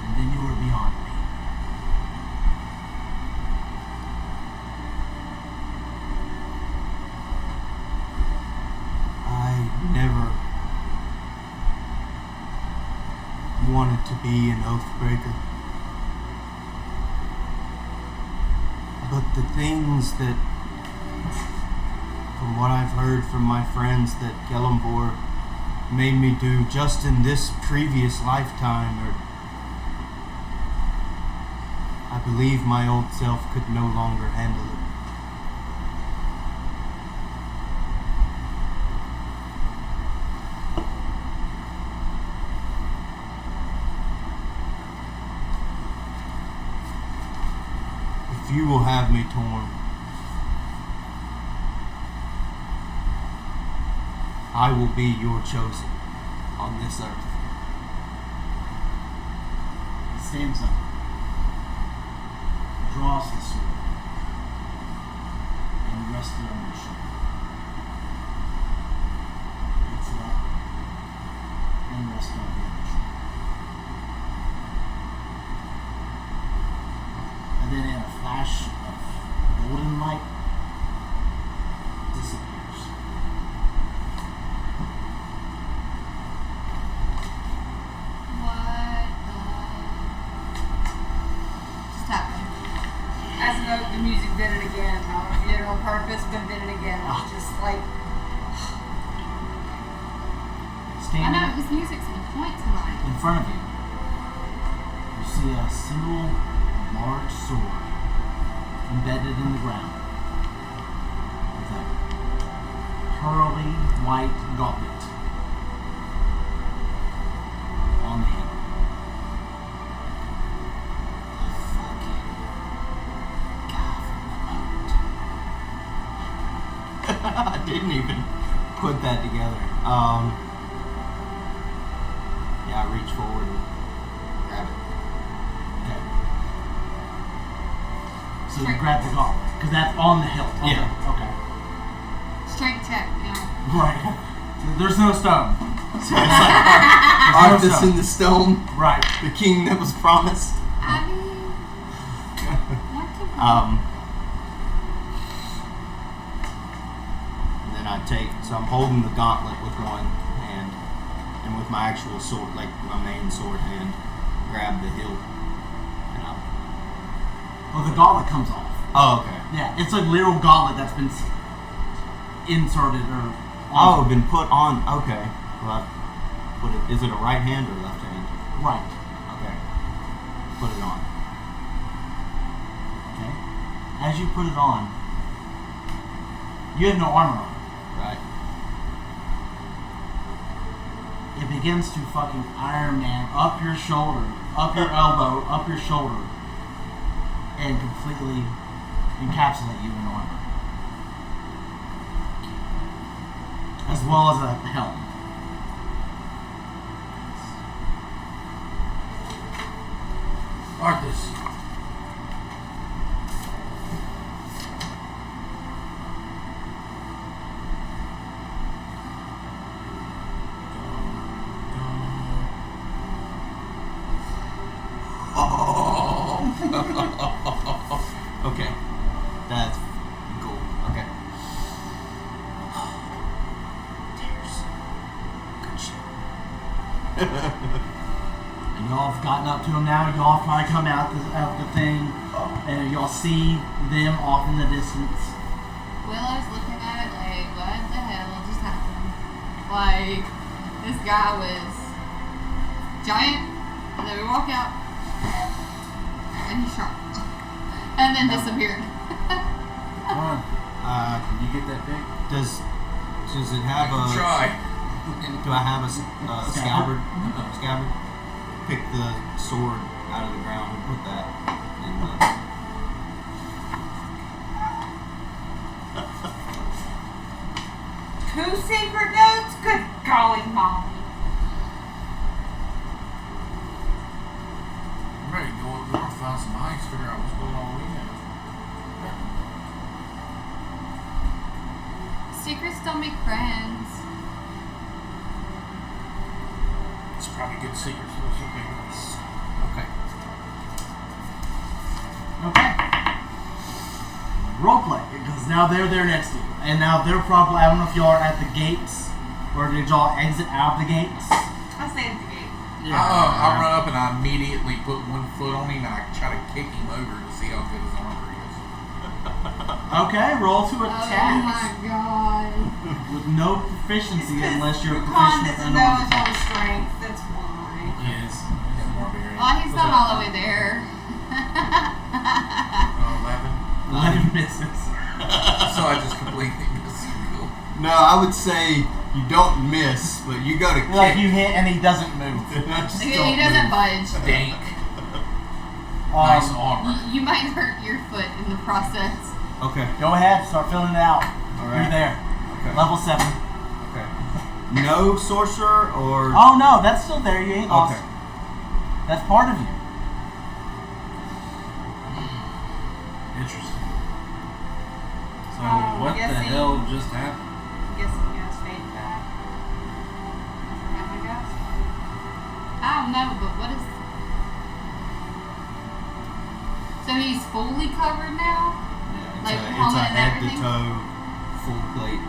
And then you were beyond me. I never wanted to be an Oathbreaker. But the things that, from what I've heard from my friends, that Kellenvor made me do just in this previous lifetime, or I believe my old self could no longer handle it. If you will have me torn, I will be your chosen on this earth. He stands up, draws the sword, and rests it on your shoulder. Picks it up, and rests on the flash of golden light disappears. What just happened? As a note, the music did it again. I don't know if you did it on purpose, but it did it again. It was just like, I know Standing his music's on point tonight. in front of you, you see a single large sword embedded in the ground with a pearly white gauntlet on the hilt. The fucking guy from the moat. I didn't even put that together. Yeah, I reach forward and grab it. Okay. So you grab the gauntlet because that's on the hilt. Okay. Yeah. Okay. Strength check, you know. Right. There's no stone. So it's like Arthas stone. in the stone, Right. the king that was promised. I mean, what could And then I take, so I'm holding the gauntlet with one hand, and with my actual sword, like my main sword hand, grab the hilt. And Well, the gauntlet comes off. oh, okay. Yeah, it's a literal gauntlet that's been inserted or. Oh, been put on. Okay. Well, put it. Is it a right hand or left hand? Right. Okay. Put it on. Okay. As you put it on, you have no armor on. Right. It begins to fucking Iron Man up your shoulder, up your elbow, up your shoulder, and completely encapsulate you in armor. As well as a helm. Arthas. Okay. That's cool. Okay. Tears. Good shit. And y'all have gotten up to him now. Y'all probably come out the thing, and y'all see them off in the distance. Willow's looking at it like, what the hell just happened? Like, this guy was giant, and then we walk out, and he shrunk, and then disappeared. Can you get that big? Does it have a? Try. Do I have a scabbard? Scabbard. Pick the sword out of the ground and put that in the. two secret notes? Good golly, Molly. I'm ready to go up north, find some ice, figure out what's going on with that. Secrets don't make friends. It's probably good secrets, so it's okay. Okay. Okay. Roleplay, because now they're there next to you. And now they're probably, I don't know if y'all are at the gates, or did y'all exit out of the gates? I stayed at the gate. I run up and I immediately put one foot on him and I try to kick him over to see how good his armor is. Okay, roll to Oh attack. my god. With no proficiency unless you're Con proficient with doesn't an know armor his own class. strength. That's why. Yes. Yeah, barbarian. Well, he's not all the way there. 11. 11 misses. So I just completely missed him. Cool. No, I would say you don't miss, but you go to kick. Like you hit and he doesn't move. Just He don't doesn't move. budge. Dank. Nice Um, armor. You might hurt your foot in the process. Okay. go ahead, start filling it out. All You're right. there. Okay. Level 7. Okay. No sorcerer or. Oh no, that's still there. You ain't lost. Okay. That's part of you. Interesting. So Oh, what the guessing. hell just happened? I'm guessing you guys fade back. I guess. I don't know, but what is... So he's fully covered now? Yeah, Like it's a helmet and head to everything? toe full plate.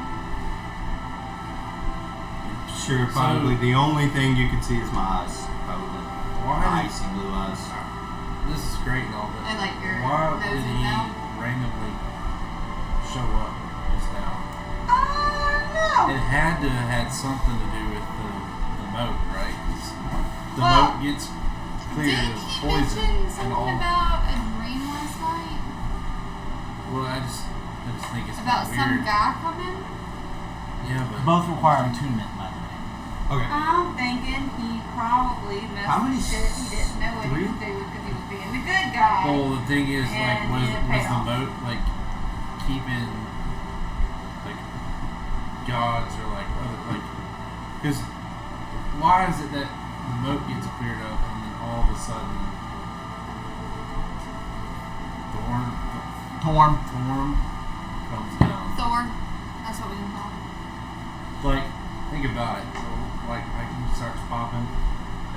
Sure, probably the only thing you can see is my eyes. Probably Why my did, icy blue eyes. this is great and all, but And like your why nose did and he mouth? randomly show up just now? No. It had to have had something to do with the moat, right? 'Cause the Well, moat gets cleared Didn't of he poison mention and something all. about a dream last night? Well, I just think it's About kinda some weird. guy coming? Yeah, but Both require attunement, by the way. Okay. I'm thinking he probably messed How many with shit he didn't know what three? he was doing because he was being the good guy. well, the thing is, like, And was it paid the off. moat like keeping like gods or like other like because why is it that the moat gets cleared up and then all of a sudden Torm. Thorn comes down? Thor. That's what we can call him. Like, think about it. So, like he starts popping,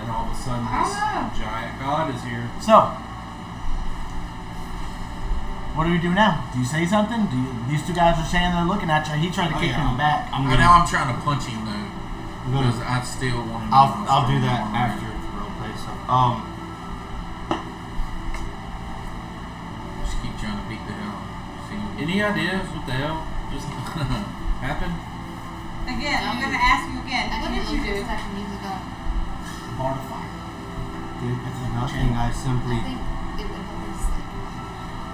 and all of a sudden I this don't know. giant god is here. So, what do we do now? Do you say something? These two guys are standing there looking at you. He tried to kick you in the back. I'm Right gonna, now I'm trying to punch him though. I'm gonna- Because I still want to. I'll do that after the roleplay stuff. Just keep trying to beat the hell. See, Any ideas what the hell just happened? Again, I'm going to ask you again. I What can did you look do? this type of music up. Bar to fire. did nothing. I simply I think it would help us like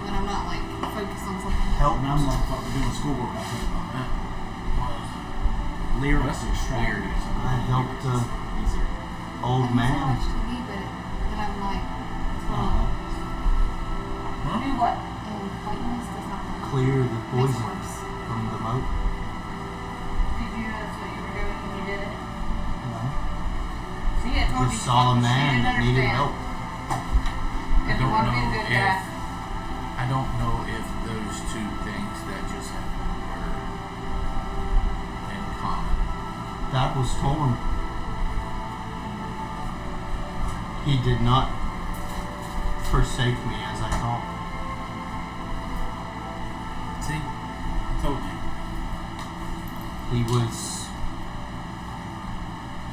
when I'm not like focused on something. Help. And I'm like, what we're doing schoolwork. I think about that. Lyrics extract. I helped old I man. watch TV, but I'm like, Uh-huh. Do what? and whiteness does not work. Clear the Makes it poison worse. from the moat. Did you know that's what you were doing when you did it? No. See, I told you. Just saw a she man didn't that needed understand. help. If you don't want to be know the good if- guy. I don't know if those two things that just happened were in common. That was Torm. He did not forsake me as I thought. See, I told you. He was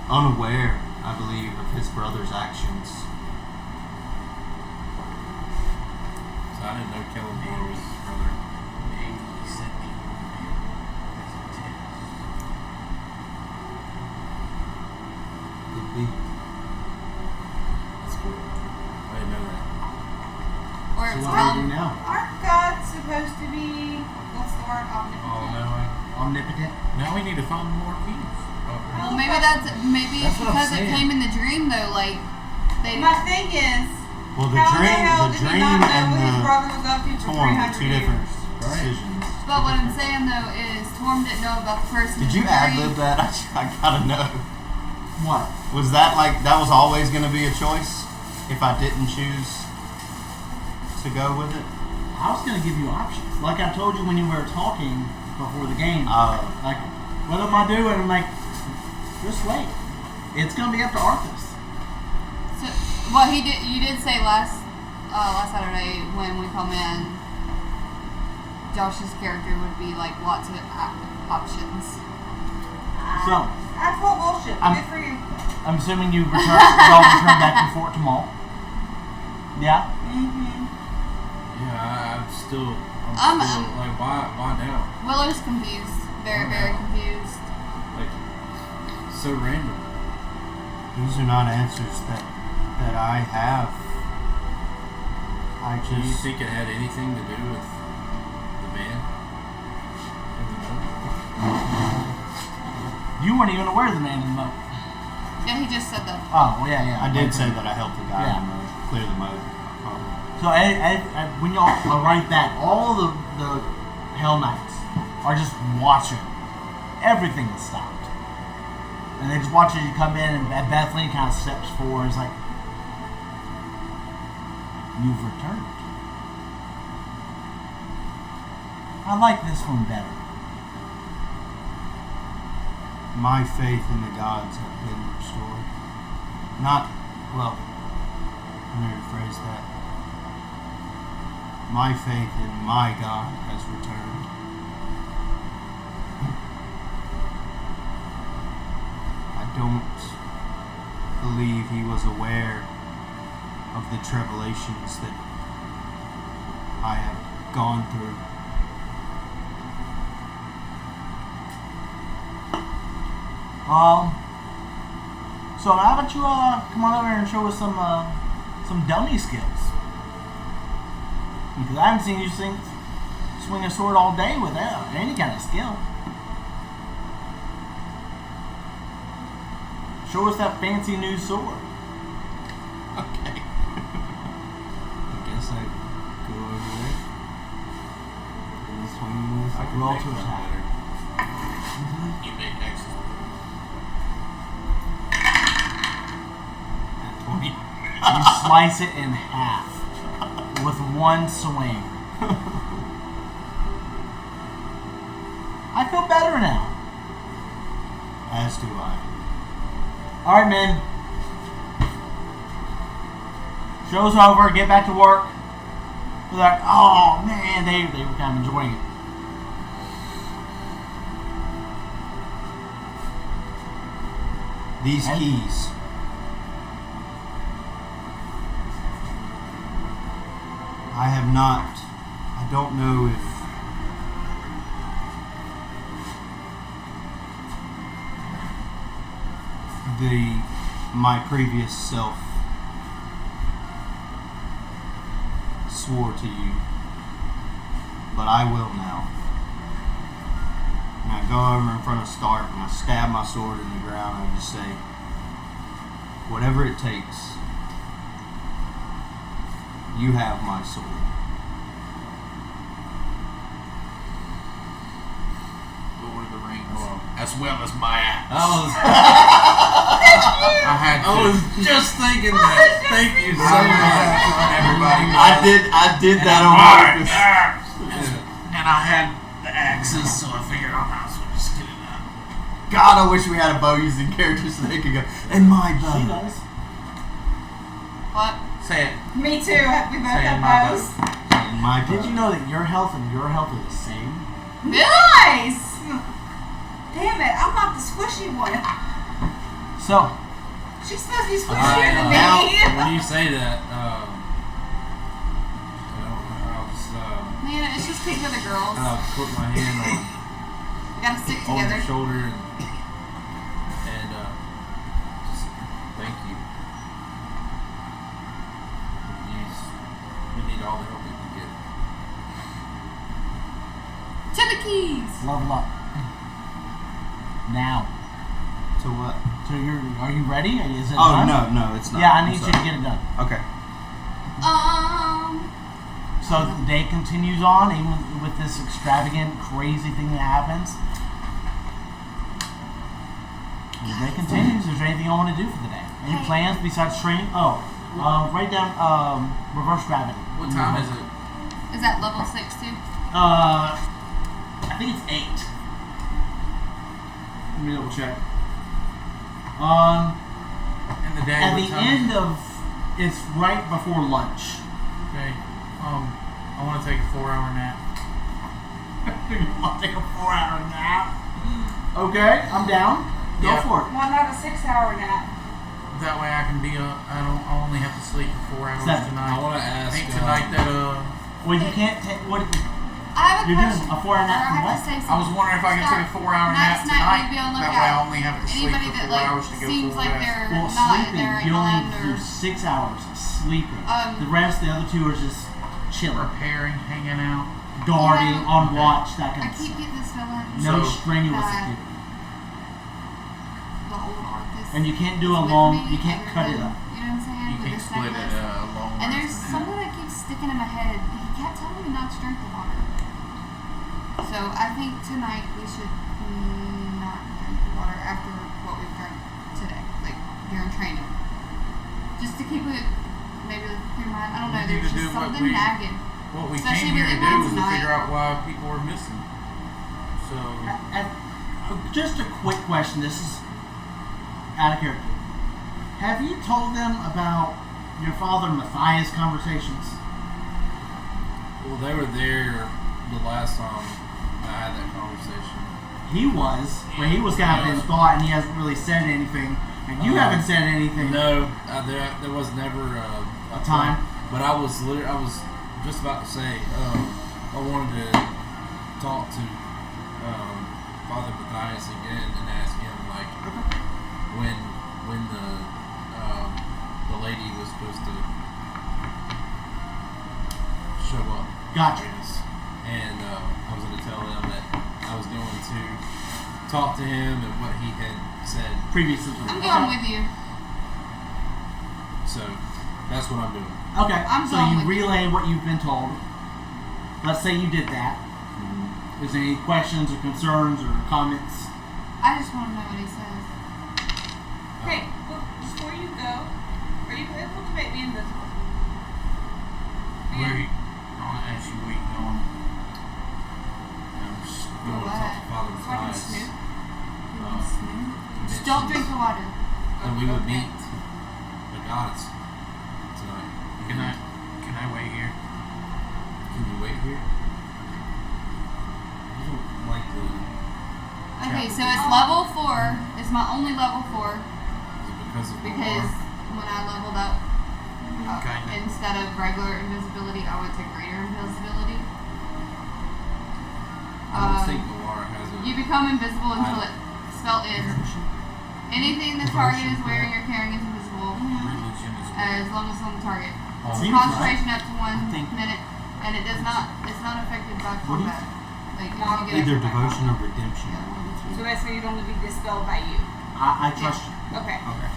unaware, I believe, of his brother's actions. So I didn't know Kelly D was his brother. Maybe he sent the old man as a test. Could be. That's cool. I didn't know that. Or So it's what do we do called now? Aren't gods supposed to be, what's the word, Oh, omnipotent? Omnipotent. now we need to find more keys. well, maybe it's That's what I'm because it saying. came in the dream though. Like they My thing is, Well, the how dream, the hell the did he dream not know and what his the brother was up to for Torm were 300 two years? different decisions. But what I'm saying though is Torm didn't know about the person. Did in you the ad dream. lib that? I gotta know. What? Was that like that was always gonna be a choice if I didn't choose to go with it? I was gonna give you options. Like I told you when you were talking before the game. Like, what am I doing? I'm like, just wait. It's gonna be up to Arthas. So, well, he did. You did say last Saturday when we come in, Josh's character would be like lots of options. So, That's full bullshit. I'm- Good for you. I'm assuming y'all return back to Fort Tamal. Yeah. Mm-hmm. Yeah, I'm still I'm- like, why now? Willow's confused. Very, very confused. Like, so random. These are not answers that I have. I Do you just think it had anything to do with the man in the boat? You weren't even aware of the man in the moat. Yeah, he just said that. Oh, well, yeah. I did say that I helped the guy Yeah. in the moat, clear the moat. So when y'all write that, all the Hell Knights are just watching. Everything is stopped. And they just watch as you come in, and Bethany kind of steps forward. It's like, you've returned. I like this one better. My faith in the gods have been restored. Not, well, let me rephrase that. my faith in my God has returned. I don't believe he was aware of the tribulations that I have gone through. So how about you come on over and show us some dummy skills? Because I haven't seen you swing a sword all day without any kind of skill. Show us that fancy new sword. Okay. I guess I go over there and swing with I can roll to attack. You make X's. at 20. You slice it in half with one swing. I feel better now. As do I. Alright, men. Show's over. Get back to work. They're like, oh, man. They were kind of enjoying it. These keys. I have not. I don't know if my previous self swore to you, but I will now. And I go over in front of Stark and I stab my sword in the ground and I just say, whatever it takes, you have my sword. Lord of the Rings. As well as my axe. I was just thinking that. Thank you so much, everybody. I did that on purpose. And I had the axes, so I figured I might as well just get it out. God, I wish we had a bow using character so they could go, and my She bow. does. What? Say it. Me too. We both Say have my bows. And my bow. Did you know that your health and your health are the same? Nice. Damn it! I'm not the squishy one. So, She's supposed to be squishier than me. Now, when you say that, I'll just Man, it's just pink for the girls. I'll put my hand We gotta stick on together. your shoulder and just thank you. Yes, we need all the help we can get. To the keys. level up. Now. To what? So are you ready? Is it Oh, done? no, it's not. Yeah, I I'm need you to sorry. get it done. Okay. So the day continues on, even with this extravagant, crazy thing that happens. The day continues. Is there anything I want to do for the day? Any plans besides training? Oh, write down reverse gravity. What time is it? Is that level 6 too? I think it's 8. Let me double check. In the day. At what the time end is it? of, it's right before lunch. Okay. I want to take a 4-hour nap. You want to take a 4-hour nap? Okay, I'm down. Go Yeah. for it. Why not a 6-hour nap? That way I can be I only have to sleep for 4 hours 7. tonight. I want to I ask. think tonight that Well, you can't take. What? I have a You're doing question. a 4-hour nap Or I from have what? to say I was something. wondering if I could take a 4-hour nap Next night tonight. we'd be on That lookout. way I only have to sleep Anybody for that 4 hours to go seems full like rest. they're Well, not sleeping. they're You only inclined do or 6 hours sleeping. The Um, rest, the other 2 are just chilling, Preparing, hanging out. guarding, Yeah. on watch, that I kind of keep stuff. getting this feeling. No So- strenuous Bad. activity. The old Arthas. And you can't do a is with long. me You can't other cut it than- up. You know what I'm saying? You With can't this split it necklace. long And there's rest. something that keeps sticking in my head. He kept telling me not to drink the water. So I think tonight we should not drink the water after what we've drank today, like during training. Just to keep it maybe clear mind. I don't know. We need There's to just do what something we- nagging. What we Especially came here with to it do on was to tonight. figure out why people were missing. So Just a quick question. This is out of character. Have you told them about your father Matthias' conversations? Well, they were there the last time I had that conversation. He was, but he was kind of in thought, and he hasn't really said anything, and you haven't said anything. No, there was never a time. But I was just about to say I wanted to talk to Father Matthias again and ask him like when the lady was supposed to show up. Gotcha. And I was going to tell them that I was going to talk to him and what he had said Previously. I'm going with you. So that's what I'm doing. Okay. I'm so going you with relay what you've been told. Let's say you did that. Is there any questions or concerns or comments? I just want to know what he says. Hey, well, before you go, are you able to make me invisible? Where are you? I'll ask you where you going. I'm just going to talk to Father So I can Matthias. snoop? Just don't drink the water. And we would meet the gods tonight. Can I wait here? Can you wait here? You don't like the. Okay, so it's level 4. It's my only level 4 Is it because of the because war? when I leveled up, Okay. instead of regular invisibility, I went to greater invisibility. I don't think Alara has a. You become invisible until it spell ends. Anything the target is wearing or carrying is invisible Religion is as long as it's on the target. Seems Concentration up to I 1 think- minute, and it's not affected by What do you combat. Like you don't get Either affected by devotion or combat. redemption. Yeah, one of the two. So that's why you'd only be dispelled by you. I trust you. Okay. Okay.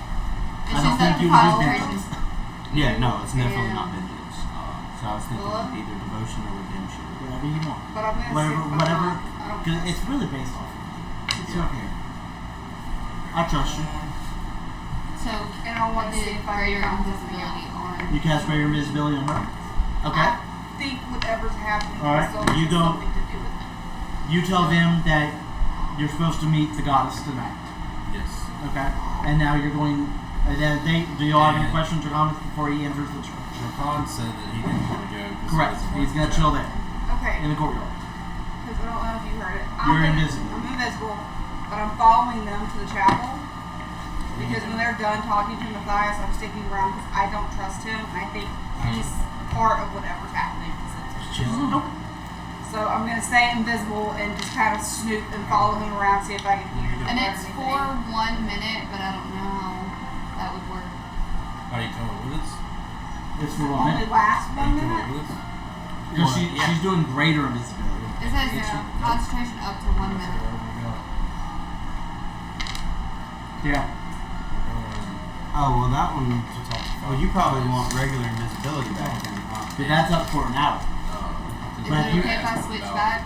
It's I don't just think that you the would do concentration. vengeance. Yeah, no, it's definitely Yeah. not vengeance. So I was thinking Well, either devotion or redemption. Whatever you want. But I'm gonna Whatever, see if whatever. I don't. Because it's really based off of you. It's your hair. I trust you. So And I want to see did if I greater can invisibility on. You cast greater invisibility on her. Okay. I think whatever's happening All right, still you has go- something to do with it. You tell them that you're supposed to meet the goddess tonight. Yes. Okay. And now you're going. And then do you all have any And- questions or comments before he enters the church? Rakan said that he didn't want to go. 'Cause Correct. he doesn't He's like gonna the chill chapel. there Okay. in the courtyard. Because I don't know if you heard it. You're invisible. I'm invisible, but I'm following them to the chapel. Because when they're done talking to Matthias, I'm sticking around because I don't trust him. And I think he's part of whatever's happening. So I'm gonna stay invisible and just kind of snoop and follow him around, see if I can hear him. And or it's anything. for 1 minute, but I don't know how that would work. Are you coming with us? It's for Only 1 minute. last Are 1 you minute. coming with us? Because she's doing greater invisibility. It says concentration up to 1 minute. Yeah. Oh well, that one. Well, you probably want regular invisibility back then, huh? But that's up for an hour. Is But it you- okay if I switch back?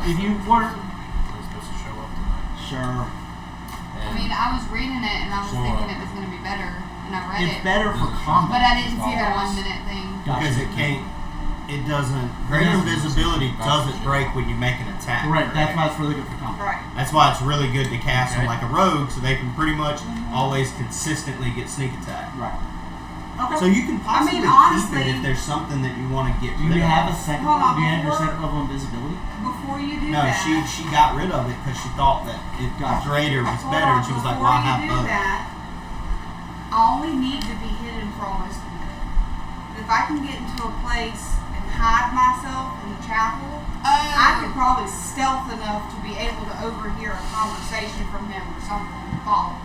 If you were- They're supposed to show up tonight. Sure. I mean, I was reading it and I was So, thinking it was going to be better, and I read It's it. better for But But combat. I didn't see the 1 minute thing. Because it can't. It doesn't. Greater invisibility doesn't break when you make an attack. Correct. That's why it's really good for combat. Right. That's why it's really good to cast on Okay. like a rogue, so they can pretty much always consistently get sneak attack. Right. So you can possibly keep honestly- it if there's something that you want to get Do rid you of. have a second? Hold on, Do you have your before- second level invisibility? Before you do No, that. she got rid of it because she thought that it got greater was Hold better, on, and she was like, before "Well, I you have do both." that, I only need to be hidden for almost a minute. If I can get into a place and hide myself in the chapel, I could probably stealth enough to be able to overhear a conversation from him or something and follow.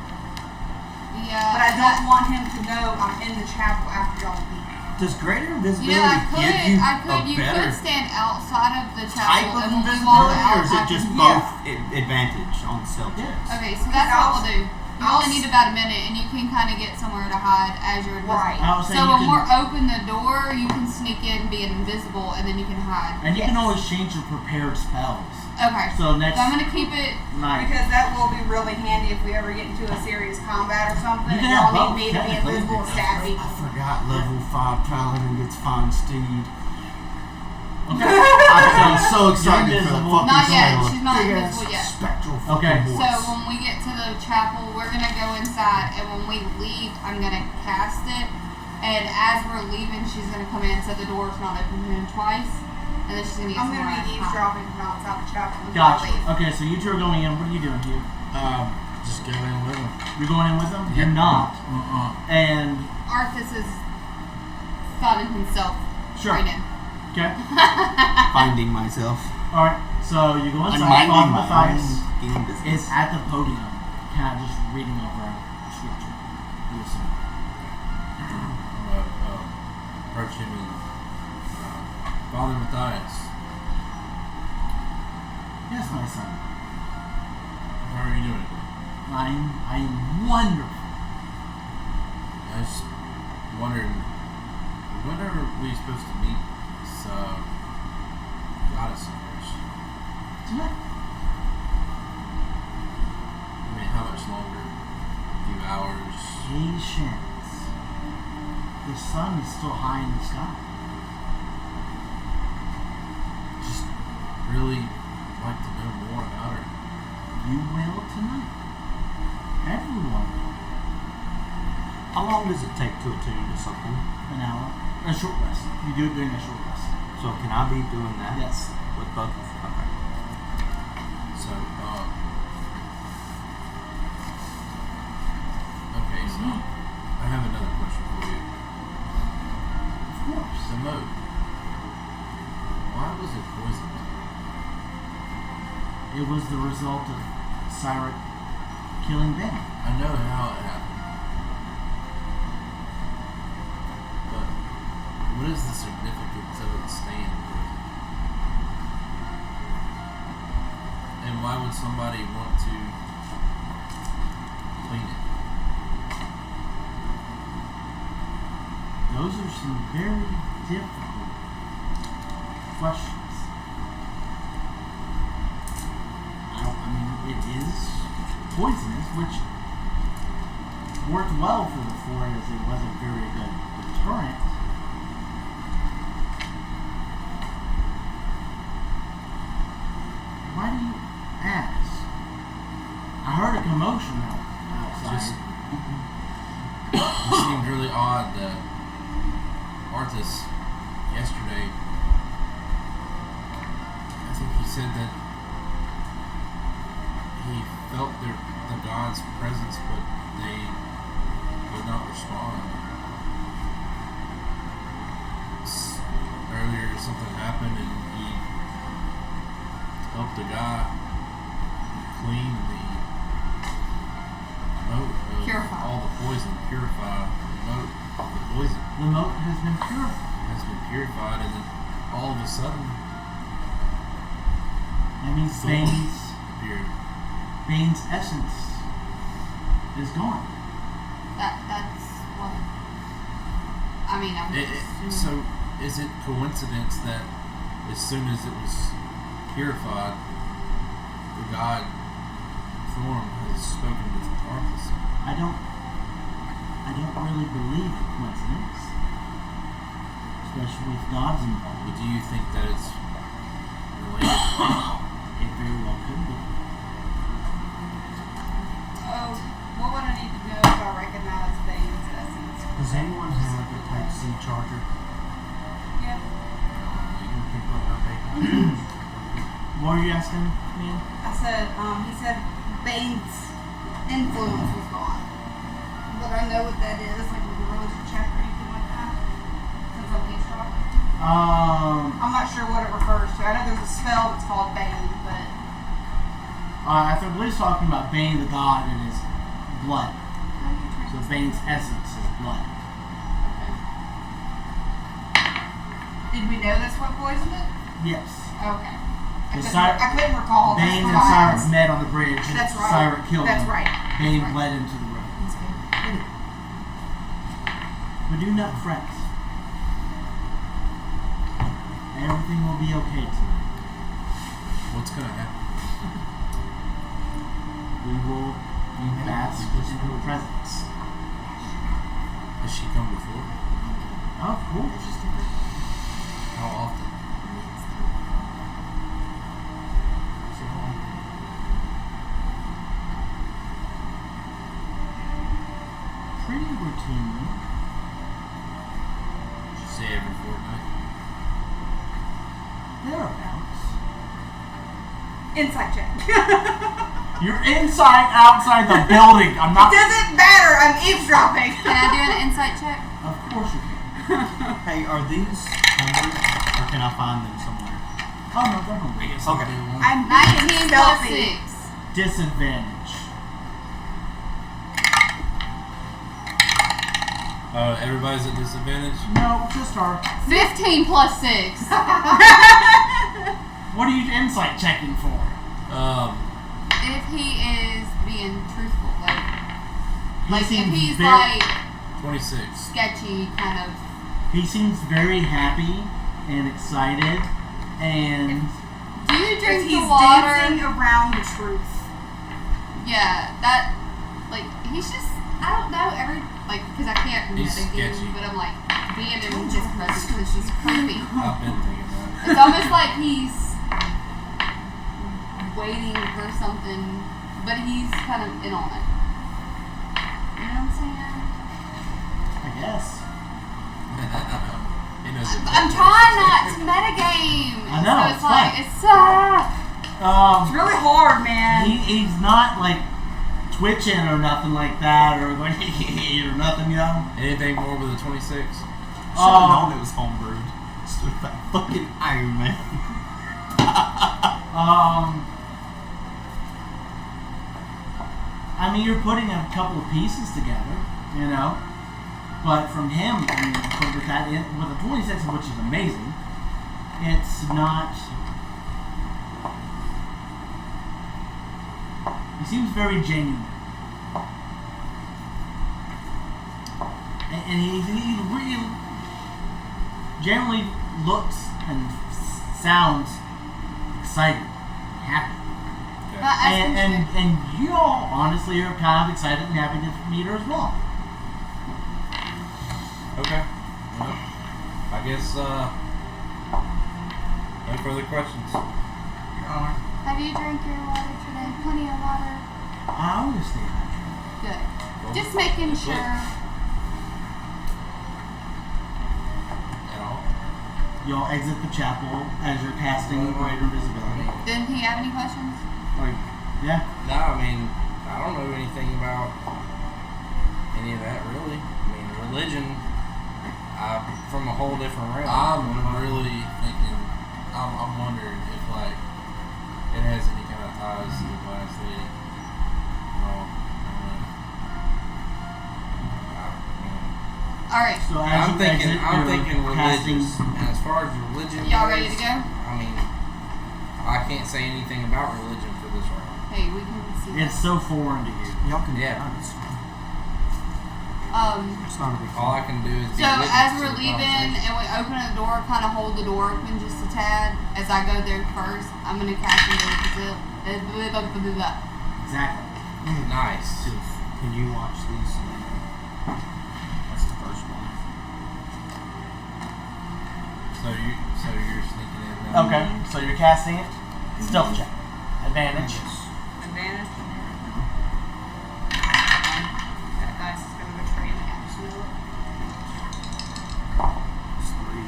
Yeah. But I don't want him to know I'm in the chapel after y'all leave. Does greater You invisibility know, give you you a better could stand outside of the type chapel, of and when we walk invisibility, out, or is I it just can- both advantage on stealth checks? Okay, so that's what we'll do. You only need about a minute, and you can kind of get somewhere to hide as you're invisible. Right. I was saying So you when can- we're open the door, you can sneak in, be invisible, and then you can hide. And you can always change your prepared spells. Okay. So next So I'm gonna keep it. night. Because that will be really handy if we ever get into a serious combat or something. You And can have y'all both, need me to be technically. invisible and stab I people. forgot level 5 paladin gets fine steed. Okay. I'm so excited for the invisible. fucking Not yet. spell. She's not Big-ass invisible yet. Spectral Okay. fucking So horse. when we get to the chapel, we're gonna go inside, and when we leave, I'm gonna cast it. And as we're leaving, she's gonna come in, so the door's not open to him twice. and then she's gonna get I'm some gonna more be eavesdropping from outside the chapel. until I Gotcha. leave. Okay, so you two are going in. What are you doing, Hugh? Just go in with them. You're going in with them? Yeah. You're not. And Arthas is finding himself Sure. right now. okay. Finding myself. All right. So you go I'm inside. minding Father my Matthias own business. is at the podium, kind of just reading over a scripture. You assume. Approach him and Father Matthias. Yes, my son. How are you doing? I'm wonderful. I just wondered, when are we supposed to meet this goddess of yours? Tonight. I mean, how much longer? A few hours? Patience. The sun is still high in the sky. Just really like to know more about her. You will tonight. Everyone will. How long does it take to attune to something? An hour. A short rest. You do it during a short rest. So can I be doing that? Yes. With both? Okay. So, okay, so I have another question for you. Of course. The moat. Why was it poisoned? It was the result of Cyric killing Ben. I know how it happened. But what is the significance of it staying poisoned? And why would somebody want to clean it? Those are some very difficult questions. I mean, it is poisonous, which worked well for the Ford as it was a very good deterrent. Why do you ask? I heard a commotion outside. Just it seemed really odd that Arthas yesterday, I think he said that he felt the god's presence, but they would not respond. Earlier something happened and he helped a guy clean the moat of Purify. all the poison, purify the moat of the poison. The moat has been purified. Has been purified, and then all of a sudden That means thorns appeared. Bane's essence is gone. That's what. I mean, I'm assuming. So is it coincidence that as soon as it was purified, the god Thorm has spoken to Arthas? I don't really believe in coincidence, especially with gods involved. But do you think that it's related? It very well could be. Oh, what would I need to know if I recognize Bane's essence? Does anyone have a Type C charger? Yeah. You can put our bacon. What were you asking, man? I said, he said Bane's influence was gone. But I know what that is, like with a religion check or anything like that. Since I'm eavesdropping. I'm not sure what it refers to. I know there's a spell that's called Bane, but I believe it's talking about Bane the god and his blood. So Bane's essence is blood. did we know that's what poisoned it? Yes. Okay. The I couldn't recall. Bane That's and why I Cyric asked. met on the bridge. That's right. Cyric killed That's him. right. Bane That's right. bled into the road. But do not fret. Everything will be okay tonight. What's gonna happen? We will be basked in her presence. Has she come before? Of course. How often? Pretty routinely. Did you say every fortnight? Insight check. You're inside, outside the building. I'm not. Doesn't matter. I'm eavesdropping. Can I do an insight check? Of course you can. Hey, are these hungry, or can I find them somewhere? Oh no, they're hungry. Okay. I'm 19 plus stealthy. 6. Disadvantage. Everybody's at disadvantage. No, just her. 15 plus 6. What are you insight checking for? If he is being truthful, like if seems he's very- like 26. sketchy kind of. He seems very happy and excited, and Do you drink He's the water? dancing around the truth. Yeah, that like he's just I don't know because I can't He's metagame, sketchy. but I'm like being in his presence is just creepy. I've been thinking that. It's almost like he's waiting for something, but he's kind of in on it. You know what I'm saying? I guess. He knows it. I'm trying not to metagame. I know, So it's it's like fine. it's It's really hard, man. He's not like twitching or nothing like that, or going or nothing, you know. Anything more with a 26? Should have known it was homebrewed. Stood that fucking Iron Man. I mean, you're putting a couple of pieces together, you know. But from him, I mean, with that, with a 26, which is amazing, it's not. He seems very genuine, and he really generally looks and sounds excited, happy. And you all honestly are kind of excited and happy to meet her as well. Okay. Well, I guess, no further questions. Have you drank your water today? Plenty of water. I always stay hydrated. Good. Well, Just making good. sure. At all? Y'all exit the chapel as you're casting greater visibility. Didn't he have any questions? Like, yeah. No, I mean, I don't know anything about any of that really. I mean, religion, from a whole different realm. I'm really thinking, I'm wondering if, like, it has any kind of ties to the glass lady. No, All right. So as I'm you thinking, exit, I'm you're thinking casting. religious. And as far as religion Y'all goes, ready to go? I mean, I can't say anything about religion for this round. Hey, we can see. It's so foreign to you. Y'all can Yeah. be honest. It's not a big All I can do is be So witness as to we're the leaving conversation. and we open the door, kind of hold the door open just a tad. As I go there first, I'm gonna cast invisibility. Exactly. Nice. Can you watch these? That's the first one. So you're sneaking in now. Okay, so you're casting it. Stealth check. Advantage. Advantage. That dice is going to betray me. I just know it. It's 3.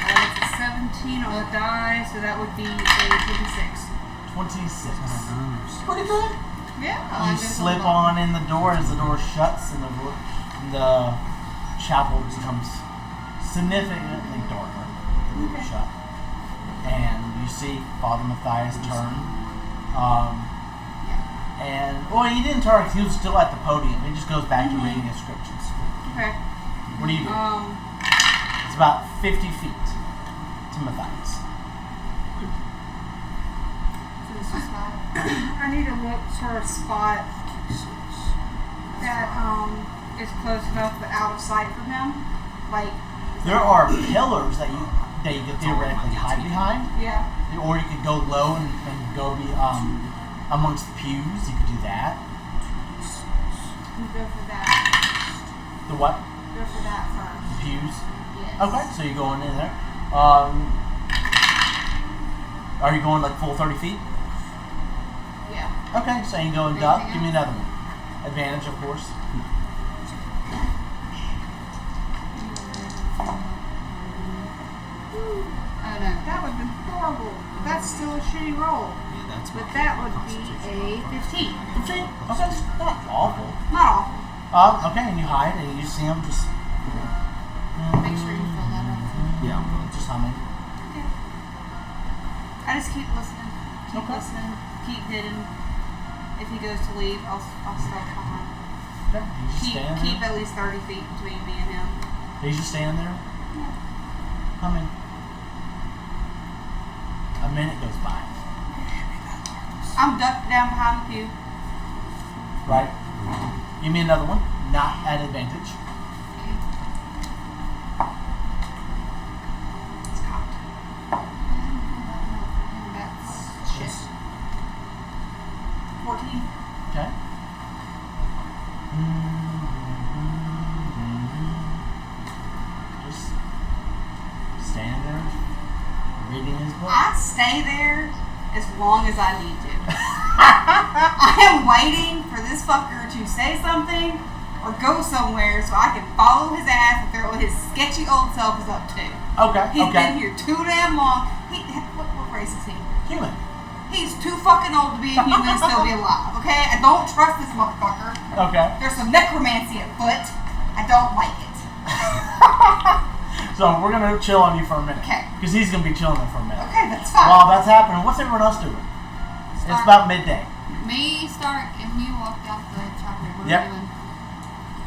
It's a 17 on the die, so that would be a 26. 26. Pretty good. Yeah. You slip on in the door as the door shuts and the chapel becomes significantly darker. The door shut. And you see Father Matthias turn. And, well, he didn't turn, he was still at the podium. He just goes back to reading his scriptures. Okay. What do you do? It's about 50 feet to Matthias. I need to look for a spot that is close enough but out of sight from him. Like, There are pillars that you could theoretically hide behind. yeah. Or you could go low and go be amongst the pews. You could do that. We'll go for that. The what? Go for that first. The pews. Yes. Okay, so you're going in there. Are you going like full 30 feet? Yeah. Okay, so you go and duck. Give me another one. Advantage, of course. Oh no. That would have been horrible. That's still a shitty roll. Yeah, that's But my that would be constitution. a 15. 15? Okay, it's not awful. Not awful. Okay, and you hide and you see him just. Make sure you fill that out. Yeah, I'm going Just humming. Okay. I just keep listening. Keep Okay. listening. Keep hidden. If he goes to leave, I'll start behind. Okay, he's just standing Keep there. at least 30 feet between me and him. He's just standing there. Humming. A minute goes by. I'm ducked down behind the pew. Right? Give me another one. Not at advantage. It's cocked. That's shit. Yes. 14. Okay. Just standing there, reading his book. I stay there as long as I need to. I am waiting for this fucker to say something or go somewhere so I can follow his ass and figure out what his sketchy old self is up to. Okay. He's Okay. been here too damn long. What race is he? Human. He's too fucking old to be a human and still be alive, okay? I don't trust this motherfucker. Okay. There's some necromancy afoot. I don't like it. So we're gonna chill on you for a minute. Okay. Because he's gonna be chilling there for a minute. Okay, that's fine. While that's happening, what's everyone else doing? It's about midday. Me, Stark, and you walked out the chopper. What Yep. are we doing?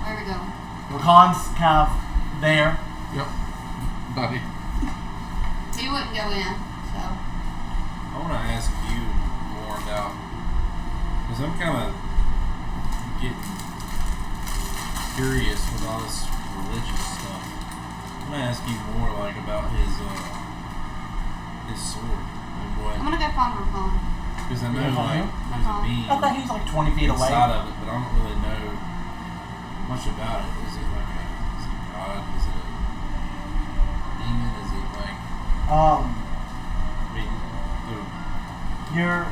Where are we going? Rakan's kind of there. Yep. Buddy. He wouldn't go in, so. I want to ask you more about, because I'm kind of getting curious with all this religious stuff. I want to ask you more like about his sword and I'm what, gonna go find Rakan. because I know You gonna find like him? there's a being Okay, he's like 20 feet away. inside of it, but I don't really know much about it. Is it like is it God? Is it a demon? Is it like, I mean, You're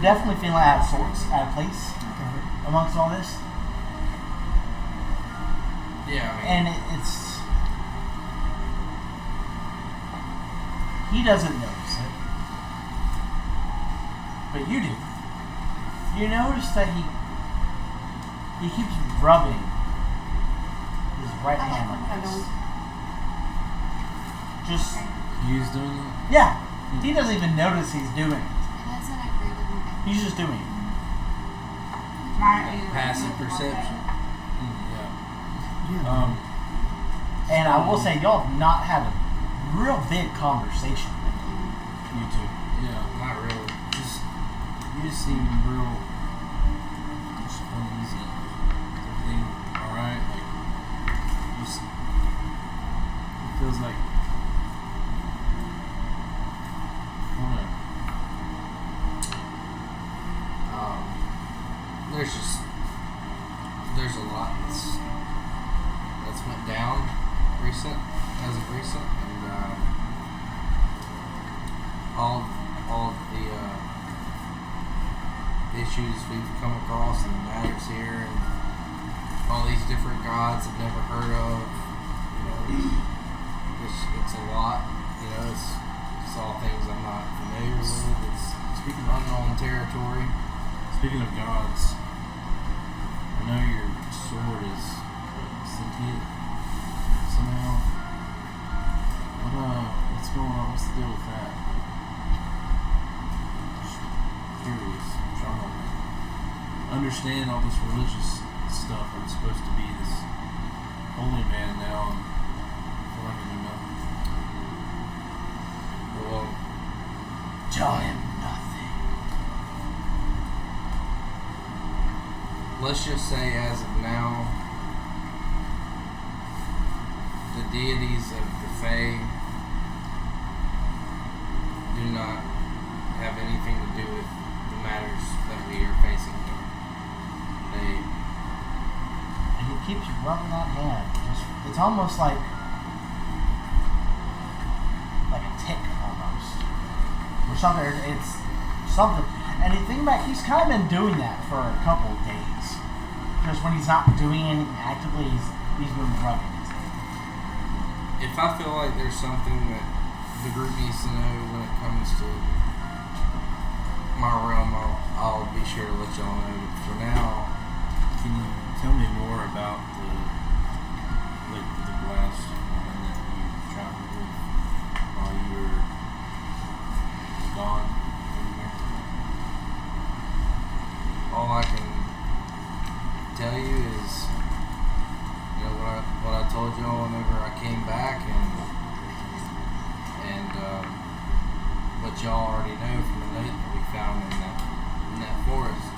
definitely feeling out of sorts, out of place amongst all this. yeah, I mean, And it's he doesn't notice it, but you do. You notice that he keeps rubbing his right hand like this. Just he's doing it. yeah, he doesn't even notice he's doing it. It doesn't agree with me. He's just doing it. Passive perception. Yeah. And I will say, y'all have not had a real big conversation. You two. Yeah, not really. Just you just seem real just uneasy. Is everything alright? Like just it feels like I don't know. There's a lot that's went down as of recent, and all of the issues we've come across and the matters here, and all these different gods I've never heard of. You know, it's a lot. You know, it's all things I'm not familiar with. It's speaking of unknown territory. Speaking of gods, I know your sword is sentient somehow. What's going on? What's the deal with that? Just curious. I'm trying to understand all this religious stuff. I'm supposed to be this holy man now, and I feel like I know nothing. Well, Tell him nothing. let's just say, as of now, the deities of the Fae do not have anything to do with the matters that we are facing here. And he keeps rubbing that hand. It's almost like a tick almost. Or something. It's something. And you think back, he's kind of been doing that for a couple of days. Just when he's not doing anything actively, he's been rubbing his hand. If I feel like there's something that the group needs to know when it comes to my realm, I'll be sure to let y'all know. But for now, Can you tell me more about the glass woman that you traveled with while you were gone from here? all I can tell you is, you know, what I told y'all whenever I came back, and what y'all already know from the note that we found in that forest.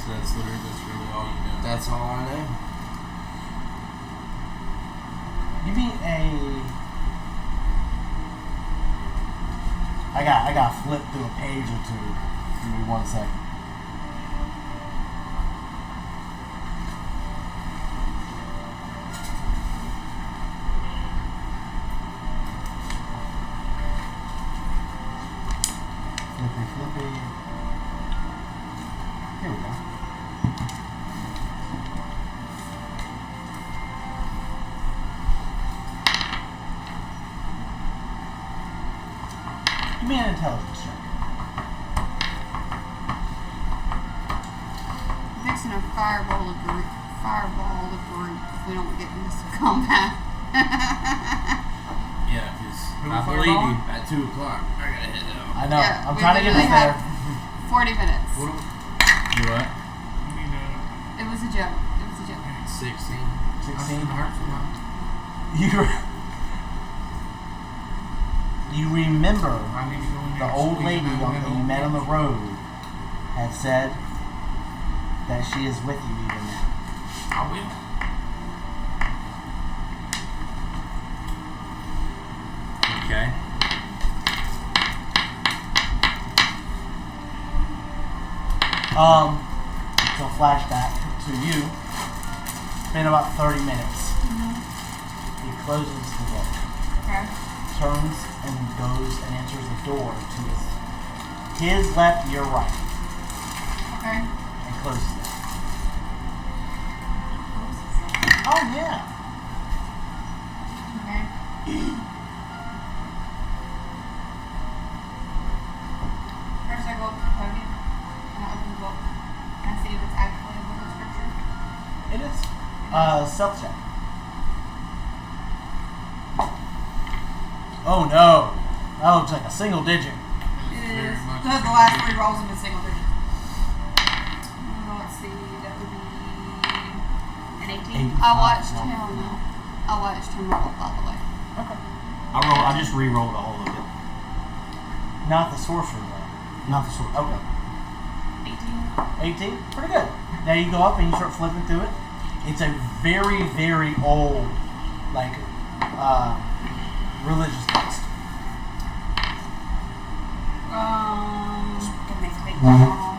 So that's really all you know. That's all I know. Give me a. I got to flip through a page or two. Give me 1 second. Flippy. Here we go. Give me an intelligence check. Fixing a fireball the group if we don't get in this combat. Yeah, because Who I fireball? believe you. At 2 o'clock, I gotta head out. I know. Yeah, I'm we trying to get us literally there. have 40 minutes. What? You what? You need to. It was a joke. It was a joke. 16. 16. Hurtful, huh? You remember I need to go in there the and old squeeze lady that that you met on the road had said that she is with you even now. I will. Okay. So flashback to you. It's been about 30 minutes. He closes the book, Okay. turns and goes and enters the door to his left, your right, Okay. and closes it. Oh yeah. Okay. First, I go up to the podium and I open the book and I see if it's actually a book of scripture. It is. Stealth check. Oh no. That looks like a single digit. It Very is. much The last 3 rolls have been single digits. Let's see. That would be an 18. I watched him. I watched him roll all the way. Okay. I just re-rolled all of it. Not the sorcerer though. Not the sword. Okay. 18. 18? Pretty good. Now you go up and you start flipping through it. It's a very, very old, like, religious text. Can they take that off?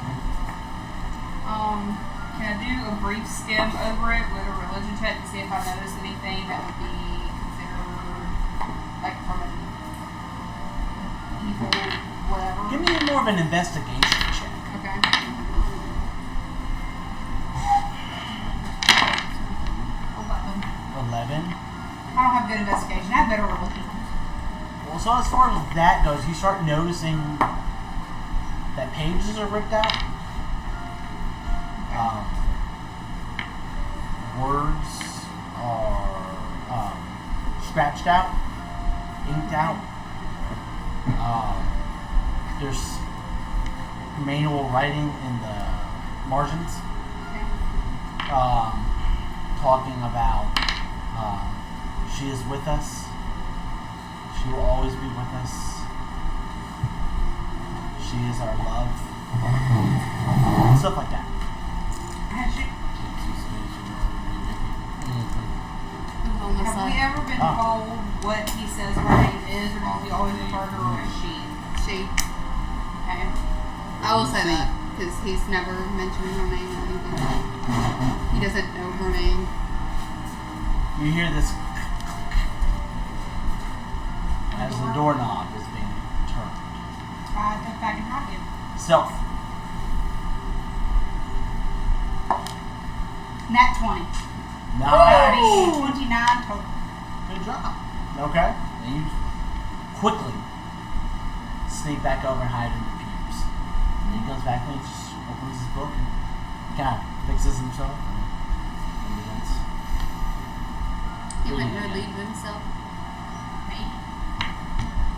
Can I do a brief skim over it with a religion check to see if I notice anything that would be considered, like, from an evil whatever? Give me more of an investigation check. Okay. Oh, 11. I don't have good investigation. I have better religion. Well, so as far as that goes, you start noticing that pages are ripped out. Words are scratched out, inked out. There's manual writing in the margins, talking about she is with us. She will always be with us. She is our love. Stuff like that. Has she, It was on the have we side. ever been told what he says her name is, or does he always refer to her as she? She. Okay. I will say that because he's never mentioned her name or anything. He doesn't know her name. You hear this as the doorknob is being turned. I think I can have you. Self. Nat 20. Nice. That'd be 29 total. Good job. Okay. And you quickly sneak back over and hide in the pews. And then he comes back and he just opens his book and kind of fixes himself and begins. He went reading again. relieved himself. Maybe.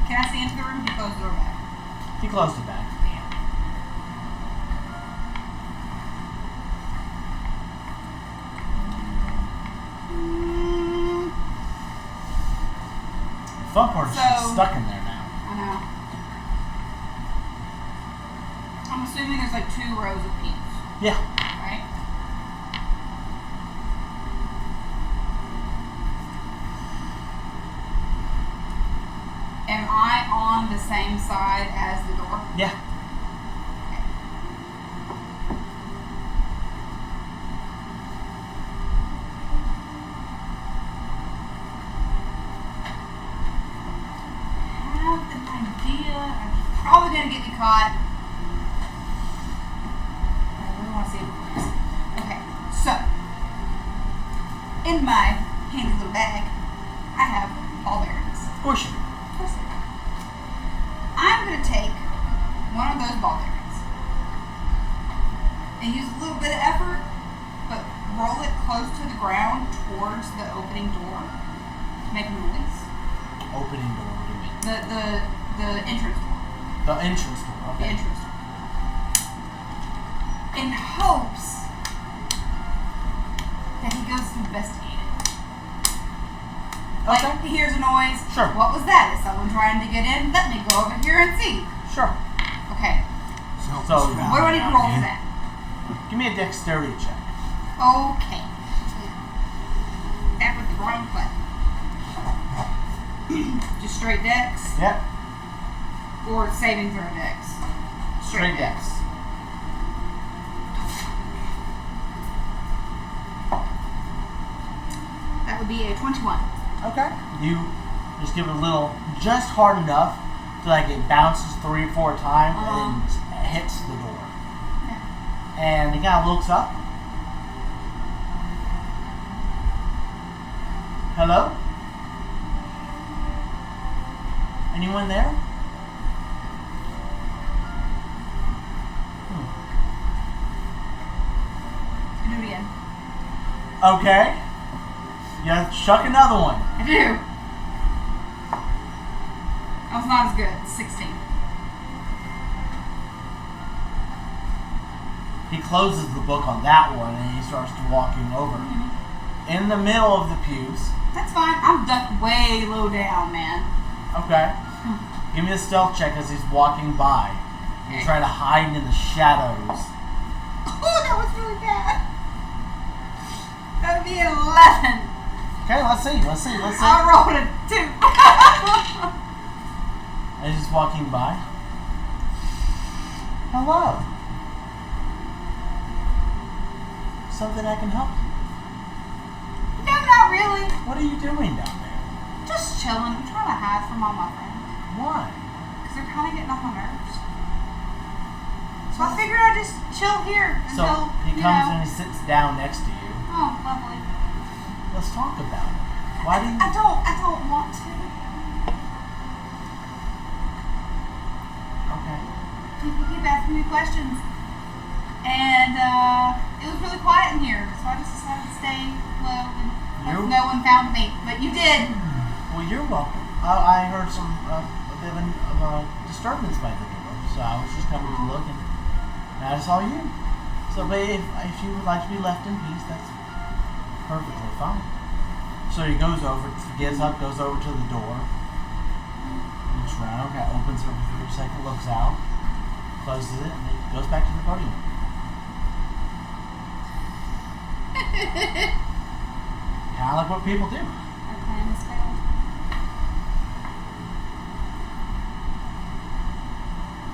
Can I see into the room? He closed the door back. He closed it back. The fun part is she's So- stuck in there now. I know. I'm assuming there's like 2 rows of pews, Yeah. right? Am I on the same side as the door? Yeah. I have an idea. I'm probably gonna get me caught. I really want to see if it works. Okay, so in my handy little bag, I have ball bearings. Of course you do. Of course I do. I'm gonna take one of those ball bearings and use a little bit of effort, but roll it close to the ground towards the opening door to make a noise. Opening door, what do you mean? The entrance door. The entrance door, The okay. entrance door. In hopes that he goes to investigate it. Like, Okay. he hears a noise. Sure. What was that? Is someone trying to get in? Let me go over here and see. Sure. Okay. So, What do I need to roll for that? give me a dexterity check. Okay. That was the wrong button. Just straight dex? Yep. Or saving throw dex? Straight dex. That would be a 21. Okay. You just give it a little, just hard enough to like it bounces 3 or 4 times and then hits the door. And he kind of looks up. Hello? Anyone there? Do it again. Okay. Yeah, chuck another one. I do. That was not as good. 16. He closes the book on that one and he starts walking over. In the middle of the pews. That's fine. I'm ducked way low down, man. Okay. Give me a stealth check as he's walking by. He's trying to hide in the shadows. Oh, that was really bad. That would be an 11. Okay, let's see. I rolled a 2. As he's walking by. Hello. Something I can help you? No, not really. What are you doing down there? Just chilling. I'm trying to hide from all my friends. Why? Because they're kind of getting on my nerves. So I figured I'd just chill here So until, he comes and he sits down next to you. Oh, lovely. Let's talk about it. Why do you... I don't want to. Okay. People keep asking me questions. And it was really quiet in here, so I just decided to stay low and hope no one found me. But you did. Well, you're welcome. I heard some a bit of a disturbance by the door, so I was just coming to look, and I saw you. So, but if you would like to be left in peace, that's perfectly fine. So he goes over, gets up, goes over to the door, looks around, kind of opens it for a second, looks out, closes it, and then goes back to the podium. Kind of like what people do. Our plan has failed.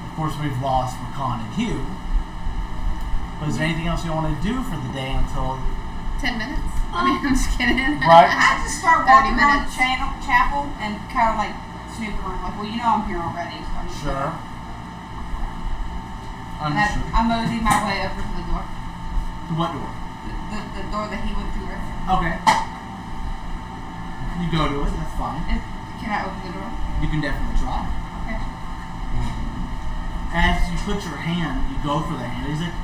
Of course, we've lost Rakan and Hugh. But is there anything else you want to do for the day until 10 minutes? I mean, I'm just kidding. Right. I just start 30 walking around the minutes. chapel and kind of like snooping around. Like, well, you know I'm here already. So I'm just Sure. And Understood. I mosey my way over to the door. To what door? The door that he went through earlier. Okay. You go to it, that's fine. Can I open the door? You can definitely try. Okay. put your hand, you go for the hand. He's like,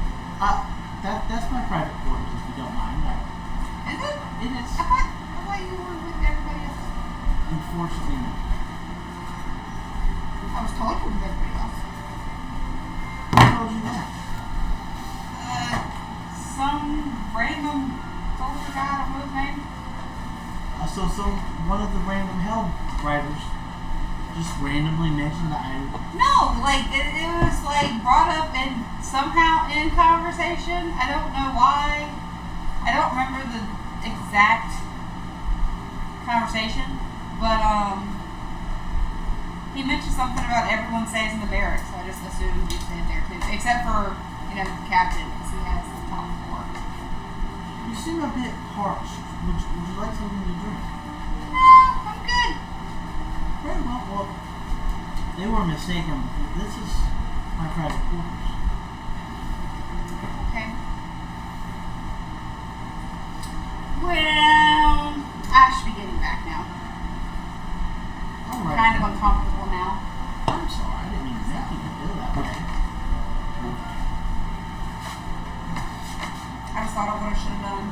that's my private quarters, if you don't mind. Is it? It is. I thought you were with everybody else. Unfortunately, no. I was told you were with everybody else. Who told you that? Some random soldier guy, I don't know his name. So one of the random hell writers just randomly mentioned that No, like it was like brought up in somehow in conversation. I don't know why. I don't remember the exact conversation, but he mentioned something about everyone stays in the barracks. So I just assumed you stayed there too, except for the captain because he has the top floor. You seem a bit parched. Would you like something to drink? No, I'm good. Very well. Well, they were mistaken. This is my private quarters. Okay. Well, I should be getting back now. All right. Kind of uncomfortable now. I'm sorry. I didn't mean to make you feel that way. I just thought of what I should have done.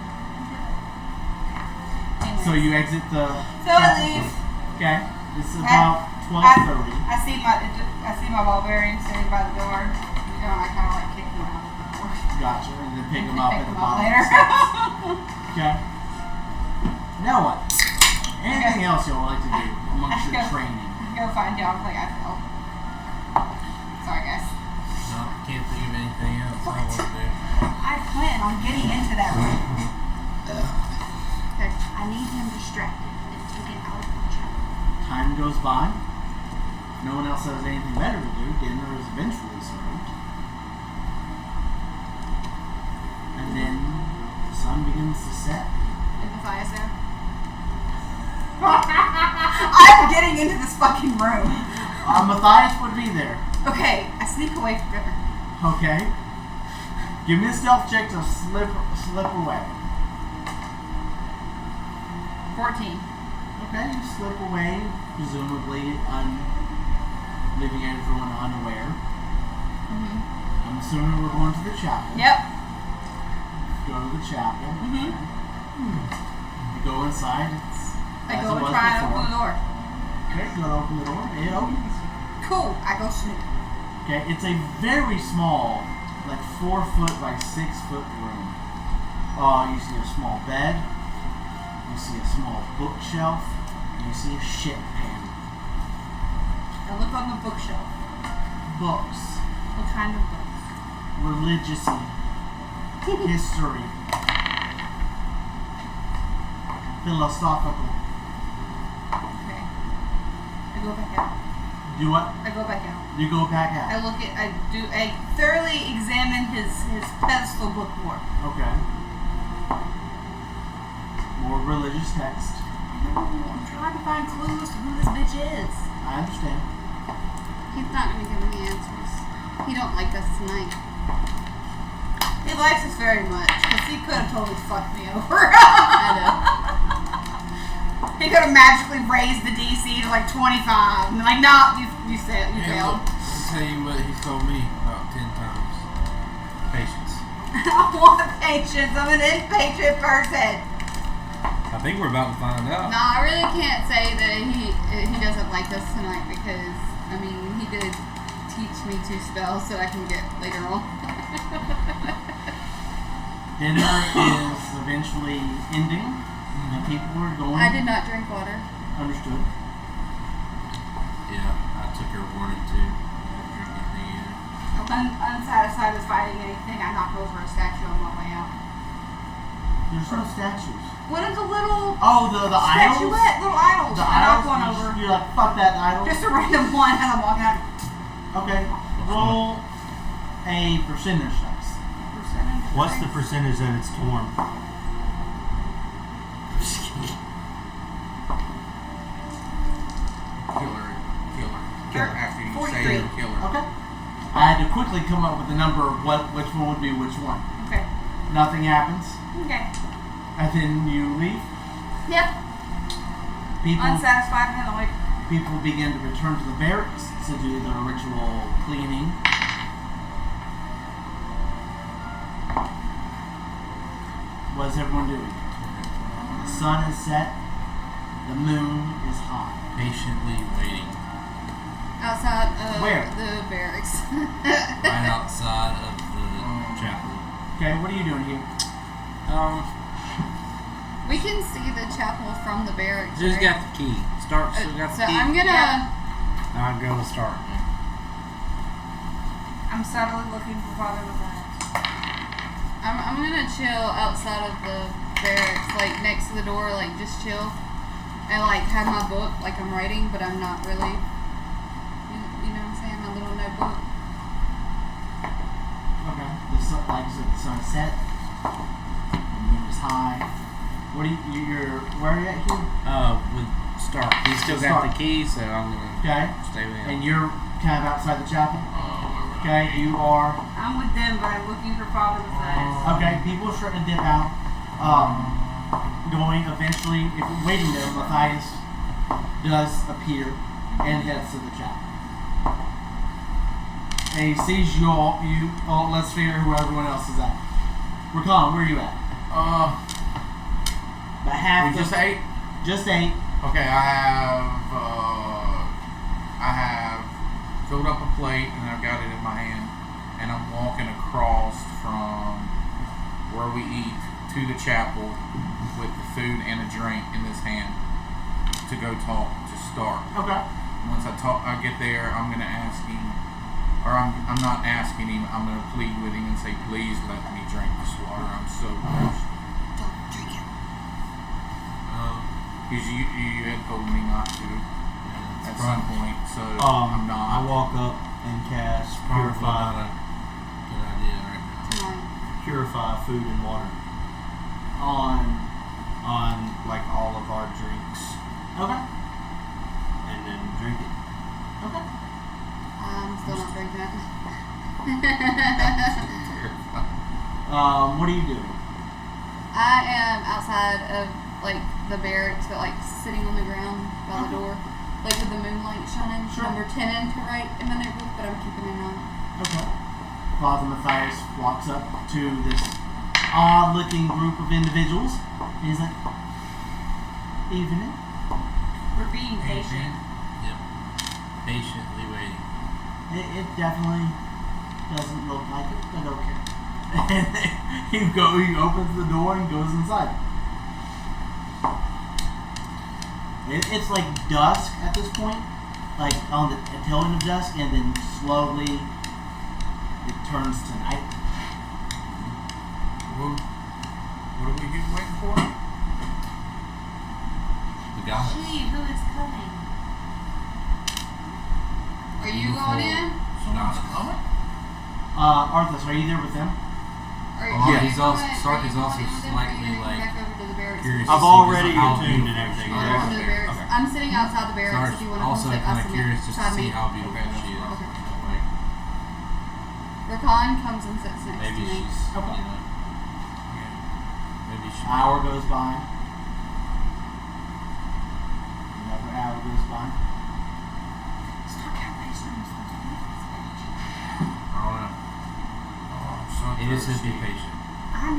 Anyways. So you exit the. So I leave. Okay. It's about 12:30. I see my barbarian sitting by the door. You know, I kind of like kick him out of the door. Gotcha. And then pick them up at the bottom. later. Okay. Now what? Anything else y'all would like to do amongst your training? Go find dogs like I fell. Sorry, guys. No, can't think of anything else I want to do. I plan on getting into that room. Okay. I need him distracted and taken out of the chat. Time goes by. No one else has anything better to do. Dinner is eventually served. And then the sun begins to set. Is Matthias there? I'm getting into this fucking room. Matthias would be there. Okay, I sneak away from her. Okay. Give me a stealth check to slip away. 14. Okay, you slip away, presumably leaving everyone unaware. I'm assuming we're going to the chapel. Yep. Go to the chapel. You go inside. I go and try and open the door. Okay, go to open the door. It opens. Cool. I go snoop. Okay, it's a very small, like 4 foot by 6 foot room. You see a small bed. You see a small bookshelf. And you see a shit pan. I look on the bookshelf. Books. What kind of books? Religious history. Philosophical. Okay. I go back out. Do what? I go back out. You go back out. I thoroughly examine his pedestal book more. Okay. More religious text. I'm trying to find clues to who this bitch is. I understand. He's not going to give me answers. He don't like us tonight. He likes us very much, because he could have totally fucked me over. I know. He could have magically raised the DC to like 25. And like, nah, you failed. I'll tell you what he told me about 10 times. Patience. I want patience. I'm an impatient person. I think we're about to find out. No, I really can't say that he doesn't like us tonight because, I mean, he did teach me 2 spells that I can get later on. Dinner is eventually ending, and people are going. I did not drink water. Understood. Yeah, I took her warning too. I didn't drink anything either. Unsatisfied with fighting anything, I knock over a statue on my way out. There's no statues. One of the little Oh, the idols? statuette, little idols. The I knock idols? one over. You're like, fuck that idol. Just a random one as I'm walking out. Okay. Roll a percentage dice. What's the percentage that it's torn? Killer. After you 43. say you're a killer. Okay. I had to quickly come up with a number of which one would be which one. Okay. Nothing happens. Okay. And then you leave. Yep. Unsatisfied and annoyed. People begin to return to the barracks to do their ritual cleaning. What is everyone doing? The sun is set. The moon is high. Patiently waiting. Outside of Where? the barracks. Right outside of the chapel. Okay, what are you doing here? We can see the chapel from the barracks. Who's right? got the key? Stark still got So the key. I'm gonna. I'll go to Stark. I'm subtly looking for Father Matthias. I'm gonna chill outside of the barracks, like next to the door, like just chill, and like have my book, like I'm writing, but I'm not really. You know what I'm saying? My little notebook. Okay. The sun, like I said, the sun is set. The moon is high. What are you're where are you at here? With Stark. He's still got the key, so I'm gonna Okay. stay with him. And you're kind of outside the chapel. Okay. You are. I'm with them, but I'm looking for Father Matthias. Okay. People are starting to dip out. Going eventually. If you're waiting there, Matthias does appear and heads to the chapel. And he sees you all. Let's figure who everyone else is at. Rakan, where are you at? About half. We just ate. Just 8. Okay, I have filled up a plate and I've got it in my hand, and I'm walking across from where we eat to the chapel with the food and a drink in this hand to go talk to Stark. Okay. Once I get there, I'm gonna ask him, or I'm not asking him. I'm gonna plead with him and say, please let me drink this water. I'm so thirsty. Don't drink it. Because you had told me not to at some point, so I'm I not. walk up and cast Probably not purify, a good idea right now. Tonight. purify food and water on like all of our drinks, Okay. and then drink it. Okay. I'm still not drinking it. What are you doing? I am outside of like the barracks, but like sitting on the ground by the door, like with the moonlight shining. Sure. Number 10 to write in my notebook, but I'm keeping it on. Okay. Father Matthias walks up to this odd-looking group of individuals. He's like, "Evening." We're being patient. Yep. Patiently waiting. It definitely doesn't look like it, but okay. And he opens the door and goes inside. It's like dusk at this point, like on the tail end of dusk, and then slowly it turns to night. What are we waiting for? The guy. She who is coming. Are you going in? Someone's coming? Arthas, are you there with them? Or Yeah, are he's you also- going- Stark are you is also going in with them, or are you slightly, gonna come like, back over to the barracks? Curious to I've see already just how attuned and beautiful everything. she I'll is. go to the barracks. Okay. I'm sitting outside the barracks. Stark's If you want to come also sit kind of outside curious just to beside see me. how beautiful she is. Okay. Like, Rakan comes and sits next maybe to me. she's, Okay. you know, maybe she. Hour goes by. Another hour goes by. Stop catfishing me. I don't know. Oh, I'm so He just said be thirsty. patient.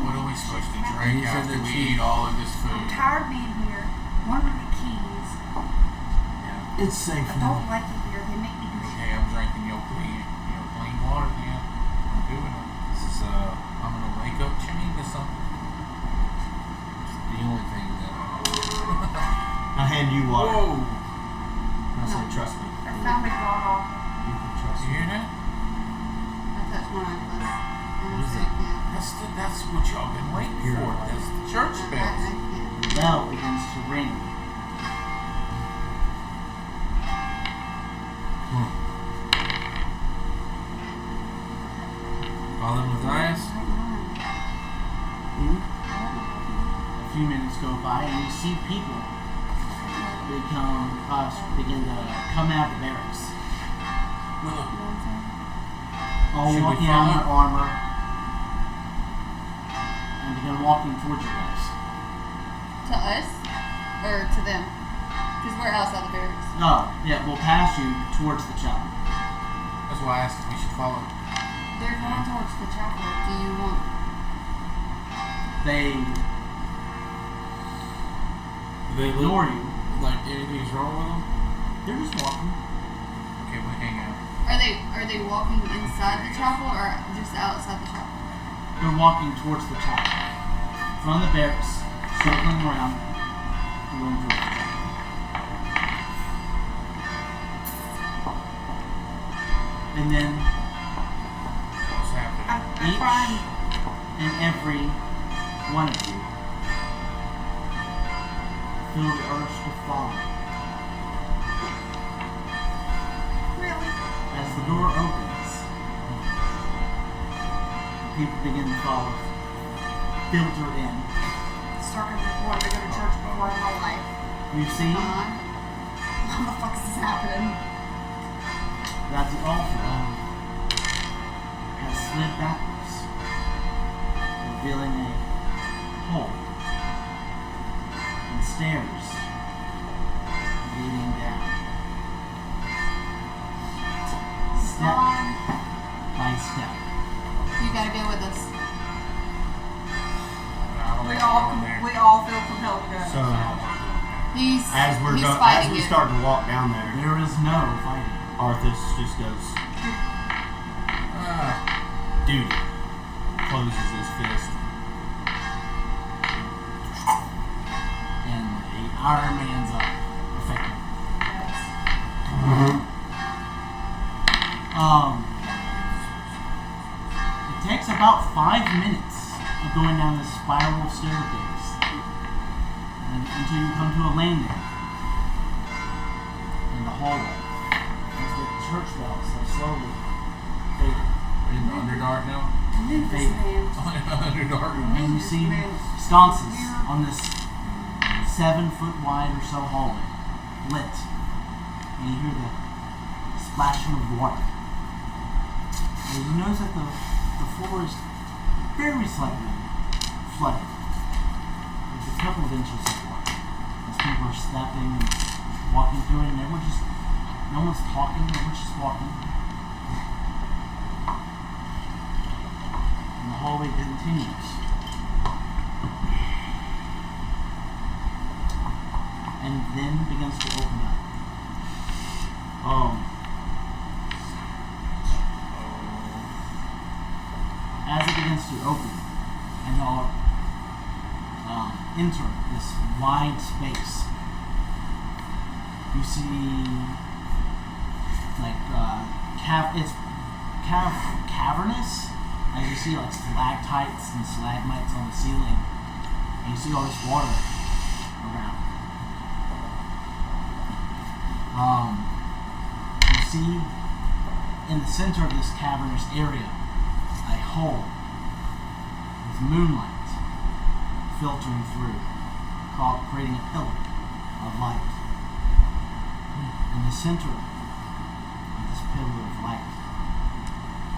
What are we supposed to He drink said after that we she- eat all of this I'm food? tired of being here. One of the keys. Yeah. It's safe I don't like it here. They make me do shit. Okay, I'm drinking your clean water then. I'm doing it. This is I'm gonna wake up chained to something. the only thing that. I hand you water. Whoa! I say, trust me. I found a bottle. You can trust You me. hear that? I touched my necklace. And What is I can't. That's what y'all been waiting for. That's the church I bells. can't. The bell begins to ring. Father Matthias? A few minutes go by, and you see people begin to come out of the barracks. All Should we walking out in their follow? armor and begin walking towards you guys. To us? Or to them? Because we're outside the barracks. Oh, yeah, we'll pass you towards the chapel. That's why I asked if we should follow. They're going towards the chapel. Do you want... They They ignore look you. like anything's wrong with them. They're just walking. Okay, we hang out. Are they walking inside the chapel or just outside the chapel? They're walking towards the chapel. From the barracks, circling around, and going towards the chapel. And then What's happening? I'm each fine. and every one of you feel the urge to follow. Really? As the door opens, people begin to follow, filter in. Started wanting to go to church before in my life. You see What the fuck is this happening? that the altar has slid backwards, revealing a hole and stairs leading down. Step by step. You gotta go with us. We all feel compelled to go. So He's as he's as fighting we it. start to walk down there, There is no fighting. Arthas just goes, duty. Closes his fist. And the Iron Man's up, effectively. It takes about 5 minutes of going down this spiral staircase and until you come to a landing in the hallway as the church bells have slowly faded. We're in the Underdark now. Faded. Underdark. And you see sconces on this 7-foot wide or so hallway, lit. And you hear the splashing of water. And you notice that the floor is very slightly flooded. There's a couple of inches of water. As people are stepping and walking through it, and no one's talking, everyone's just walking. And the hallway continues. And then begins to open up. As it begins to open, and y'all enter this wide space, you see like it's kind of cavernous, as you see like stalactites and stalagmites on the ceiling, and you see all this water around. You see in the center of this cavernous area a hole with moonlight filtering through, creating a pillar of light. In the center of this pillar of light,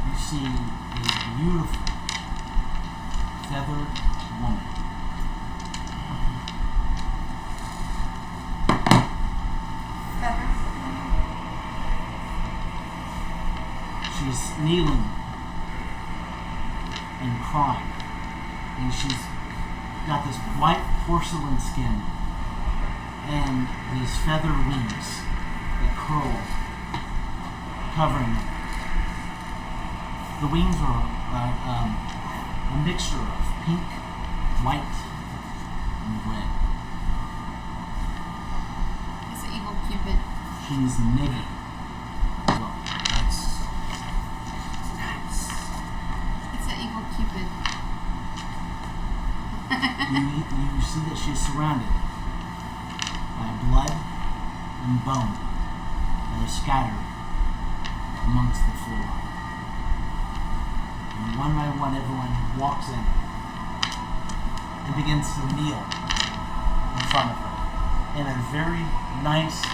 you see a beautiful feathered woman. She's kneeling and crying, and she's got this white porcelain skin and these feather wings that curl, covering them. The wings are a mixture of pink, white, and red. It's an evil Cupid. She's naked. Well, that's nice. It's an evil Cupid. You see that she's surrounded by blood and bone that are scattered amongst the floor. And one by one, everyone walks in and begins to kneel in front of her in a very nice,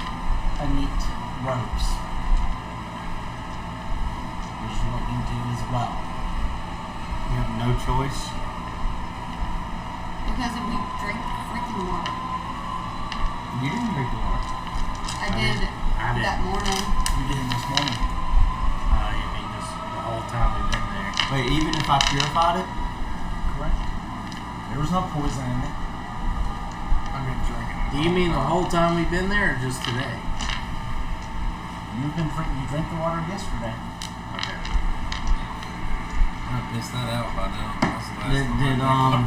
neat robes, which you're looking to as well. You have no choice. Because if we drink freaking water. You didn't drink the water. I did that morning. You did it this morning. You mean just the whole time we've been there? Wait, even if I purified it? Correct. There There was no poison in it. I've been drinking. Do you mean the whole time we've been there, or just today? You drank the water yesterday. Okay. I pissed that out by now. That's the last Did one.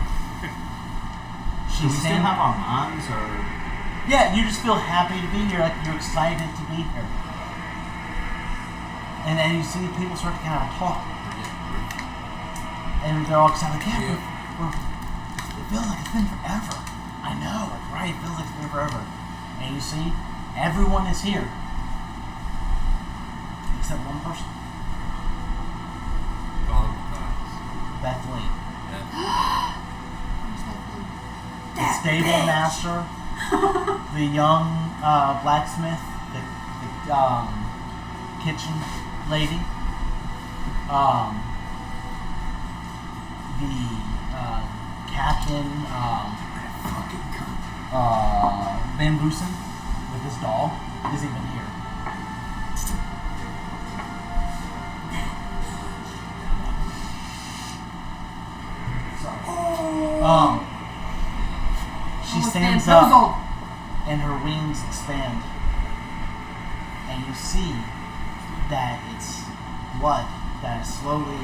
she Do we still stand have our minds, or Yeah, you just feel happy to be here, like you're excited to be here. And then you see people start to kind of talk. And they're all excited, like, yeah, it feels like it's been forever. I know, like, right, it feels like it's been forever. And you see, everyone is here. Except one person. Father Matthias. Bethlehem. Yeah. The stable master, the young blacksmith, the kitchen lady, the captain, Van Boosen with his dog is even here. She stands up and her wings expand, and you see that it's blood that is slowly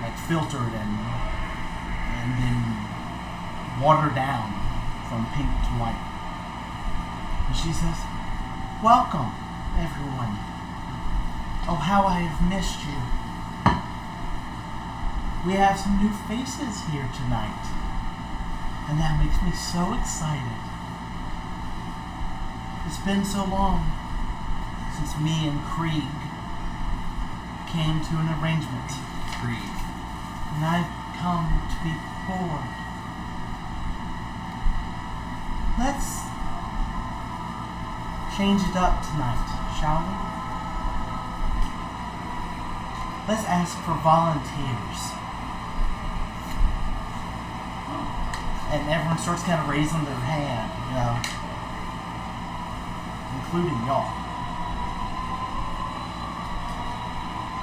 like filtered and then watered down from pink to white. And she says, "Welcome, everyone. Oh, how I have missed you. We have some new faces here tonight, and that makes me so excited. It's been so long since me and Krieg came to an arrangement, Creed. and I've come to be bored. Let's change it up tonight, shall we? Let's ask for volunteers." And everyone starts kind of raising their hand, you know, including y'all.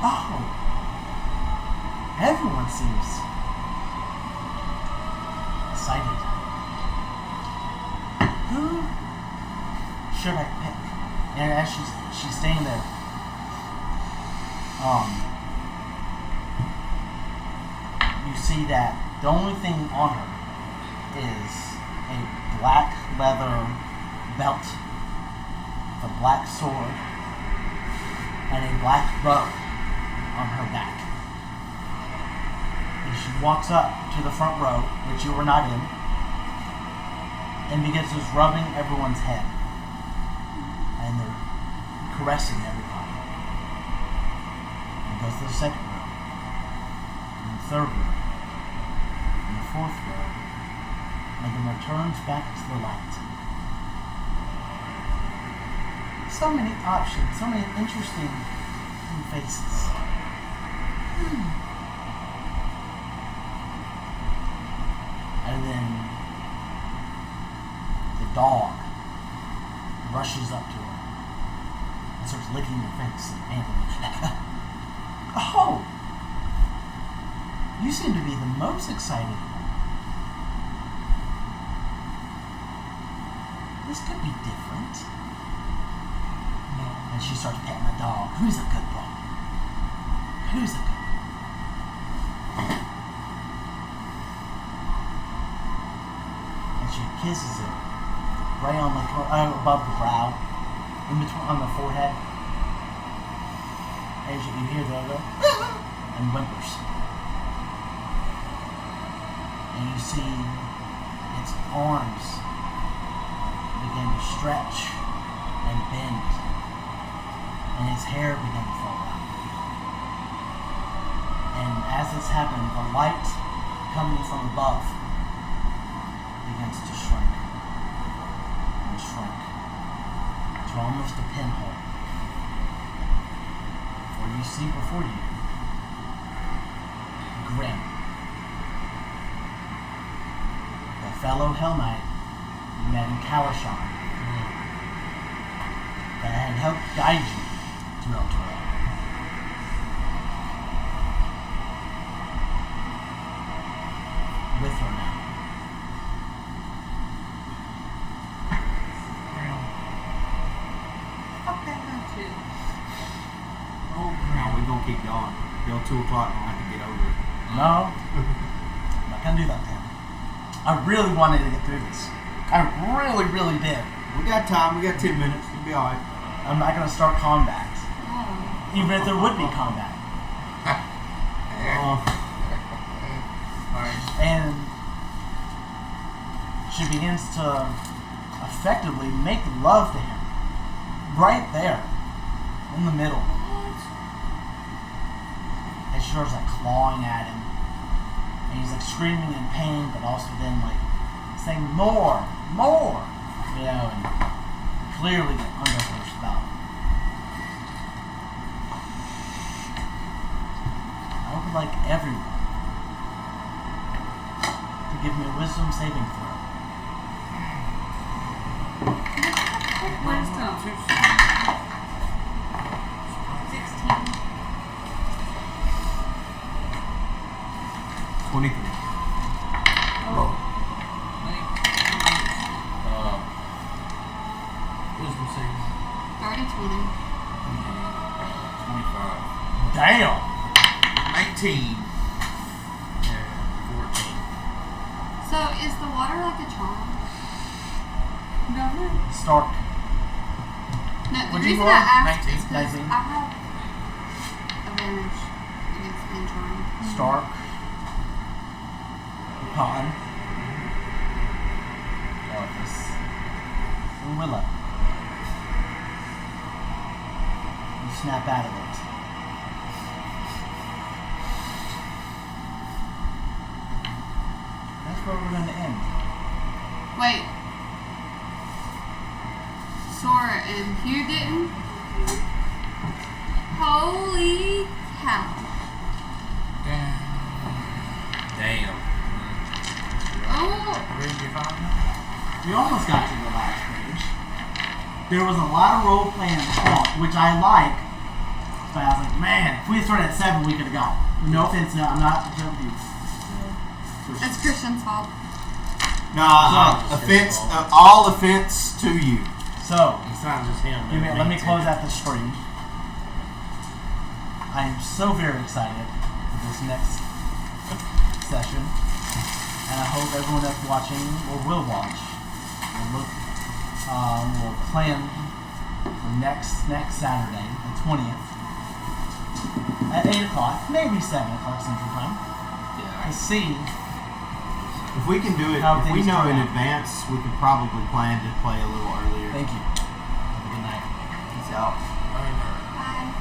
Oh, everyone seems excited. Who should I pick? And as she's staying there, you see that the only thing on her is a black leather belt, a black sword, and a black robe on her back. And she walks up to the front row, which you were not in, and begins just rubbing everyone's head. And they're caressing everybody. And goes to the second row, and the third row, and the fourth row, and then returns back to the light. So many options, so many interesting faces. And then the dog rushes up to her and starts licking her face and panting. Oh! You seem to be the most excited one. This could be different. And she starts petting the dog. Who's a good boy? Who's a good boy? And she kisses it right on above the brow, in between on the forehead. And you hear the go and whimpers. And you see its arms begin to stretch and bend, and his hair began to fall out. And as this happened, the light coming from above begins to shrink and shrink to almost a pinhole. For you see before you Grim, the fellow Hell Knight you met in Kalashan, that had helped guide you to Eltorel. we're gonna keep going. Till 2 o'clock, we'll have to get over it. No, I'm not gonna do that then. I really wanted to get through this. I really, really did. We got time. We got 10 minutes. We'll be alright. I'm not gonna start combat, even if there would be combat. And she begins to effectively make love to him, right there, in the middle. And she starts like clawing at him, and he's like screaming in pain, but also then like saying more, you know, and clearly under her spell. I would like everyone to give me a wisdom saving throw. Wisdom. 16. 23. Wisdom saving. 30, 20. 25. Damn! 19. And 14. So is the water like a charm? No. Stark. No, the What'd you reason roll? I asked is 19. because I have advantage against being charmed. Stark. Cotton. Orpheus. And Willow. You snap out of it. That's where we're going to end. Wait. Sora and Hugh didn't? Holy cow. Damn. Oh. Where did you find We almost got to the last page. There was a lot of role playing in the swamp, which I like. But I was like, man, if we started at 7, we could have gone. No offense, no, I'm not joking. It's Christian's fault. Nah, offense. All offense to you. So, It's not just him. let me close out the stream. I am so very excited for this next session, and I hope everyone that's watching or will watch will plan for next Saturday, the 20th, at 8 o'clock, maybe 7 o'clock Central Time, to see. If we can do it, How if we things know turn in out. advance, we could probably plan to play a little earlier. Thank you. Have a good night. Peace out. Bye.